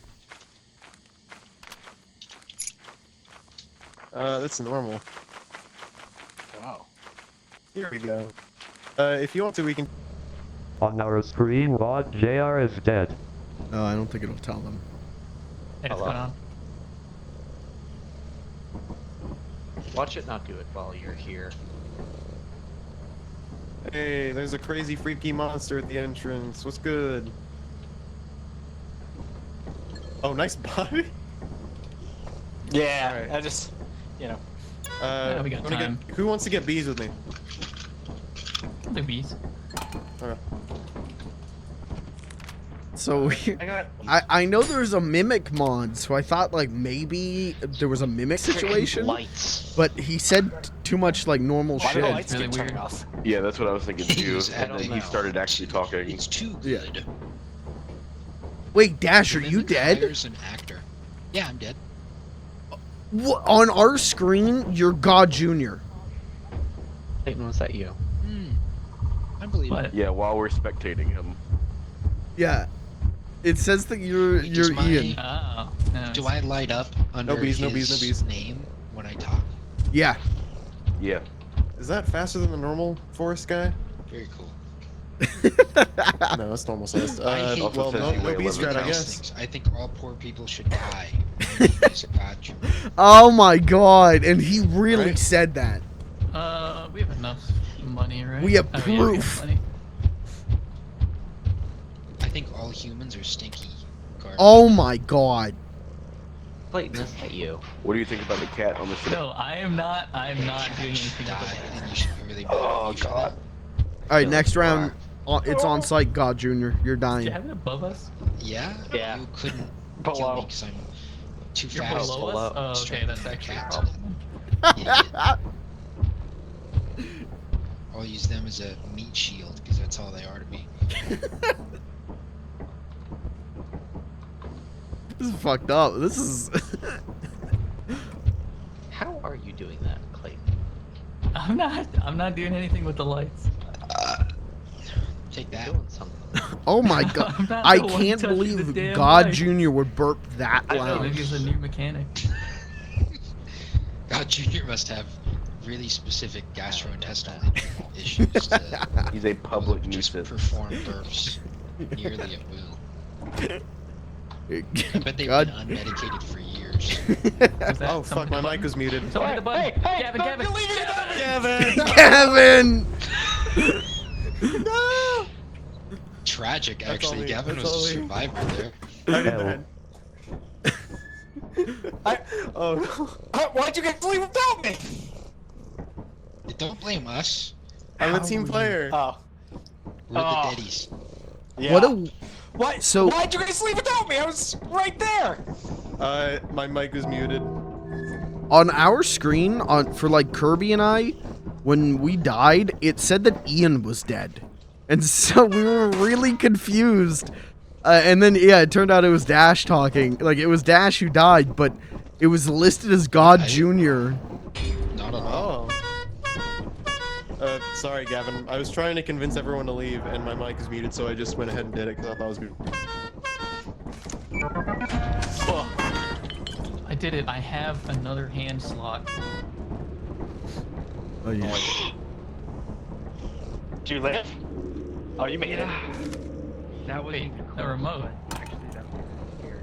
[SPEAKER 2] That's normal.
[SPEAKER 4] Wow.
[SPEAKER 2] Here we go. If you want to, we can.
[SPEAKER 15] On our screen, Rod JR is dead.
[SPEAKER 1] No, I don't think it'll tell them.
[SPEAKER 6] Hey, what's going on?
[SPEAKER 3] Watch it not do it while you're here.
[SPEAKER 2] Hey, there's a crazy freaky monster at the entrance. What's good? Oh, nice body.
[SPEAKER 4] Yeah,
[SPEAKER 2] Alright.
[SPEAKER 4] I just, you know.
[SPEAKER 6] Yeah, we got time.
[SPEAKER 2] Who wants to get bees with me?
[SPEAKER 6] The bees.
[SPEAKER 2] Alright.
[SPEAKER 1] So weird. I know there's a mimic mod, so I thought like maybe there was a mimic situation.
[SPEAKER 3] Lights.
[SPEAKER 1] But he said too much like normal
[SPEAKER 4] Why did the
[SPEAKER 1] shit.
[SPEAKER 4] lights get turned off?
[SPEAKER 9] Yeah, that's what I was thinking too.
[SPEAKER 5] I
[SPEAKER 9] And
[SPEAKER 5] don't
[SPEAKER 9] then he
[SPEAKER 5] know.
[SPEAKER 9] started actually talking.
[SPEAKER 5] It's too
[SPEAKER 1] Yeah.
[SPEAKER 5] good.
[SPEAKER 1] Wait, Dash, are you
[SPEAKER 5] Mimic
[SPEAKER 1] dead?
[SPEAKER 5] hires an actor. Yeah, I'm dead.
[SPEAKER 1] On our screen, you're God Jr.
[SPEAKER 3] Clayton, was that you?
[SPEAKER 5] I believe
[SPEAKER 6] What?
[SPEAKER 5] it.
[SPEAKER 9] Yeah, while we're spectating him.
[SPEAKER 1] Yeah. It says that you're
[SPEAKER 5] Does my-
[SPEAKER 1] Ian.
[SPEAKER 6] Oh. No,
[SPEAKER 5] Do I light up under
[SPEAKER 2] bees,
[SPEAKER 5] his
[SPEAKER 2] no bees, no bees.
[SPEAKER 5] name when I talk?
[SPEAKER 1] Yeah.
[SPEAKER 9] Yeah.
[SPEAKER 2] Is that faster than the normal forest guy?
[SPEAKER 5] Very cool.
[SPEAKER 2] No, that's normal sized.
[SPEAKER 5] I hate
[SPEAKER 2] Well,
[SPEAKER 9] says
[SPEAKER 2] no,
[SPEAKER 9] you weigh
[SPEAKER 2] no bee
[SPEAKER 9] 11
[SPEAKER 2] strat, I
[SPEAKER 5] those
[SPEAKER 2] guess.
[SPEAKER 5] things. I think all poor people should die. My name is God Jr.
[SPEAKER 1] Oh my god, and he really
[SPEAKER 2] Right.
[SPEAKER 1] said that.
[SPEAKER 6] We have enough money, right?
[SPEAKER 1] We have
[SPEAKER 6] Oh, yeah, we got
[SPEAKER 1] proof.
[SPEAKER 6] plenty.
[SPEAKER 5] I think all humans are stinky. Garbage.
[SPEAKER 1] Oh my god.
[SPEAKER 3] Clayton, is that you?
[SPEAKER 9] What do you think about the cat on the ship?
[SPEAKER 6] No, I'm not doing anything with
[SPEAKER 5] Die,
[SPEAKER 6] the
[SPEAKER 5] and you should be really mad
[SPEAKER 9] Oh
[SPEAKER 5] at me for
[SPEAKER 9] god.
[SPEAKER 1] All right, next round. It's on site, God Jr. You're
[SPEAKER 6] Do you
[SPEAKER 1] dying.
[SPEAKER 6] have it above us?
[SPEAKER 5] that. Yeah?
[SPEAKER 3] Yeah.
[SPEAKER 5] You couldn't kill me
[SPEAKER 9] Below.
[SPEAKER 5] because I'm too
[SPEAKER 6] You're
[SPEAKER 5] fast.
[SPEAKER 6] below us? Oh, okay,
[SPEAKER 5] Strike
[SPEAKER 6] that's
[SPEAKER 5] with
[SPEAKER 6] actually a
[SPEAKER 5] cats.
[SPEAKER 6] problem.
[SPEAKER 5] Yeah. I'll use them as a meat shield because that's all they are to me.
[SPEAKER 1] This is fucked up. This is.
[SPEAKER 3] How are you doing that, Clayton?
[SPEAKER 6] I'm not doing anything with the lights.
[SPEAKER 5] Take that.
[SPEAKER 3] Doing something.
[SPEAKER 1] Oh my god.
[SPEAKER 6] I'm not
[SPEAKER 1] I
[SPEAKER 6] the one
[SPEAKER 1] can't
[SPEAKER 6] touching the
[SPEAKER 1] believe
[SPEAKER 6] damn
[SPEAKER 1] God
[SPEAKER 6] lights.
[SPEAKER 1] Jr. would burp that
[SPEAKER 6] I know,
[SPEAKER 1] loud.
[SPEAKER 6] maybe it's a new mechanic.
[SPEAKER 5] God Jr. must have really specific gastrointestinal issues to
[SPEAKER 9] He's a public
[SPEAKER 5] just
[SPEAKER 9] nuisance.
[SPEAKER 5] perform burps nearly at will. I bet they've
[SPEAKER 1] God.
[SPEAKER 5] been unmedicated for years.
[SPEAKER 6] Was that
[SPEAKER 2] Oh fuck, my mic was muted.
[SPEAKER 6] Someone hit the button. Gavin,
[SPEAKER 2] Gavin!
[SPEAKER 1] Kevin!
[SPEAKER 5] Tragic,
[SPEAKER 2] That's
[SPEAKER 5] actually.
[SPEAKER 2] all me.
[SPEAKER 5] Gavin
[SPEAKER 2] That's
[SPEAKER 5] was a
[SPEAKER 2] all me.
[SPEAKER 5] survivor there.
[SPEAKER 2] I did that. Oh no.
[SPEAKER 4] Why'd you get to leave without me?
[SPEAKER 5] Don't blame us.
[SPEAKER 2] I'm a team player.
[SPEAKER 4] Oh.
[SPEAKER 5] We're the
[SPEAKER 4] Oh.
[SPEAKER 5] daddies.
[SPEAKER 4] Yeah.
[SPEAKER 1] What a.
[SPEAKER 4] What?
[SPEAKER 1] So-
[SPEAKER 4] Why'd you guys leave without me? I was right there.
[SPEAKER 2] My mic was muted.
[SPEAKER 1] On our screen, for like Kirby and I, when we died, it said that Ian was dead. And so we were really confused. And then, yeah, it turned out it was Dash talking. Like, it was Dash who died, but it was listed as God Jr.
[SPEAKER 5] Not at all.
[SPEAKER 2] Oh. Sorry, Gavin. I was trying to convince everyone to leave, and my mic is muted, so I just went ahead and did it because I thought it was muted.
[SPEAKER 6] I did it. I have another hand slot.
[SPEAKER 1] Oh, yeah.
[SPEAKER 4] Did you live? Oh, you made it.
[SPEAKER 8] That was
[SPEAKER 6] Wait, the remote.
[SPEAKER 8] actually that was scary.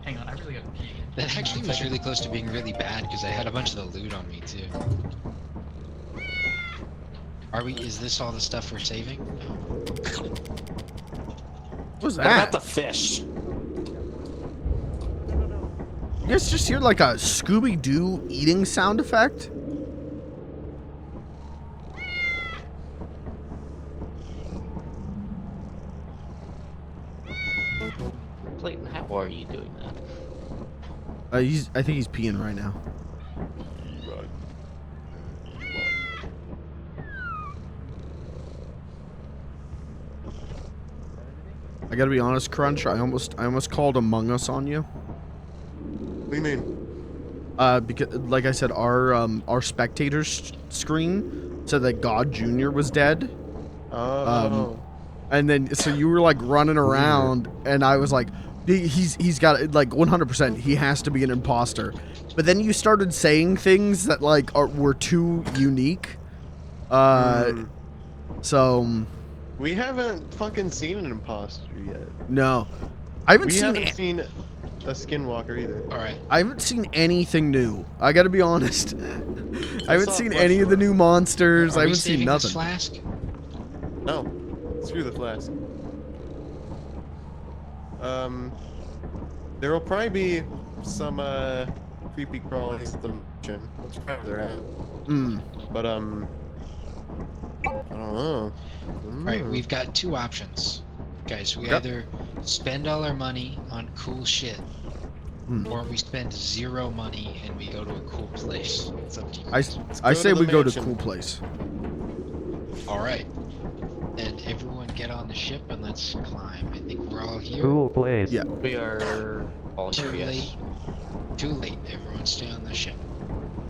[SPEAKER 6] Hang on, I really got to pee.
[SPEAKER 5] That actually was really close to being really bad because I had a bunch of the loot on me too. Is this all the stuff we're saving?
[SPEAKER 1] What's
[SPEAKER 4] What about
[SPEAKER 1] that?
[SPEAKER 4] the fish?
[SPEAKER 1] You guys just hear like a Scooby-Doo eating sound effect?
[SPEAKER 3] Clayton, how are you doing that?
[SPEAKER 1] I think he's peeing right now. I gotta be honest, Crunch. I almost called Among Us on you.
[SPEAKER 2] What do you mean?
[SPEAKER 1] Because like I said, our spectators screen said that God Jr. was dead.
[SPEAKER 2] Oh.
[SPEAKER 1] And then so you were like running around, and I was like, he's got like 100%. He has to be an imposter. But then you started saying things that like were too unique. So
[SPEAKER 2] We haven't fucking seen an imposter yet.
[SPEAKER 1] no, I haven't
[SPEAKER 2] We
[SPEAKER 1] seen.
[SPEAKER 2] haven't seen a skinwalker either.
[SPEAKER 5] All right.
[SPEAKER 1] I haven't seen anything new. I gotta be honest. I haven't
[SPEAKER 2] saw
[SPEAKER 1] seen
[SPEAKER 2] Flash
[SPEAKER 1] any of the
[SPEAKER 2] Roar.
[SPEAKER 1] new monsters.
[SPEAKER 5] Are
[SPEAKER 1] I
[SPEAKER 5] we
[SPEAKER 1] haven't seen
[SPEAKER 5] saving this
[SPEAKER 1] nothing.
[SPEAKER 5] flask?
[SPEAKER 2] No. Screw the flask. There will probably be some creepy crawlies at the mansion. That's where they're at. But I don't know.
[SPEAKER 5] Alright, we've got two options. Guys, we
[SPEAKER 1] Yep.
[SPEAKER 5] either spend all our money on cool shit, or we spend zero money and we go to a cool place. It's up to you.
[SPEAKER 1] I
[SPEAKER 2] go
[SPEAKER 1] say
[SPEAKER 2] to the
[SPEAKER 1] we go to
[SPEAKER 2] mansion.
[SPEAKER 1] cool place.
[SPEAKER 5] Alright. And everyone get on the ship and let's climb. I think we're all here.
[SPEAKER 15] Cool place.
[SPEAKER 1] Yeah.
[SPEAKER 3] We are all
[SPEAKER 5] Too
[SPEAKER 3] here,
[SPEAKER 5] late.
[SPEAKER 3] yes.
[SPEAKER 5] Too late. Everyone stay on the ship.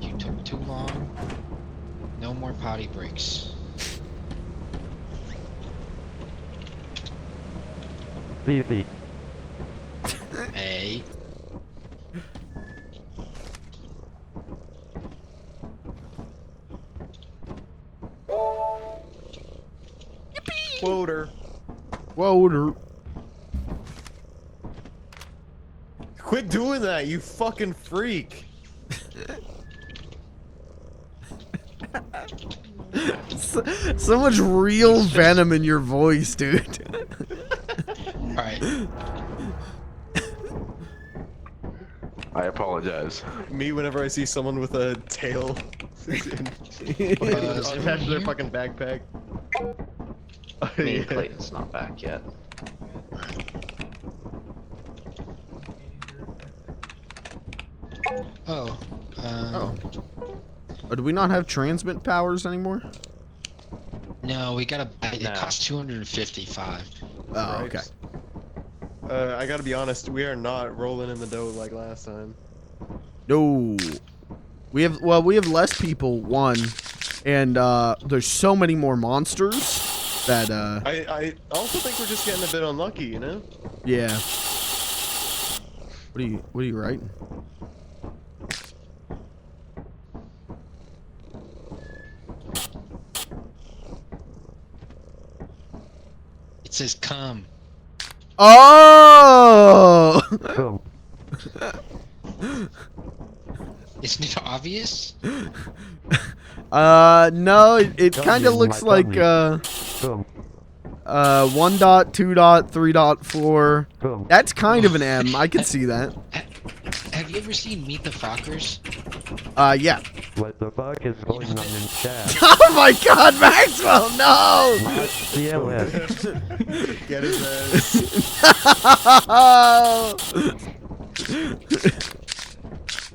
[SPEAKER 5] You took too long. No more potty breaks.
[SPEAKER 15] Fifi.
[SPEAKER 5] Hey.
[SPEAKER 2] Quoter.
[SPEAKER 1] Quoter.
[SPEAKER 2] Quit doing that, you fucking freak.
[SPEAKER 1] So much real venom in your voice, dude.
[SPEAKER 5] Alright.
[SPEAKER 9] I apologize.
[SPEAKER 2] Me whenever I see someone with a tail attached to their fucking backpack.
[SPEAKER 3] Me and Clayton's not back yet.
[SPEAKER 5] Oh.
[SPEAKER 1] Oh, do we not have transmit powers anymore?
[SPEAKER 5] No, we gotta buy it. It costs 255.
[SPEAKER 1] Oh, okay.
[SPEAKER 2] I gotta be honest, we are not rolling in the dough like last time.
[SPEAKER 1] No. We have less people, one, and there's so many more monsters that
[SPEAKER 2] I also think we're just getting a bit unlucky, you know?
[SPEAKER 1] yeah. What are you writing?
[SPEAKER 5] It says come.
[SPEAKER 1] Oh!
[SPEAKER 5] Isn't it obvious?
[SPEAKER 1] No, it kind of looks like 1.2.3.4. That's kind of an M. I can see that.
[SPEAKER 5] Have you ever seen Meet the Fockers?
[SPEAKER 1] Yeah.
[SPEAKER 15] What the fuck is going on in chat?
[SPEAKER 1] Oh my God, Maxwell, no!
[SPEAKER 15] CLS.
[SPEAKER 2] Get his ass.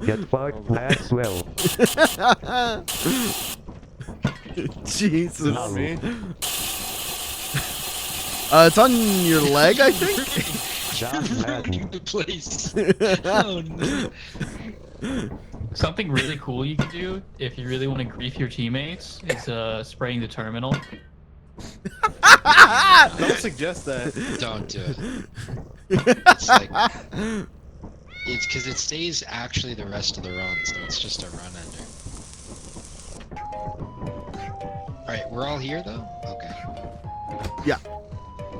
[SPEAKER 15] Get fucked, Maxwell.
[SPEAKER 1] Jesus.
[SPEAKER 2] Not me.
[SPEAKER 1] It's on your leg, I think.
[SPEAKER 15] John Madden.
[SPEAKER 5] The place. Oh no.
[SPEAKER 6] Something really cool you can do if you really want to grief your teammates is spraying the terminal.
[SPEAKER 2] Don't suggest that.
[SPEAKER 5] Don't do it. It's like it's because it stays actually the rest of the run, so it's just a run ender. Alright, we're all here though? Okay.
[SPEAKER 1] Yeah.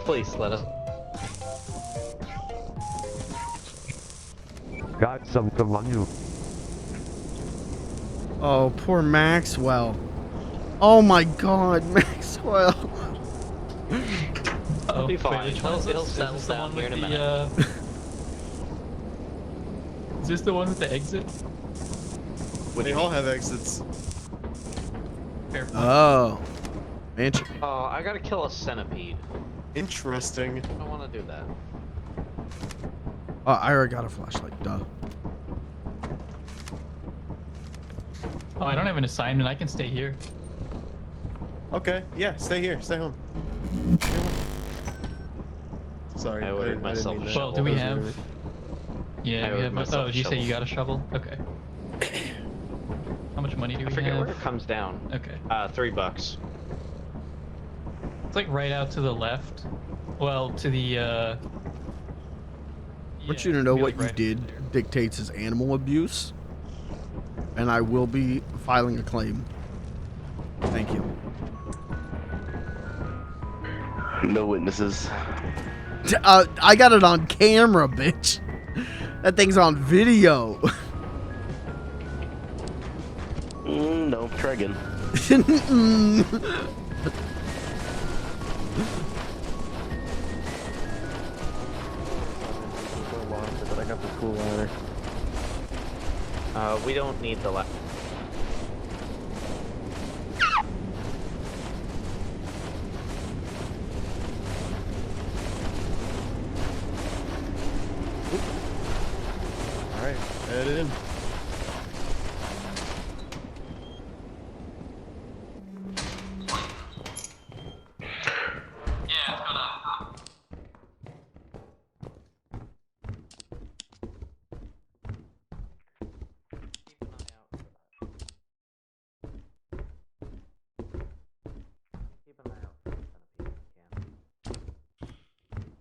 [SPEAKER 3] Please let us.
[SPEAKER 15] Got some Kamanu.
[SPEAKER 1] Oh, poor Maxwell. Oh my God, Maxwell.
[SPEAKER 3] It'll be fine.
[SPEAKER 6] Wait, which one is
[SPEAKER 3] It'll
[SPEAKER 6] this?
[SPEAKER 3] settle
[SPEAKER 6] Is this the
[SPEAKER 3] down
[SPEAKER 6] one
[SPEAKER 3] here in a
[SPEAKER 6] with
[SPEAKER 3] minute.
[SPEAKER 6] Is this the one with the exit?
[SPEAKER 2] They all have exits.
[SPEAKER 6] Fair point.
[SPEAKER 1] Oh. Mansion.
[SPEAKER 3] Oh, I gotta kill a centipede.
[SPEAKER 2] Interesting.
[SPEAKER 3] I don't want to do that.
[SPEAKER 1] Oh, I already got a flashlight, duh.
[SPEAKER 6] Oh, I don't have an assignment. I can stay here.
[SPEAKER 2] Okay, yeah, stay here. Stay home. Sorry,
[SPEAKER 3] I ordered
[SPEAKER 2] didn't
[SPEAKER 3] myself
[SPEAKER 2] mean
[SPEAKER 3] a
[SPEAKER 2] that.
[SPEAKER 6] Well, do we have?
[SPEAKER 3] I
[SPEAKER 6] Yeah, we
[SPEAKER 3] ordered
[SPEAKER 6] have.
[SPEAKER 3] myself
[SPEAKER 6] Oh,
[SPEAKER 3] a
[SPEAKER 6] did you say
[SPEAKER 3] shovel.
[SPEAKER 6] you got a shovel? Okay. How much money do we
[SPEAKER 3] I forget
[SPEAKER 6] have?
[SPEAKER 3] where it comes down.
[SPEAKER 6] Okay.
[SPEAKER 3] $3.
[SPEAKER 6] It's like right out to the left. Well, to the.
[SPEAKER 1] I want
[SPEAKER 6] yeah,
[SPEAKER 1] you to know
[SPEAKER 6] maybe,
[SPEAKER 1] what
[SPEAKER 6] like,
[SPEAKER 1] you
[SPEAKER 6] right
[SPEAKER 1] did
[SPEAKER 6] there.
[SPEAKER 1] dictates as animal abuse, and I will be filing a claim. Thank you.
[SPEAKER 9] No witnesses.
[SPEAKER 1] I got it on camera, bitch. That thing's on video.
[SPEAKER 9] No, try again.
[SPEAKER 2] But I got the cool ladder.
[SPEAKER 3] We don't need the left.
[SPEAKER 2] Alright, head in.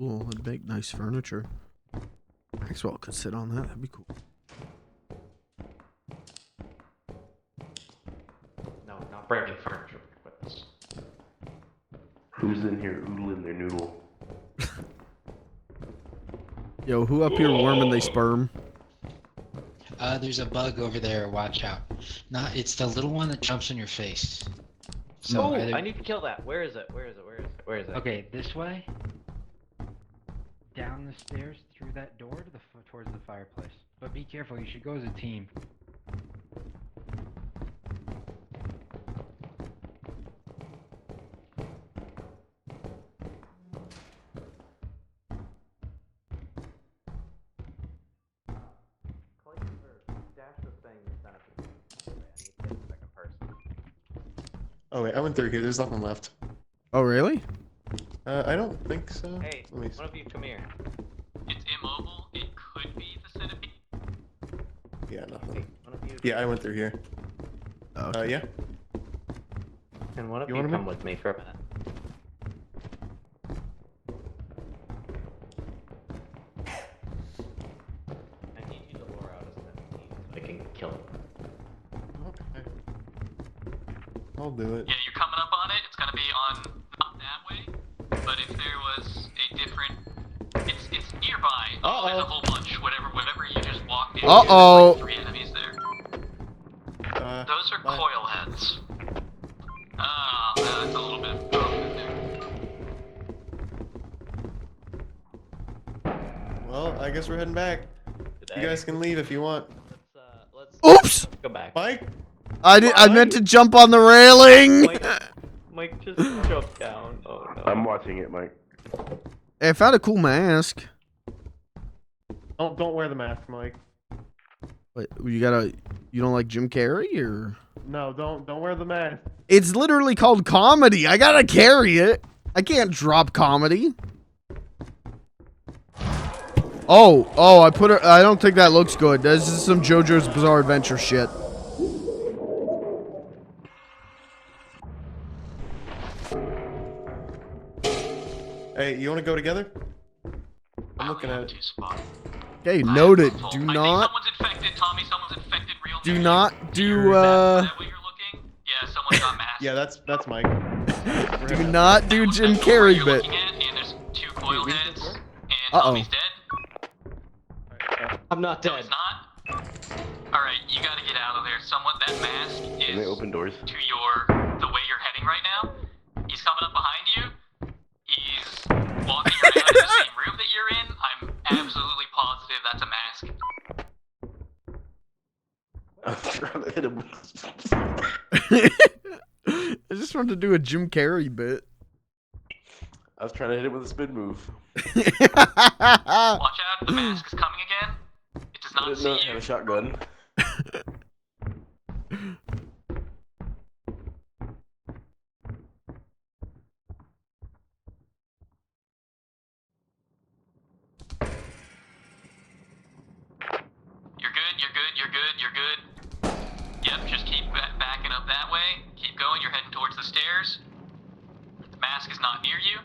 [SPEAKER 1] cool. It'd make nice furniture. Maxwell could sit on that. That'd be cool.
[SPEAKER 3] No, not breaking furniture with this.
[SPEAKER 9] Who's in here oodling their noodle?
[SPEAKER 1] Yo, who up here worming they sperm?
[SPEAKER 5] There's a bug over there. Watch out. It's the little one that jumps in your face. So
[SPEAKER 3] I need to kill that. Where is it? Where is it? Where is it? Where is it?
[SPEAKER 8] Okay, this way. Down the stairs, through that door to towards the fireplace. But be careful. You should go as a team.
[SPEAKER 2] Oh wait, I went through here. There's nothing left.
[SPEAKER 1] Oh, really?
[SPEAKER 2] I don't think so.
[SPEAKER 3] Hey,
[SPEAKER 2] Let me
[SPEAKER 3] one of you come here.
[SPEAKER 14] It's immobile. It could be the centipede.
[SPEAKER 2] Yeah, nothing.
[SPEAKER 3] Hey, one of you.
[SPEAKER 2] Yeah, I went through here.
[SPEAKER 1] Okay.
[SPEAKER 2] Yeah.
[SPEAKER 3] And one of
[SPEAKER 2] You
[SPEAKER 3] you,
[SPEAKER 2] wanna
[SPEAKER 3] come
[SPEAKER 2] move?
[SPEAKER 3] with me for a minute. I need you to lure out a centipede so I can kill it.
[SPEAKER 2] Okay. I'll do it.
[SPEAKER 14] Yeah, you're coming up on it. It's gonna be on not that way, but if there was a different, it's nearby. Oh, there's a whole bunch. Whatever you just walked into.
[SPEAKER 1] Uh-oh.
[SPEAKER 14] There's like 3 enemies there. Those are
[SPEAKER 2] bye.
[SPEAKER 14] coil heads. That's a little bit broken in there.
[SPEAKER 2] Well, I guess we're heading back. You guys can leave if you want.
[SPEAKER 3] Let's
[SPEAKER 1] Oops!
[SPEAKER 3] go back.
[SPEAKER 2] Mike?
[SPEAKER 1] I meant to jump on the railing.
[SPEAKER 3] Mike just jumped down. Oh no.
[SPEAKER 9] I'm watching it, Mike.
[SPEAKER 1] Hey, I found a cool mask.
[SPEAKER 2] Don't wear the mask, Mike.
[SPEAKER 1] Wait, you don't like Jim Carrey or?
[SPEAKER 2] No, don't wear the mask.
[SPEAKER 1] It's literally called comedy. I gotta carry it. I can't drop comedy. Oh, I put it. I don't think that looks good. This is some JoJo's Bizarre Adventure shit.
[SPEAKER 2] Hey, you want to go together? I'm looking at it.
[SPEAKER 1] Okay, noted. Do
[SPEAKER 14] I
[SPEAKER 1] not.
[SPEAKER 14] think someone's infected, Tommy. Someone's infected real
[SPEAKER 1] Do
[SPEAKER 14] bad.
[SPEAKER 1] not do.
[SPEAKER 14] Is that what you're looking? Yeah, someone got masked.
[SPEAKER 2] Yeah, that's Mike.
[SPEAKER 1] Do not do Jim Carrey bit.
[SPEAKER 14] And there's 2 coil heads, and
[SPEAKER 1] Uh-oh.
[SPEAKER 14] Tommy's dead.
[SPEAKER 3] I'm not
[SPEAKER 14] No,
[SPEAKER 3] dead.
[SPEAKER 14] he's not. All right, you gotta get out of there. Someone that mask
[SPEAKER 9] Can they
[SPEAKER 14] is
[SPEAKER 9] open doors?
[SPEAKER 14] to the way you're heading right now. He's coming up behind you. He's walking around in the same room that you're in. I'm absolutely positive that's a mask.
[SPEAKER 9] I'm trying to hit him.
[SPEAKER 1] I just wanted to do a Jim Carrey bit.
[SPEAKER 9] I was trying to hit him with a spin move.
[SPEAKER 14] Watch out, the mask is coming again. It does
[SPEAKER 9] I
[SPEAKER 14] not
[SPEAKER 9] didn't
[SPEAKER 14] see
[SPEAKER 9] know I
[SPEAKER 14] you.
[SPEAKER 9] had a shotgun.
[SPEAKER 14] You're good. Yep, just keep backing up that way. Keep going, you're heading towards the stairs. The mask is not near you.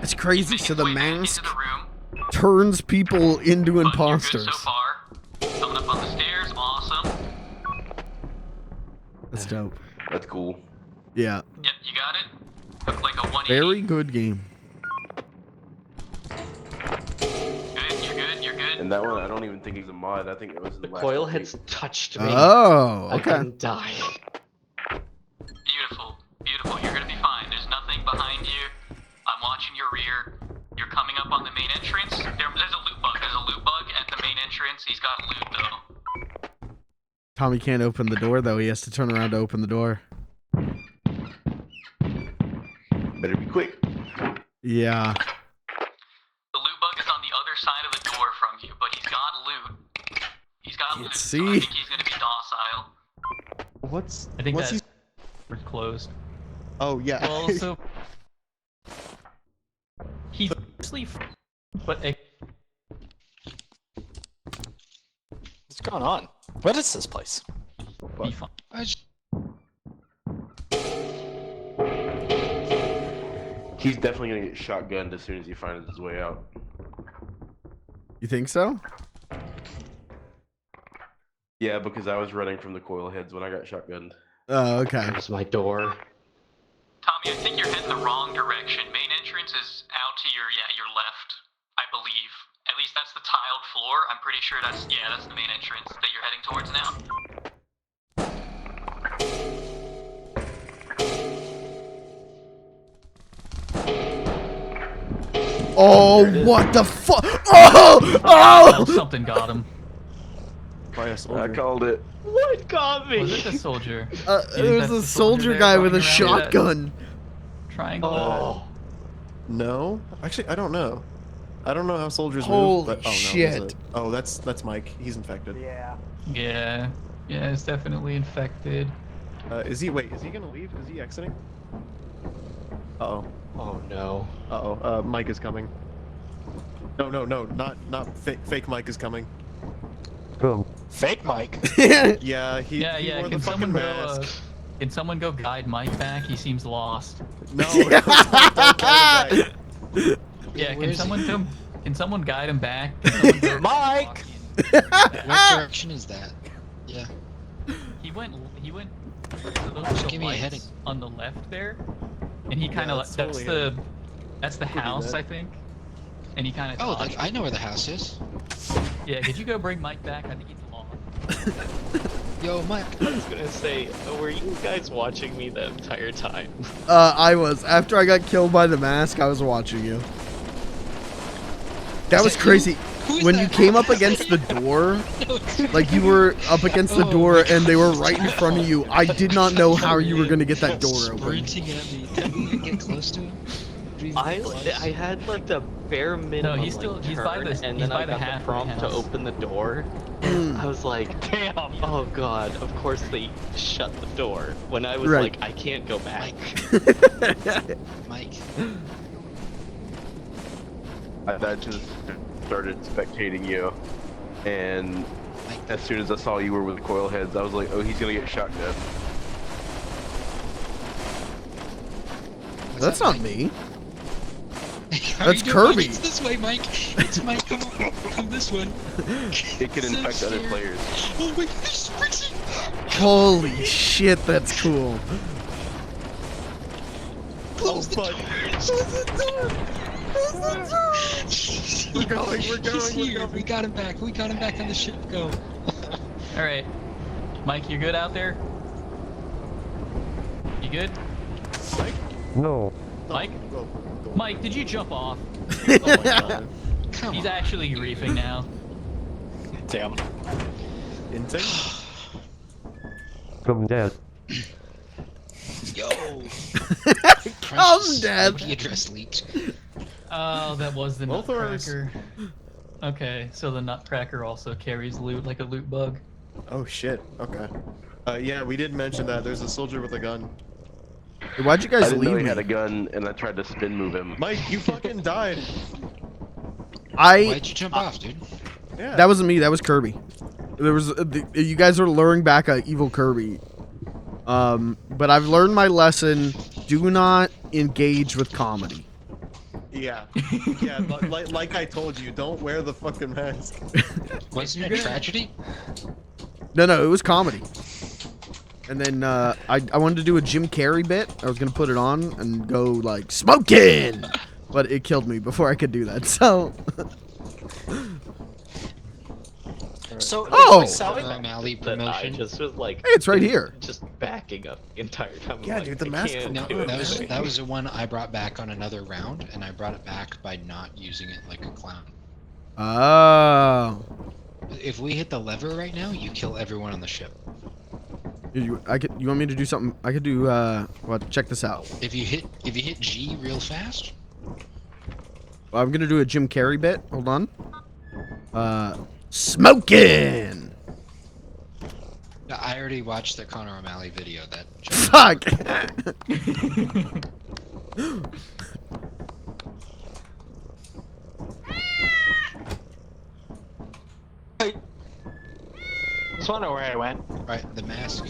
[SPEAKER 1] It's crazy. So the
[SPEAKER 14] Way back
[SPEAKER 1] mask
[SPEAKER 14] into the room.
[SPEAKER 1] turns people into
[SPEAKER 14] But
[SPEAKER 1] imposters.
[SPEAKER 14] You're good so far. Coming up on the stairs, awesome.
[SPEAKER 1] That's dope.
[SPEAKER 9] That's cool.
[SPEAKER 1] Yeah.
[SPEAKER 14] Yep, you got it. Look like a 180.
[SPEAKER 1] Very good game.
[SPEAKER 14] You're good.
[SPEAKER 9] And that one, I don't even think he's a mod. I think it was
[SPEAKER 3] The
[SPEAKER 9] last
[SPEAKER 3] coil
[SPEAKER 9] update.
[SPEAKER 3] heads touched me.
[SPEAKER 1] Oh,
[SPEAKER 3] I
[SPEAKER 1] okay.
[SPEAKER 3] didn't die.
[SPEAKER 14] Beautiful. You're gonna be fine. There's nothing behind you. I'm watching your rear. You're coming up on the main entrance. There's a loot bug. There's a loot bug at the main entrance. He's got loot though.
[SPEAKER 1] Tommy can't open the door though. He has to turn around to open the door.
[SPEAKER 9] Better be quick.
[SPEAKER 1] Yeah.
[SPEAKER 14] The loot bug is on the other side of the door from you, but he's got loot. He's got loot, so I
[SPEAKER 1] see.
[SPEAKER 14] think he's gonna be docile.
[SPEAKER 2] What's
[SPEAKER 6] I think
[SPEAKER 2] what's
[SPEAKER 6] that we're closed.
[SPEAKER 2] Oh yeah.
[SPEAKER 6] Well, so he's mostly, but
[SPEAKER 4] What's going on? What is this place?
[SPEAKER 6] be fine.
[SPEAKER 9] He's definitely gonna get shotgunned as soon as he finds his way out.
[SPEAKER 1] You think so?
[SPEAKER 9] Yeah, because I was running from the coil heads when I got shotgunned.
[SPEAKER 1] Oh, okay.
[SPEAKER 3] There's my door.
[SPEAKER 14] Tommy, I think you're heading the wrong direction. Main entrance is out to your left, I believe. At least that's the tiled floor. I'm pretty sure that's the main entrance that you're heading towards now.
[SPEAKER 1] Oh, what the fuck? Oh! Oh!
[SPEAKER 6] Something got him.
[SPEAKER 9] I called it.
[SPEAKER 3] What got me?
[SPEAKER 6] Was it the soldier?
[SPEAKER 1] There was a soldier guy with a shotgun.
[SPEAKER 6] Triangle.
[SPEAKER 2] Oh. No, actually, I don't know. I don't know how soldiers
[SPEAKER 1] Holy
[SPEAKER 2] move. But,
[SPEAKER 1] shit!
[SPEAKER 2] Oh, that's Mike. He's infected.
[SPEAKER 11] Yeah.
[SPEAKER 6] Yeah. Yeah, it's definitely infected.
[SPEAKER 2] Is he? Wait, is he gonna leave? Is he exiting? Uh-oh.
[SPEAKER 3] Oh no.
[SPEAKER 2] Uh-oh. Mike is coming. No, not fake Mike is coming.
[SPEAKER 13] Go.
[SPEAKER 4] Fake Mike.
[SPEAKER 2] Yeah, he
[SPEAKER 6] Yeah.
[SPEAKER 2] wore
[SPEAKER 6] Can
[SPEAKER 2] the fucking
[SPEAKER 6] someone go?
[SPEAKER 2] mask.
[SPEAKER 6] Can someone go guide Mike back? He seems lost.
[SPEAKER 2] No. Don't guide him back.
[SPEAKER 6] Yeah.
[SPEAKER 5] Where is he?
[SPEAKER 6] Can someone guide him back? Can someone go
[SPEAKER 4] Mike!
[SPEAKER 5] What direction is that? Yeah.
[SPEAKER 6] He went to those
[SPEAKER 5] Just
[SPEAKER 6] little
[SPEAKER 5] give me a
[SPEAKER 6] lights
[SPEAKER 5] heading.
[SPEAKER 6] on the left there, and he kind of
[SPEAKER 2] that's
[SPEAKER 6] that's
[SPEAKER 2] totally
[SPEAKER 6] the house,
[SPEAKER 2] that.
[SPEAKER 6] I think. And he kind of.
[SPEAKER 5] Oh, I know where the house is.
[SPEAKER 6] Yeah. Could you go bring Mike back? I think he's lost.
[SPEAKER 5] Yo, Mike.
[SPEAKER 3] I was gonna say, were you guys watching me the entire time?
[SPEAKER 1] I was. After I got killed by the mask, I was watching you. That was crazy. When you came up against the door, like you were up against the door and they were right in front of you, I did not know how you were gonna get that door open.
[SPEAKER 5] Sprinting at me. Didn't we get close to him?
[SPEAKER 3] I had like a bare minimum.
[SPEAKER 6] No, he's still he's by
[SPEAKER 3] turn,
[SPEAKER 6] the
[SPEAKER 3] and
[SPEAKER 6] he's
[SPEAKER 3] then
[SPEAKER 6] by
[SPEAKER 3] I
[SPEAKER 6] the
[SPEAKER 3] got the
[SPEAKER 6] halfway
[SPEAKER 3] prompt to
[SPEAKER 6] house.
[SPEAKER 3] open the door. I was like,
[SPEAKER 4] damn.
[SPEAKER 3] Oh god! Of course they shut the door when I was
[SPEAKER 1] Right.
[SPEAKER 3] like, I can't go back.
[SPEAKER 5] Mike.
[SPEAKER 9] I just started spectating you, and as soon as I saw you were with coil heads, I was like, oh, he's gonna get shotgunned.
[SPEAKER 1] That's not me.
[SPEAKER 5] How
[SPEAKER 1] That's
[SPEAKER 5] you doing,
[SPEAKER 1] Kirby.
[SPEAKER 5] Mike? It's this way, Mike. It's Mike. Come this way.
[SPEAKER 9] It can
[SPEAKER 5] So
[SPEAKER 9] infect other
[SPEAKER 5] scared.
[SPEAKER 9] players.
[SPEAKER 5] Oh my gosh, sprinting.
[SPEAKER 1] Holy shit, that's cool.
[SPEAKER 5] Close the door. Close the door.
[SPEAKER 2] We're going.
[SPEAKER 5] He's here. We got him back. We got him back on the ship. Go.
[SPEAKER 6] All right, Mike, you good out there? You good?
[SPEAKER 13] No.
[SPEAKER 6] Mike?
[SPEAKER 2] Go.
[SPEAKER 6] Mike, did you jump off?
[SPEAKER 2] Oh my god.
[SPEAKER 5] Come
[SPEAKER 6] He's
[SPEAKER 5] on.
[SPEAKER 6] actually griefing now.
[SPEAKER 4] Damn.
[SPEAKER 2] Insane.
[SPEAKER 13] Come dead.
[SPEAKER 5] Yo.
[SPEAKER 1] Come, Dad.
[SPEAKER 5] IP address leaked.
[SPEAKER 6] Oh, that was the
[SPEAKER 2] Both ours.
[SPEAKER 6] Nutcracker. Okay, so the Nutcracker also carries loot like a loot bug.
[SPEAKER 2] Oh shit. Okay. Yeah, we did mention that. There's a soldier with a gun.
[SPEAKER 1] Hey, why'd you
[SPEAKER 9] I
[SPEAKER 1] guys
[SPEAKER 9] didn't know
[SPEAKER 1] leave
[SPEAKER 9] he
[SPEAKER 1] me?
[SPEAKER 9] had a gun, and I tried to spin move him.
[SPEAKER 2] Mike, you fucking died.
[SPEAKER 5] Why'd you jump off, dude?
[SPEAKER 2] Yeah.
[SPEAKER 1] That wasn't me. That was Kirby. There was you guys are luring back a evil Kirby. But I've learned my lesson. Do not engage with comedy.
[SPEAKER 2] Yeah. Yeah. Like I told you, don't wear the fucking mask.
[SPEAKER 5] Wasn't it a tragedy?
[SPEAKER 1] No, it was comedy. And then I wanted to do a Jim Carrey bit. I was gonna put it on and go like smoking, but it killed me before I could do that. So.
[SPEAKER 4] So,
[SPEAKER 1] Oh!
[SPEAKER 4] we're selling
[SPEAKER 5] O'Malley
[SPEAKER 3] That I
[SPEAKER 5] promotion.
[SPEAKER 3] just was like,
[SPEAKER 1] Hey, it's right here.
[SPEAKER 3] just backing up the entire time. I'm
[SPEAKER 2] Yeah,
[SPEAKER 3] like,
[SPEAKER 2] dude, the
[SPEAKER 3] I
[SPEAKER 2] mask
[SPEAKER 3] can't
[SPEAKER 5] No,
[SPEAKER 3] do it.
[SPEAKER 5] that was the one I brought back on another round, and I brought it back by not using it like a clown.
[SPEAKER 1] Oh.
[SPEAKER 5] If we hit the lever right now, you kill everyone on the ship.
[SPEAKER 1] You want me to do something? I could do. Well, check this out.
[SPEAKER 5] If you hit G real fast,
[SPEAKER 1] Well, I'm gonna do a Jim Carrey bit. Hold on. Smoking.
[SPEAKER 5] I already watched the Connor O'Malley video. That
[SPEAKER 1] Fuck.
[SPEAKER 4] Just wonder where I went.
[SPEAKER 5] right, the mask.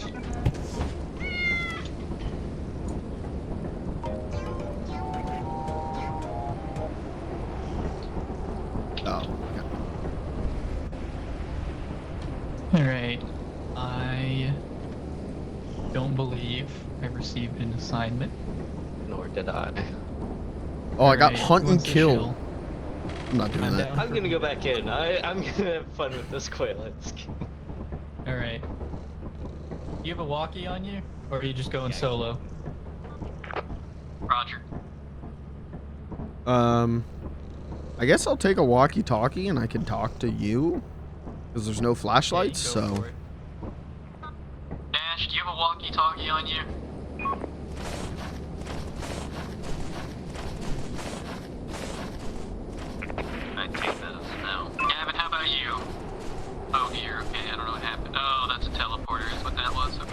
[SPEAKER 6] Alright. I don't believe I received an assignment.
[SPEAKER 3] Nor did I.
[SPEAKER 1] Oh, I got
[SPEAKER 6] Alright,
[SPEAKER 1] hunt and
[SPEAKER 6] what's the
[SPEAKER 1] kill.
[SPEAKER 6] shill?
[SPEAKER 1] I'm not doing that.
[SPEAKER 3] I'm gonna go back in. I'm gonna have fun with this quail head skin.
[SPEAKER 6] Alright. You have a walkie on you? Or are you just going solo?
[SPEAKER 14] Roger.
[SPEAKER 1] I guess I'll take a walkie-talkie and I can talk to you. Because there's no flashlights, so...
[SPEAKER 14] Dash, do you have a walkie-talkie on you? I take those. No. Gavin, how about you? Oh dear, okay, I don't know what happened. Oh, that's a teleporter is what that was, okay.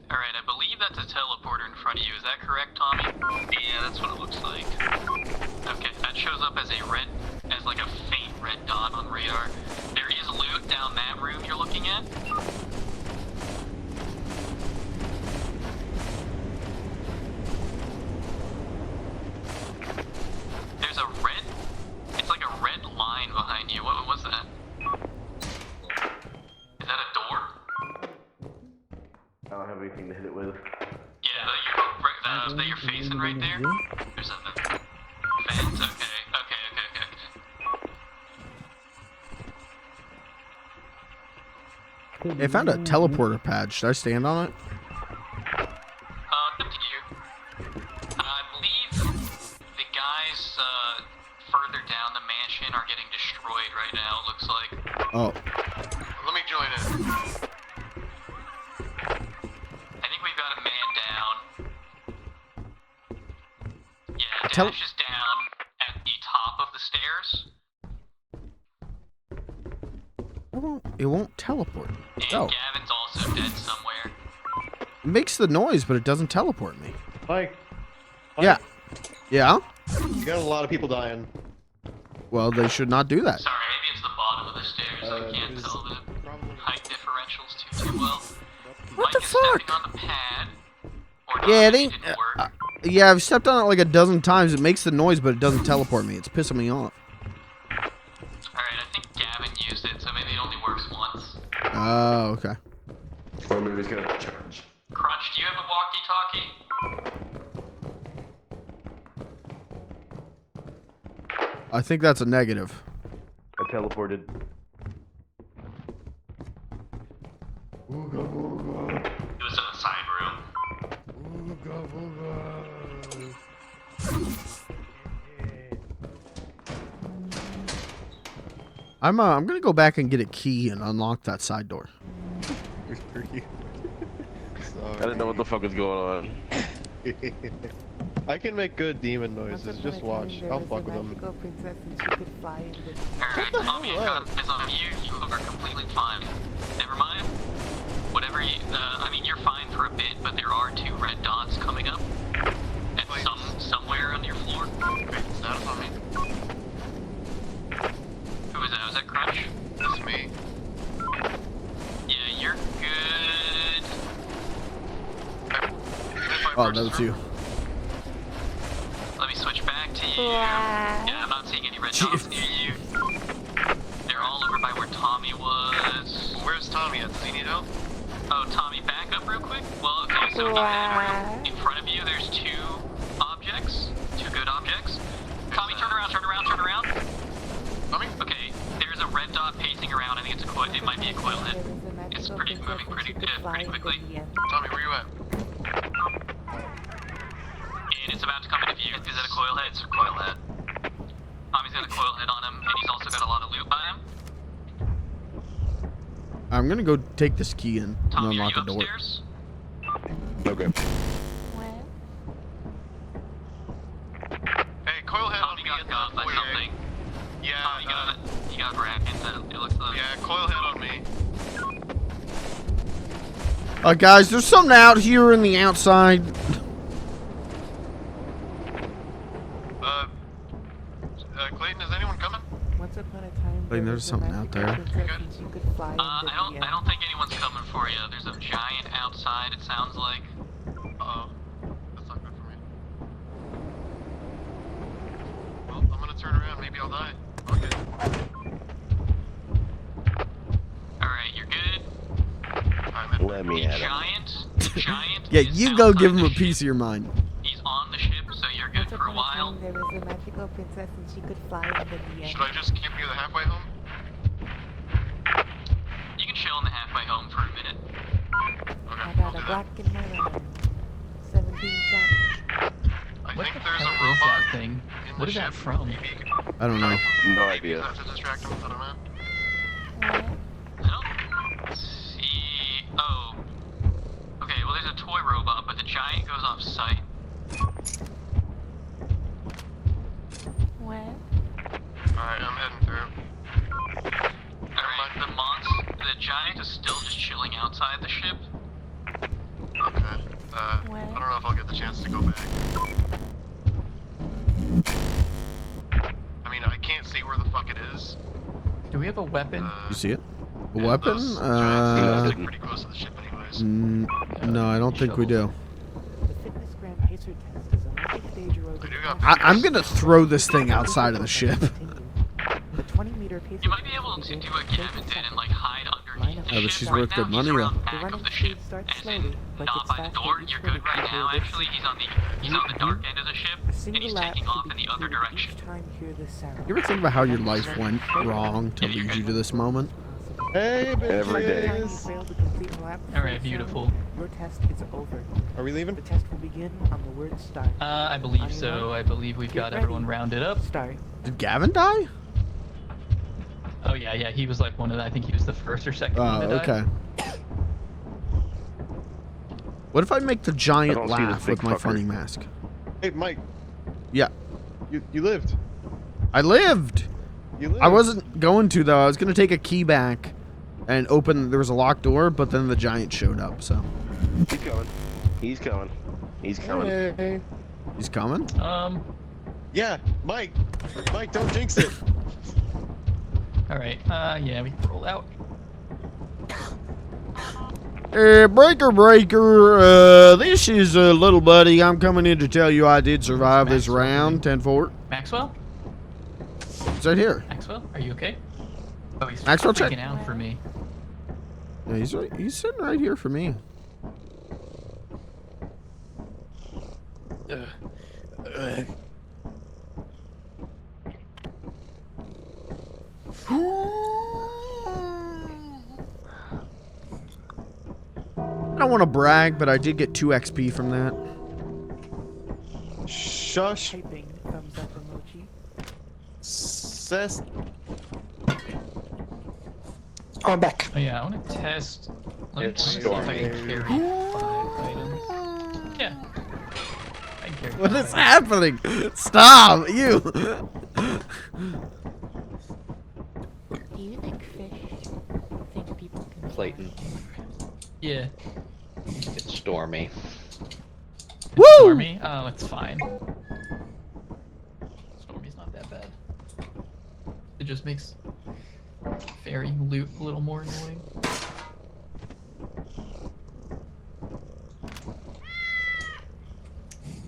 [SPEAKER 14] Alright, I believe that's a teleporter in front of you, is that correct, Tommy? Yeah, that's what it looks like. Okay, that shows up as like a faint red dot on radar. There is loot down that room you're looking at. There's a red, it's like a red line behind you. What was that? Is that a door?
[SPEAKER 9] I don't have anything to hit it with.
[SPEAKER 14] Yeah, that you're facing right there? There's a vent? Okay.
[SPEAKER 1] Hey, I found a teleporter pad. Should I stand on it?
[SPEAKER 14] Up to you. I believe the guys further down the mansion are getting destroyed right now, it looks like.
[SPEAKER 1] Oh.
[SPEAKER 14] Let me join in. I think we've got a man down. Yeah, Dash is down at the top of the stairs.
[SPEAKER 1] It won't teleport.
[SPEAKER 14] And
[SPEAKER 1] Oh.
[SPEAKER 14] Gavin's also dead somewhere.
[SPEAKER 1] It makes the noise, but it doesn't teleport me.
[SPEAKER 2] Mike.
[SPEAKER 1] Yeah. Yeah?
[SPEAKER 2] You got a lot of people dying.
[SPEAKER 1] Well, they should not do that.
[SPEAKER 14] Sorry, maybe it's the bottom of the stairs. I can't tell the height differentials too well.
[SPEAKER 1] What
[SPEAKER 14] Mike
[SPEAKER 1] the
[SPEAKER 14] is
[SPEAKER 1] fuck?
[SPEAKER 14] stepping on the pad. Or
[SPEAKER 1] Yeah,
[SPEAKER 14] not,
[SPEAKER 1] it ain't.
[SPEAKER 14] didn't work.
[SPEAKER 1] Yeah, I've stepped on it like a dozen times. It makes the noise, but it doesn't teleport me. It's pissing me off.
[SPEAKER 14] Alright, I think Gavin used it, so maybe it only works once.
[SPEAKER 1] Oh, okay.
[SPEAKER 9] Or maybe it's gonna charge.
[SPEAKER 14] Crunch, do you have a walkie-talkie?
[SPEAKER 1] I think that's a negative.
[SPEAKER 9] I teleported.
[SPEAKER 14] It was in the side room.
[SPEAKER 1] I'm gonna go back and get a key and unlock that side door.
[SPEAKER 9] I didn't know what the fuck was going on.
[SPEAKER 2] I can make good demon noises. Just watch. I'll fuck with them.
[SPEAKER 14] Alright, Tommy and Gun is on you. You are completely fine. Never mind. Whatever you, I mean, you're fine for a bit, but there are 2 red dots coming up. At somewhere on your floor. Wait, status on me. Who was that? Was that Crunch? That's me. Yeah, you're good.
[SPEAKER 1] Oh, that was you.
[SPEAKER 14] Let me switch back to you. Yeah, I'm not seeing any red dots near you. They're all over by where Tommy was. Where's Tommy at? Does he need help? Oh, Tommy, back up real quick. Well, okay, so in that room, in front of you, there's 2 objects. 2 good objects. Tommy, turn around. Tommy? Okay, there's a red dot pacing around. I think it's a coil. It might be a coil head. It's moving pretty quickly. Tommy, where you at? And it's about to come into view. Is that a coil head? It's a coil head. Tommy's got a coil head on him, and he's also got a lot of loot by him.
[SPEAKER 1] I'm gonna go take this key and
[SPEAKER 14] Tommy, are
[SPEAKER 1] unlock
[SPEAKER 14] you
[SPEAKER 1] the door.
[SPEAKER 14] upstairs?
[SPEAKER 9] Okay.
[SPEAKER 14] Hey, coil head Tommy got got by something. Yeah, Tommy he got brackets, it looks like. Yeah, coil head on me.
[SPEAKER 1] Guys, there's something out here in the outside.
[SPEAKER 14] Clayton, is anyone coming?
[SPEAKER 11] Once upon a time,
[SPEAKER 1] Clayton, there's something out there.
[SPEAKER 14] I don't think anyone's coming for you. There's a giant outside, it sounds like. Uh-oh.
[SPEAKER 9] me at him.
[SPEAKER 14] Giant.
[SPEAKER 1] Yeah, you go give him a piece of your mind.
[SPEAKER 14] He's on the ship, so you're good for a while.
[SPEAKER 11] There was a magical princess and she could fly in the end.
[SPEAKER 16] Should I just camp near the halfway home?
[SPEAKER 14] You can chill in the halfway home for a minute.
[SPEAKER 11] I got a block in my hand. 17 shots.
[SPEAKER 6] What the hell is that thing? What is that from?
[SPEAKER 1] I don't know.
[SPEAKER 9] No idea.
[SPEAKER 16] To distract him, I don't know.
[SPEAKER 14] I don't see. Oh. Okay, well, there's a toy robot, but the giant goes off site.
[SPEAKER 10] What?
[SPEAKER 16] Alright, I'm heading through.
[SPEAKER 14] Alright, the giant is still just chilling outside the ship.
[SPEAKER 16] Okay. I don't know if I'll get the chance to go back. I mean, I can't see where the fuck it is.
[SPEAKER 6] Do we have a weapon?
[SPEAKER 1] You see it? A weapon?
[SPEAKER 16] Pretty close to the ship anyways.
[SPEAKER 1] No, I don't think we do.
[SPEAKER 11] The fitness gram pacer test is a multi-stage erosion.
[SPEAKER 1] I'm gonna throw this thing outside of the ship.
[SPEAKER 11] The 20-meter pacer.
[SPEAKER 14] You might be able to do what Gavin did and like hide underneath the
[SPEAKER 1] Oh, but
[SPEAKER 14] ship.
[SPEAKER 1] she's
[SPEAKER 14] Right
[SPEAKER 1] worth
[SPEAKER 14] now,
[SPEAKER 1] good money
[SPEAKER 14] he's
[SPEAKER 1] though.
[SPEAKER 14] around back of the ship, as in not by the door. You're good right now. Actually, he's on the dark end of the ship, and he's taking off in the other direction.
[SPEAKER 1] You ever think about how your life went wrong to lead you to this moment?
[SPEAKER 2] Hey,
[SPEAKER 9] Every day.
[SPEAKER 6] Alright, beautiful.
[SPEAKER 11] Your test is over.
[SPEAKER 2] Are we leaving?
[SPEAKER 11] The test will begin on the word start.
[SPEAKER 6] I believe so. I believe we've got everyone rounded up.
[SPEAKER 11] Start.
[SPEAKER 1] Did Gavin die?
[SPEAKER 6] Oh yeah, he was like one of the, I think he was the first or second one to die.
[SPEAKER 1] Okay. What if I make the
[SPEAKER 9] I
[SPEAKER 1] giant
[SPEAKER 9] don't see this
[SPEAKER 1] laugh
[SPEAKER 9] big
[SPEAKER 1] with my
[SPEAKER 9] fucker.
[SPEAKER 1] funny mask?
[SPEAKER 2] Hey, Mike.
[SPEAKER 1] Yeah.
[SPEAKER 2] You lived.
[SPEAKER 1] I lived!
[SPEAKER 2] You lived.
[SPEAKER 1] I wasn't going to, though. I was going to take a key back and open. There was a locked door, but then the giant showed up, so.
[SPEAKER 9] He's coming. He's coming. He's coming.
[SPEAKER 2] Hey.
[SPEAKER 1] He's coming?
[SPEAKER 2] Yeah, Mike. Mike, don't jinx it.
[SPEAKER 6] Alright, yeah, we can roll out.
[SPEAKER 1] Breaker, this is little buddy. I'm coming in to tell you I did survive this round. 10-4.
[SPEAKER 6] Maxwell?
[SPEAKER 1] He's right here.
[SPEAKER 6] Maxwell, are you okay? Oh, he's
[SPEAKER 1] Maxwell, check.
[SPEAKER 6] freaking out for me.
[SPEAKER 1] Yeah, he's right. He's sitting right here for me. I don't want to brag, but I did get 2 XP from that.
[SPEAKER 2] Shush.
[SPEAKER 11] Typing thumbs up emoji.
[SPEAKER 2] Cess.
[SPEAKER 4] Oh, I'm back.
[SPEAKER 6] Oh yeah, I want to test. Let me see if I can carry 5 items. Yeah. I can carry
[SPEAKER 1] What
[SPEAKER 6] 5
[SPEAKER 1] is
[SPEAKER 6] items.
[SPEAKER 1] happening? Stop, you.
[SPEAKER 10] Do you think fish think people can
[SPEAKER 3] Clayton.
[SPEAKER 6] Yeah.
[SPEAKER 3] It's stormy.
[SPEAKER 1] Woo!
[SPEAKER 6] Stormy? Oh, it's fine. Stormy's not that bad. It just makes fairy loot a little more annoying.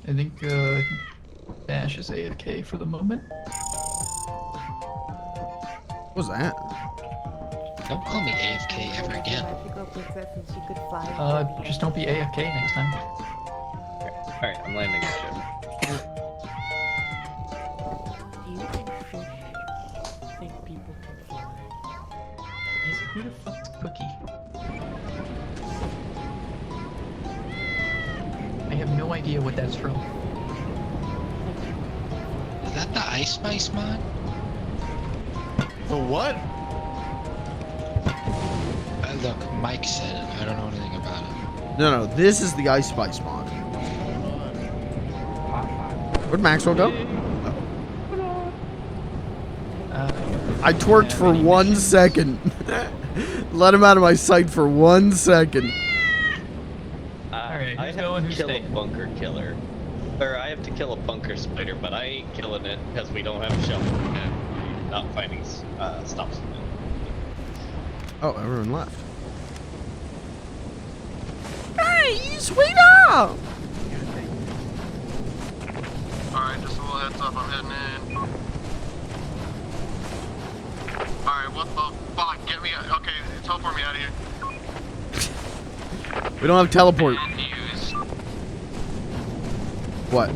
[SPEAKER 6] I think Bash is AFK for the moment.
[SPEAKER 1] What was that?
[SPEAKER 5] Don't call me AFK ever again.
[SPEAKER 11] Magical princess and she could fly in the
[SPEAKER 6] Just don't be AFK next time.
[SPEAKER 3] Alright, I'm landing the ship.
[SPEAKER 10] Do you think fish think people can fly?
[SPEAKER 6] Who the fuck's Cookie? I have no idea what that's from.
[SPEAKER 5] Is that the Ice Spice mod?
[SPEAKER 2] The what?
[SPEAKER 5] Look, Mike said it. I don't know anything about it.
[SPEAKER 1] No, this is the Ice Spice mod. Where'd Maxwell go? I twerked for 1 second. Let him out of my sight for 1 second.
[SPEAKER 6] Alright,
[SPEAKER 3] I
[SPEAKER 6] who's
[SPEAKER 3] have
[SPEAKER 6] going,
[SPEAKER 3] to
[SPEAKER 6] who's
[SPEAKER 3] kill
[SPEAKER 6] staying?
[SPEAKER 3] a bunker killer. Or I have to kill a bunker spider, but I ain't killing it because we don't have a shelter and we're not finding stops.
[SPEAKER 1] Oh, everyone left. Hey, sweet up!
[SPEAKER 16] Alright, just a little heads up, I'm heading in. Alright, what the fuck? Get me out. Okay, teleport me out of here.
[SPEAKER 1] We don't have teleport.
[SPEAKER 14] Bad news.
[SPEAKER 1] What?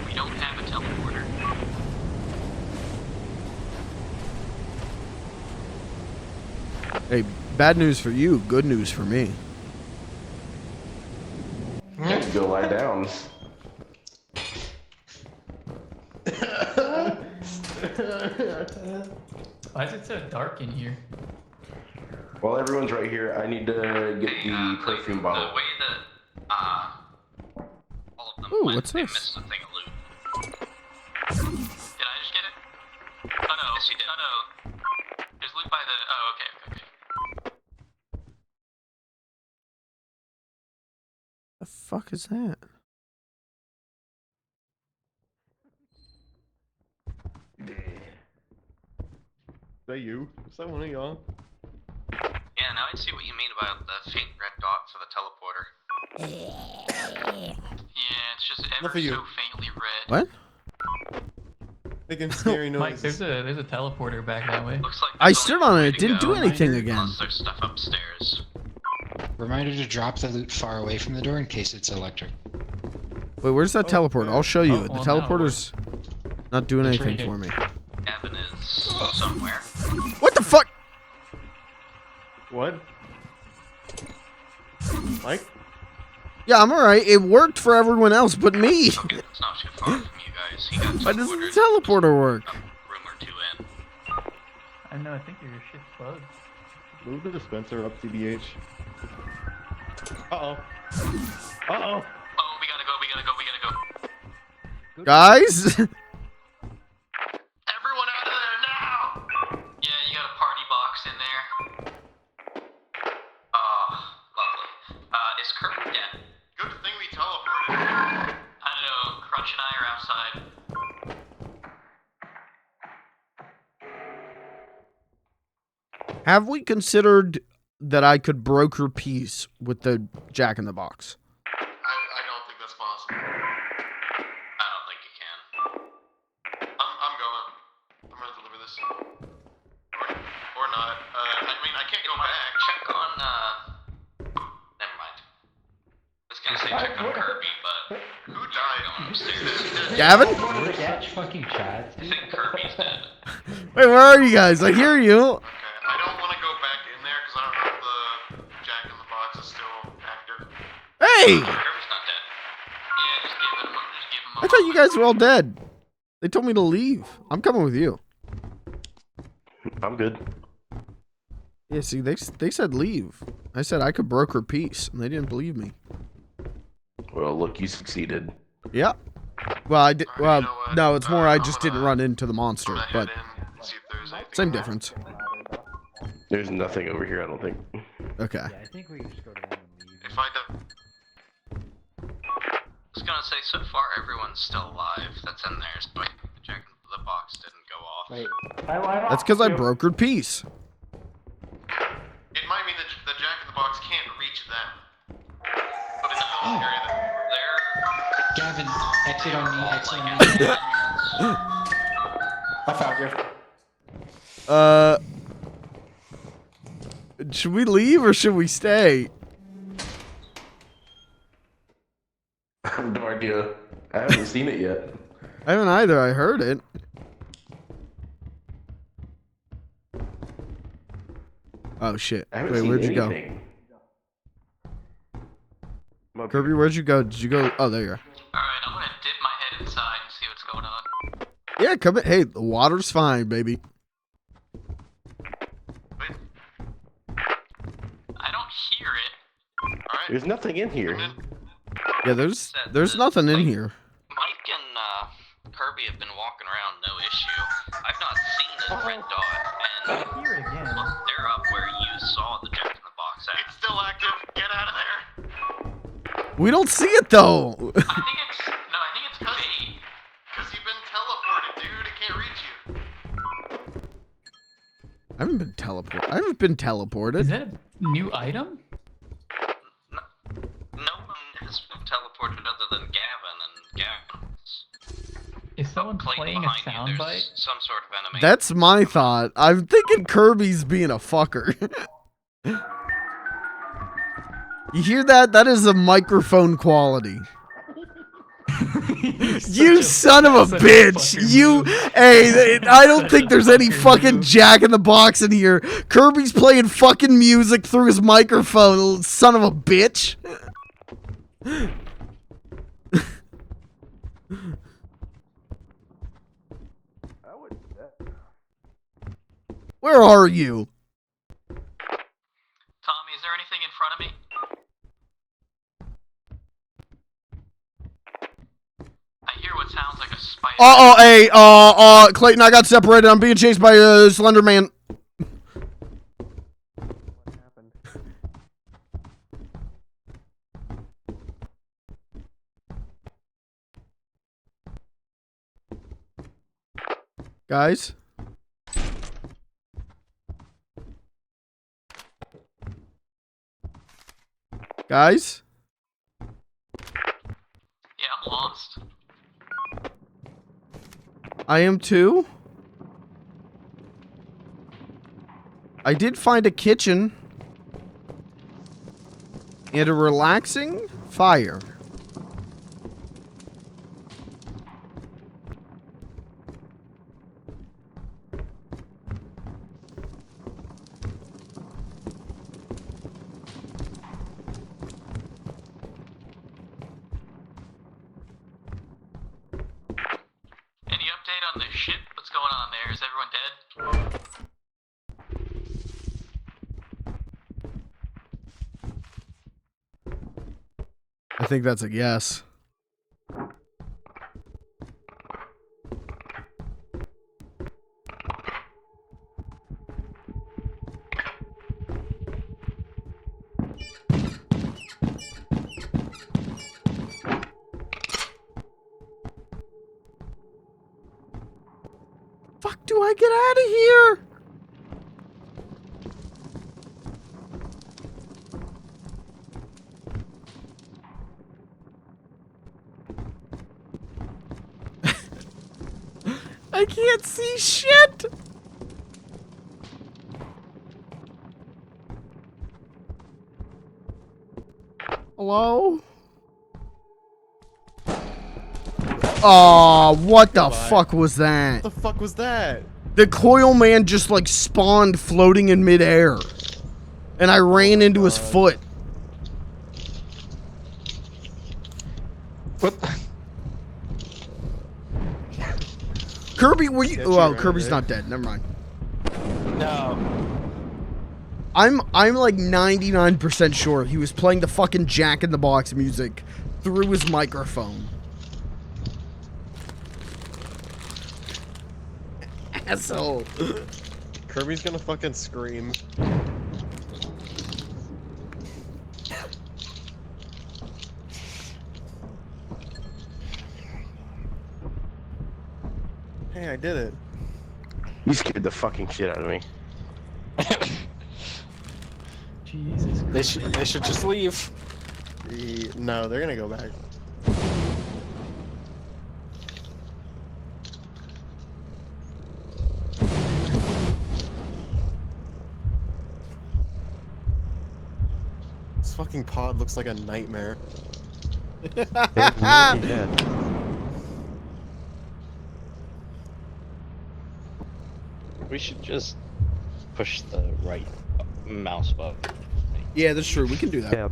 [SPEAKER 14] We don't have a teleporter.
[SPEAKER 1] Hey, bad news for you, good news for me.
[SPEAKER 9] Go lie down.
[SPEAKER 6] Why is it so dark in here?
[SPEAKER 9] While everyone's right here, I need to get the perfume bottle.
[SPEAKER 14] The way that all of them
[SPEAKER 1] Ooh,
[SPEAKER 14] went,
[SPEAKER 1] what's
[SPEAKER 14] they
[SPEAKER 1] this?
[SPEAKER 14] missed a thing of loot. Did I just get it? Oh no, yes, you did. Oh no. There's loot by the. Oh, okay.
[SPEAKER 1] The fuck is that?
[SPEAKER 2] Is that you? Is that one of y'all?
[SPEAKER 14] Yeah, now I see what you mean about the faint red dot for the teleporter. Yeah, it's just ever
[SPEAKER 2] Enough of you.
[SPEAKER 14] so faintly red.
[SPEAKER 1] What?
[SPEAKER 2] Making scary
[SPEAKER 6] Mike,
[SPEAKER 2] noises.
[SPEAKER 6] there's a teleporter back that way.
[SPEAKER 14] Looks like
[SPEAKER 1] I
[SPEAKER 14] there's
[SPEAKER 1] stood
[SPEAKER 14] only
[SPEAKER 1] on
[SPEAKER 14] one
[SPEAKER 1] it.
[SPEAKER 14] way
[SPEAKER 1] It
[SPEAKER 14] to
[SPEAKER 1] didn't
[SPEAKER 14] go,
[SPEAKER 1] do anything again.
[SPEAKER 14] Unless there's stuff upstairs.
[SPEAKER 5] Reminder to drop the loot far away from the door in case it's electric.
[SPEAKER 1] Wait, where's that teleporter? I'll show you.
[SPEAKER 6] Oh,
[SPEAKER 1] The
[SPEAKER 6] well,
[SPEAKER 1] teleporter's not doing
[SPEAKER 5] It's
[SPEAKER 1] anything
[SPEAKER 5] right
[SPEAKER 1] for me.
[SPEAKER 14] Gavin is somewhere.
[SPEAKER 1] What the fuck?
[SPEAKER 2] What? Mike?
[SPEAKER 1] Yeah, I'm alright. It worked for everyone else but me.
[SPEAKER 14] Okay, it's not too far from you guys. He got
[SPEAKER 1] Why does the
[SPEAKER 14] teleported
[SPEAKER 1] teleporter work?
[SPEAKER 14] a room or two in.
[SPEAKER 6] I know, I think your shit's bugged.
[SPEAKER 2] Move the dispenser up, TBH. Uh-oh. Uh-oh.
[SPEAKER 14] Oh, we gotta go.
[SPEAKER 1] Guys?
[SPEAKER 14] Everyone out of there now! Yeah, you got a party box in there. Lovely. Is Kurt dead?
[SPEAKER 16] Good thing we teleported.
[SPEAKER 14] I don't know, Crunch and I are outside.
[SPEAKER 1] Have we considered that I could broker peace with the Jack in the Box?
[SPEAKER 16] I don't think that's possible.
[SPEAKER 14] I don't think you can.
[SPEAKER 16] I'm going. I'm gonna deliver this. Or not. I mean, I can't go back.
[SPEAKER 14] Check on, never mind. I was gonna say check on Kirby, but
[SPEAKER 16] Who died?
[SPEAKER 14] going upstairs.
[SPEAKER 1] Gavin?
[SPEAKER 8] Catch fucking Chad.
[SPEAKER 14] I think Kirby's dead.
[SPEAKER 1] Wait, where are you guys? I hear you.
[SPEAKER 16] Okay, I don't want to go back in there because I don't know if the Jack in the Box is still active.
[SPEAKER 1] Hey!
[SPEAKER 14] Kirby's not dead. Yeah, just give him a
[SPEAKER 1] I thought you guys were all dead. They told me to leave. I'm coming with you.
[SPEAKER 9] I'm good.
[SPEAKER 1] Yeah, see, they said leave. I said I could broker peace, and they didn't believe me.
[SPEAKER 9] Well, look, you succeeded.
[SPEAKER 1] Yeah. Well, I did. Well,
[SPEAKER 16] you know what?
[SPEAKER 1] no, it's more I
[SPEAKER 16] I'm
[SPEAKER 1] just
[SPEAKER 16] gonna-
[SPEAKER 1] didn't run into the monster,
[SPEAKER 16] I'm
[SPEAKER 1] but
[SPEAKER 16] gonna head in and see if there's anything
[SPEAKER 1] same
[SPEAKER 16] more.
[SPEAKER 1] difference.
[SPEAKER 9] There's nothing over here, I don't think.
[SPEAKER 1] Okay.
[SPEAKER 8] Yeah, I think we can just go to them and leave.
[SPEAKER 16] If I don't.
[SPEAKER 14] I was gonna say, so far everyone's still alive that's in there, so I think the Jack in the Box didn't go off.
[SPEAKER 8] Wait.
[SPEAKER 1] That's because I brokered peace.
[SPEAKER 16] It might mean that the Jack in the Box can't reach them. But it's still an area that
[SPEAKER 14] They're
[SPEAKER 5] Gavin, exit on me, exit on me.
[SPEAKER 4] I found you.
[SPEAKER 1] Should we leave or should we stay?
[SPEAKER 9] I have no idea. I haven't seen it yet.
[SPEAKER 1] I haven't either. I heard it. Oh shit!
[SPEAKER 9] I haven't
[SPEAKER 1] Wait,
[SPEAKER 9] seen
[SPEAKER 1] where'd you go?
[SPEAKER 9] anything.
[SPEAKER 1] Kirby, where'd you go? Did you go? Oh, there you are.
[SPEAKER 14] Alright, I'm gonna dip my head inside and see what's going on.
[SPEAKER 1] Yeah, come in. Hey, the water's fine, baby.
[SPEAKER 14] I don't hear it.
[SPEAKER 16] Alright.
[SPEAKER 9] There's nothing in here.
[SPEAKER 1] Yeah, there's nothing in here.
[SPEAKER 14] Mike and Kirby have been walking around no issue. I've not seen a red dot, and
[SPEAKER 12] Here again.
[SPEAKER 14] look, they're up where you saw the Jack in the Box at.
[SPEAKER 16] It's still active. Get out of there.
[SPEAKER 1] We don't see it though.
[SPEAKER 14] I think it's me.
[SPEAKER 16] Because you've been teleported, dude. It can't reach you.
[SPEAKER 1] I haven't been teleported. I haven't been teleported.
[SPEAKER 6] Is that a new item?
[SPEAKER 14] No one has been teleported other than Gavin, and Gavin's
[SPEAKER 6] Is someone
[SPEAKER 14] claying
[SPEAKER 6] playing a
[SPEAKER 14] behind you.
[SPEAKER 6] soundbite?
[SPEAKER 14] There's some sort of enemy.
[SPEAKER 1] That's my thought. I'm thinking Kirby's being a fucker. You hear that? That is a microphone quality. You son of a bitch! You, hey, I don't think there's any fucking Jack in the Box in here. Kirby's playing fucking music through his microphone, little son of a bitch. Where are you?
[SPEAKER 14] Tommy, is there anything in front of me? I hear what sounds like a spider.
[SPEAKER 1] Hey, Clayton, I got separated. I'm being chased by a Slender Man. Guys? Guys?
[SPEAKER 14] Yeah, I'm lost.
[SPEAKER 1] I am too. I did find a kitchen. And a relaxing fire.
[SPEAKER 14] Any update on the ship? What's going on there? Is everyone dead?
[SPEAKER 1] I think that's a yes. Fuck do I get out of here? I can't see shit. Hello? Oh, what the fuck was that?
[SPEAKER 2] What the fuck was that?
[SPEAKER 1] The coil man just like spawned floating in midair. And I ran into his foot.
[SPEAKER 4] What?
[SPEAKER 1] Kirby, were you?
[SPEAKER 2] Yeah,
[SPEAKER 1] Oh,
[SPEAKER 2] right,
[SPEAKER 1] Kirby's
[SPEAKER 2] right?
[SPEAKER 1] not dead. Never mind.
[SPEAKER 4] No.
[SPEAKER 1] I'm like 99% sure he was playing the fucking Jack in the Box music through his microphone. Asshole.
[SPEAKER 2] Kirby's gonna fucking scream. Hey, I did it.
[SPEAKER 9] You scared the fucking shit out of me.
[SPEAKER 2] Jesus Christ.
[SPEAKER 4] They should just leave.
[SPEAKER 2] No, they're gonna go back. This fucking pod looks like a nightmare.
[SPEAKER 3] We should just push the right mouse button.
[SPEAKER 1] Yeah, that's true. We can do that.
[SPEAKER 13] Yep.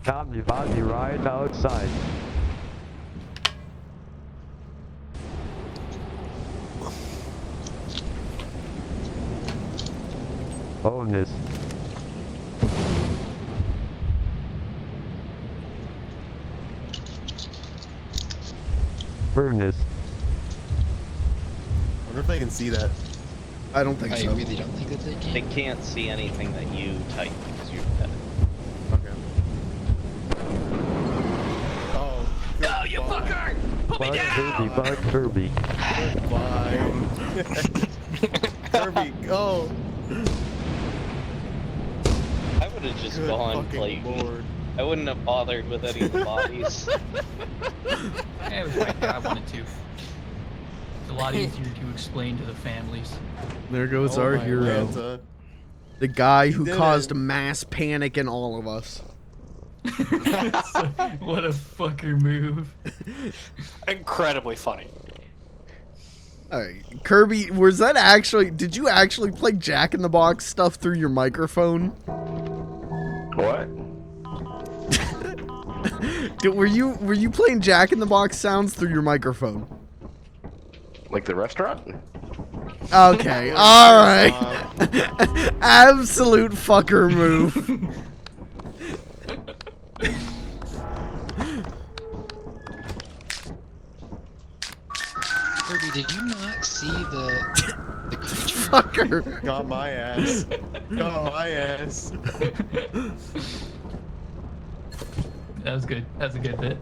[SPEAKER 13] Tommy Bobby right outside. Own this. Furnace.
[SPEAKER 2] I wonder if they can see that.
[SPEAKER 1] I don't think
[SPEAKER 5] I
[SPEAKER 1] so.
[SPEAKER 5] really don't think that they can.
[SPEAKER 3] They can't see anything that you type because you're dead.
[SPEAKER 2] Okay. Oh.
[SPEAKER 14] No, you fucker! Put me down!
[SPEAKER 13] Bug Kirby.
[SPEAKER 2] Bye. Kirby, go!
[SPEAKER 3] I would have just
[SPEAKER 2] Good
[SPEAKER 3] gone
[SPEAKER 2] fucking
[SPEAKER 3] like
[SPEAKER 2] lord.
[SPEAKER 3] I wouldn't have bothered with any of the bodies.
[SPEAKER 6] Yeah, it was like I wanted to. lot easier to explain to the families.
[SPEAKER 1] There goes
[SPEAKER 2] Oh
[SPEAKER 1] our
[SPEAKER 2] my
[SPEAKER 1] hero.
[SPEAKER 2] Lanta.
[SPEAKER 1] The guy
[SPEAKER 2] He
[SPEAKER 1] who
[SPEAKER 2] did
[SPEAKER 1] caused
[SPEAKER 2] it.
[SPEAKER 1] mass panic in all of us.
[SPEAKER 6] What a fucker move.
[SPEAKER 4] Incredibly funny.
[SPEAKER 1] Alright, Kirby, was that actually... Did you actually play Jack in the Box stuff through your microphone?
[SPEAKER 9] What?
[SPEAKER 1] Were you playing Jack in the Box sounds through your microphone?
[SPEAKER 9] Like the restaurant?
[SPEAKER 1] Okay, alright. Absolute fucker move.
[SPEAKER 5] Kirby, did you not see the creature?
[SPEAKER 1] Fucker.
[SPEAKER 2] Got my ass. Got my ass.
[SPEAKER 6] That was good. That's a good bit.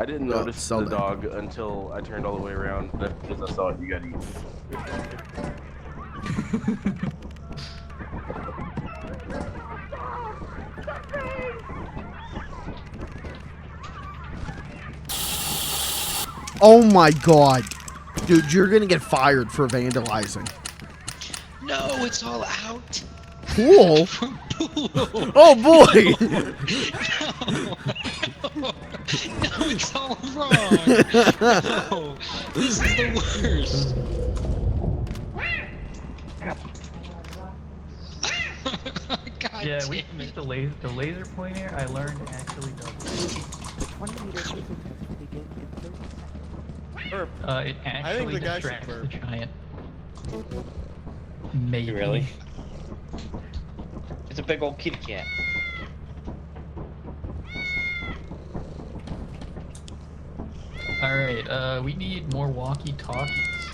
[SPEAKER 9] I didn't notice the dog until I turned all the way around. That's because I saw it. You got eat.
[SPEAKER 1] Oh my god. Dude, you're gonna get fired for vandalizing.
[SPEAKER 5] No, it's all out.
[SPEAKER 1] Pool? Oh boy!
[SPEAKER 5] No, it's all wrong. No, this is the worst. God
[SPEAKER 6] Yeah,
[SPEAKER 5] damn
[SPEAKER 6] we
[SPEAKER 5] it.
[SPEAKER 6] used the laser pointer. I learned actually double.
[SPEAKER 11] The 20-meter laser test will begin in 30 seconds.
[SPEAKER 2] Burp.
[SPEAKER 6] It
[SPEAKER 2] I think
[SPEAKER 6] actually
[SPEAKER 2] the guy should
[SPEAKER 6] distracts the
[SPEAKER 2] burp.
[SPEAKER 6] giant. Maybe.
[SPEAKER 17] Really? It's a big old kitty cat.
[SPEAKER 6] Alright, we need more walkie-talkies.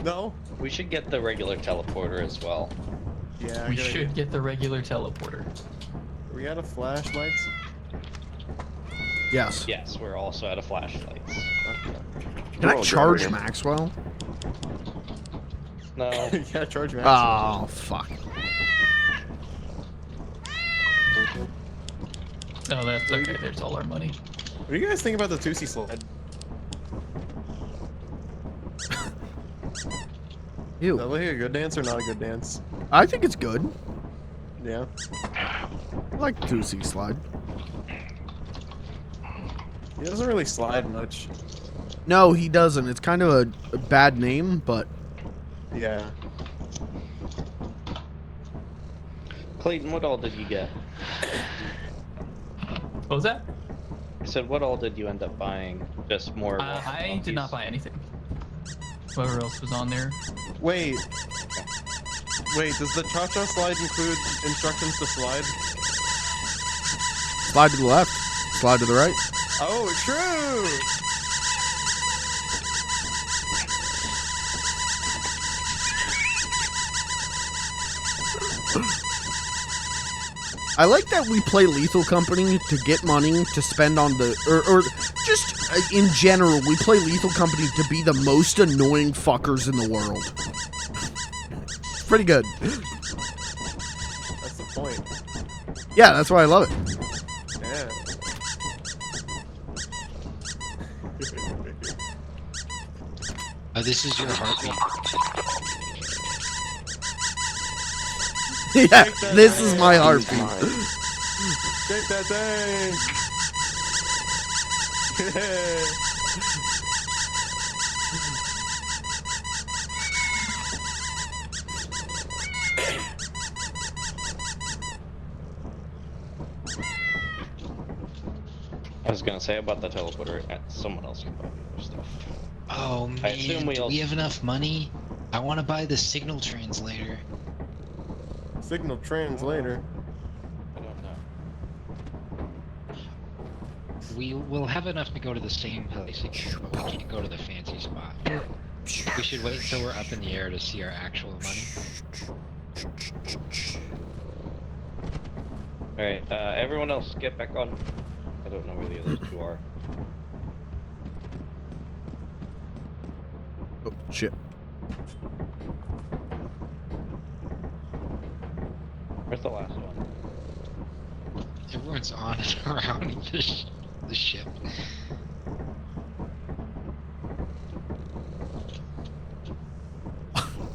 [SPEAKER 2] No.
[SPEAKER 17] We should get the regular teleporter as well.
[SPEAKER 2] Yeah,
[SPEAKER 6] We should get the regular teleporter.
[SPEAKER 2] Are we out of flashlights?
[SPEAKER 1] Yes.
[SPEAKER 17] Yes, we're also out of flashlights.
[SPEAKER 1] Can I charge Maxwell?
[SPEAKER 17] No.
[SPEAKER 2] Yeah, charge Maxwell.
[SPEAKER 1] Oh, fuck.
[SPEAKER 6] Oh, that's okay. There's all our money.
[SPEAKER 2] What do you guys think about the Tootsie slide?
[SPEAKER 1] Ew.
[SPEAKER 2] Is that like a good dance or not a good dance?
[SPEAKER 1] I think it's good.
[SPEAKER 2] Yeah.
[SPEAKER 1] I like Tootsie Slide.
[SPEAKER 2] He doesn't really slide much.
[SPEAKER 1] No, he doesn't. It's kind of a bad name, but...
[SPEAKER 2] Yeah.
[SPEAKER 17] Clayton, what all did you get?
[SPEAKER 6] What was that?
[SPEAKER 17] I said, what all did you end up buying? Just more.
[SPEAKER 6] I did not buy anything. Whoever else was on there.
[SPEAKER 2] Wait. Wait, does the cha-cha slide include instructions to slide?
[SPEAKER 1] Slide to the left. Slide to the right.
[SPEAKER 2] Oh, true!
[SPEAKER 1] I like that we play Lethal Company to get money to spend on the... Or just in general, we play Lethal Company to be the most annoying fuckers in the world. It's pretty good.
[SPEAKER 2] That's the point.
[SPEAKER 1] Yeah, that's why I love it.
[SPEAKER 2] Yeah.
[SPEAKER 5] Oh, this is your heartbeat.
[SPEAKER 1] Yeah, this is my heartbeat.
[SPEAKER 2] Shake that thing! Yeah.
[SPEAKER 17] I was gonna say about the teleporter. Someone else can buy the other stuff.
[SPEAKER 5] Oh man,
[SPEAKER 17] I assume
[SPEAKER 5] do
[SPEAKER 17] all...
[SPEAKER 5] we have enough money? I want to buy the signal translator.
[SPEAKER 2] Signal translator.
[SPEAKER 17] I don't know.
[SPEAKER 5] We will have enough to go to the same place again, but we can't go to the fancy spot. We should wait until we're up in the air to see our actual money.
[SPEAKER 17] Alright, everyone else get back on. I don't know where the other two are.
[SPEAKER 1] Oh, shit.
[SPEAKER 17] Where's the last one?
[SPEAKER 5] Everyone's on and around this the ship.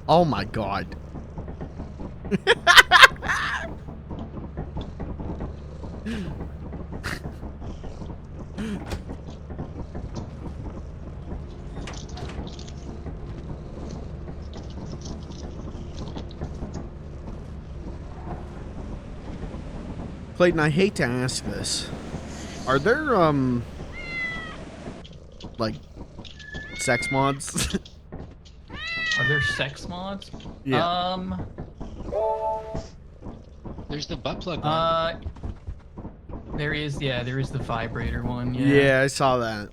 [SPEAKER 1] Oh my god. Clayton, I hate to ask this. Are there, like, sex mods?
[SPEAKER 6] Are there sex mods?
[SPEAKER 1] Yeah.
[SPEAKER 5] There's the butt plug one.
[SPEAKER 6] There is the vibrator one,
[SPEAKER 1] Yeah, I saw that.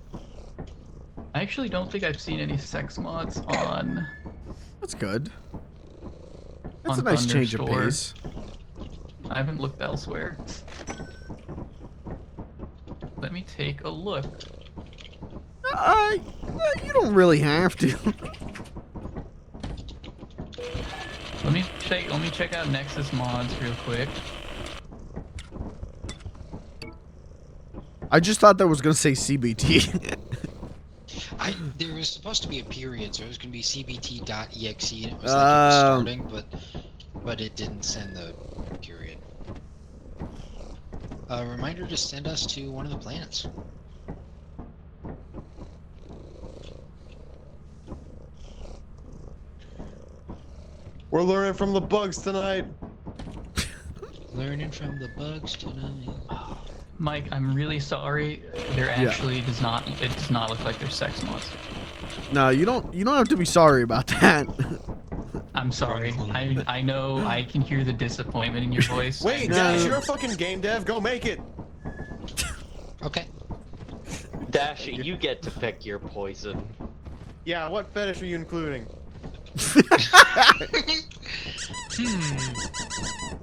[SPEAKER 6] I actually don't think I've seen any sex mods on...
[SPEAKER 1] That's good. That's a
[SPEAKER 6] on
[SPEAKER 1] nice
[SPEAKER 6] Thunder
[SPEAKER 1] change
[SPEAKER 6] Store.
[SPEAKER 1] of pace.
[SPEAKER 6] I haven't looked elsewhere. Let me take a look.
[SPEAKER 1] You don't really have to.
[SPEAKER 6] Let me check out Nexus mods real quick.
[SPEAKER 1] I just thought that was gonna say CBT.
[SPEAKER 5] There was supposed to be a period, so it was gonna be cbt.exe, and it was like it was starting, but it didn't send the period. A reminder to send us to one of the planets.
[SPEAKER 2] We're learning from the bugs tonight.
[SPEAKER 5] Learning from the bugs tonight.
[SPEAKER 6] Mike, I'm really sorry. There actually does not look like there's sex mods.
[SPEAKER 1] No, you don't have to be sorry about that.
[SPEAKER 6] I'm sorry. I know I can hear the disappointment in your voice.
[SPEAKER 2] Wait, Dash, you're a fucking game dev. Go make it.
[SPEAKER 5] Okay.
[SPEAKER 3] Dash, you get to pick your poison.
[SPEAKER 2] Yeah, what fetish are you including?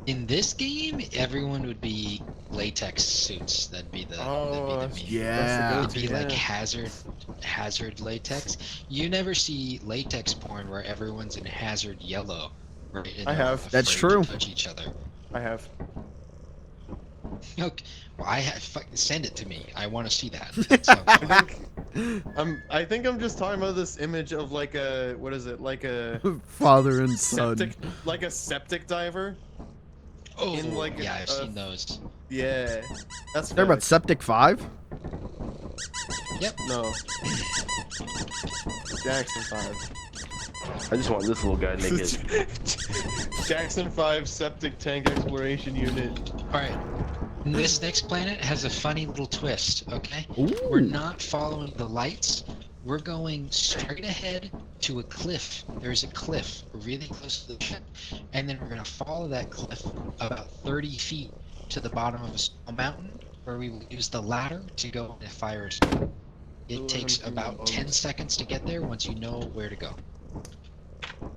[SPEAKER 5] In this game, everyone would be latex suits. That'd be the meme.
[SPEAKER 1] Yeah.
[SPEAKER 5] It'd be like hazard latex. You never see latex porn where everyone's in hazard yellow. Right? And
[SPEAKER 2] I
[SPEAKER 5] they're
[SPEAKER 2] have.
[SPEAKER 1] That's
[SPEAKER 5] afraid
[SPEAKER 1] true.
[SPEAKER 5] to touch each other.
[SPEAKER 2] I have.
[SPEAKER 5] Okay. Well, send it to me. I want to see that.
[SPEAKER 2] I think I'm just talking about this image of like a like a
[SPEAKER 1] father and son,
[SPEAKER 2] like a septic diver.
[SPEAKER 5] Oh, yeah, I've seen those.
[SPEAKER 2] Yeah, that's.
[SPEAKER 1] They're about Septic 5.
[SPEAKER 5] Yep.
[SPEAKER 2] No. Jackson 5.
[SPEAKER 9] I just want this little guy naked.
[SPEAKER 2] Jackson 5 septic tank exploration unit.
[SPEAKER 5] All right. This next planet has a funny little twist, okay?
[SPEAKER 1] Ooh.
[SPEAKER 5] We're not following the lights. We're going straight ahead to a cliff. There's a cliff really close to the ship. And then we're going to follow that cliff about 30 feet to the bottom of a small mountain where we will use the ladder to go and fire a storm. It takes about 10 seconds to get there once you know where to go.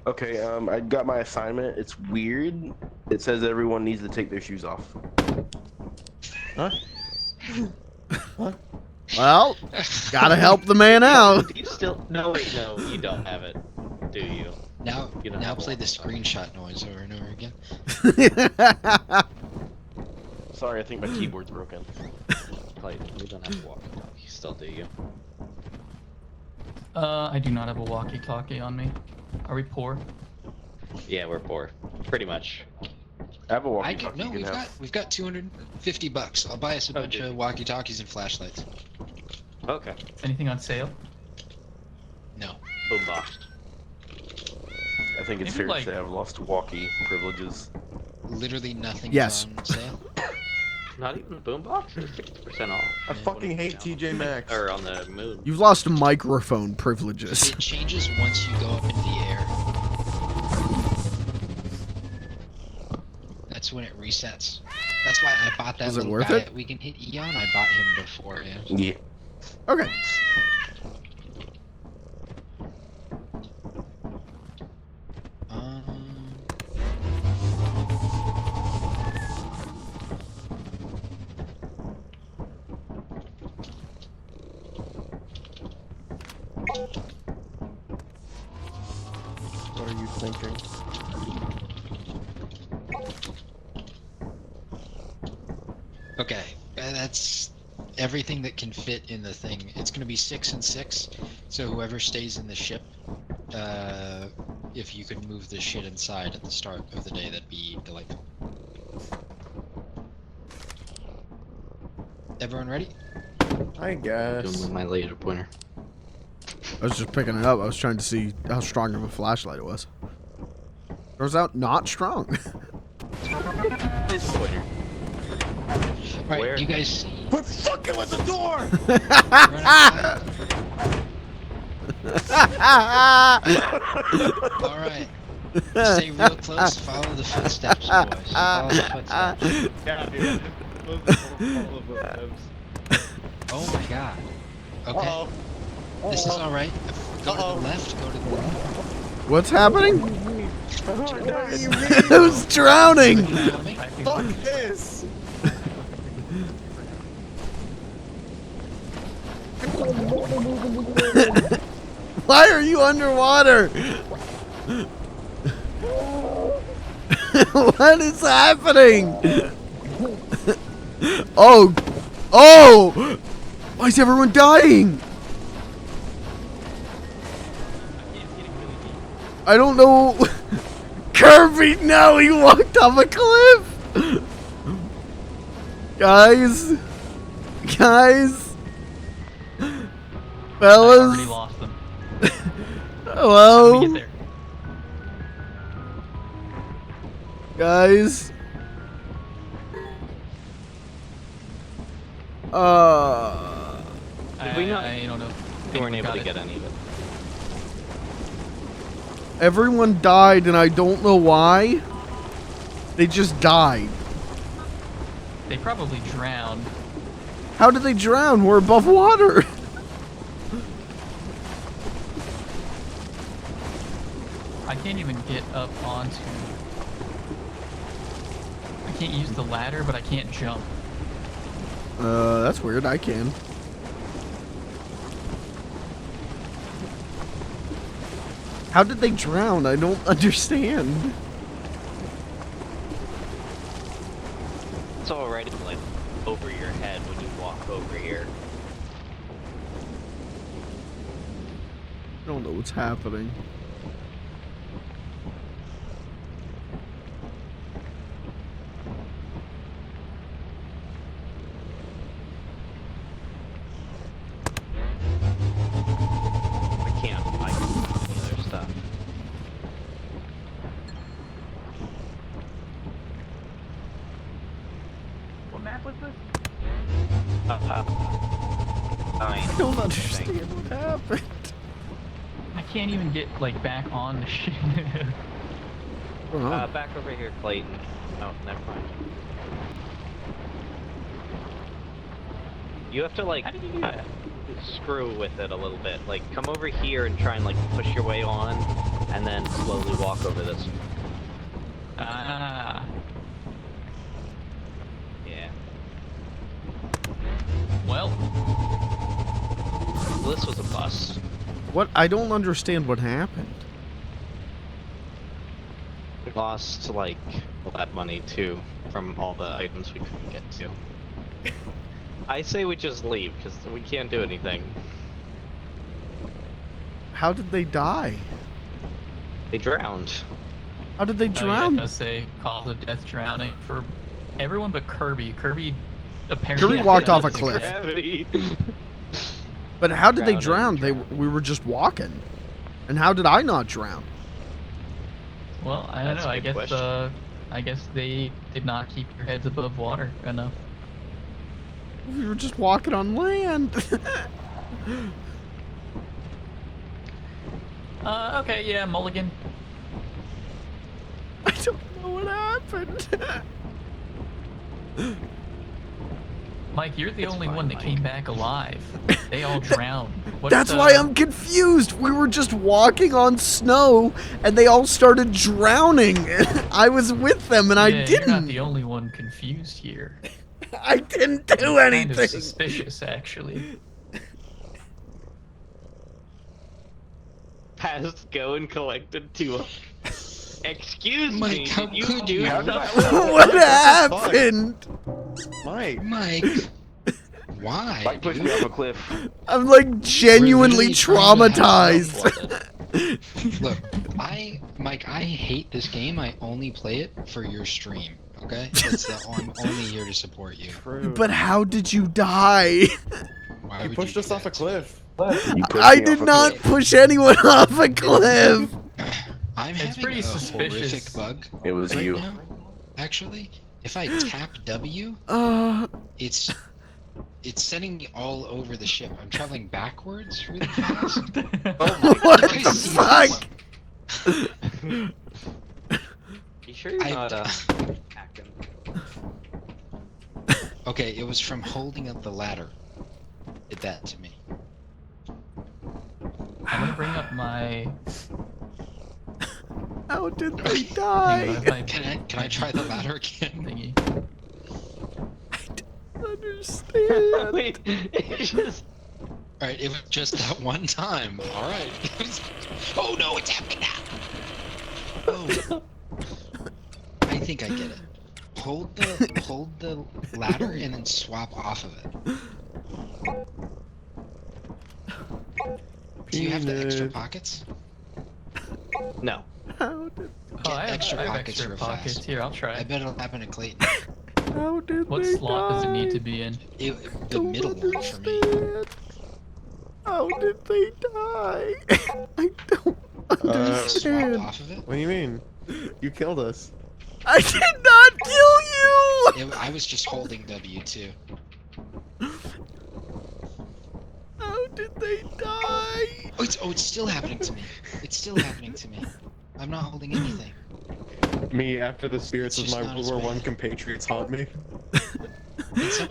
[SPEAKER 9] Okay, I got my assignment. It's weird. It says everyone needs to take their shoes off.
[SPEAKER 2] Huh? What?
[SPEAKER 1] Well, gotta help the man out.
[SPEAKER 3] You still no wait no you don't have it, do you?
[SPEAKER 5] Now
[SPEAKER 3] You don't
[SPEAKER 5] now
[SPEAKER 3] have
[SPEAKER 5] play
[SPEAKER 3] one.
[SPEAKER 5] the screenshot noise over and over again.
[SPEAKER 9] Sorry, I think my keyboard's broken.
[SPEAKER 3] Clayton, you don't have a walkie-talkie still, do you?
[SPEAKER 6] I do not have a walkie-talkie on me. Are we poor?
[SPEAKER 3] Yeah, we're poor, pretty much.
[SPEAKER 9] I have a
[SPEAKER 5] No,
[SPEAKER 9] walkie-talkie.
[SPEAKER 5] we've got $250. I'll buy us a bunch of walkie-talkies and flashlights.
[SPEAKER 3] Okay.
[SPEAKER 6] Anything on sale?
[SPEAKER 5] No.
[SPEAKER 3] Boombox.
[SPEAKER 9] I think it's
[SPEAKER 6] Maybe
[SPEAKER 9] fair
[SPEAKER 6] like-
[SPEAKER 9] to say I've lost walkie privileges.
[SPEAKER 5] Literally nothing
[SPEAKER 1] Yes.
[SPEAKER 5] on sale.
[SPEAKER 3] Not even the boombox? It's 60% off.
[SPEAKER 2] I fucking hate TJ Maxx.
[SPEAKER 3] Or on the moon.
[SPEAKER 1] You've lost microphone privileges.
[SPEAKER 5] It changes once you go up into the air. That's when it resets. That's why I bought that
[SPEAKER 1] Was it
[SPEAKER 5] little
[SPEAKER 1] worth
[SPEAKER 5] guy
[SPEAKER 1] it?
[SPEAKER 5] at We Can Hit Eon. I bought him before, yeah.
[SPEAKER 9] Yeah.
[SPEAKER 1] Okay.
[SPEAKER 2] What are you thinking?
[SPEAKER 5] Okay, that's everything that can fit in the thing. It's going to be 6 and 6. So whoever stays in the ship, if you could move the shit inside at the start of the day, that'd be delightful. Everyone ready?
[SPEAKER 2] I guess.
[SPEAKER 3] Doing with my laser pointer.
[SPEAKER 1] I was just picking it up. I was trying to see how strong of a flashlight it was. Turns out, not strong.
[SPEAKER 3] Laser pointer.
[SPEAKER 5] Right,
[SPEAKER 3] Where?
[SPEAKER 5] you guys.
[SPEAKER 2] Quit fucking with the door!
[SPEAKER 5] Alright. Stay real close, follow the footsteps, boys. Follow the footsteps.
[SPEAKER 2] Yeah, dude. All of them.
[SPEAKER 5] Oh my god. Okay.
[SPEAKER 2] Uh-oh.
[SPEAKER 5] This is alright. Go to the left, go to the left.
[SPEAKER 1] What's happening? Who's drowning?
[SPEAKER 2] Fuck this!
[SPEAKER 1] Why are you underwater? What is happening? Oh! Oh! Why is everyone dying? I don't know. Kirby, no, he walked off a cliff. Guys. Guys. Fellas.
[SPEAKER 6] I already lost them.
[SPEAKER 1] Hello.
[SPEAKER 6] How do we get there?
[SPEAKER 1] Guys.
[SPEAKER 6] I don't know.
[SPEAKER 3] We weren't able
[SPEAKER 6] Got
[SPEAKER 3] to
[SPEAKER 6] it.
[SPEAKER 3] get any of it.
[SPEAKER 1] Everyone died and I don't know why. They just died.
[SPEAKER 6] They probably drowned.
[SPEAKER 1] How did they drown? We're above water.
[SPEAKER 6] I can't even get up onto. I can't use the ladder, but I can't jump.
[SPEAKER 1] That's weird. I can. How did they drown? I don't understand.
[SPEAKER 3] It's already like over your head when you walk over here.
[SPEAKER 1] I don't know what's happening.
[SPEAKER 3] I can't fight any other stuff.
[SPEAKER 6] What map was this?
[SPEAKER 1] I don't understand what happened.
[SPEAKER 6] I can't even get like back on the ship.
[SPEAKER 3] Back over here, Clayton. Oh, never mind. You have to like screw with it a little bit. Like come over here and try and like push your way on, and then slowly walk over this.
[SPEAKER 6] Ah.
[SPEAKER 3] Yeah.
[SPEAKER 6] Well,
[SPEAKER 3] this was a bust.
[SPEAKER 1] What? I don't understand what happened.
[SPEAKER 3] We lost like all that money too from all the items we couldn't get to. I say we just leave because we can't do anything.
[SPEAKER 1] How did they die?
[SPEAKER 3] They drowned.
[SPEAKER 1] How did they
[SPEAKER 6] oh, yeah,
[SPEAKER 1] drown?
[SPEAKER 6] it does say cause of death drowning for everyone but Kirby. Kirby apparently
[SPEAKER 1] Walked off a
[SPEAKER 6] has
[SPEAKER 1] cliff.
[SPEAKER 3] Gravity.
[SPEAKER 1] But how did they
[SPEAKER 3] Drowning,
[SPEAKER 1] drown? We were just walking. And how did I not drown?
[SPEAKER 6] Well, I don't
[SPEAKER 3] That's
[SPEAKER 6] know.
[SPEAKER 3] a good question.
[SPEAKER 6] I guess they did not keep your heads above water enough.
[SPEAKER 1] We were just walking on land.
[SPEAKER 6] Okay, yeah, Mulligan.
[SPEAKER 1] I don't know what happened.
[SPEAKER 6] Mike, you're the only one that came back alive. They all drowned.
[SPEAKER 1] That's why I'm confused. We were just walking on snow, and they all started drowning. I was with them, and I
[SPEAKER 6] You're
[SPEAKER 1] didn't.
[SPEAKER 6] not the only one confused here.
[SPEAKER 1] I didn't do
[SPEAKER 6] Kind
[SPEAKER 1] anything.
[SPEAKER 6] of suspicious, actually.
[SPEAKER 3] Past go and collected 2. Excuse
[SPEAKER 5] Mike,
[SPEAKER 3] me,
[SPEAKER 5] how
[SPEAKER 3] did you
[SPEAKER 5] could
[SPEAKER 3] do
[SPEAKER 5] you?
[SPEAKER 3] something?
[SPEAKER 1] What happened?
[SPEAKER 2] Mike.
[SPEAKER 5] Mike. Why?
[SPEAKER 9] Mike pushed me off a cliff.
[SPEAKER 1] I'm like genuinely
[SPEAKER 5] literally trying to have
[SPEAKER 1] traumatized.
[SPEAKER 5] Look, Mike, I hate this game. I only play it for your stream. Okay, I'm only here to support you.
[SPEAKER 1] But how did you die?
[SPEAKER 5] Why
[SPEAKER 2] You
[SPEAKER 5] would
[SPEAKER 2] pushed
[SPEAKER 5] you
[SPEAKER 2] us
[SPEAKER 5] do
[SPEAKER 2] off a
[SPEAKER 5] that to me?
[SPEAKER 2] cliff.
[SPEAKER 1] I did not push anyone off a cliff.
[SPEAKER 5] I'm
[SPEAKER 6] It's
[SPEAKER 5] having
[SPEAKER 6] pretty
[SPEAKER 5] a
[SPEAKER 6] suspicious.
[SPEAKER 5] horrific bug.
[SPEAKER 9] It was
[SPEAKER 5] right
[SPEAKER 9] you.
[SPEAKER 5] now. Actually, if I tap W, it's sending me all over the ship. I'm traveling backwards really fast.
[SPEAKER 1] What the fuck?
[SPEAKER 3] You sure you're not hacking?
[SPEAKER 5] Okay, it was from holding up the ladder. Did that to me.
[SPEAKER 6] I'm gonna bring up my.
[SPEAKER 1] How did they die?
[SPEAKER 5] Can I try the ladder again?
[SPEAKER 6] Thingy.
[SPEAKER 1] Understand.
[SPEAKER 3] Wait, it's just.
[SPEAKER 5] Alright, it was just that one time. Alright. Oh no, it's happening now. Oh. I think I get it. Hold the ladder and then swap off of it. Do you have the extra pockets?
[SPEAKER 3] No.
[SPEAKER 1] How did?
[SPEAKER 6] Oh, I have
[SPEAKER 5] extra pockets
[SPEAKER 6] extra
[SPEAKER 5] real
[SPEAKER 6] pockets.
[SPEAKER 5] fast.
[SPEAKER 6] Here, I'll try.
[SPEAKER 5] I bet it'll happen to Clayton.
[SPEAKER 1] How did
[SPEAKER 6] What
[SPEAKER 1] they
[SPEAKER 6] slot
[SPEAKER 1] die?
[SPEAKER 6] does it need to be in?
[SPEAKER 5] The middle one for me.
[SPEAKER 1] How did they die? I don't
[SPEAKER 5] Swap
[SPEAKER 1] understand.
[SPEAKER 5] off of it?
[SPEAKER 2] What do you mean? You killed us.
[SPEAKER 1] I did not kill you.
[SPEAKER 5] I was just holding W too.
[SPEAKER 1] How did they die?
[SPEAKER 5] Oh, it's still happening to me. It's still happening to me. I'm not holding anything.
[SPEAKER 2] Me after the spirits of
[SPEAKER 5] It's
[SPEAKER 2] my
[SPEAKER 5] just not as
[SPEAKER 2] World War I
[SPEAKER 5] bad.
[SPEAKER 2] compatriots haunt me.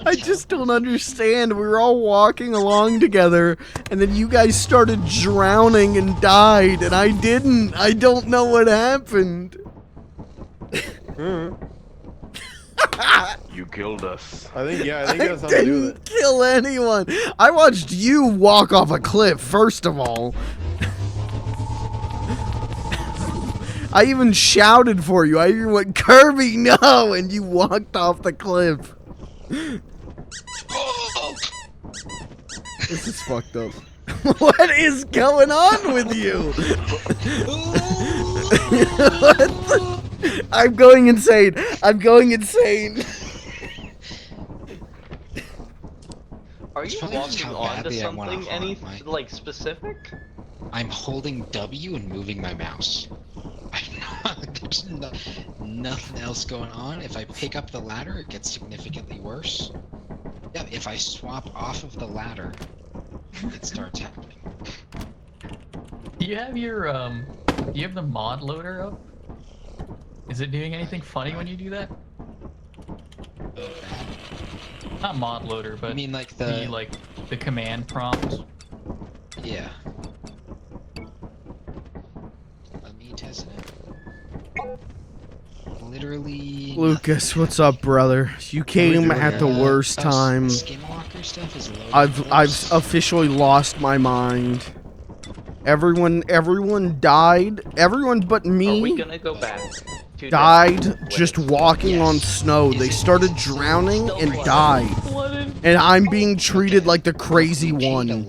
[SPEAKER 1] I just don't understand. We were all walking along together, and then you guys started drowning and died, and I didn't. I don't know what happened.
[SPEAKER 9] You killed us.
[SPEAKER 2] I think you have something to do with
[SPEAKER 1] didn't
[SPEAKER 2] it.
[SPEAKER 1] kill anyone. I watched you walk off a cliff, first of all. I even shouted for you. I even went, Kirby, no! And you walked off the cliff. This is fucked up. What is going on with you? What the? I'm going insane. I'm going insane.
[SPEAKER 3] Are you
[SPEAKER 5] probably just
[SPEAKER 3] walking
[SPEAKER 5] how
[SPEAKER 3] on to
[SPEAKER 5] badly I wanna
[SPEAKER 3] something? Any
[SPEAKER 5] haunt, Mike.
[SPEAKER 3] like specific?
[SPEAKER 5] I'm holding W and moving my mouse. There's nothing else going on. If I pick up the ladder, it gets significantly worse. Yeah, if I swap off of the ladder, it starts happening.
[SPEAKER 6] Do you have your do you have the mod loader up? Is it doing anything funny when you do that? Not mod loader, but
[SPEAKER 5] I mean like
[SPEAKER 6] the command prompt.
[SPEAKER 5] Yeah. Let me test it. Literally.
[SPEAKER 1] Lucas, what's up, brother? You came at the worst time.
[SPEAKER 5] Skinwalker stuff is loaded.
[SPEAKER 1] I've officially lost my mind. Everyone died. Everyone but
[SPEAKER 3] Are we
[SPEAKER 1] me
[SPEAKER 3] gonna go back? To
[SPEAKER 1] died just walking on snow. They started drowning and died. And I'm being treated like the crazy one.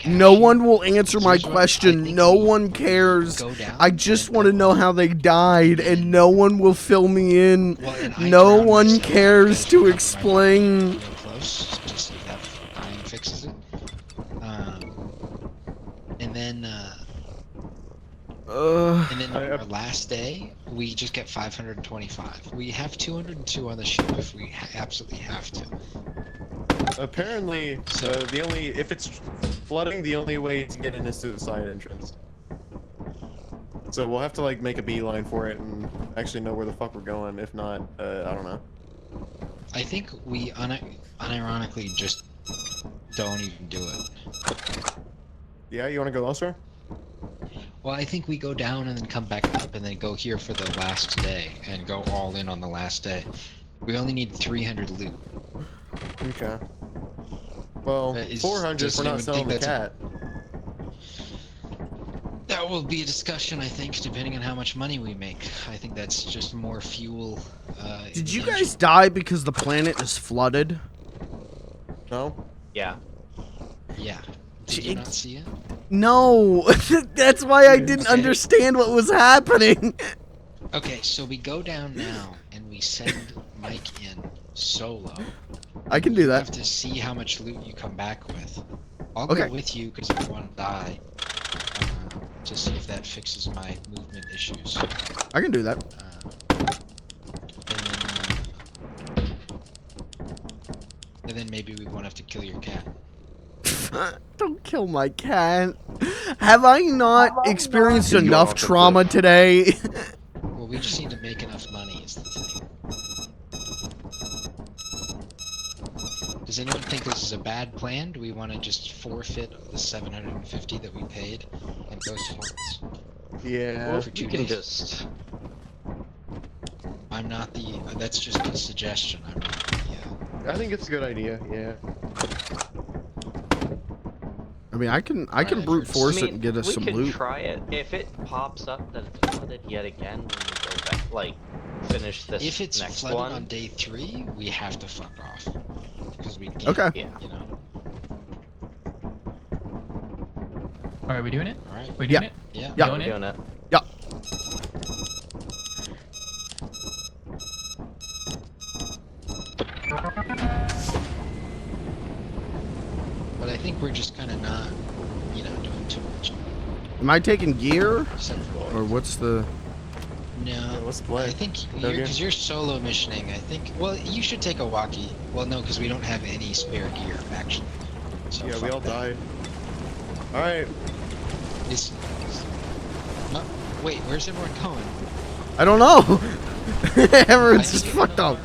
[SPEAKER 1] No one will answer my question. No one cares. I just want to know how they died, and no one will fill me in. No one cares to explain.
[SPEAKER 5] Close, just so that dying fixes it. And then our last day, we just get 525. We have 202 on the ship if we absolutely have to.
[SPEAKER 2] Apparently, if it's flooding, the only way to get in is through the side entrance. So we'll have to like make a beeline for it and actually know where the fuck we're going. If not, I don't know.
[SPEAKER 5] I think we unironically just don't even do it.
[SPEAKER 2] Yeah, you want to go elsewhere?
[SPEAKER 5] Well, I think we go down and then come back up and then go here for the last day and go all in on the last day. We only need 300 loot.
[SPEAKER 2] Okay. Well, 400 if we're not selling the cat.
[SPEAKER 5] That will be a discussion, I think, depending on how much money we make. I think that's just more fuel.
[SPEAKER 1] Did you guys die because the planet is flooded?
[SPEAKER 2] No.
[SPEAKER 3] Yeah.
[SPEAKER 5] Yeah. Did you not see it?
[SPEAKER 1] No, that's why I didn't understand what was happening.
[SPEAKER 5] Okay, so we go down now and we send Mike in solo.
[SPEAKER 1] I can do
[SPEAKER 5] You
[SPEAKER 1] that.
[SPEAKER 5] have to see how much loot you come back with. I'll
[SPEAKER 1] Okay.
[SPEAKER 5] go with you because I want to die. To see if that fixes my movement issues.
[SPEAKER 1] I can do that.
[SPEAKER 5] And then maybe we won't have to kill your cat.
[SPEAKER 1] Don't kill my cat. Have I not experienced enough trauma today?
[SPEAKER 5] Well, we just need to make enough money is the thing. Does anyone think this is a bad plan? Do we want to just forfeit the 750 that we paid and go sports?
[SPEAKER 2] Yeah.
[SPEAKER 5] Well, for 2
[SPEAKER 3] You can
[SPEAKER 5] days?
[SPEAKER 3] just...
[SPEAKER 5] I'm not the... that's just a suggestion. I'm not the...
[SPEAKER 2] I think it's a good idea, yeah.
[SPEAKER 1] I mean, I can brute force it and get us some
[SPEAKER 3] we
[SPEAKER 1] loot.
[SPEAKER 3] can try it. If it pops up that it's flooded yet again when we go back, like, finish this
[SPEAKER 5] If it's
[SPEAKER 3] next
[SPEAKER 5] flooded
[SPEAKER 3] one.
[SPEAKER 5] on day 3, we have to fuck off. Because we can't,
[SPEAKER 1] Okay.
[SPEAKER 3] Yeah.
[SPEAKER 5] you know.
[SPEAKER 6] Alright, we doing it?
[SPEAKER 5] Alright.
[SPEAKER 6] We doing
[SPEAKER 1] Yeah.
[SPEAKER 6] it?
[SPEAKER 5] Yeah.
[SPEAKER 1] Yeah.
[SPEAKER 3] We're
[SPEAKER 6] Going in?
[SPEAKER 3] doing it.
[SPEAKER 1] Yeah.
[SPEAKER 5] But I think we're just kind of not, you know, doing too much.
[SPEAKER 1] Am I taking gear?
[SPEAKER 5] Except for...
[SPEAKER 1] Or what's the...
[SPEAKER 5] No,
[SPEAKER 2] let's play.
[SPEAKER 5] I think
[SPEAKER 2] Okay.
[SPEAKER 5] because you're solo missioning. I think. Well, you should take a walkie. Well, no, because we don't have any spare gear actually. So
[SPEAKER 2] Yeah, we
[SPEAKER 5] fuck
[SPEAKER 2] all
[SPEAKER 5] that.
[SPEAKER 2] died. Alright.
[SPEAKER 5] No, wait, where's everyone going?
[SPEAKER 1] I don't know. Everyone's just fucked up.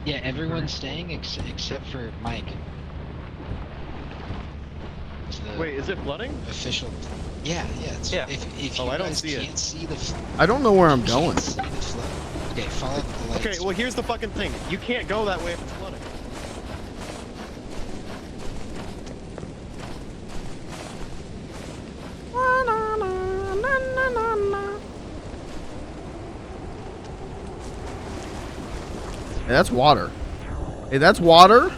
[SPEAKER 5] Yeah, everyone's staying except for Mike. It's the
[SPEAKER 2] Wait, is it flooding?
[SPEAKER 5] official. Yeah, yeah. It's,
[SPEAKER 3] Yeah.
[SPEAKER 5] If
[SPEAKER 2] Oh,
[SPEAKER 5] you
[SPEAKER 2] I don't
[SPEAKER 5] guys
[SPEAKER 2] see it.
[SPEAKER 5] can't see the.
[SPEAKER 1] I don't know where I'm going.
[SPEAKER 5] Can't see the flood. Okay, follow the lights.
[SPEAKER 2] Okay, well here's the fucking thing. You can't go that way if it's flooding.
[SPEAKER 1] Hey, that's water. Hey, that's water.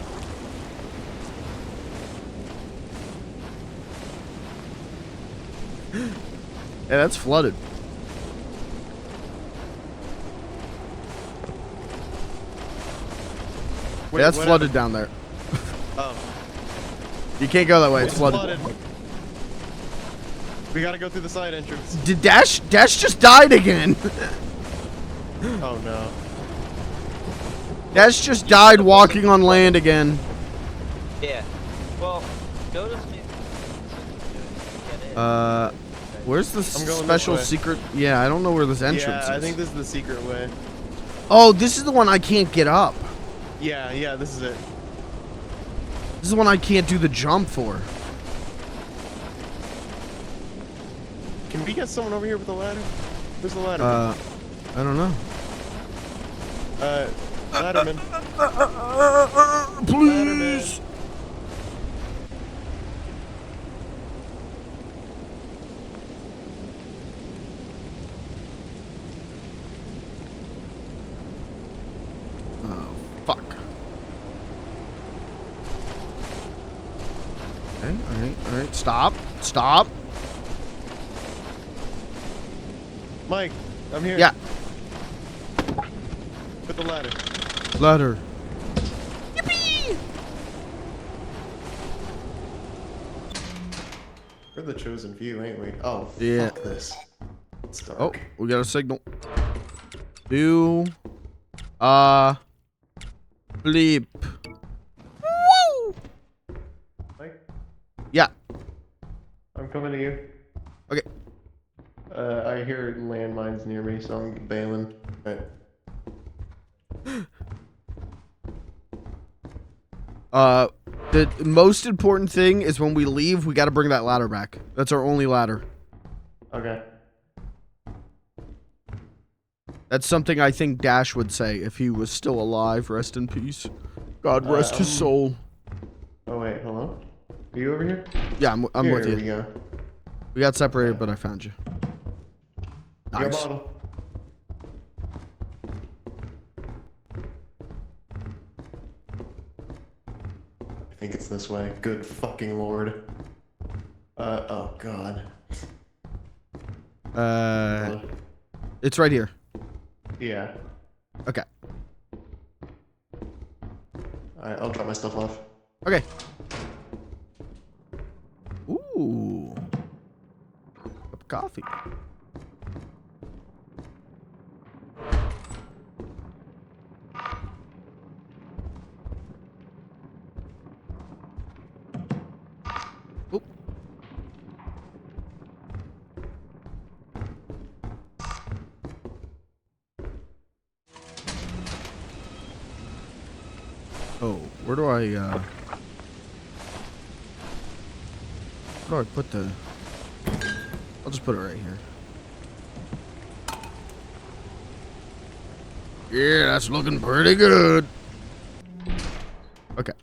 [SPEAKER 1] Hey, that's flooded.
[SPEAKER 2] Wait,
[SPEAKER 1] Hey, that's
[SPEAKER 2] what
[SPEAKER 1] flooded down there.
[SPEAKER 2] Oh.
[SPEAKER 1] You can't go that way. It's flooded.
[SPEAKER 2] We gotta go through the side entrance.
[SPEAKER 1] Did Dash just died again?
[SPEAKER 2] Oh no.
[SPEAKER 1] Dash just died walking on land again.
[SPEAKER 3] Yeah. Well, go to...
[SPEAKER 1] Where's the
[SPEAKER 2] I'm going
[SPEAKER 1] special
[SPEAKER 2] this way.
[SPEAKER 1] secret? Yeah, I don't know where this entrance
[SPEAKER 2] Yeah, I
[SPEAKER 1] is.
[SPEAKER 2] think this is the secret way.
[SPEAKER 1] Oh, this is the one I can't get up.
[SPEAKER 2] Yeah, yeah, this is it.
[SPEAKER 1] This is the one I can't do the jump for.
[SPEAKER 2] Can we get someone over here with a ladder? Where's the ladder?
[SPEAKER 1] I don't know.
[SPEAKER 2] Ladderman.
[SPEAKER 1] Please. Oh, fuck. Okay, alright. Stop. Stop.
[SPEAKER 2] Mike, I'm here.
[SPEAKER 1] Yeah.
[SPEAKER 2] With the ladder.
[SPEAKER 1] Ladder.
[SPEAKER 2] We're the chosen few, ain't we? Oh,
[SPEAKER 1] Yeah.
[SPEAKER 2] fuck this. It's dark.
[SPEAKER 1] Oh, we got a signal. Do. Bleep. Woo!
[SPEAKER 2] Mike,
[SPEAKER 1] Yeah.
[SPEAKER 2] I'm coming to you.
[SPEAKER 1] Okay.
[SPEAKER 2] I hear landmines near me, so I'm bailing. Right.
[SPEAKER 1] The most important thing is when we leave, we got to bring that ladder back. That's our only ladder.
[SPEAKER 2] Okay.
[SPEAKER 1] That's something I think Dash would say if he was still alive. Rest in peace. God rest his soul.
[SPEAKER 2] Oh wait, hello? Are you over here?
[SPEAKER 1] Yeah, I'm
[SPEAKER 2] Here
[SPEAKER 1] with you.
[SPEAKER 2] we go.
[SPEAKER 1] We got separated, but I found you.
[SPEAKER 2] Your
[SPEAKER 1] Nice.
[SPEAKER 2] bottle. I think it's this way. Good fucking lord. Oh god.
[SPEAKER 1] It's right here.
[SPEAKER 2] Yeah.
[SPEAKER 1] Okay.
[SPEAKER 2] Alright, I'll drop my stuff off.
[SPEAKER 1] Okay. Ooh. Cup of coffee. Oop. Oh, where do I put the... I'll just put it right here. Yeah, that's looking pretty good. Okay.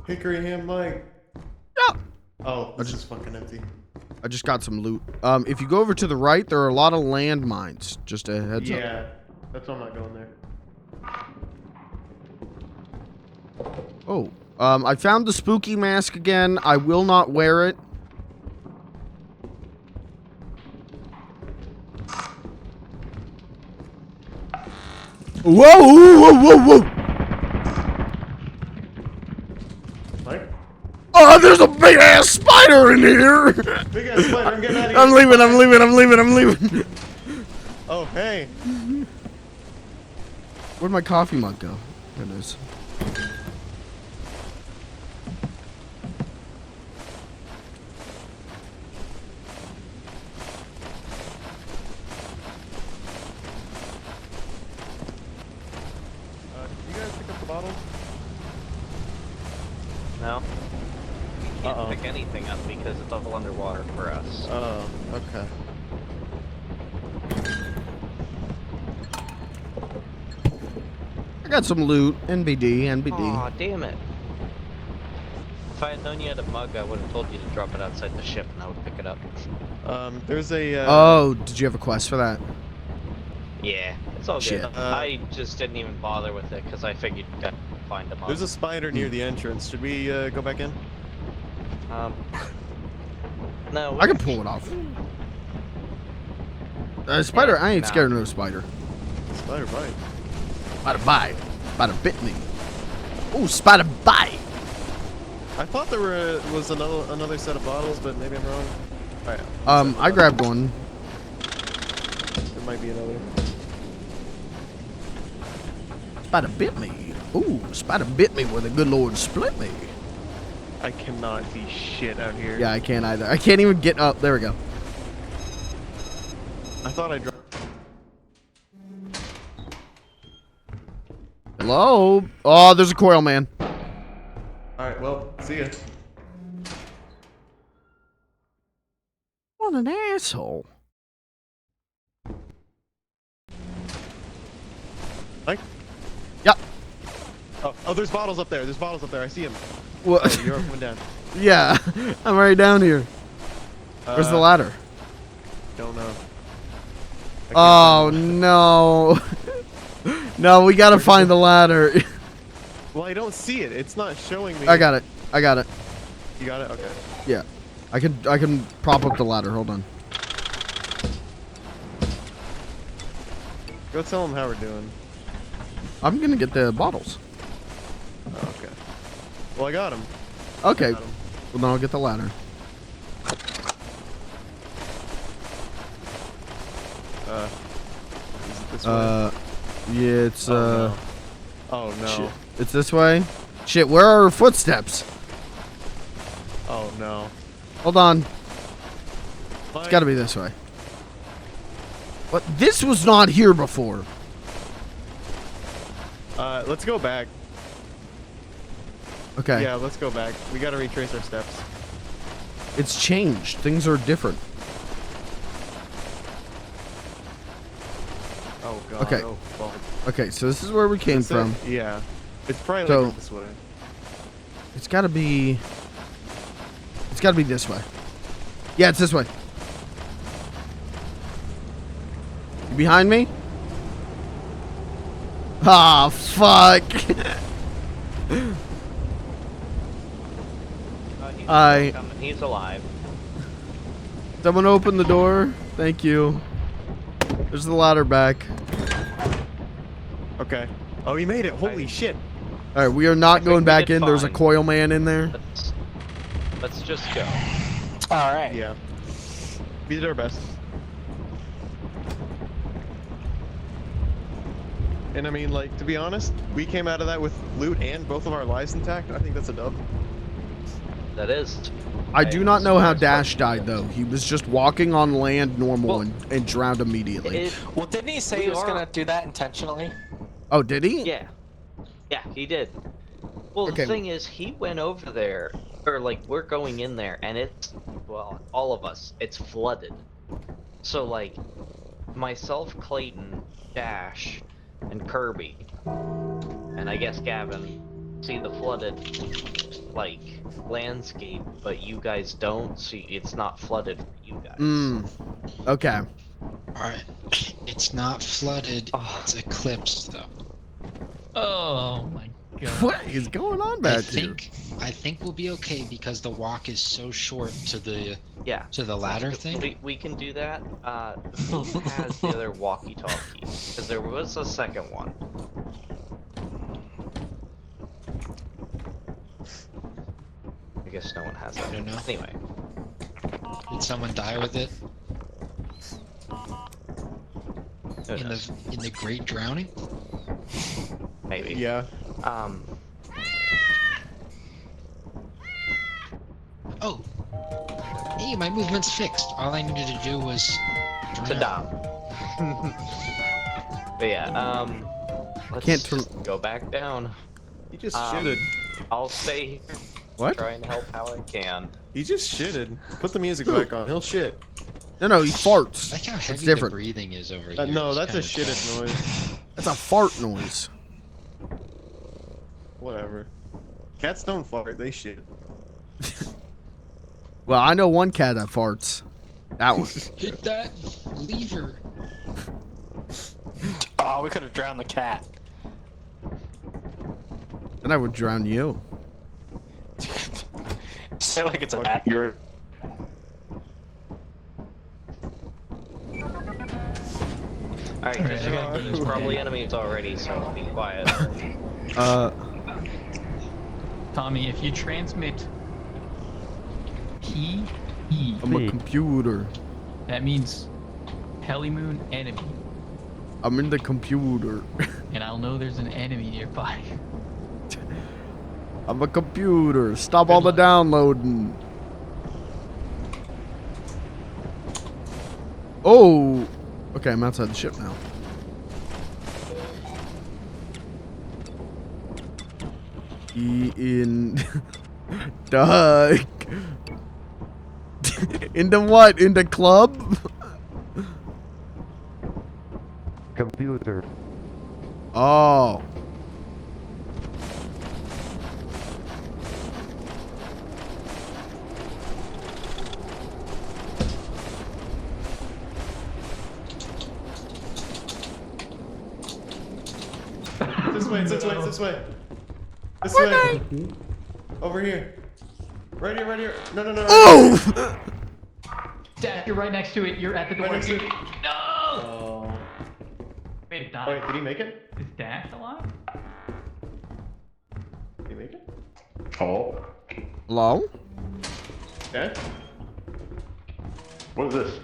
[SPEAKER 2] Hickory ham Mike.
[SPEAKER 1] Yeah.
[SPEAKER 2] Oh, this is fucking empty.
[SPEAKER 1] I just got some loot. If you go over to the right, there are a lot of landmines. Just a heads up.
[SPEAKER 2] Yeah, that's why I'm not going there.
[SPEAKER 1] Oh, I found the spooky mask again. I will not wear it. Whoa, whoa, whoa, whoa!
[SPEAKER 2] Mike?
[SPEAKER 1] Oh, there's a big ass spider in here!
[SPEAKER 2] Big ass spider, I'm getting out of here.
[SPEAKER 1] I'm leaving.
[SPEAKER 2] Oh, hey.
[SPEAKER 1] Where'd my coffee mug go? There it is.
[SPEAKER 2] You guys pick up the bottles?
[SPEAKER 3] No. Can't pick anything up because it's all underwater for us.
[SPEAKER 2] Oh, okay.
[SPEAKER 1] I got some loot. NBD.
[SPEAKER 3] Aw, damn it. If I had known you had a mug, I would have told you to drop it outside the ship and I would pick it up.
[SPEAKER 2] There's a,
[SPEAKER 1] Oh, did you have a quest for that?
[SPEAKER 3] Yeah, it's all
[SPEAKER 1] Shit.
[SPEAKER 3] good. I just didn't even bother with it because I figured I'd find a mug.
[SPEAKER 2] There's a spider near the entrance. Should we go back in?
[SPEAKER 3] No.
[SPEAKER 1] I can pull it off. Spider, I ain't
[SPEAKER 3] no.
[SPEAKER 1] scared of no spider.
[SPEAKER 2] Spider bite.
[SPEAKER 1] Spider bite. Spider bit me. Ooh, spider bite.
[SPEAKER 2] I thought there was another set of bottles, but maybe I'm wrong. Alright.
[SPEAKER 1] I grabbed one.
[SPEAKER 2] There might be another.
[SPEAKER 1] Spider bit me. Ooh, spider bit me where the good Lord split me.
[SPEAKER 2] I cannot see shit out here.
[SPEAKER 1] Yeah, I can't either. I can't even get up. There we go.
[SPEAKER 2] I thought I dropped.
[SPEAKER 1] Hello? Oh, there's a coil man.
[SPEAKER 2] Alright, well, see ya.
[SPEAKER 1] What an asshole.
[SPEAKER 2] Mike?
[SPEAKER 1] Yep.
[SPEAKER 2] Oh, there's bottles up there. There's bottles up there. I see them.
[SPEAKER 1] What?
[SPEAKER 2] Oh, you're coming down.
[SPEAKER 1] Yeah, I'm right down here. Where's the ladder?
[SPEAKER 2] Don't know.
[SPEAKER 1] Oh, no. No, we gotta find the ladder.
[SPEAKER 2] Well, I don't see it. It's not showing me.
[SPEAKER 1] I got it.
[SPEAKER 2] You got it? Okay.
[SPEAKER 1] Yeah. I can prop up the ladder. Hold on.
[SPEAKER 2] Go tell them how we're doing.
[SPEAKER 1] I'm gonna get the bottles.
[SPEAKER 2] Oh, okay. Well, I got them.
[SPEAKER 1] Okay. Well, then I'll get the ladder.
[SPEAKER 2] Is it this way?
[SPEAKER 1] Yeah, it's
[SPEAKER 2] Oh no.
[SPEAKER 1] Shit. It's this way. Shit, where are our footsteps?
[SPEAKER 2] Oh no.
[SPEAKER 1] Hold on.
[SPEAKER 2] Mike.
[SPEAKER 1] It's gotta be this way. But this was not here before.
[SPEAKER 2] Let's go back.
[SPEAKER 1] Okay.
[SPEAKER 2] Yeah, let's go back. We gotta retrace our steps.
[SPEAKER 1] It's changed. Things are different.
[SPEAKER 2] Oh god.
[SPEAKER 1] Okay.
[SPEAKER 2] Oh, fuck.
[SPEAKER 1] Okay, so this is where we came from.
[SPEAKER 2] Yeah. It's probably
[SPEAKER 1] So-
[SPEAKER 2] like this way.
[SPEAKER 1] It's gotta be this way. Yeah, it's this way. You behind me? Ah, fuck. Hi.
[SPEAKER 3] He's alive.
[SPEAKER 1] Someone open the door. Thank you. There's the ladder back.
[SPEAKER 2] Okay. Oh, he made it. Holy shit.
[SPEAKER 1] All right, we are not going back
[SPEAKER 3] did
[SPEAKER 1] in. There's a
[SPEAKER 3] fine.
[SPEAKER 1] coil man in there.
[SPEAKER 3] Let's just go.
[SPEAKER 4] All right.
[SPEAKER 2] Yeah. We did our best. And I mean, like, to be honest, we came out of that with loot and both of our lives intact. I think that's a dub.
[SPEAKER 3] That is.
[SPEAKER 1] I do not know how Dash died though. He was just walking on land normal and drowned immediately.
[SPEAKER 4] Well, didn't he say he was gonna do that intentionally?
[SPEAKER 1] Oh, did he?
[SPEAKER 3] Yeah. Yeah, he did. Well,
[SPEAKER 1] Okay.
[SPEAKER 3] the thing is, he went over there, or like, we're going in there, and it's, well, all of us, it's flooded. So, like, myself, Clayton, Dash, and Kirby, and I guess Gavin, see the flooded, like, landscape, but you guys don't see, it's not flooded for you guys.
[SPEAKER 1] Okay.
[SPEAKER 5] Alright. It's not flooded, it's eclipsed though.
[SPEAKER 6] Oh my god.
[SPEAKER 1] What is going on back here?
[SPEAKER 5] I think we'll be okay because the walk is so short to the ladder thing.
[SPEAKER 3] We can do that. Who has the other walkie-talkie? Because there was a second one. I guess no one has it.
[SPEAKER 5] I don't know.
[SPEAKER 3] Anyway.
[SPEAKER 5] Did someone die with it? In the Great Drowning?
[SPEAKER 3] Maybe.
[SPEAKER 2] Yeah.
[SPEAKER 5] Oh. Hey, my movement's fixed. All I needed to do was
[SPEAKER 3] Ta-da. But yeah, let's just go back down.
[SPEAKER 2] He just shitted.
[SPEAKER 3] I'll stay here.
[SPEAKER 1] What?
[SPEAKER 3] Try and help how I can.
[SPEAKER 2] He just shitted. Put the music back on. He'll shit.
[SPEAKER 1] No, he farts.
[SPEAKER 5] Like how heavy
[SPEAKER 1] It's different.
[SPEAKER 5] the breathing is over here.
[SPEAKER 2] No,
[SPEAKER 5] It's
[SPEAKER 2] that's a
[SPEAKER 5] kinda
[SPEAKER 2] shitted noise.
[SPEAKER 1] That's a fart noise.
[SPEAKER 2] Whatever. Cats don't fart, they shit.
[SPEAKER 1] Well, I know one cat that farts. That one.
[SPEAKER 5] Hit that lever.
[SPEAKER 4] Oh, we could have drowned the cat.
[SPEAKER 1] And I would drown you.
[SPEAKER 4] Say like it's a cat.
[SPEAKER 9] You're
[SPEAKER 3] Alright, there's probably enemies already, so be quiet.
[SPEAKER 6] Tommy, if you transmit PE,
[SPEAKER 1] I'm a computer.
[SPEAKER 6] that means Helimoon enemy,
[SPEAKER 1] I'm in the computer.
[SPEAKER 6] and I'll know there's an enemy nearby.
[SPEAKER 1] I'm a computer. Stop all the downloading. Oh. Okay, I'm outside the ship now. In Doug. Into what? Into club?
[SPEAKER 13] Computer.
[SPEAKER 1] Oh.
[SPEAKER 2] This way, this way, this way. This way. Over here. Right here, right here. No, no, no.
[SPEAKER 1] Oh!
[SPEAKER 6] Dad, you're right next to it. You're at the door.
[SPEAKER 2] Right next to it.
[SPEAKER 6] No!
[SPEAKER 2] Oh.
[SPEAKER 6] Wait, it died.
[SPEAKER 2] Wait, did he make it?
[SPEAKER 6] Is Dash alive?
[SPEAKER 2] Did he make it?
[SPEAKER 9] Oh.
[SPEAKER 1] Hello?
[SPEAKER 2] Okay.
[SPEAKER 9] What is this?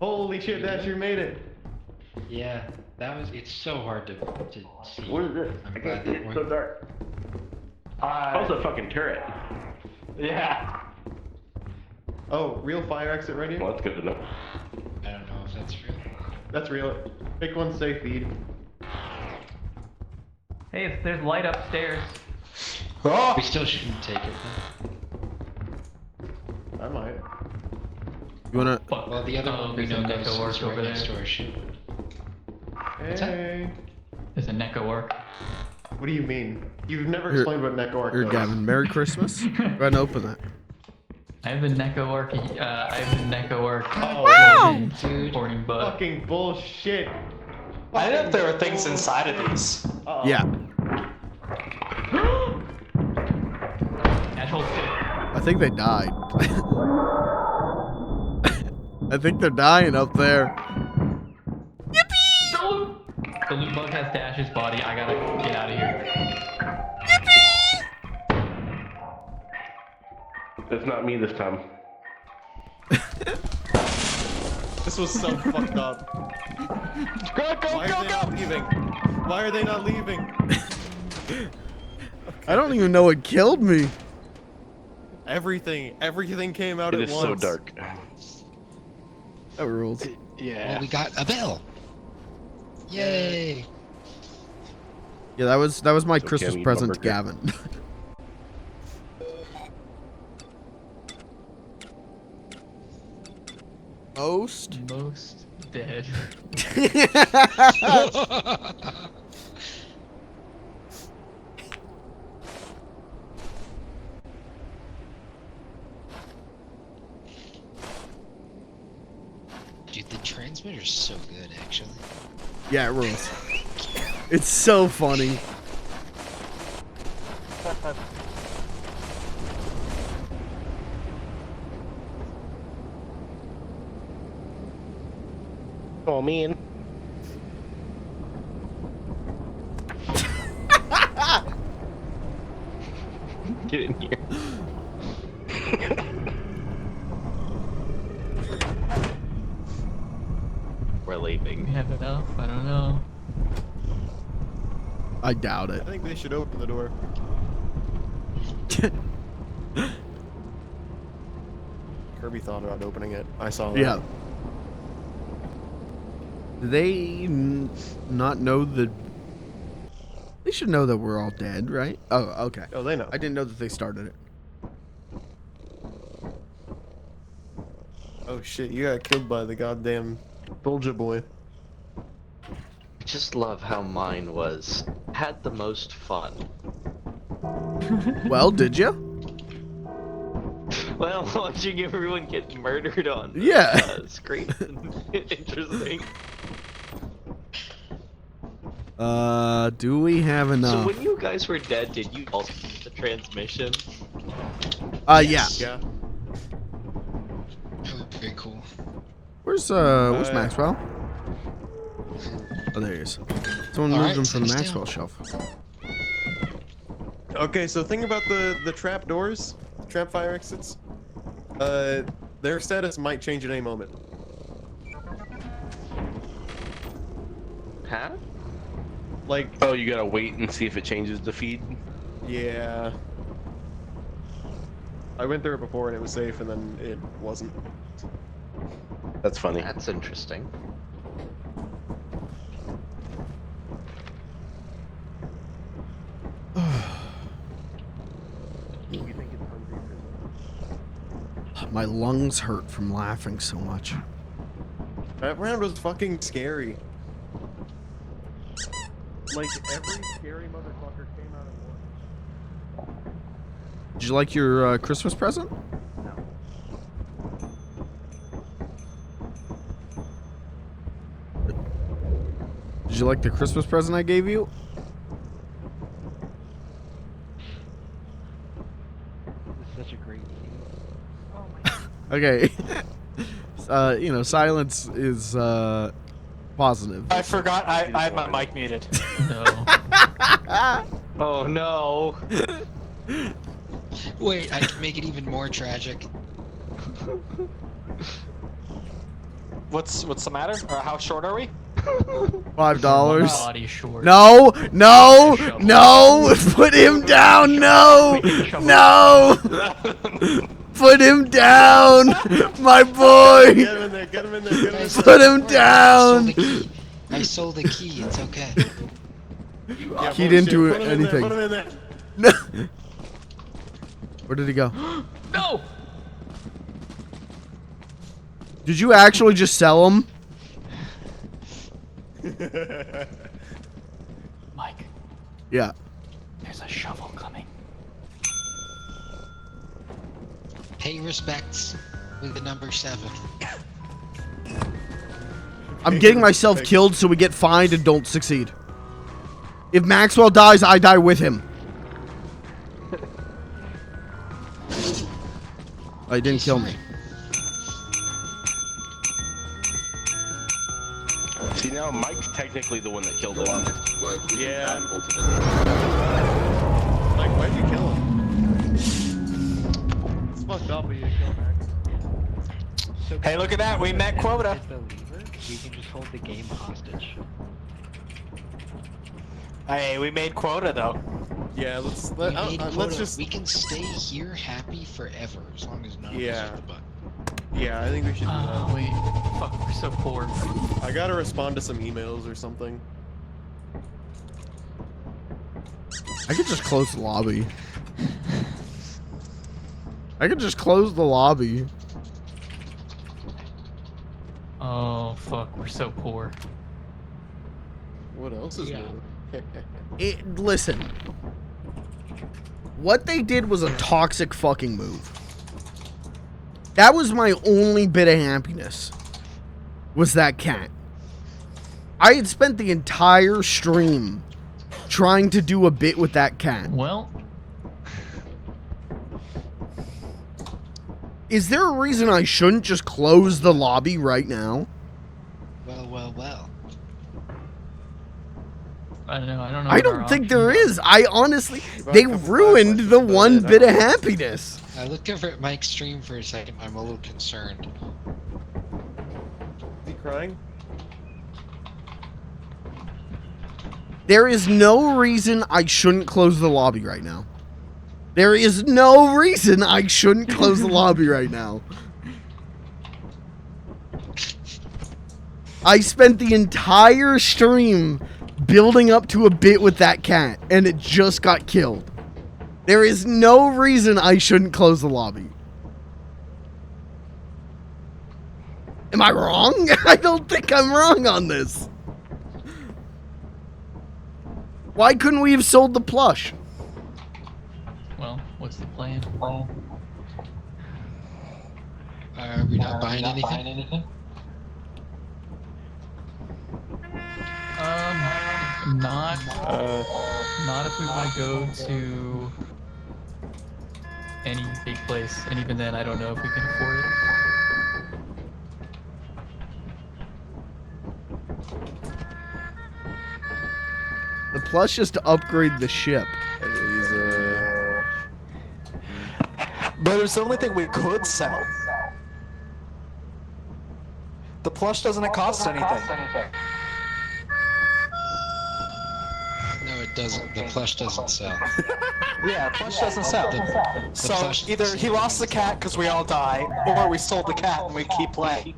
[SPEAKER 2] Holy shit, Dash, you made it.
[SPEAKER 5] Yeah, it's so hard to see.
[SPEAKER 9] What is this?
[SPEAKER 5] I'm
[SPEAKER 9] I
[SPEAKER 5] glad
[SPEAKER 9] can't see.
[SPEAKER 5] that
[SPEAKER 9] It's
[SPEAKER 5] one.
[SPEAKER 9] so dark. That was a fucking turret.
[SPEAKER 2] Yeah. Oh, real fire exit right here?
[SPEAKER 9] Well, that's good to know.
[SPEAKER 5] I don't know if that's real.
[SPEAKER 2] That's real. Pick one, safe feed.
[SPEAKER 6] Hey, there's light upstairs.
[SPEAKER 2] Oh!
[SPEAKER 5] We still shouldn't take it. Though.
[SPEAKER 2] I might.
[SPEAKER 1] You wanna?
[SPEAKER 5] Well, the other one we
[SPEAKER 6] there's
[SPEAKER 5] know
[SPEAKER 6] a
[SPEAKER 5] goes
[SPEAKER 6] Neko Orc
[SPEAKER 5] right
[SPEAKER 6] over
[SPEAKER 5] next
[SPEAKER 6] there.
[SPEAKER 5] to our ship. What's
[SPEAKER 2] Hey.
[SPEAKER 6] There's a Neko Orc.
[SPEAKER 2] What do you mean? You've never
[SPEAKER 1] Here-
[SPEAKER 2] explained what neck orc
[SPEAKER 1] Here,
[SPEAKER 2] is.
[SPEAKER 1] Gavin. Merry Christmas. Go ahead and open that.
[SPEAKER 6] I have a Neko Orc. I have a Neko Orc.
[SPEAKER 2] Wow!
[SPEAKER 6] Reporting bug.
[SPEAKER 2] Fucking bullshit.
[SPEAKER 4] I didn't know if there were things inside of these.
[SPEAKER 2] Uh-oh.
[SPEAKER 1] Yeah.
[SPEAKER 6] Natural 6.
[SPEAKER 1] I think they died. I think they're dying up there.
[SPEAKER 6] The loot bug has Dash's body. I gotta get out of here.
[SPEAKER 9] It's not me this time.
[SPEAKER 2] This was so fucked up. Why are they not leaving? Why are they not leaving?
[SPEAKER 1] I don't even know what killed me.
[SPEAKER 2] Everything came out
[SPEAKER 9] It
[SPEAKER 2] at
[SPEAKER 9] is
[SPEAKER 2] once.
[SPEAKER 9] so dark.
[SPEAKER 1] That rules.
[SPEAKER 4] Yeah.
[SPEAKER 5] Well, we got a bell. Yay!
[SPEAKER 1] Yeah, that was my
[SPEAKER 9] So
[SPEAKER 1] Christmas
[SPEAKER 9] Cam, eat
[SPEAKER 1] present to
[SPEAKER 9] hamburger.
[SPEAKER 1] Gavin. Most
[SPEAKER 6] dead.
[SPEAKER 5] Dude, the transmitter's so good, actually.
[SPEAKER 1] Yeah, it rules. It's so funny.
[SPEAKER 9] Oh, man.
[SPEAKER 3] Get in here. We're leaving.
[SPEAKER 6] We have enough? I don't know.
[SPEAKER 1] I doubt it.
[SPEAKER 2] I think they should open the door. Kirby thought about opening it. I saw that.
[SPEAKER 1] Yeah. Do they not know that? They should know that we're all dead, right? Oh, okay.
[SPEAKER 2] Oh, they know.
[SPEAKER 1] I didn't know that they started it.
[SPEAKER 2] Oh shit, you got killed by the goddamn Soldier Boy.
[SPEAKER 3] I just love how mine had the most fun.
[SPEAKER 1] Well, did you?
[SPEAKER 3] Well, watching everyone get murdered on
[SPEAKER 1] Yeah.
[SPEAKER 3] screen is interesting.
[SPEAKER 1] Do we have
[SPEAKER 3] So
[SPEAKER 1] enough?
[SPEAKER 3] when you guys were dead, did you also get the transmission?
[SPEAKER 1] Yeah.
[SPEAKER 2] Yeah.
[SPEAKER 5] Very cool.
[SPEAKER 1] Where's Maxwell? Oh, there he is. Someone
[SPEAKER 5] All
[SPEAKER 1] moved
[SPEAKER 5] right,
[SPEAKER 1] him from the
[SPEAKER 5] sit
[SPEAKER 1] Maxwell
[SPEAKER 5] down.
[SPEAKER 1] shelf.
[SPEAKER 2] Okay, so think about the trap doors, trap fire exits. Their status might change at any moment.
[SPEAKER 3] Huh?
[SPEAKER 2] Like,
[SPEAKER 9] Oh, you gotta wait and see if it changes the feed?
[SPEAKER 2] yeah. I went through it before and it was safe, and then it wasn't.
[SPEAKER 9] That's funny.
[SPEAKER 3] That's interesting.
[SPEAKER 1] My lungs hurt from laughing so much.
[SPEAKER 2] That round was fucking scary. Like, every scary motherfucker came out at once.
[SPEAKER 1] Did you like your Christmas present?
[SPEAKER 2] No.
[SPEAKER 1] Did you like the Christmas present I gave you?
[SPEAKER 8] This is such a great scene.
[SPEAKER 10] Oh my god.
[SPEAKER 1] Okay. You know, silence is positive.
[SPEAKER 4] I forgot I had my mic muted.
[SPEAKER 6] No.
[SPEAKER 3] Oh no.
[SPEAKER 5] Wait, I can make it even more tragic.
[SPEAKER 4] What's the matter? Or how short are we?
[SPEAKER 1] $5.
[SPEAKER 6] Body short.
[SPEAKER 1] No, no, no! Put him down! No, no! Put him down, my boy!
[SPEAKER 2] Get him in there, get him in there, get him in there.
[SPEAKER 1] Put him down!
[SPEAKER 5] I sold the key, it's okay.
[SPEAKER 2] Yeah,
[SPEAKER 1] He didn't do
[SPEAKER 2] put him in there,
[SPEAKER 1] anything.
[SPEAKER 2] put him in there.
[SPEAKER 1] No. Where did he go?
[SPEAKER 6] No!
[SPEAKER 1] Did you actually just sell him?
[SPEAKER 6] Mike,
[SPEAKER 1] Yeah.
[SPEAKER 6] there's a shovel coming.
[SPEAKER 5] Pay respects with the number 7.
[SPEAKER 1] I'm getting myself killed so we get fined and don't succeed. If Maxwell dies, I die with him. He didn't kill me.
[SPEAKER 9] See, now Mike's technically the one that killed him.
[SPEAKER 2] Yeah. Mike, why'd you kill him?
[SPEAKER 12] It's fucked up, but you didn't kill Max.
[SPEAKER 4] Hey, look at that. We met quota.
[SPEAKER 8] We can just hold the game hostage.
[SPEAKER 4] Hey, we made quota though.
[SPEAKER 2] Yeah, let's
[SPEAKER 5] We made
[SPEAKER 2] let's
[SPEAKER 5] quota.
[SPEAKER 2] just.
[SPEAKER 5] We can stay here happy forever as long as none of us
[SPEAKER 2] Yeah.
[SPEAKER 5] hit the button.
[SPEAKER 2] Yeah, I think we should do that.
[SPEAKER 6] Wait. Fuck, we're so poor.
[SPEAKER 2] I gotta respond to some emails or something.
[SPEAKER 1] I could just close the lobby. I could just close the lobby.
[SPEAKER 6] Oh fuck, we're so poor.
[SPEAKER 2] What else is new?
[SPEAKER 1] Listen. What they did was a toxic fucking move. That was my only bit of happiness. Was that cat. I had spent the entire stream trying to do a bit with that cat.
[SPEAKER 6] Well,
[SPEAKER 1] is there a reason I shouldn't just close the lobby right now?
[SPEAKER 5] Well.
[SPEAKER 6] I don't know. I don't know.
[SPEAKER 1] I don't think there is. I honestly, they ruined the one bit of happiness.
[SPEAKER 5] I looked over at Mike's stream for a second. I'm a little concerned.
[SPEAKER 2] Is he crying?
[SPEAKER 1] There is no reason I shouldn't close the lobby right now. There is no reason I shouldn't close the lobby right now. I spent the entire stream building up to a bit with that cat, and it just got killed. There is no reason I shouldn't close the lobby. Am I wrong? I don't think I'm wrong on this. Why couldn't we have sold the plush?
[SPEAKER 6] Well, what's the plan?
[SPEAKER 5] Are we not buying anything?
[SPEAKER 6] Not if we want to go to any big place, and even then, I don't know if we can afford it.
[SPEAKER 1] The plush is to upgrade the ship.
[SPEAKER 4] But it's the only thing we could sell. The plush doesn't cost anything.
[SPEAKER 5] No, it doesn't. The plush doesn't sell.
[SPEAKER 4] Yeah, plush doesn't sell.
[SPEAKER 5] The
[SPEAKER 4] So
[SPEAKER 5] plush
[SPEAKER 4] either he lost the cat because we all die, or we sold the cat and we keep playing.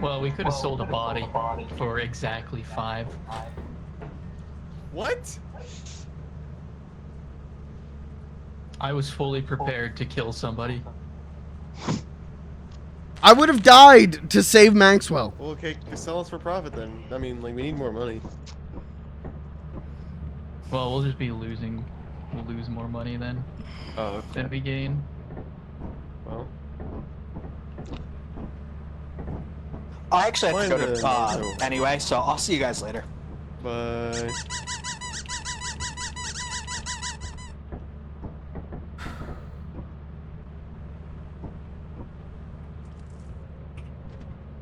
[SPEAKER 6] Well, we could have sold a body for exactly 5.
[SPEAKER 2] What?
[SPEAKER 6] I was fully prepared to kill somebody.
[SPEAKER 1] I would have died to save Maxwell.
[SPEAKER 2] Well, okay, sell us for profit then. I mean, like, we need more money.
[SPEAKER 6] Well, we'll just be losing. We'll lose more money then than we gain.
[SPEAKER 2] Well,
[SPEAKER 4] I actually have to go
[SPEAKER 2] Plan
[SPEAKER 4] to
[SPEAKER 2] to-
[SPEAKER 4] anyway, so I'll see you guys later.
[SPEAKER 2] bye.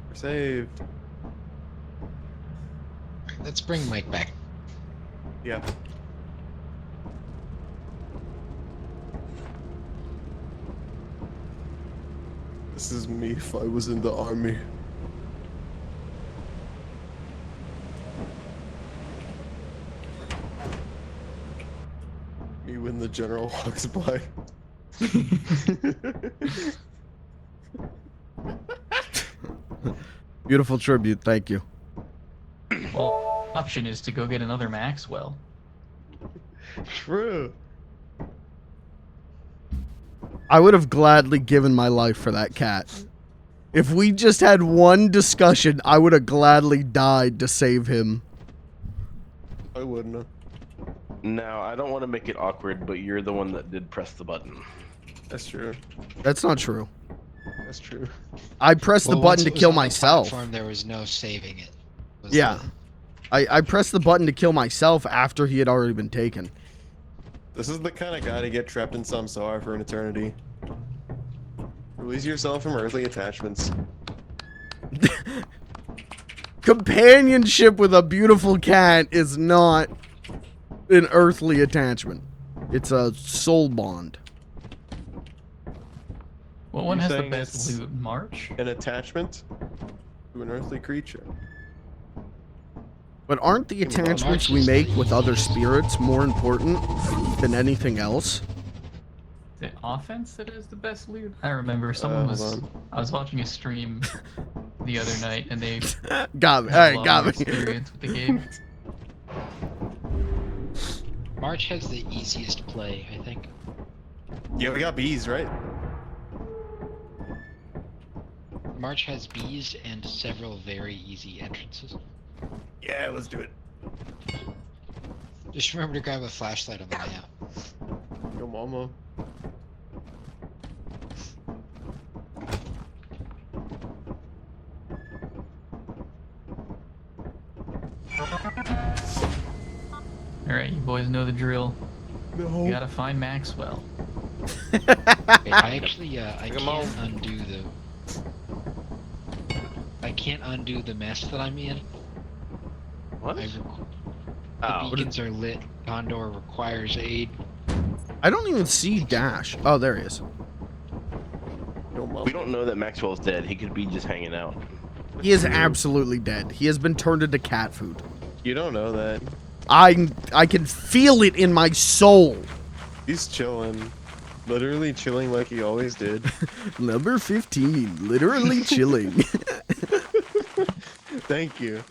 [SPEAKER 2] We're saved.
[SPEAKER 5] Let's bring Mike back.
[SPEAKER 2] Yeah. This is me if I was in the army. Me when the general walks by.
[SPEAKER 1] Beautiful tribute, thank you.
[SPEAKER 6] Well, option is to go get another Maxwell.
[SPEAKER 2] True.
[SPEAKER 1] I would have gladly given my life for that cat. If we just had one discussion, I would have gladly died to save him.
[SPEAKER 2] I wouldn't have.
[SPEAKER 9] No, I don't want to make it awkward, but you're the one that did press the button.
[SPEAKER 2] That's true.
[SPEAKER 1] That's not true.
[SPEAKER 2] That's true.
[SPEAKER 1] I pressed the
[SPEAKER 5] Well, once
[SPEAKER 1] button to
[SPEAKER 5] it was
[SPEAKER 1] kill
[SPEAKER 5] on the
[SPEAKER 1] myself.
[SPEAKER 5] platform, there was no saving it. Was
[SPEAKER 1] Yeah.
[SPEAKER 5] there?
[SPEAKER 1] I pressed the button to kill myself after he had already been taken.
[SPEAKER 2] This is the kind of guy to get trapped in samsara for an eternity. Release yourself from earthly attachments.
[SPEAKER 1] Companionship with a beautiful cat is not an earthly attachment. It's a soul bond.
[SPEAKER 6] What one
[SPEAKER 2] You're
[SPEAKER 6] has the
[SPEAKER 2] saying
[SPEAKER 6] best
[SPEAKER 2] it's
[SPEAKER 6] loot? March?
[SPEAKER 2] An attachment to an earthly creature.
[SPEAKER 1] But aren't the attachments we make with other spirits more important than anything else?
[SPEAKER 6] The offense that has the best loot? I remember someone was. I was watching a stream the other night, and they
[SPEAKER 1] got me.
[SPEAKER 6] had a
[SPEAKER 1] Alright,
[SPEAKER 6] lot
[SPEAKER 1] got
[SPEAKER 6] more
[SPEAKER 1] me.
[SPEAKER 6] experience with the game.
[SPEAKER 5] March has the easiest play, I think.
[SPEAKER 2] Yeah, we got bees, right?
[SPEAKER 5] March has bees and several very easy entrances.
[SPEAKER 2] Yeah, let's do it.
[SPEAKER 5] Just remember to grab a flashlight on the way out.
[SPEAKER 2] Yo, mama.
[SPEAKER 6] Alright, you boys know the drill.
[SPEAKER 2] No.
[SPEAKER 6] You gotta find Maxwell.
[SPEAKER 5] I actually, I can't undo the mess that I'm in.
[SPEAKER 17] What?
[SPEAKER 5] The
[SPEAKER 17] Oh.
[SPEAKER 5] beacons are lit. Condor requires aid.
[SPEAKER 1] I don't even see Dash. Oh, there he is.
[SPEAKER 9] We don't know that Maxwell's dead. He could be just hanging out.
[SPEAKER 1] He is absolutely dead. He has been turned into cat food.
[SPEAKER 2] You don't know that.
[SPEAKER 1] I can feel it in my soul.
[SPEAKER 2] He's chilling. Literally chilling like he always did.
[SPEAKER 1] Number 15, literally chilling.
[SPEAKER 2] Thank you.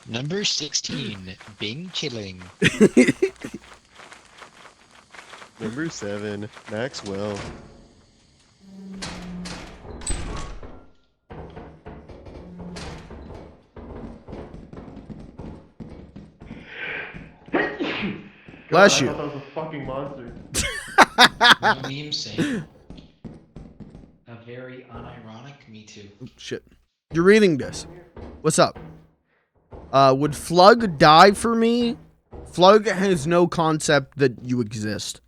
[SPEAKER 5] Number 16, Bing chilling.
[SPEAKER 2] Number 7, Maxwell.
[SPEAKER 1] Bless
[SPEAKER 2] God,
[SPEAKER 1] you.
[SPEAKER 2] I thought that was a fucking monster.
[SPEAKER 5] Meme saying. A very unironic me too.
[SPEAKER 1] Shit. You're reading this. What's up? Would Flug die for me? Flug has no concept that you exist.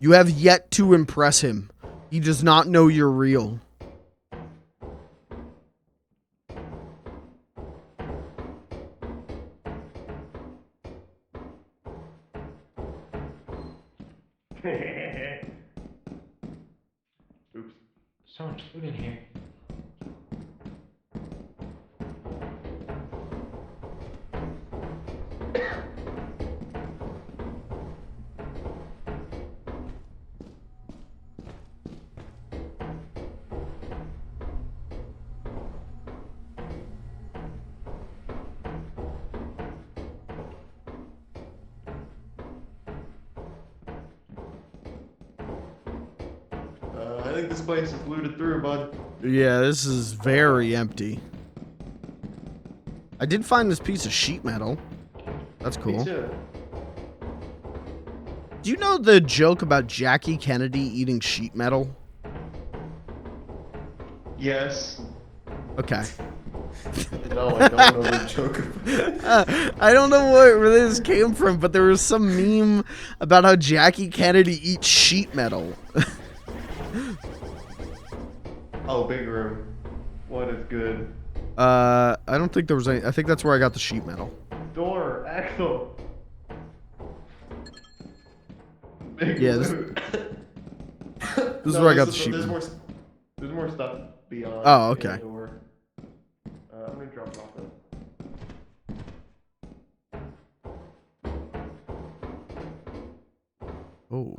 [SPEAKER 1] You have yet to impress him. He does not know you're real.
[SPEAKER 2] Oops.
[SPEAKER 5] So much food in here.
[SPEAKER 2] I think this place is looted through, bud.
[SPEAKER 1] Yeah, this is very empty. I did find this piece of sheet metal. That's cool.
[SPEAKER 2] Me too.
[SPEAKER 1] Do you know the joke about Jackie Kennedy eating sheet metal?
[SPEAKER 2] Yes.
[SPEAKER 1] Okay.
[SPEAKER 2] No, I don't know the joke.
[SPEAKER 1] I don't know where this came from, but there was some meme about how Jackie Kennedy eats sheet metal.
[SPEAKER 2] Oh, big room. What is good?
[SPEAKER 1] I don't think there was any. I think that's where I got the sheet metal.
[SPEAKER 2] Door, Axel. Big
[SPEAKER 1] Yeah, this-
[SPEAKER 2] loot.
[SPEAKER 1] This is where I got the
[SPEAKER 2] there's
[SPEAKER 1] sheet metal.
[SPEAKER 2] There's more stuff beyond.
[SPEAKER 1] Oh, okay.
[SPEAKER 2] the door. I'm gonna drop it off though.
[SPEAKER 1] Oh.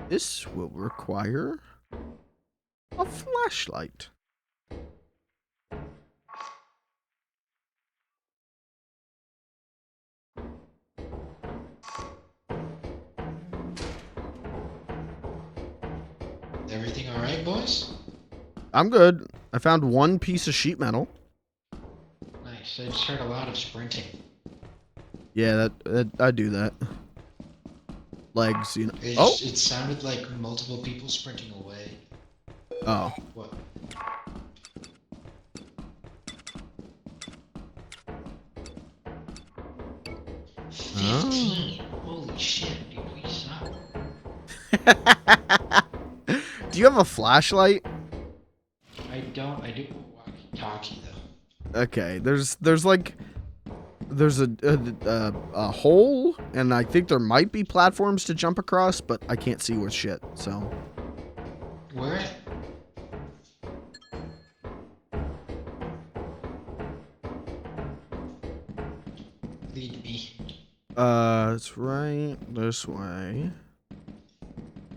[SPEAKER 1] This will require a flashlight.
[SPEAKER 5] Everything alright, boys?
[SPEAKER 1] I'm good. I found one piece of sheet metal.
[SPEAKER 5] Nice. I just heard a lot of sprinting.
[SPEAKER 1] Yeah, that I do that. Legs, you know.
[SPEAKER 5] It,
[SPEAKER 1] Oh.
[SPEAKER 5] it sounded like multiple people sprinting away.
[SPEAKER 1] Oh.
[SPEAKER 5] What?
[SPEAKER 1] Oh.
[SPEAKER 5] 15. Holy shit, dude, we suck.
[SPEAKER 1] Do you have a flashlight?
[SPEAKER 5] I don't. I do walkie-talkie though.
[SPEAKER 1] Okay, there's a hole, and I think there might be platforms to jump across, but I can't see with shit. So.
[SPEAKER 5] Where? Lead me.
[SPEAKER 1] It's right this way.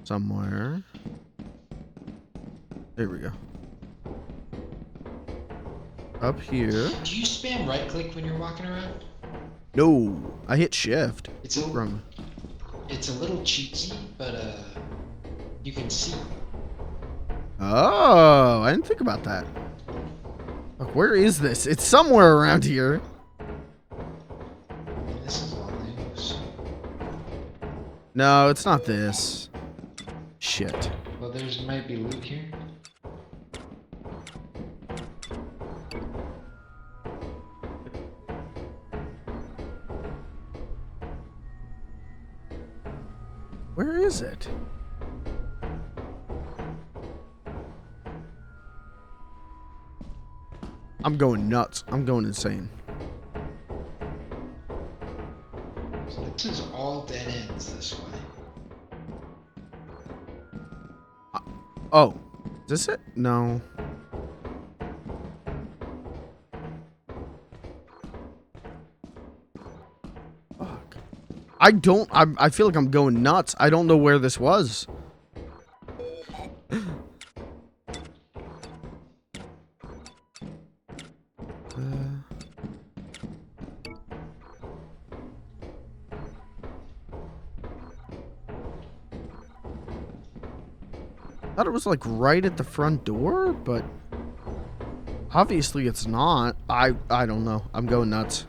[SPEAKER 1] Somewhere. There we go. Up here.
[SPEAKER 5] Do you spam right click when you're walking around?
[SPEAKER 1] No, I hit shift.
[SPEAKER 5] It's a
[SPEAKER 1] Wrong.
[SPEAKER 5] It's a little cheatsy, but you can see.
[SPEAKER 1] Oh, I didn't think about that. Look, where is this? It's somewhere around here.
[SPEAKER 5] This is all news.
[SPEAKER 1] No, it's not this. Shit.
[SPEAKER 5] Well, there's might be loot here.
[SPEAKER 1] Where is it? I'm going nuts. I'm going insane.
[SPEAKER 5] So this is all dead ends this way.
[SPEAKER 1] Oh, is this it? No. Fuck. I feel like I'm going nuts. I don't know where this was. I thought it was like right at the front door, but obviously it's not. I don't know. I'm going nuts.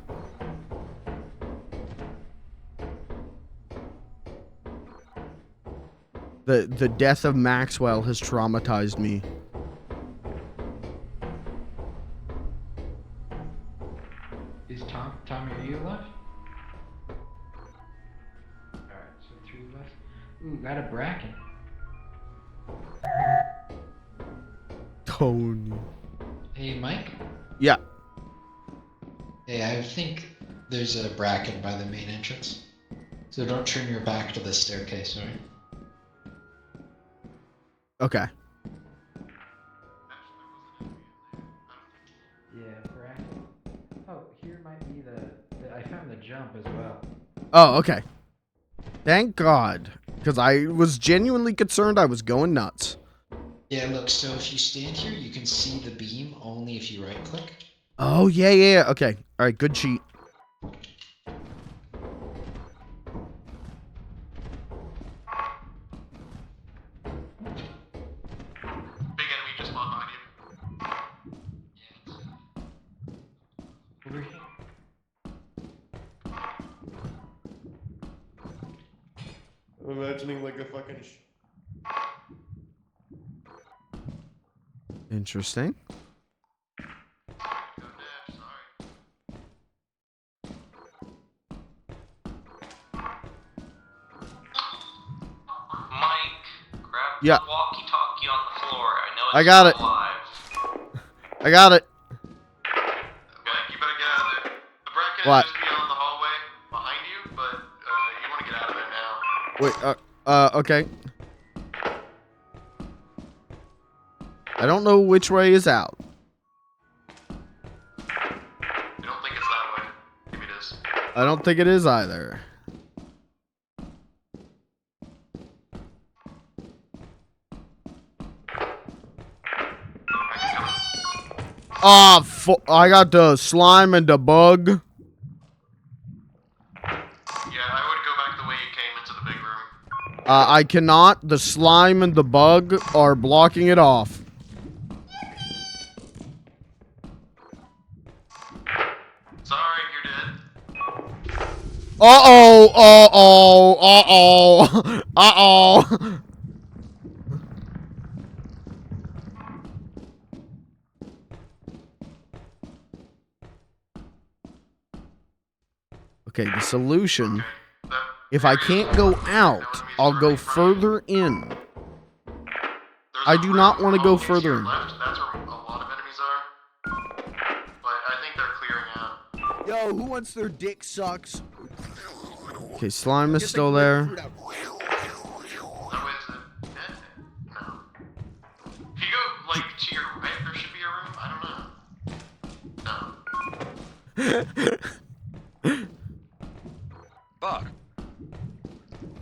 [SPEAKER 1] The death of Maxwell has traumatized me.
[SPEAKER 5] Is Tommy, are you left? Alright, so 3 left. Ooh, got a bracket.
[SPEAKER 1] Tony.
[SPEAKER 5] Hey, Mike?
[SPEAKER 1] Yeah.
[SPEAKER 5] Hey, I think there's a bracket by the main entrance. So don't turn your back to the staircase, alright?
[SPEAKER 1] Okay.
[SPEAKER 5] Yeah, bracket. Oh, here might be I found the jump as well.
[SPEAKER 1] Oh, okay. Thank God. Because I was genuinely concerned I was going nuts.
[SPEAKER 5] Yeah, look, so if you stand here, you can see the beam only if you right click.
[SPEAKER 1] Oh, yeah. Okay. All right, good cheat.
[SPEAKER 16] Big enemy just spawned behind you.
[SPEAKER 5] Over here.
[SPEAKER 2] I'm imagining like a fucking.
[SPEAKER 1] Interesting.
[SPEAKER 14] The walkie-talkie on the floor. I know it's
[SPEAKER 1] I got it.
[SPEAKER 14] alive.
[SPEAKER 1] I got it.
[SPEAKER 16] Okay, you better get out of there. The bracket
[SPEAKER 1] What?
[SPEAKER 16] is just beyond the hallway behind you, but you want to get out of there now.
[SPEAKER 1] Wait, okay. I don't know which way is out.
[SPEAKER 16] I don't think it's that way. Maybe it is.
[SPEAKER 1] I don't think it is either. Ah, I got the slime and the bug.
[SPEAKER 16] Yeah, I would go back the way you came into the big room.
[SPEAKER 1] I cannot. The slime and the bug are blocking it off.
[SPEAKER 16] Sorry, you're dead.
[SPEAKER 1] Uh-oh, uh-oh, uh-oh, uh-oh. Okay, the solution, if I can't go out, I'll go further in.
[SPEAKER 16] There's
[SPEAKER 1] I do not want to go further in.
[SPEAKER 16] Left, that's where a lot of enemies are. But I think they're clearing out.
[SPEAKER 1] Yo, who wants their dick sucks? Okay, slime is still there.
[SPEAKER 16] No, is it dead? No. If you go, like, to your right, there should be a room. I don't know. No.
[SPEAKER 17] Fuck.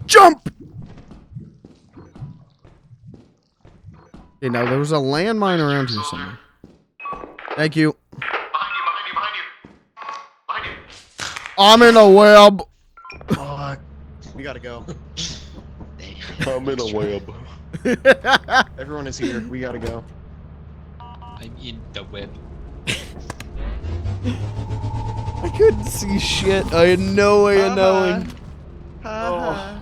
[SPEAKER 1] Jump! Okay, now there was a landmine around here somewhere. Thank you.
[SPEAKER 16] Behind you.
[SPEAKER 1] I'm in a web.
[SPEAKER 2] Fuck. We gotta go.
[SPEAKER 9] I'm in a web.
[SPEAKER 2] Everyone is here. We gotta go.
[SPEAKER 5] I'm in the web.
[SPEAKER 1] I couldn't see shit. I had no way of knowing.
[SPEAKER 2] Oh.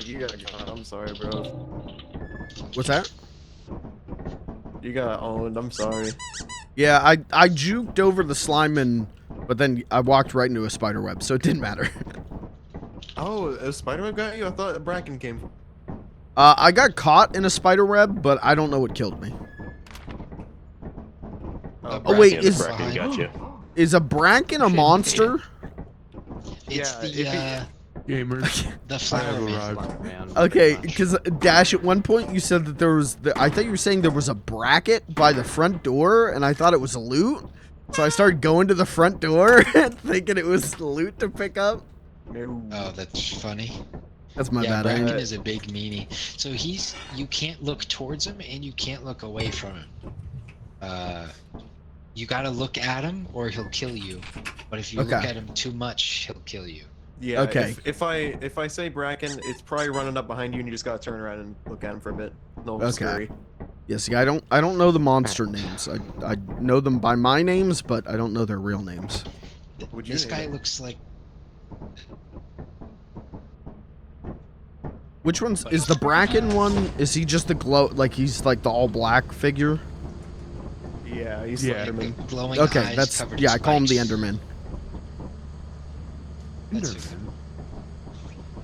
[SPEAKER 2] You gotta go. I'm sorry, bro.
[SPEAKER 1] What's that?
[SPEAKER 2] You got owned. I'm sorry.
[SPEAKER 1] Yeah, I juked over the slime and, but then I walked right into a spider web, so it didn't matter.
[SPEAKER 2] Oh, a spiderweb got you? I thought a bracken came from.
[SPEAKER 1] I got caught in a spider web, but I don't know what killed me. Oh wait, is a bracken a monster?
[SPEAKER 5] It's
[SPEAKER 2] yeah,
[SPEAKER 18] gamers.
[SPEAKER 5] The flower man.
[SPEAKER 1] Okay, because Dash, at one point you said that there was, I thought you were saying there was a bracket by the front door, and I thought it was loot. So I started going to the front door, thinking it was loot to pick up.
[SPEAKER 5] Oh, that's funny.
[SPEAKER 1] That's my bad.
[SPEAKER 5] Bracken is a big meanie. So you can't look towards him and you can't look away from him. You gotta look at him or he'll kill you. But if you look at him too much, he'll kill you.
[SPEAKER 2] Yeah.
[SPEAKER 1] Okay.
[SPEAKER 2] If I say bracken, it's probably running up behind you, and you just gotta turn around and look at him for a bit. No, scary.
[SPEAKER 1] Yeah, see, I don't know the monster names. I know them by my names, but I don't know their real names.
[SPEAKER 5] This guy looks like.
[SPEAKER 1] Which one's is the bracken one? Is he just the glow? Like he's like the all black figure?
[SPEAKER 2] Yeah, he's Enderman.
[SPEAKER 5] Glowing
[SPEAKER 1] Okay,
[SPEAKER 5] eyes
[SPEAKER 1] that's
[SPEAKER 5] covered
[SPEAKER 1] yeah.
[SPEAKER 5] in
[SPEAKER 1] I call him the
[SPEAKER 5] spikes.
[SPEAKER 1] Enderman.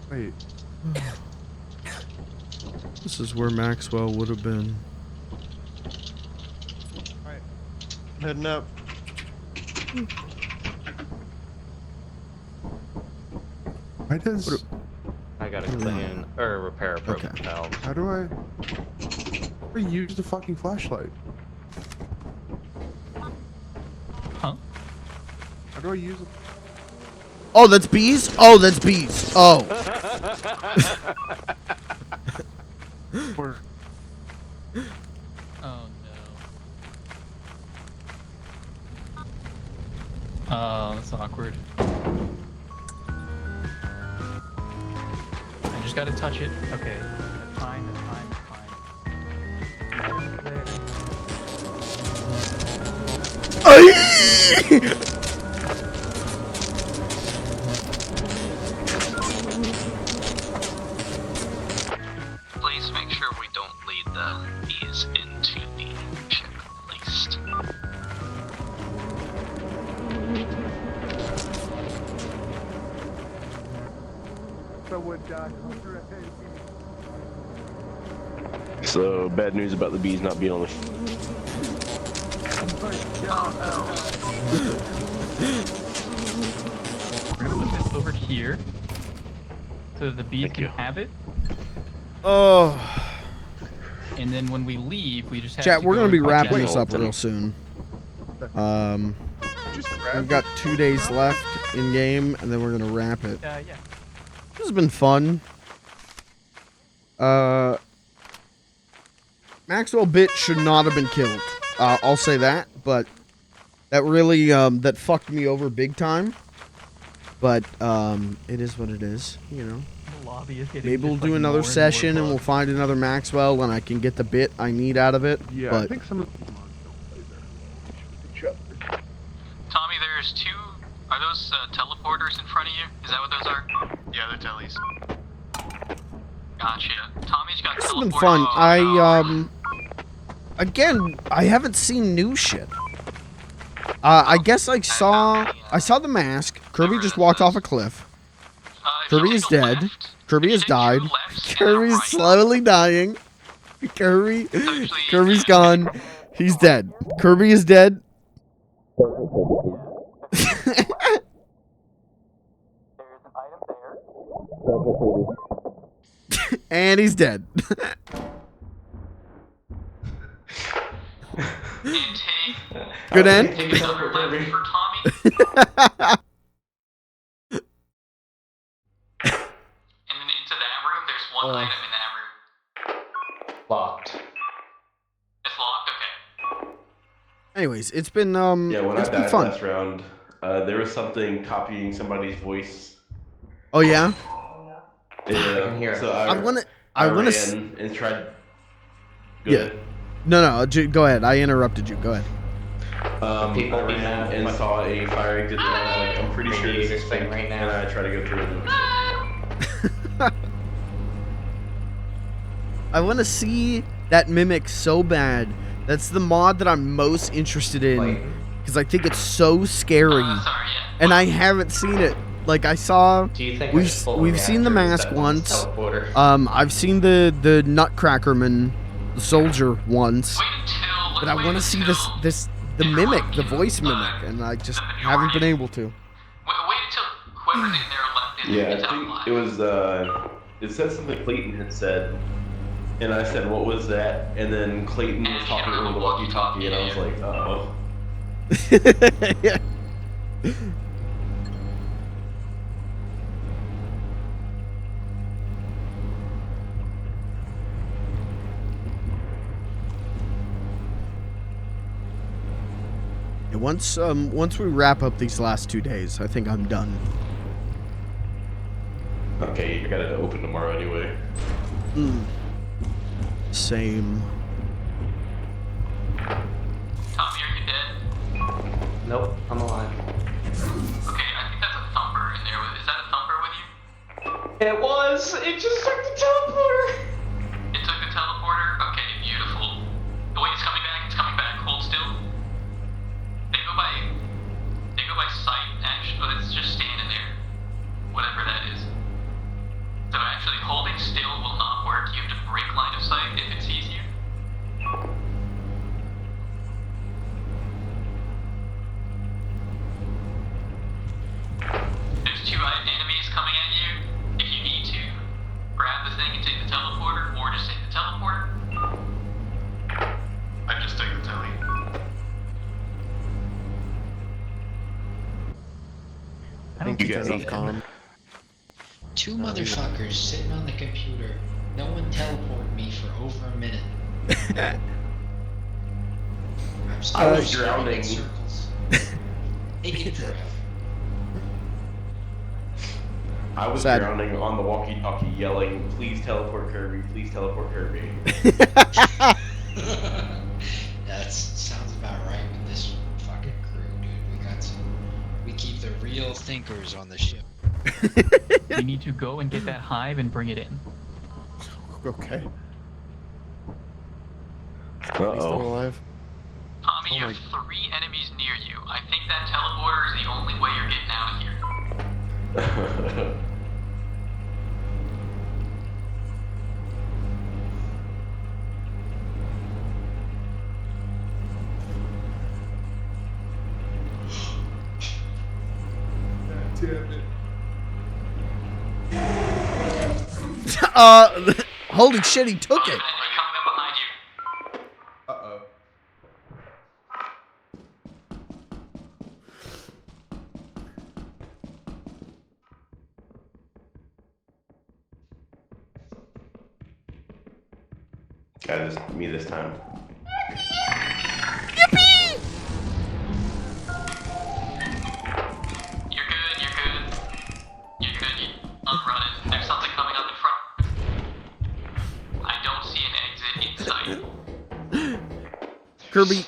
[SPEAKER 18] Wait.
[SPEAKER 1] This is where Maxwell would have been.
[SPEAKER 2] Alright. Heading up.
[SPEAKER 18] Why does...
[SPEAKER 17] I gotta clean or repair a broken valve.
[SPEAKER 18] How do I use the fucking flashlight?
[SPEAKER 6] Huh?
[SPEAKER 18] How do I use it?
[SPEAKER 1] Oh, that's bees? Oh, that's bees. Oh.
[SPEAKER 6] Oh no. Oh, that's awkward. I just gotta touch it. Okay. That's fine, that's fine, that's fine.
[SPEAKER 14] Please make sure we don't lead the bees into the ship, at least.
[SPEAKER 9] So, bad news about the bees not being on the...
[SPEAKER 6] We're gonna put this over here so that the bees can have it.
[SPEAKER 1] Oh.
[SPEAKER 6] And then when we leave, we just have
[SPEAKER 1] Chat,
[SPEAKER 6] to
[SPEAKER 1] we're
[SPEAKER 6] go
[SPEAKER 1] gonna be
[SPEAKER 6] and punch
[SPEAKER 1] wrapping
[SPEAKER 6] out.
[SPEAKER 1] this up real soon. We've got 2 days left in game, and then we're gonna wrap it.
[SPEAKER 6] Yeah.
[SPEAKER 1] This has been fun. Maxwell Bit should not have been killed. I'll say that, but that really that fucked me over big time. But it is what it is, you know.
[SPEAKER 6] The lobby is getting
[SPEAKER 1] Maybe we'll
[SPEAKER 6] just,
[SPEAKER 1] do
[SPEAKER 6] like,
[SPEAKER 1] another
[SPEAKER 6] more and
[SPEAKER 1] session
[SPEAKER 6] more
[SPEAKER 1] and we'll find another Maxwell and I can get the bit I need out of it.
[SPEAKER 18] Yeah,
[SPEAKER 1] but
[SPEAKER 18] I think some of the
[SPEAKER 14] Tommy, there's two. Are those those teleporters in front of you? Is that what those are?
[SPEAKER 16] Yeah, they're tellies.
[SPEAKER 14] Gotcha. Tommy's got
[SPEAKER 1] This has been
[SPEAKER 14] teleporter.
[SPEAKER 1] fun. Again, I haven't seen new shit. I guess I saw the mask. Kirby just walked off a cliff. Kirby is dead. Kirby has died. Kirby's slowly dying. Kirby's gone. He's dead. Kirby is dead. And he's dead. Good end.
[SPEAKER 14] For Tommy. And then into that room, there's one item in that room.
[SPEAKER 3] Locked.
[SPEAKER 14] It's locked. Okay.
[SPEAKER 1] Anyways, it's been
[SPEAKER 9] Yeah, when
[SPEAKER 1] it's
[SPEAKER 9] I
[SPEAKER 1] been
[SPEAKER 9] died
[SPEAKER 1] fun.
[SPEAKER 9] last round, there was something copying somebody's voice.
[SPEAKER 1] Oh yeah.
[SPEAKER 9] Yeah.
[SPEAKER 3] can hear it.
[SPEAKER 9] So
[SPEAKER 1] I wanna
[SPEAKER 9] ran
[SPEAKER 1] s-
[SPEAKER 9] and tried. Go
[SPEAKER 1] Yeah.
[SPEAKER 9] ahead.
[SPEAKER 1] No, go ahead. I interrupted you. Go ahead.
[SPEAKER 3] People
[SPEAKER 9] I
[SPEAKER 3] be
[SPEAKER 9] ran
[SPEAKER 3] mad
[SPEAKER 9] and
[SPEAKER 3] if I-
[SPEAKER 9] saw a fire exit. And I'm like, I'm pretty sure
[SPEAKER 3] Maybe
[SPEAKER 9] this
[SPEAKER 3] this
[SPEAKER 9] is
[SPEAKER 3] thing
[SPEAKER 9] fake.
[SPEAKER 3] right now.
[SPEAKER 9] And I try to go through it.
[SPEAKER 1] I want to see that mimic so bad. That's the mod that I'm most interested in because I think it's so scary, and I haven't seen it. Like I saw,
[SPEAKER 3] Do you think
[SPEAKER 1] we've
[SPEAKER 3] it's full
[SPEAKER 1] we've seen the
[SPEAKER 3] reactors
[SPEAKER 1] mask
[SPEAKER 3] that one's
[SPEAKER 1] once.
[SPEAKER 3] teleporter?
[SPEAKER 1] I've seen the Nutcrackerman, the soldier once, but I want to see the mimic, the voice mimic, and I just haven't been able to.
[SPEAKER 14] Wait until whoever's in there left in
[SPEAKER 9] Yeah,
[SPEAKER 14] gets
[SPEAKER 9] I
[SPEAKER 14] out
[SPEAKER 9] think
[SPEAKER 14] alive.
[SPEAKER 9] it was. It said something Clayton had said, and I said, "What was that?" And then Clayton was talking over the walkie-talkie, and I was like, "Uh-oh."
[SPEAKER 1] Yeah, once we wrap up these last 2 days, I think I'm done.
[SPEAKER 9] Okay, you got it open tomorrow anyway.
[SPEAKER 1] Same.
[SPEAKER 14] Tommy, are you dead?
[SPEAKER 3] Nope, I'm alive.
[SPEAKER 14] Okay, I think that's a thumper in there. Is that a thumper with you?
[SPEAKER 3] It was. It just took the teleporter.
[SPEAKER 14] It took the teleporter? Okay, beautiful. Oh, wait, it's coming back. It's coming back. Hold still. They go by sight, actually, but it's just standing there. Whatever that is. So actually, holding still will not work. You have to break line of sight if it sees you. There's two enemies coming at you. If you need to, grab the thing and take the teleporter, or just take the teleporter.
[SPEAKER 16] I just take the telly.
[SPEAKER 2] I think you guys have calm.
[SPEAKER 5] Two motherfuckers sitting on the computer. No one teleported me for over a minute. I'm still
[SPEAKER 9] I was
[SPEAKER 5] spinning in
[SPEAKER 9] drowning.
[SPEAKER 5] circles. Take it forever.
[SPEAKER 9] I was
[SPEAKER 1] Sad.
[SPEAKER 9] drowning on the walkie-talkie, yelling, "Please teleport Kirby! Please teleport Kirby!"
[SPEAKER 5] That sounds about right with this fucking crew, dude. We keep the real thinkers on the ship.
[SPEAKER 6] You need to go and get that hive and bring it in.
[SPEAKER 1] Okay.
[SPEAKER 2] He's still alive.
[SPEAKER 14] Tommy, you have 3 enemies near you. I think that teleporter is the only way you're getting out of here.
[SPEAKER 1] Holy shit, he took it.
[SPEAKER 14] Enemy coming up behind you.
[SPEAKER 9] Uh-oh. Got this, me this time.
[SPEAKER 14] You're good. I'm running. There's something coming up in front. I don't see an exit in sight.
[SPEAKER 1] Kirby,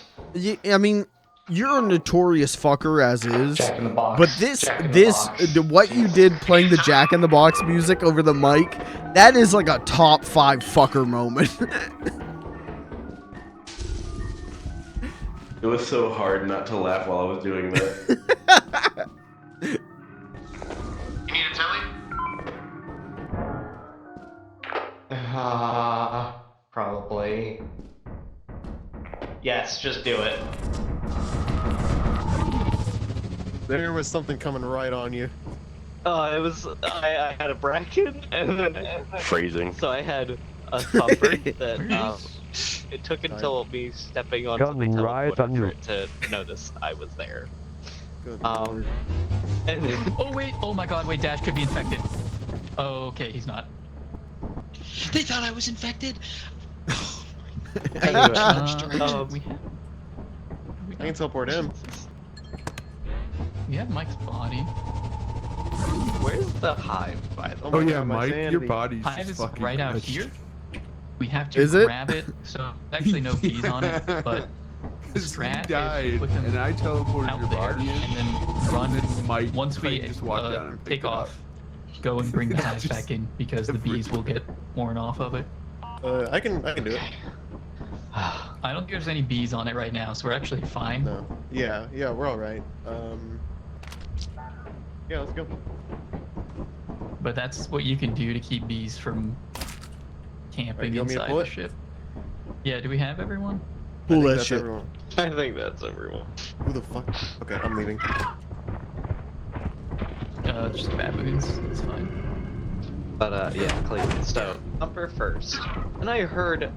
[SPEAKER 1] I mean, you're a notorious fucker as is.
[SPEAKER 6] Jack in the Box.
[SPEAKER 1] But what you did playing the Jack in the Box music over the mic, that is like a top 5 fucker moment.
[SPEAKER 9] It was so hard not to laugh while I was doing that.
[SPEAKER 16] You need a telly?
[SPEAKER 3] Probably. Yes, just do it.
[SPEAKER 2] There was something coming right on you.
[SPEAKER 3] It was I had a bracket and then
[SPEAKER 9] Phrasing.
[SPEAKER 3] So I had a thumper that it took until me stepping onto the
[SPEAKER 15] Coming right on
[SPEAKER 3] teleporter for
[SPEAKER 15] you.
[SPEAKER 3] it to notice I was there.
[SPEAKER 2] Good
[SPEAKER 3] And then,
[SPEAKER 6] Oh wait! Oh my God! Wait, Dash could be infected. Oh, okay, he's not.
[SPEAKER 5] They thought I was infected.
[SPEAKER 6] We
[SPEAKER 2] I can teleport him.
[SPEAKER 6] We have Mike's body.
[SPEAKER 3] where's the hive, by the way?
[SPEAKER 18] Oh yeah,
[SPEAKER 2] God, my
[SPEAKER 18] Mike, your
[SPEAKER 2] sanity.
[SPEAKER 18] body's
[SPEAKER 6] Hive
[SPEAKER 18] just
[SPEAKER 6] is
[SPEAKER 18] fucking
[SPEAKER 6] right out
[SPEAKER 18] glitched.
[SPEAKER 6] here. We have to
[SPEAKER 1] Is it?
[SPEAKER 6] grab it. So there's actually no bees on it, but the
[SPEAKER 18] Because you
[SPEAKER 6] strat
[SPEAKER 18] died,
[SPEAKER 6] is put them
[SPEAKER 18] and I teleported
[SPEAKER 6] out
[SPEAKER 18] your
[SPEAKER 6] there
[SPEAKER 18] body in,
[SPEAKER 6] and then run.
[SPEAKER 18] and then Mike
[SPEAKER 6] Once we
[SPEAKER 18] just walked down and picked
[SPEAKER 6] take
[SPEAKER 18] it up.
[SPEAKER 6] off, go and bring the hive
[SPEAKER 18] Just
[SPEAKER 6] back in because the bees will get worn off of it.
[SPEAKER 2] I can do it.
[SPEAKER 6] I don't think there's any bees on it right now, so we're actually fine.
[SPEAKER 2] No. Yeah, we're all right. Yeah, let's go.
[SPEAKER 6] But that's what you can do to keep bees from camping
[SPEAKER 2] you want me to
[SPEAKER 6] inside
[SPEAKER 2] pull
[SPEAKER 6] the
[SPEAKER 2] it?
[SPEAKER 6] ship. Yeah, do we have everyone?
[SPEAKER 1] Pull that
[SPEAKER 2] That's
[SPEAKER 1] shit.
[SPEAKER 2] everyone.
[SPEAKER 3] I think that's everyone.
[SPEAKER 2] Who the fuck? Okay, I'm leaving.
[SPEAKER 6] Just baboons. It's fine.
[SPEAKER 3] But yeah, Clayton. So thumper first, and I heard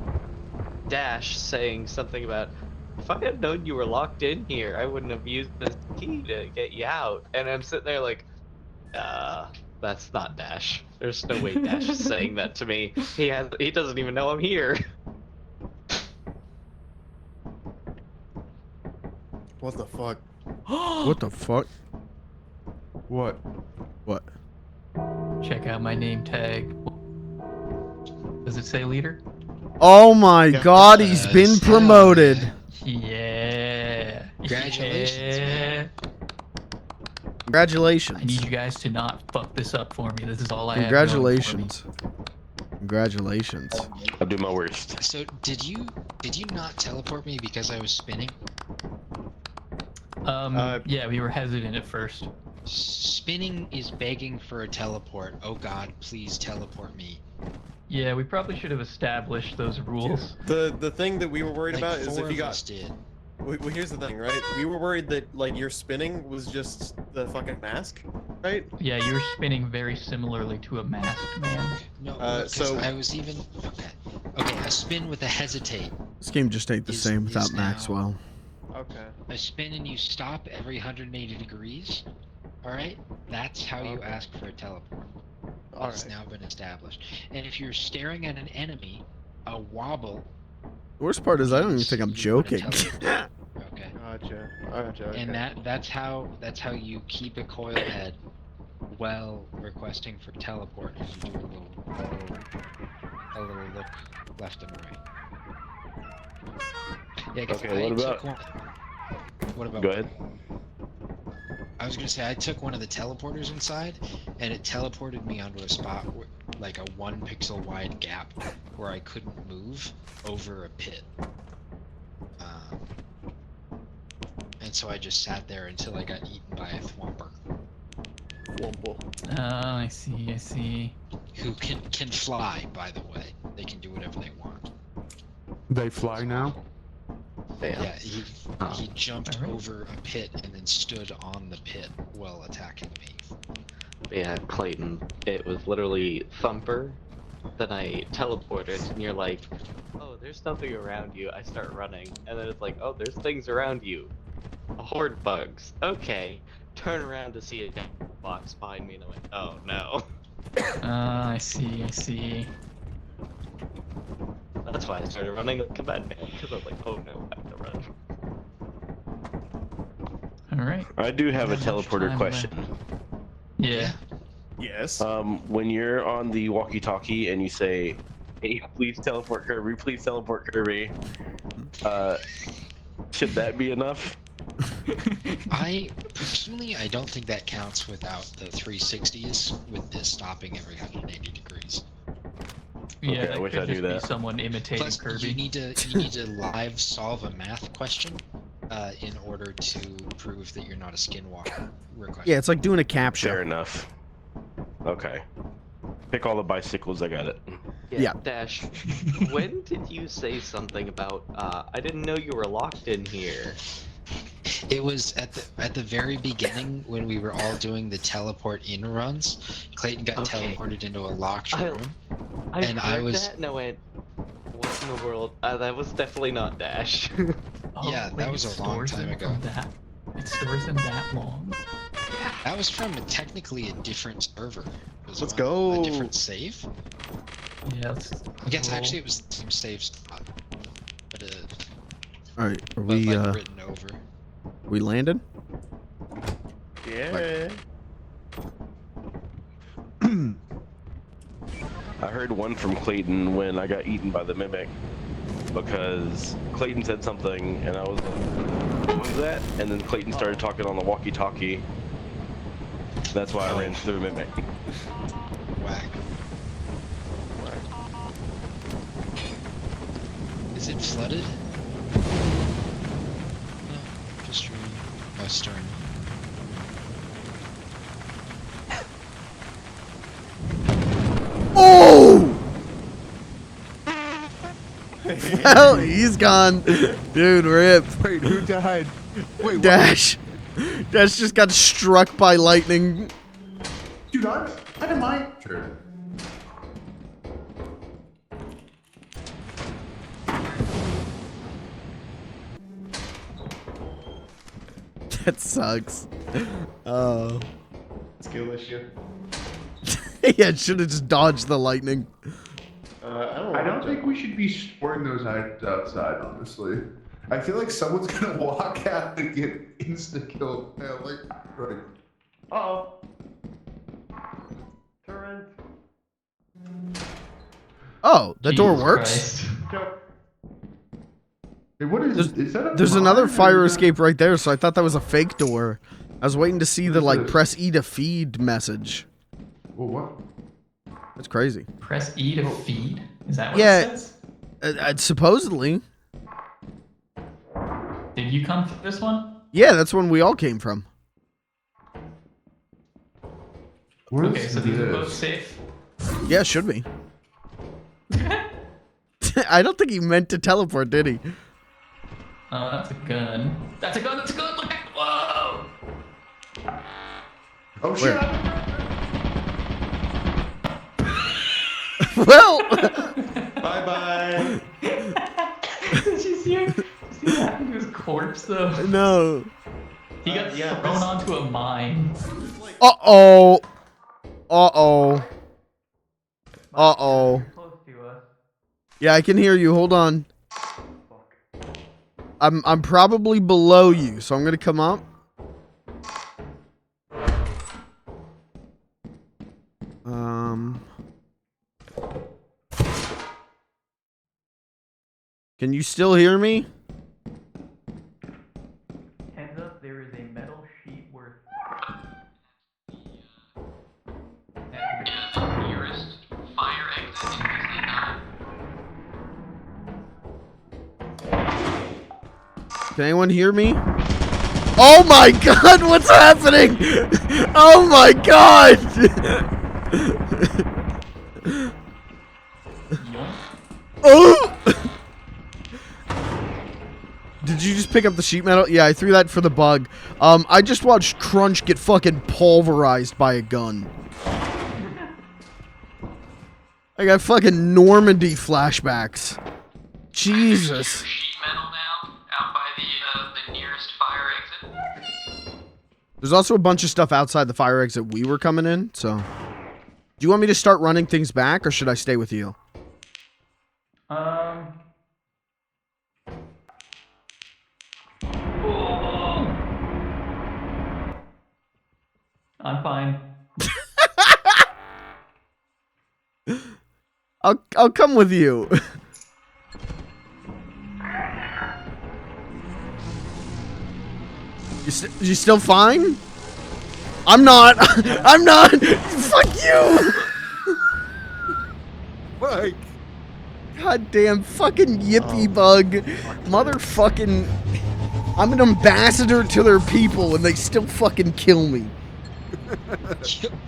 [SPEAKER 3] Dash saying something about, if I had known you were locked in here, I wouldn't have used this key to get you out. And I'm sitting there like, that's not Dash. There's no way Dash is saying that to me. He doesn't even know I'm here.
[SPEAKER 2] What the fuck?
[SPEAKER 1] What the fuck?
[SPEAKER 18] What?
[SPEAKER 1] What?
[SPEAKER 6] Check out my name tag. Does it say leader?
[SPEAKER 1] Oh my God, he's been promoted.
[SPEAKER 6] Yeah.
[SPEAKER 5] Congratulations,
[SPEAKER 6] Yeah.
[SPEAKER 1] Congratulations.
[SPEAKER 6] I need you guys to not fuck this up for me. This is all I have.
[SPEAKER 1] Congratulations. Congratulations.
[SPEAKER 9] I'll do my worst.
[SPEAKER 5] So did you not teleport me because I was spinning?
[SPEAKER 6] Yeah, we were hesitant at first.
[SPEAKER 5] Spinning is begging for a teleport. Oh God, please teleport me.
[SPEAKER 6] Yeah, we probably should have established those rules.
[SPEAKER 2] The thing that we were worried
[SPEAKER 5] Like
[SPEAKER 2] about is
[SPEAKER 5] 4
[SPEAKER 2] if you
[SPEAKER 5] of us
[SPEAKER 2] got.
[SPEAKER 5] did.
[SPEAKER 2] Well, here's the thing, right? We were worried that like your spinning was just the fucking mask, right?
[SPEAKER 6] Yeah, you were spinning very similarly to a masked man.
[SPEAKER 5] No,
[SPEAKER 2] so
[SPEAKER 5] I was even okay. A spin with a hesitate.
[SPEAKER 1] This game just ain't the same without Maxwell.
[SPEAKER 2] Okay.
[SPEAKER 5] A spin and you stop every 180 degrees. All right, that's how you ask for a teleport. It's now been established. And if you're staring at an enemy, a wobble.
[SPEAKER 1] The worst part is I don't even think I'm joking.
[SPEAKER 5] Okay.
[SPEAKER 2] Gotcha. Okay.
[SPEAKER 5] And that's how you keep a coil head while requesting for teleport. Is you do a little look left and right. Yeah, 'cause
[SPEAKER 9] Okay, what about?
[SPEAKER 5] What about?
[SPEAKER 9] Go ahead.
[SPEAKER 5] I was gonna say I took one of the teleporters inside, and it teleported me onto a spot like a 1 pixel wide gap where I couldn't move over a pit. And so I just sat there until I got eaten by a thwomper.
[SPEAKER 2] Womble.
[SPEAKER 6] Oh, I see.
[SPEAKER 5] Who can fly, by the way. They can do whatever they want.
[SPEAKER 18] They fly now?
[SPEAKER 5] Yeah, he jumped over a pit and then stood on the pit while attacking me.
[SPEAKER 3] Yeah, Clayton. It was literally thumper. Then I teleported, and you're like, oh, there's nothing around you. I start running, and then it's like, oh, there's things around you. A horde bugs. Okay. Turn around to see a dead box behind me, and I went, oh no.
[SPEAKER 6] I see.
[SPEAKER 3] That's why I started running like Command Man, because I was like, oh no, I have to run.
[SPEAKER 6] Alright.
[SPEAKER 9] I do have a teleporter question.
[SPEAKER 6] Yeah.
[SPEAKER 2] Yes.
[SPEAKER 9] When you're on the walkie-talkie and you say, "Hey, please teleport Kirby. Please teleport Kirby," should that be enough?
[SPEAKER 5] Personally, I don't think that counts without the 360s with this stopping every 180 degrees.
[SPEAKER 6] Yeah,
[SPEAKER 9] Okay,
[SPEAKER 6] that
[SPEAKER 9] I wish
[SPEAKER 6] could
[SPEAKER 9] I knew
[SPEAKER 6] just be
[SPEAKER 9] that.
[SPEAKER 6] someone imitating
[SPEAKER 5] Plus,
[SPEAKER 6] Kirby.
[SPEAKER 5] you need to live solve a math question in order to prove that you're not a skinwalker.
[SPEAKER 1] Yeah, it's like doing a captcha.
[SPEAKER 9] Fair enough. Okay. Pick all the bicycles, I got it.
[SPEAKER 1] Yeah.
[SPEAKER 3] Dash, when did you say something about, I didn't know you were locked in here?
[SPEAKER 5] It was at the very beginning when we were all doing the teleport in runs. Clayton got teleported into a locked room, and I
[SPEAKER 3] heard
[SPEAKER 5] was
[SPEAKER 3] that and I went, what in the world? That was definitely not Dash.
[SPEAKER 5] yeah, that was a long time ago.
[SPEAKER 6] It stores them that long.
[SPEAKER 5] That was from technically a different server. It was
[SPEAKER 2] Let's
[SPEAKER 5] on
[SPEAKER 2] go.
[SPEAKER 5] a different save.
[SPEAKER 6] Yeah, let's
[SPEAKER 5] I guess
[SPEAKER 6] roll.
[SPEAKER 5] actually it was the same save spot, but
[SPEAKER 1] All right, are
[SPEAKER 5] but
[SPEAKER 1] we
[SPEAKER 5] like written over.
[SPEAKER 1] we landed?
[SPEAKER 2] Yeah.
[SPEAKER 9] I heard one from Clayton when I got eaten by the mimic because Clayton said something and I was like, what was that? And then Clayton started talking on the walkie-talkie. That's why I ran through the mimic.
[SPEAKER 5] Whack. Is it flooded? No, just your stern.
[SPEAKER 1] Oh! Well, he's gone. Dude, rip.
[SPEAKER 18] Wait, who died? Wait,
[SPEAKER 1] Dash. Dash just got struck by lightning.
[SPEAKER 18] Dude, I didn't mind. Sure.
[SPEAKER 1] That sucks. Oh.
[SPEAKER 2] Skill issue.
[SPEAKER 1] Yeah, it should have just dodged the lightning.
[SPEAKER 18] I don't think we should be storing those items outside, honestly. I feel like someone's gonna walk out and get insta-killed. Yeah, like, right.
[SPEAKER 2] Uh-oh. Turret.
[SPEAKER 1] Oh, the door
[SPEAKER 6] Jesus
[SPEAKER 1] works.
[SPEAKER 6] Christ.
[SPEAKER 18] Hey, what is that?
[SPEAKER 1] There's another fire escape right there, so I thought that was a fake door. I was waiting to see the like press E to feed message.
[SPEAKER 18] Well, what?
[SPEAKER 1] That's crazy.
[SPEAKER 6] Press E to feed? Is that what
[SPEAKER 1] Yeah,
[SPEAKER 6] it says?
[SPEAKER 1] supposedly.
[SPEAKER 6] Did you come for this one?
[SPEAKER 1] Yeah, that's when we all came from.
[SPEAKER 18] What
[SPEAKER 6] Okay,
[SPEAKER 18] is
[SPEAKER 6] so these are
[SPEAKER 18] this?
[SPEAKER 6] both safe.
[SPEAKER 1] Yeah, it should be. I don't think he meant to teleport, did he?
[SPEAKER 6] Oh, that's a gun. That's a gun, that's a gun! Look at whoa!
[SPEAKER 18] Oh shit!
[SPEAKER 1] Well,
[SPEAKER 2] Bye-bye.
[SPEAKER 6] Did you see what happened to his corpse, though?
[SPEAKER 1] no.
[SPEAKER 6] He got thrown onto a mine.
[SPEAKER 1] Uh-oh. Uh-oh. Uh-oh.
[SPEAKER 6] Close to us.
[SPEAKER 1] Yeah, I can hear you. Hold on. I'm probably below you, so I'm gonna come up. Can you still hear me?
[SPEAKER 6] Heads up, there is a metal sheet worth.
[SPEAKER 14] The nearest fire exit in Disney 9.
[SPEAKER 1] Can anyone hear me? Oh my god, what's happening? Oh my god! Oh! Did you just pick up the sheet metal? Yeah, I threw that for the bug. I just watched Crunch get fucking pulverized by a gun. I got fucking Normandy flashbacks. Jesus.
[SPEAKER 14] Sheet metal now, out by the nearest fire exit.
[SPEAKER 1] There's also a bunch of stuff outside the fire exit we were coming in, so. Do you want me to start running things back, or should I stay with you?
[SPEAKER 6] I'm fine.
[SPEAKER 1] I'll come with you. You still fine? I'm not. I'm not. Fuck you.
[SPEAKER 2] Fuck.
[SPEAKER 1] Goddamn fucking yippee bug. Motherfucking. I'm an ambassador to their people and they still fucking kill me.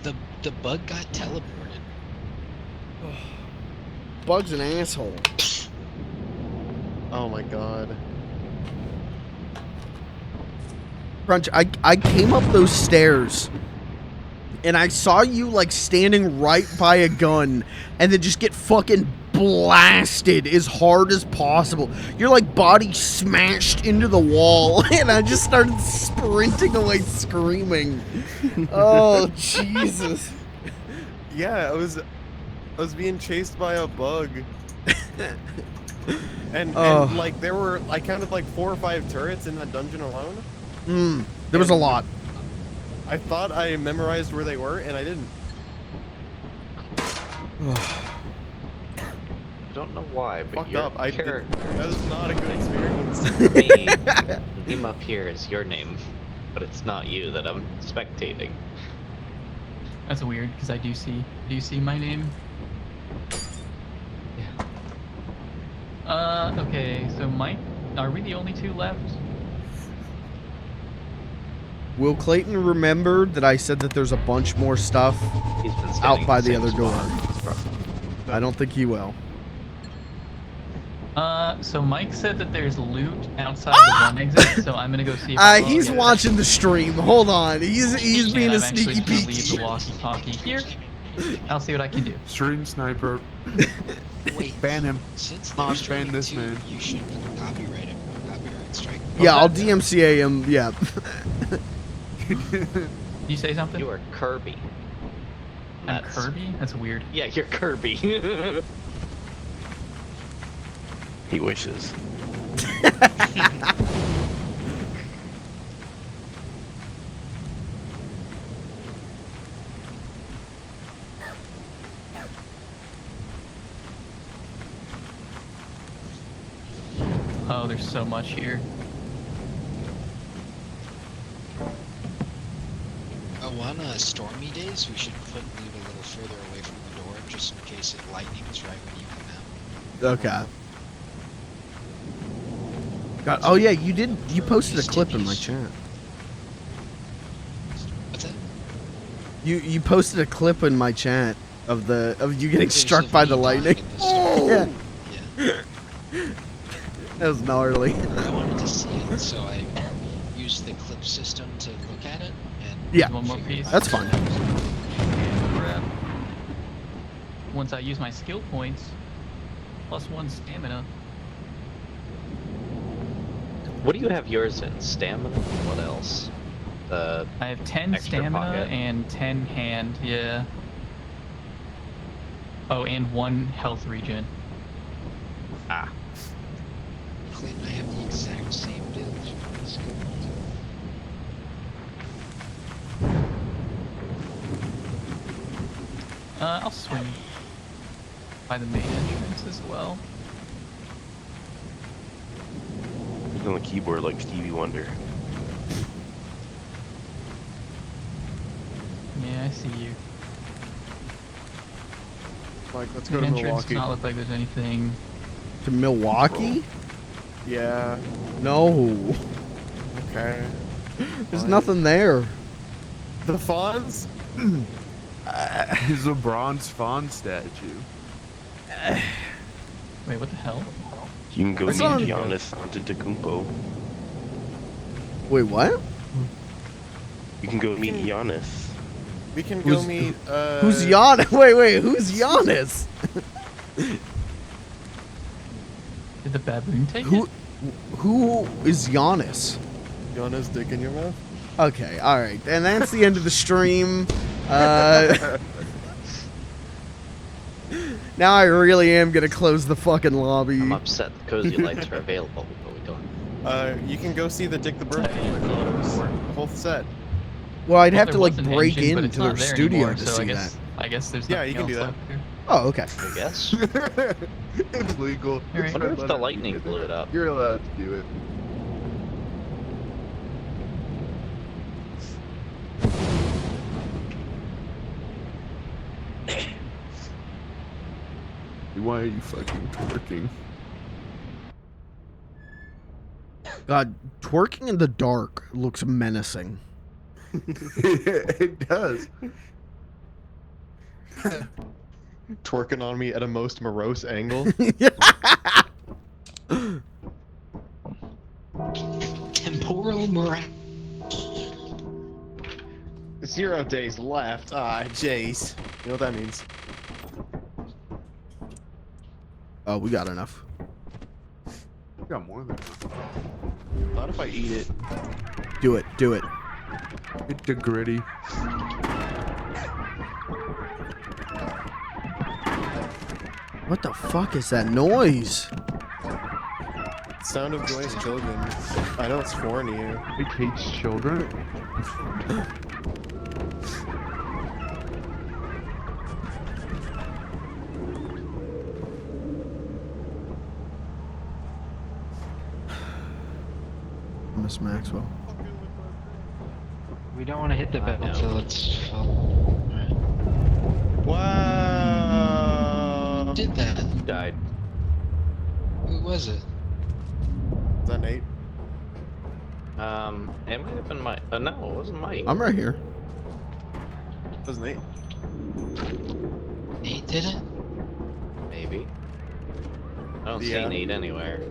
[SPEAKER 5] The bug got teleported.
[SPEAKER 1] Bug's an asshole.
[SPEAKER 2] Oh my god.
[SPEAKER 1] Crunch, I came up those stairs and I saw you like standing right by a gun and then just get fucking blasted as hard as possible. Your like body smashed into the wall and I just started sprinting away screaming. Oh Jesus.
[SPEAKER 2] Yeah, I was being chased by a bug. and like there were, I counted like 4 or 5 turrets in that dungeon alone.
[SPEAKER 1] There was a lot.
[SPEAKER 2] I thought I memorized where they were, and I didn't.
[SPEAKER 3] I don't know why, but
[SPEAKER 2] Fucked
[SPEAKER 3] your
[SPEAKER 2] up.
[SPEAKER 3] character.
[SPEAKER 2] That was not a good experience.
[SPEAKER 3] Name up here is your name, but it's not you that I'm spectating.
[SPEAKER 6] That's weird because I do see my name. Yeah. Okay, so Mike, are we the only 2 left?
[SPEAKER 1] Will Clayton remember that I said that there's a bunch more stuff out by the other door? I don't think he will.
[SPEAKER 6] So Mike said that there's loot outside the one exit, so I'm gonna go see if
[SPEAKER 1] He's watching the stream. Hold on. He's being a sneaky peek.
[SPEAKER 6] Leave the walkie-talkie here. I'll see what I can do.
[SPEAKER 18] Stream sniper.
[SPEAKER 5] Wait,
[SPEAKER 18] ban him.
[SPEAKER 5] Since
[SPEAKER 18] Not ban this man.
[SPEAKER 5] You should copyright him. Copyright strike.
[SPEAKER 1] Yeah, I'll DMCA him. Yeah.
[SPEAKER 6] You say something?
[SPEAKER 3] You are Kirby.
[SPEAKER 6] I'm Kirby? That's weird.
[SPEAKER 3] Yeah, you're Kirby.
[SPEAKER 9] He wishes.
[SPEAKER 6] Oh, there's so much here.
[SPEAKER 5] Oh, on stormy days, we should put loot a little further away from the door, just in case it lightnings right when you come out.
[SPEAKER 1] Okay. God, oh yeah, you posted a clip in my chat.
[SPEAKER 5] What's that?
[SPEAKER 1] You posted a clip in my chat of you getting struck by the lightning. Yeah. That was gnarly.
[SPEAKER 5] I wanted to see it, so I used the clip system to look at it, and
[SPEAKER 1] Yeah,
[SPEAKER 6] one more piece.
[SPEAKER 1] that's fine.
[SPEAKER 6] Grab. Once I use my skill points, +1 stamina.
[SPEAKER 3] What do you have yours in? Stamina? What else?
[SPEAKER 6] I have 10
[SPEAKER 3] extra
[SPEAKER 6] stamina
[SPEAKER 3] pocket.
[SPEAKER 6] and 10 hand, yeah. Oh, and 1 health regen.
[SPEAKER 3] Ah.
[SPEAKER 5] Clayton, I have the exact same build. Skill
[SPEAKER 6] I'll swing by the main entrance as well.
[SPEAKER 9] He's on the keyboard like Stevie Wonder.
[SPEAKER 6] Yeah, I see you.
[SPEAKER 2] Like, let's
[SPEAKER 6] The
[SPEAKER 2] go to
[SPEAKER 6] entrance
[SPEAKER 2] Milwaukee.
[SPEAKER 6] does not look like there's anything.
[SPEAKER 1] To Milwaukee?
[SPEAKER 2] Yeah.
[SPEAKER 1] No.
[SPEAKER 2] Okay.
[SPEAKER 1] There's nothing there.
[SPEAKER 2] The Fawns?
[SPEAKER 18] He's a bronze fawn statue.
[SPEAKER 6] Wait, what the hell?
[SPEAKER 9] You can go
[SPEAKER 1] That's
[SPEAKER 9] meet
[SPEAKER 1] not-
[SPEAKER 9] Giannis Antetokounmpo.
[SPEAKER 1] Wait, what?
[SPEAKER 9] You can go meet Giannis.
[SPEAKER 2] We can go meet,
[SPEAKER 1] Who's Giannis? Wait, who's Giannis?
[SPEAKER 6] Did the baboon take
[SPEAKER 1] Who
[SPEAKER 6] it?
[SPEAKER 1] who is Giannis?
[SPEAKER 2] Giannis dick in your mouth?
[SPEAKER 1] Okay, all right, and that's the end of the stream. Now I really am gonna close the fucking lobby.
[SPEAKER 3] I'm upset the cozy lights are available. What are we doing?
[SPEAKER 2] You can go see the Dick the Bird whole set.
[SPEAKER 1] Well, I'd have
[SPEAKER 6] there
[SPEAKER 1] to like
[SPEAKER 6] was an
[SPEAKER 1] break
[SPEAKER 6] engine, but
[SPEAKER 1] into
[SPEAKER 6] it's
[SPEAKER 1] their
[SPEAKER 6] not there
[SPEAKER 1] studio
[SPEAKER 6] anymore,
[SPEAKER 1] to
[SPEAKER 6] so
[SPEAKER 1] see
[SPEAKER 6] I guess,
[SPEAKER 1] that.
[SPEAKER 6] I guess there's
[SPEAKER 2] Yeah,
[SPEAKER 6] nothing
[SPEAKER 2] you can do
[SPEAKER 6] else
[SPEAKER 2] that.
[SPEAKER 6] left here.
[SPEAKER 1] Oh, okay.
[SPEAKER 3] I guess.
[SPEAKER 18] It's legal.
[SPEAKER 6] All right.
[SPEAKER 3] I wonder if the lightning blew it up.
[SPEAKER 18] You're allowed to do it. Why are you fucking twerking?
[SPEAKER 1] God, twerking in the dark looks menacing.
[SPEAKER 18] It does.
[SPEAKER 2] Twerking on me at a most morose angle.
[SPEAKER 5] Temporal morale.
[SPEAKER 2] 0 days left. Ah, jeez. You know what that means?
[SPEAKER 1] Oh, we got enough.
[SPEAKER 18] We got more than enough.
[SPEAKER 2] Not if I eat it.
[SPEAKER 1] Do it. Do it.
[SPEAKER 18] It's the gritty.
[SPEAKER 1] What the fuck is that noise?
[SPEAKER 2] Sound of joyous children. I know it's foreign to you.
[SPEAKER 18] It hates children.
[SPEAKER 1] Miss Maxwell.
[SPEAKER 8] We don't want to hit the bell until it's full. Right.
[SPEAKER 2] Wow.
[SPEAKER 5] Who did that?
[SPEAKER 17] He died.
[SPEAKER 5] Who was it?
[SPEAKER 2] Is that Nate?
[SPEAKER 17] It might have been Mike. No, it wasn't Mike.
[SPEAKER 1] I'm right here.
[SPEAKER 2] That was Nate.
[SPEAKER 5] Nate did it?
[SPEAKER 17] Maybe. I don't see
[SPEAKER 2] Yeah.
[SPEAKER 17] Nate anywhere.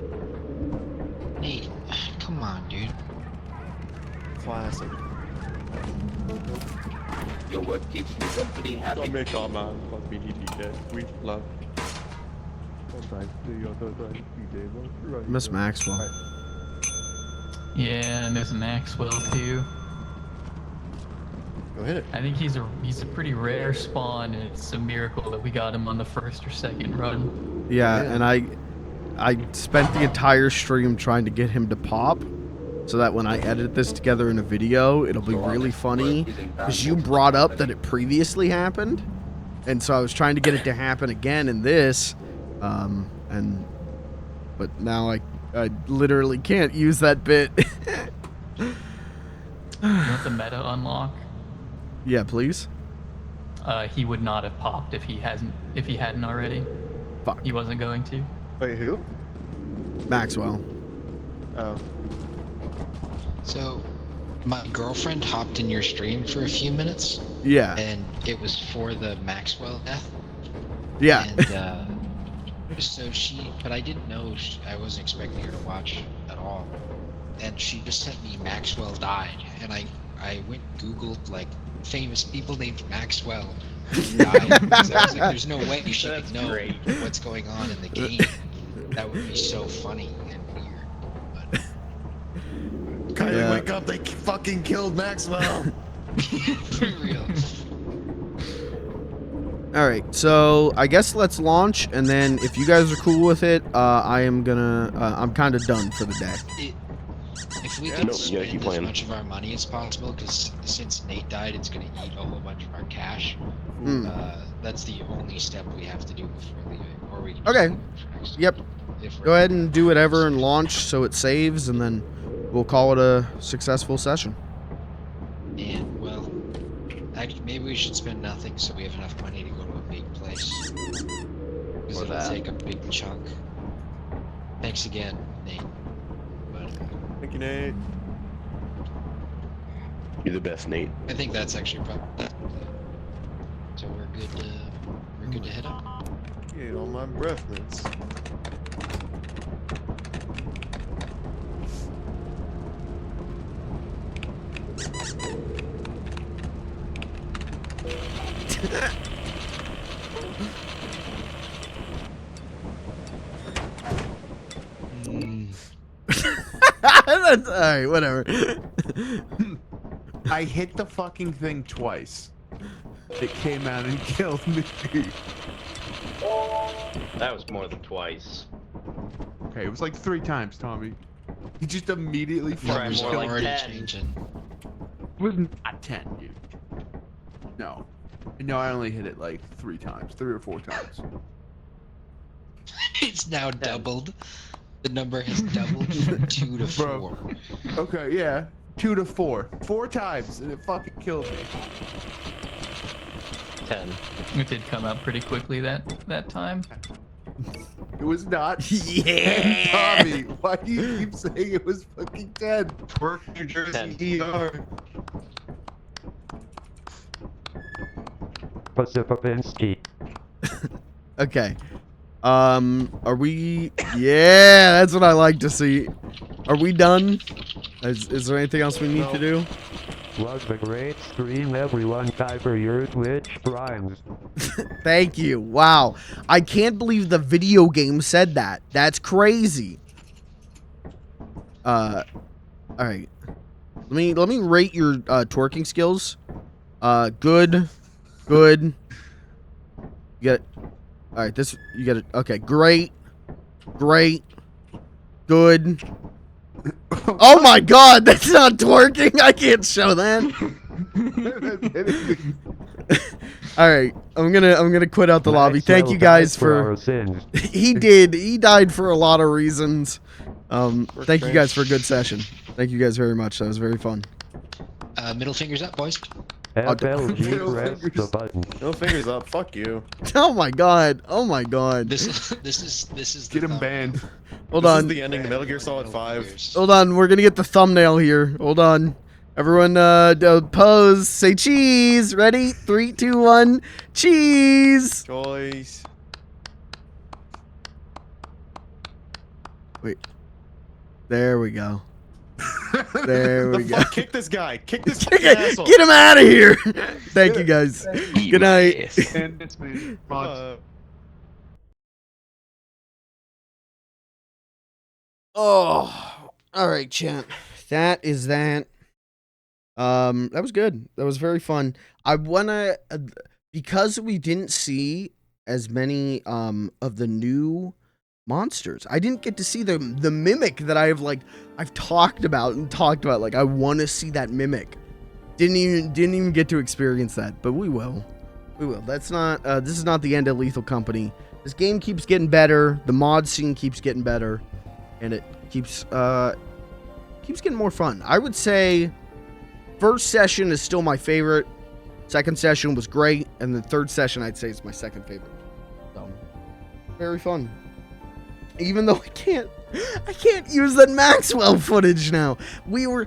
[SPEAKER 5] Nate, come on, dude.
[SPEAKER 2] Classic.
[SPEAKER 19] Your work keeps the company happy.
[SPEAKER 2] Don't make our man fuck me DDK. We love.
[SPEAKER 1] Miss Maxwell.
[SPEAKER 6] Yeah, and there's Maxwell too.
[SPEAKER 2] Go hit it.
[SPEAKER 6] I think he's a pretty rare spawn, and it's a miracle that we got him on the first or second run.
[SPEAKER 1] Yeah, and I spent the entire stream trying to get him to pop, so that when I edit this together in a video, it'll be really funny. Because you brought up that it previously happened, and so I was trying to get it to happen again in this, but now I literally can't use that bit.
[SPEAKER 6] You want the meta unlock?
[SPEAKER 1] Yeah, please.
[SPEAKER 6] He would not have popped if he hadn't already.
[SPEAKER 1] Fuck.
[SPEAKER 6] He wasn't going to.
[SPEAKER 2] Wait, who?
[SPEAKER 1] Maxwell.
[SPEAKER 2] Oh.
[SPEAKER 5] So, my girlfriend hopped in your stream for a few minutes.
[SPEAKER 1] Yeah.
[SPEAKER 5] And it was for the Maxwell death.
[SPEAKER 1] Yeah.
[SPEAKER 5] And, so but I didn't know, I wasn't expecting her to watch at all. And she just sent me Maxwell died. And I went and Googled, like, famous people named Maxwell who died. Because I was like, there's no way she could know what's going on in the game. That would be so funny and weird.
[SPEAKER 2] Kylie, wake up! They fucking killed Maxwell.
[SPEAKER 5] For real.
[SPEAKER 1] All right, so I guess let's launch, and then if you guys are cool with it, I'm kind of done for the day.
[SPEAKER 5] If we can spend as much of our money as possible, because since Nate died, it's going to eat a whole bunch of our cash. That's the only step we have to do before leaving. Or we can
[SPEAKER 1] Okay. Yep. Go ahead and do whatever and launch so it saves, and then we'll call it a successful session.
[SPEAKER 5] And, well, actually, maybe we should spend nothing so we have enough money to go to a big place. Because it'll take a big chunk. Thanks again, Nate.
[SPEAKER 2] Thank you, Nate.
[SPEAKER 9] You're the best, Nate.
[SPEAKER 5] I think that's actually probably. So we're good. We're good to head up.
[SPEAKER 2] Get all my breath mints.
[SPEAKER 1] That's alright, whatever.
[SPEAKER 18] I hit the fucking thing twice. It came out and killed me.
[SPEAKER 17] That was more than twice.
[SPEAKER 18] Okay, it was like 3 times, Tommy. He just immediately
[SPEAKER 17] Try
[SPEAKER 18] fucking
[SPEAKER 17] more like 10.
[SPEAKER 5] Changing.
[SPEAKER 18] It was not 10, dude. No. No, I only hit it like 3 times. 3 or 4 times.
[SPEAKER 5] It's now doubled. The number has doubled from 2 to 4.
[SPEAKER 18] Bro. Okay, yeah. 2 to 4. 4 times, and it fucking killed me.
[SPEAKER 17] 10.
[SPEAKER 6] It did come out pretty quickly that time.
[SPEAKER 18] It was not.
[SPEAKER 1] Yeah.
[SPEAKER 18] Tommy, why do you keep saying it was fucking 10?
[SPEAKER 2] Twerk, New Jersey, ER.
[SPEAKER 15] Pacifinsky.
[SPEAKER 1] Okay. Are we? Yeah, that's what I like to see. Are we done? Is there anything else we need to do?
[SPEAKER 15] Was a great stream, everyone. Time for your Twitch primes.
[SPEAKER 1] Thank you. Wow. I can't believe the video game said that. That's crazy. All right. Let me rate your twerking skills. Good. You get it. All right, this you get it. Okay, great. Good. Oh my god, that's not twerking. I can't show that. All right, I'm gonna quit out the lobby. Thank you guys for he died for a lot of reasons. Thank you guys for a good session. Thank you guys very much. That was very fun.
[SPEAKER 5] Middle fingers up, boys.
[SPEAKER 15] FLG, press the button.
[SPEAKER 2] No fingers up. Fuck you.
[SPEAKER 1] Oh my god.
[SPEAKER 5] This is
[SPEAKER 18] Get him banned.
[SPEAKER 1] Hold
[SPEAKER 2] This
[SPEAKER 1] on.
[SPEAKER 2] is the ending of Metal Gear Solid 5.
[SPEAKER 1] Hold on, we're gonna get the thumbnail here. Hold on. Everyone, pose. Say cheese. Ready? 3, 2, 1. Cheese.
[SPEAKER 2] Choice.
[SPEAKER 1] Wait. There we go. There we go.
[SPEAKER 2] Kick this guy. Kick this fucking asshole.
[SPEAKER 1] Get him out of here. Thank you guys. Good night. Oh, all right, champ. That is that. That was good. That was very fun. I wanna because we didn't see as many of the new monsters. I didn't get to see the mimic that I've talked about. Like I want to see that mimic. Didn't even get to experience that, but we will. That's not. This is not the end of Lethal Company. This game keeps getting better. The mod scene keeps getting better, and it keeps getting more fun. I would say first session is still my favorite. Second session was great, and the third session I'd say is my second favorite. So very fun. Even though I can't use that Maxwell footage now. We were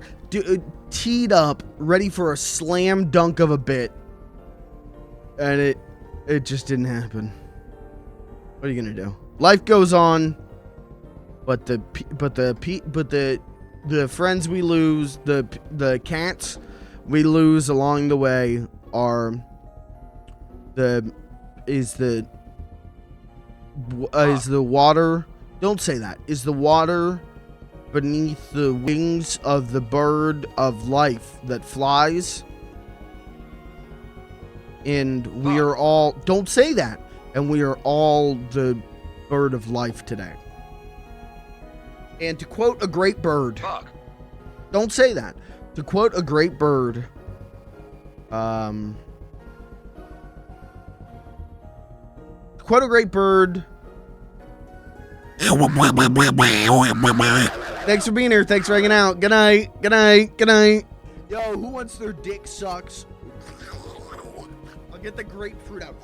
[SPEAKER 1] teed up, ready for a slam dunk of a bit, and it just didn't happen. What are you gonna do? Life goes on, but the friends we lose, the cats we lose along the way are is the water. Don't say that. Is the water beneath the wings of the bird of life that flies? And we are all, don't say that. And we are all the bird of life today. And to quote a great bird, don't say that. To quote a great bird, thanks for being here. Thanks for hanging out. Good night. Yo, who wants their dick sucks? I'll get the grapefruit out.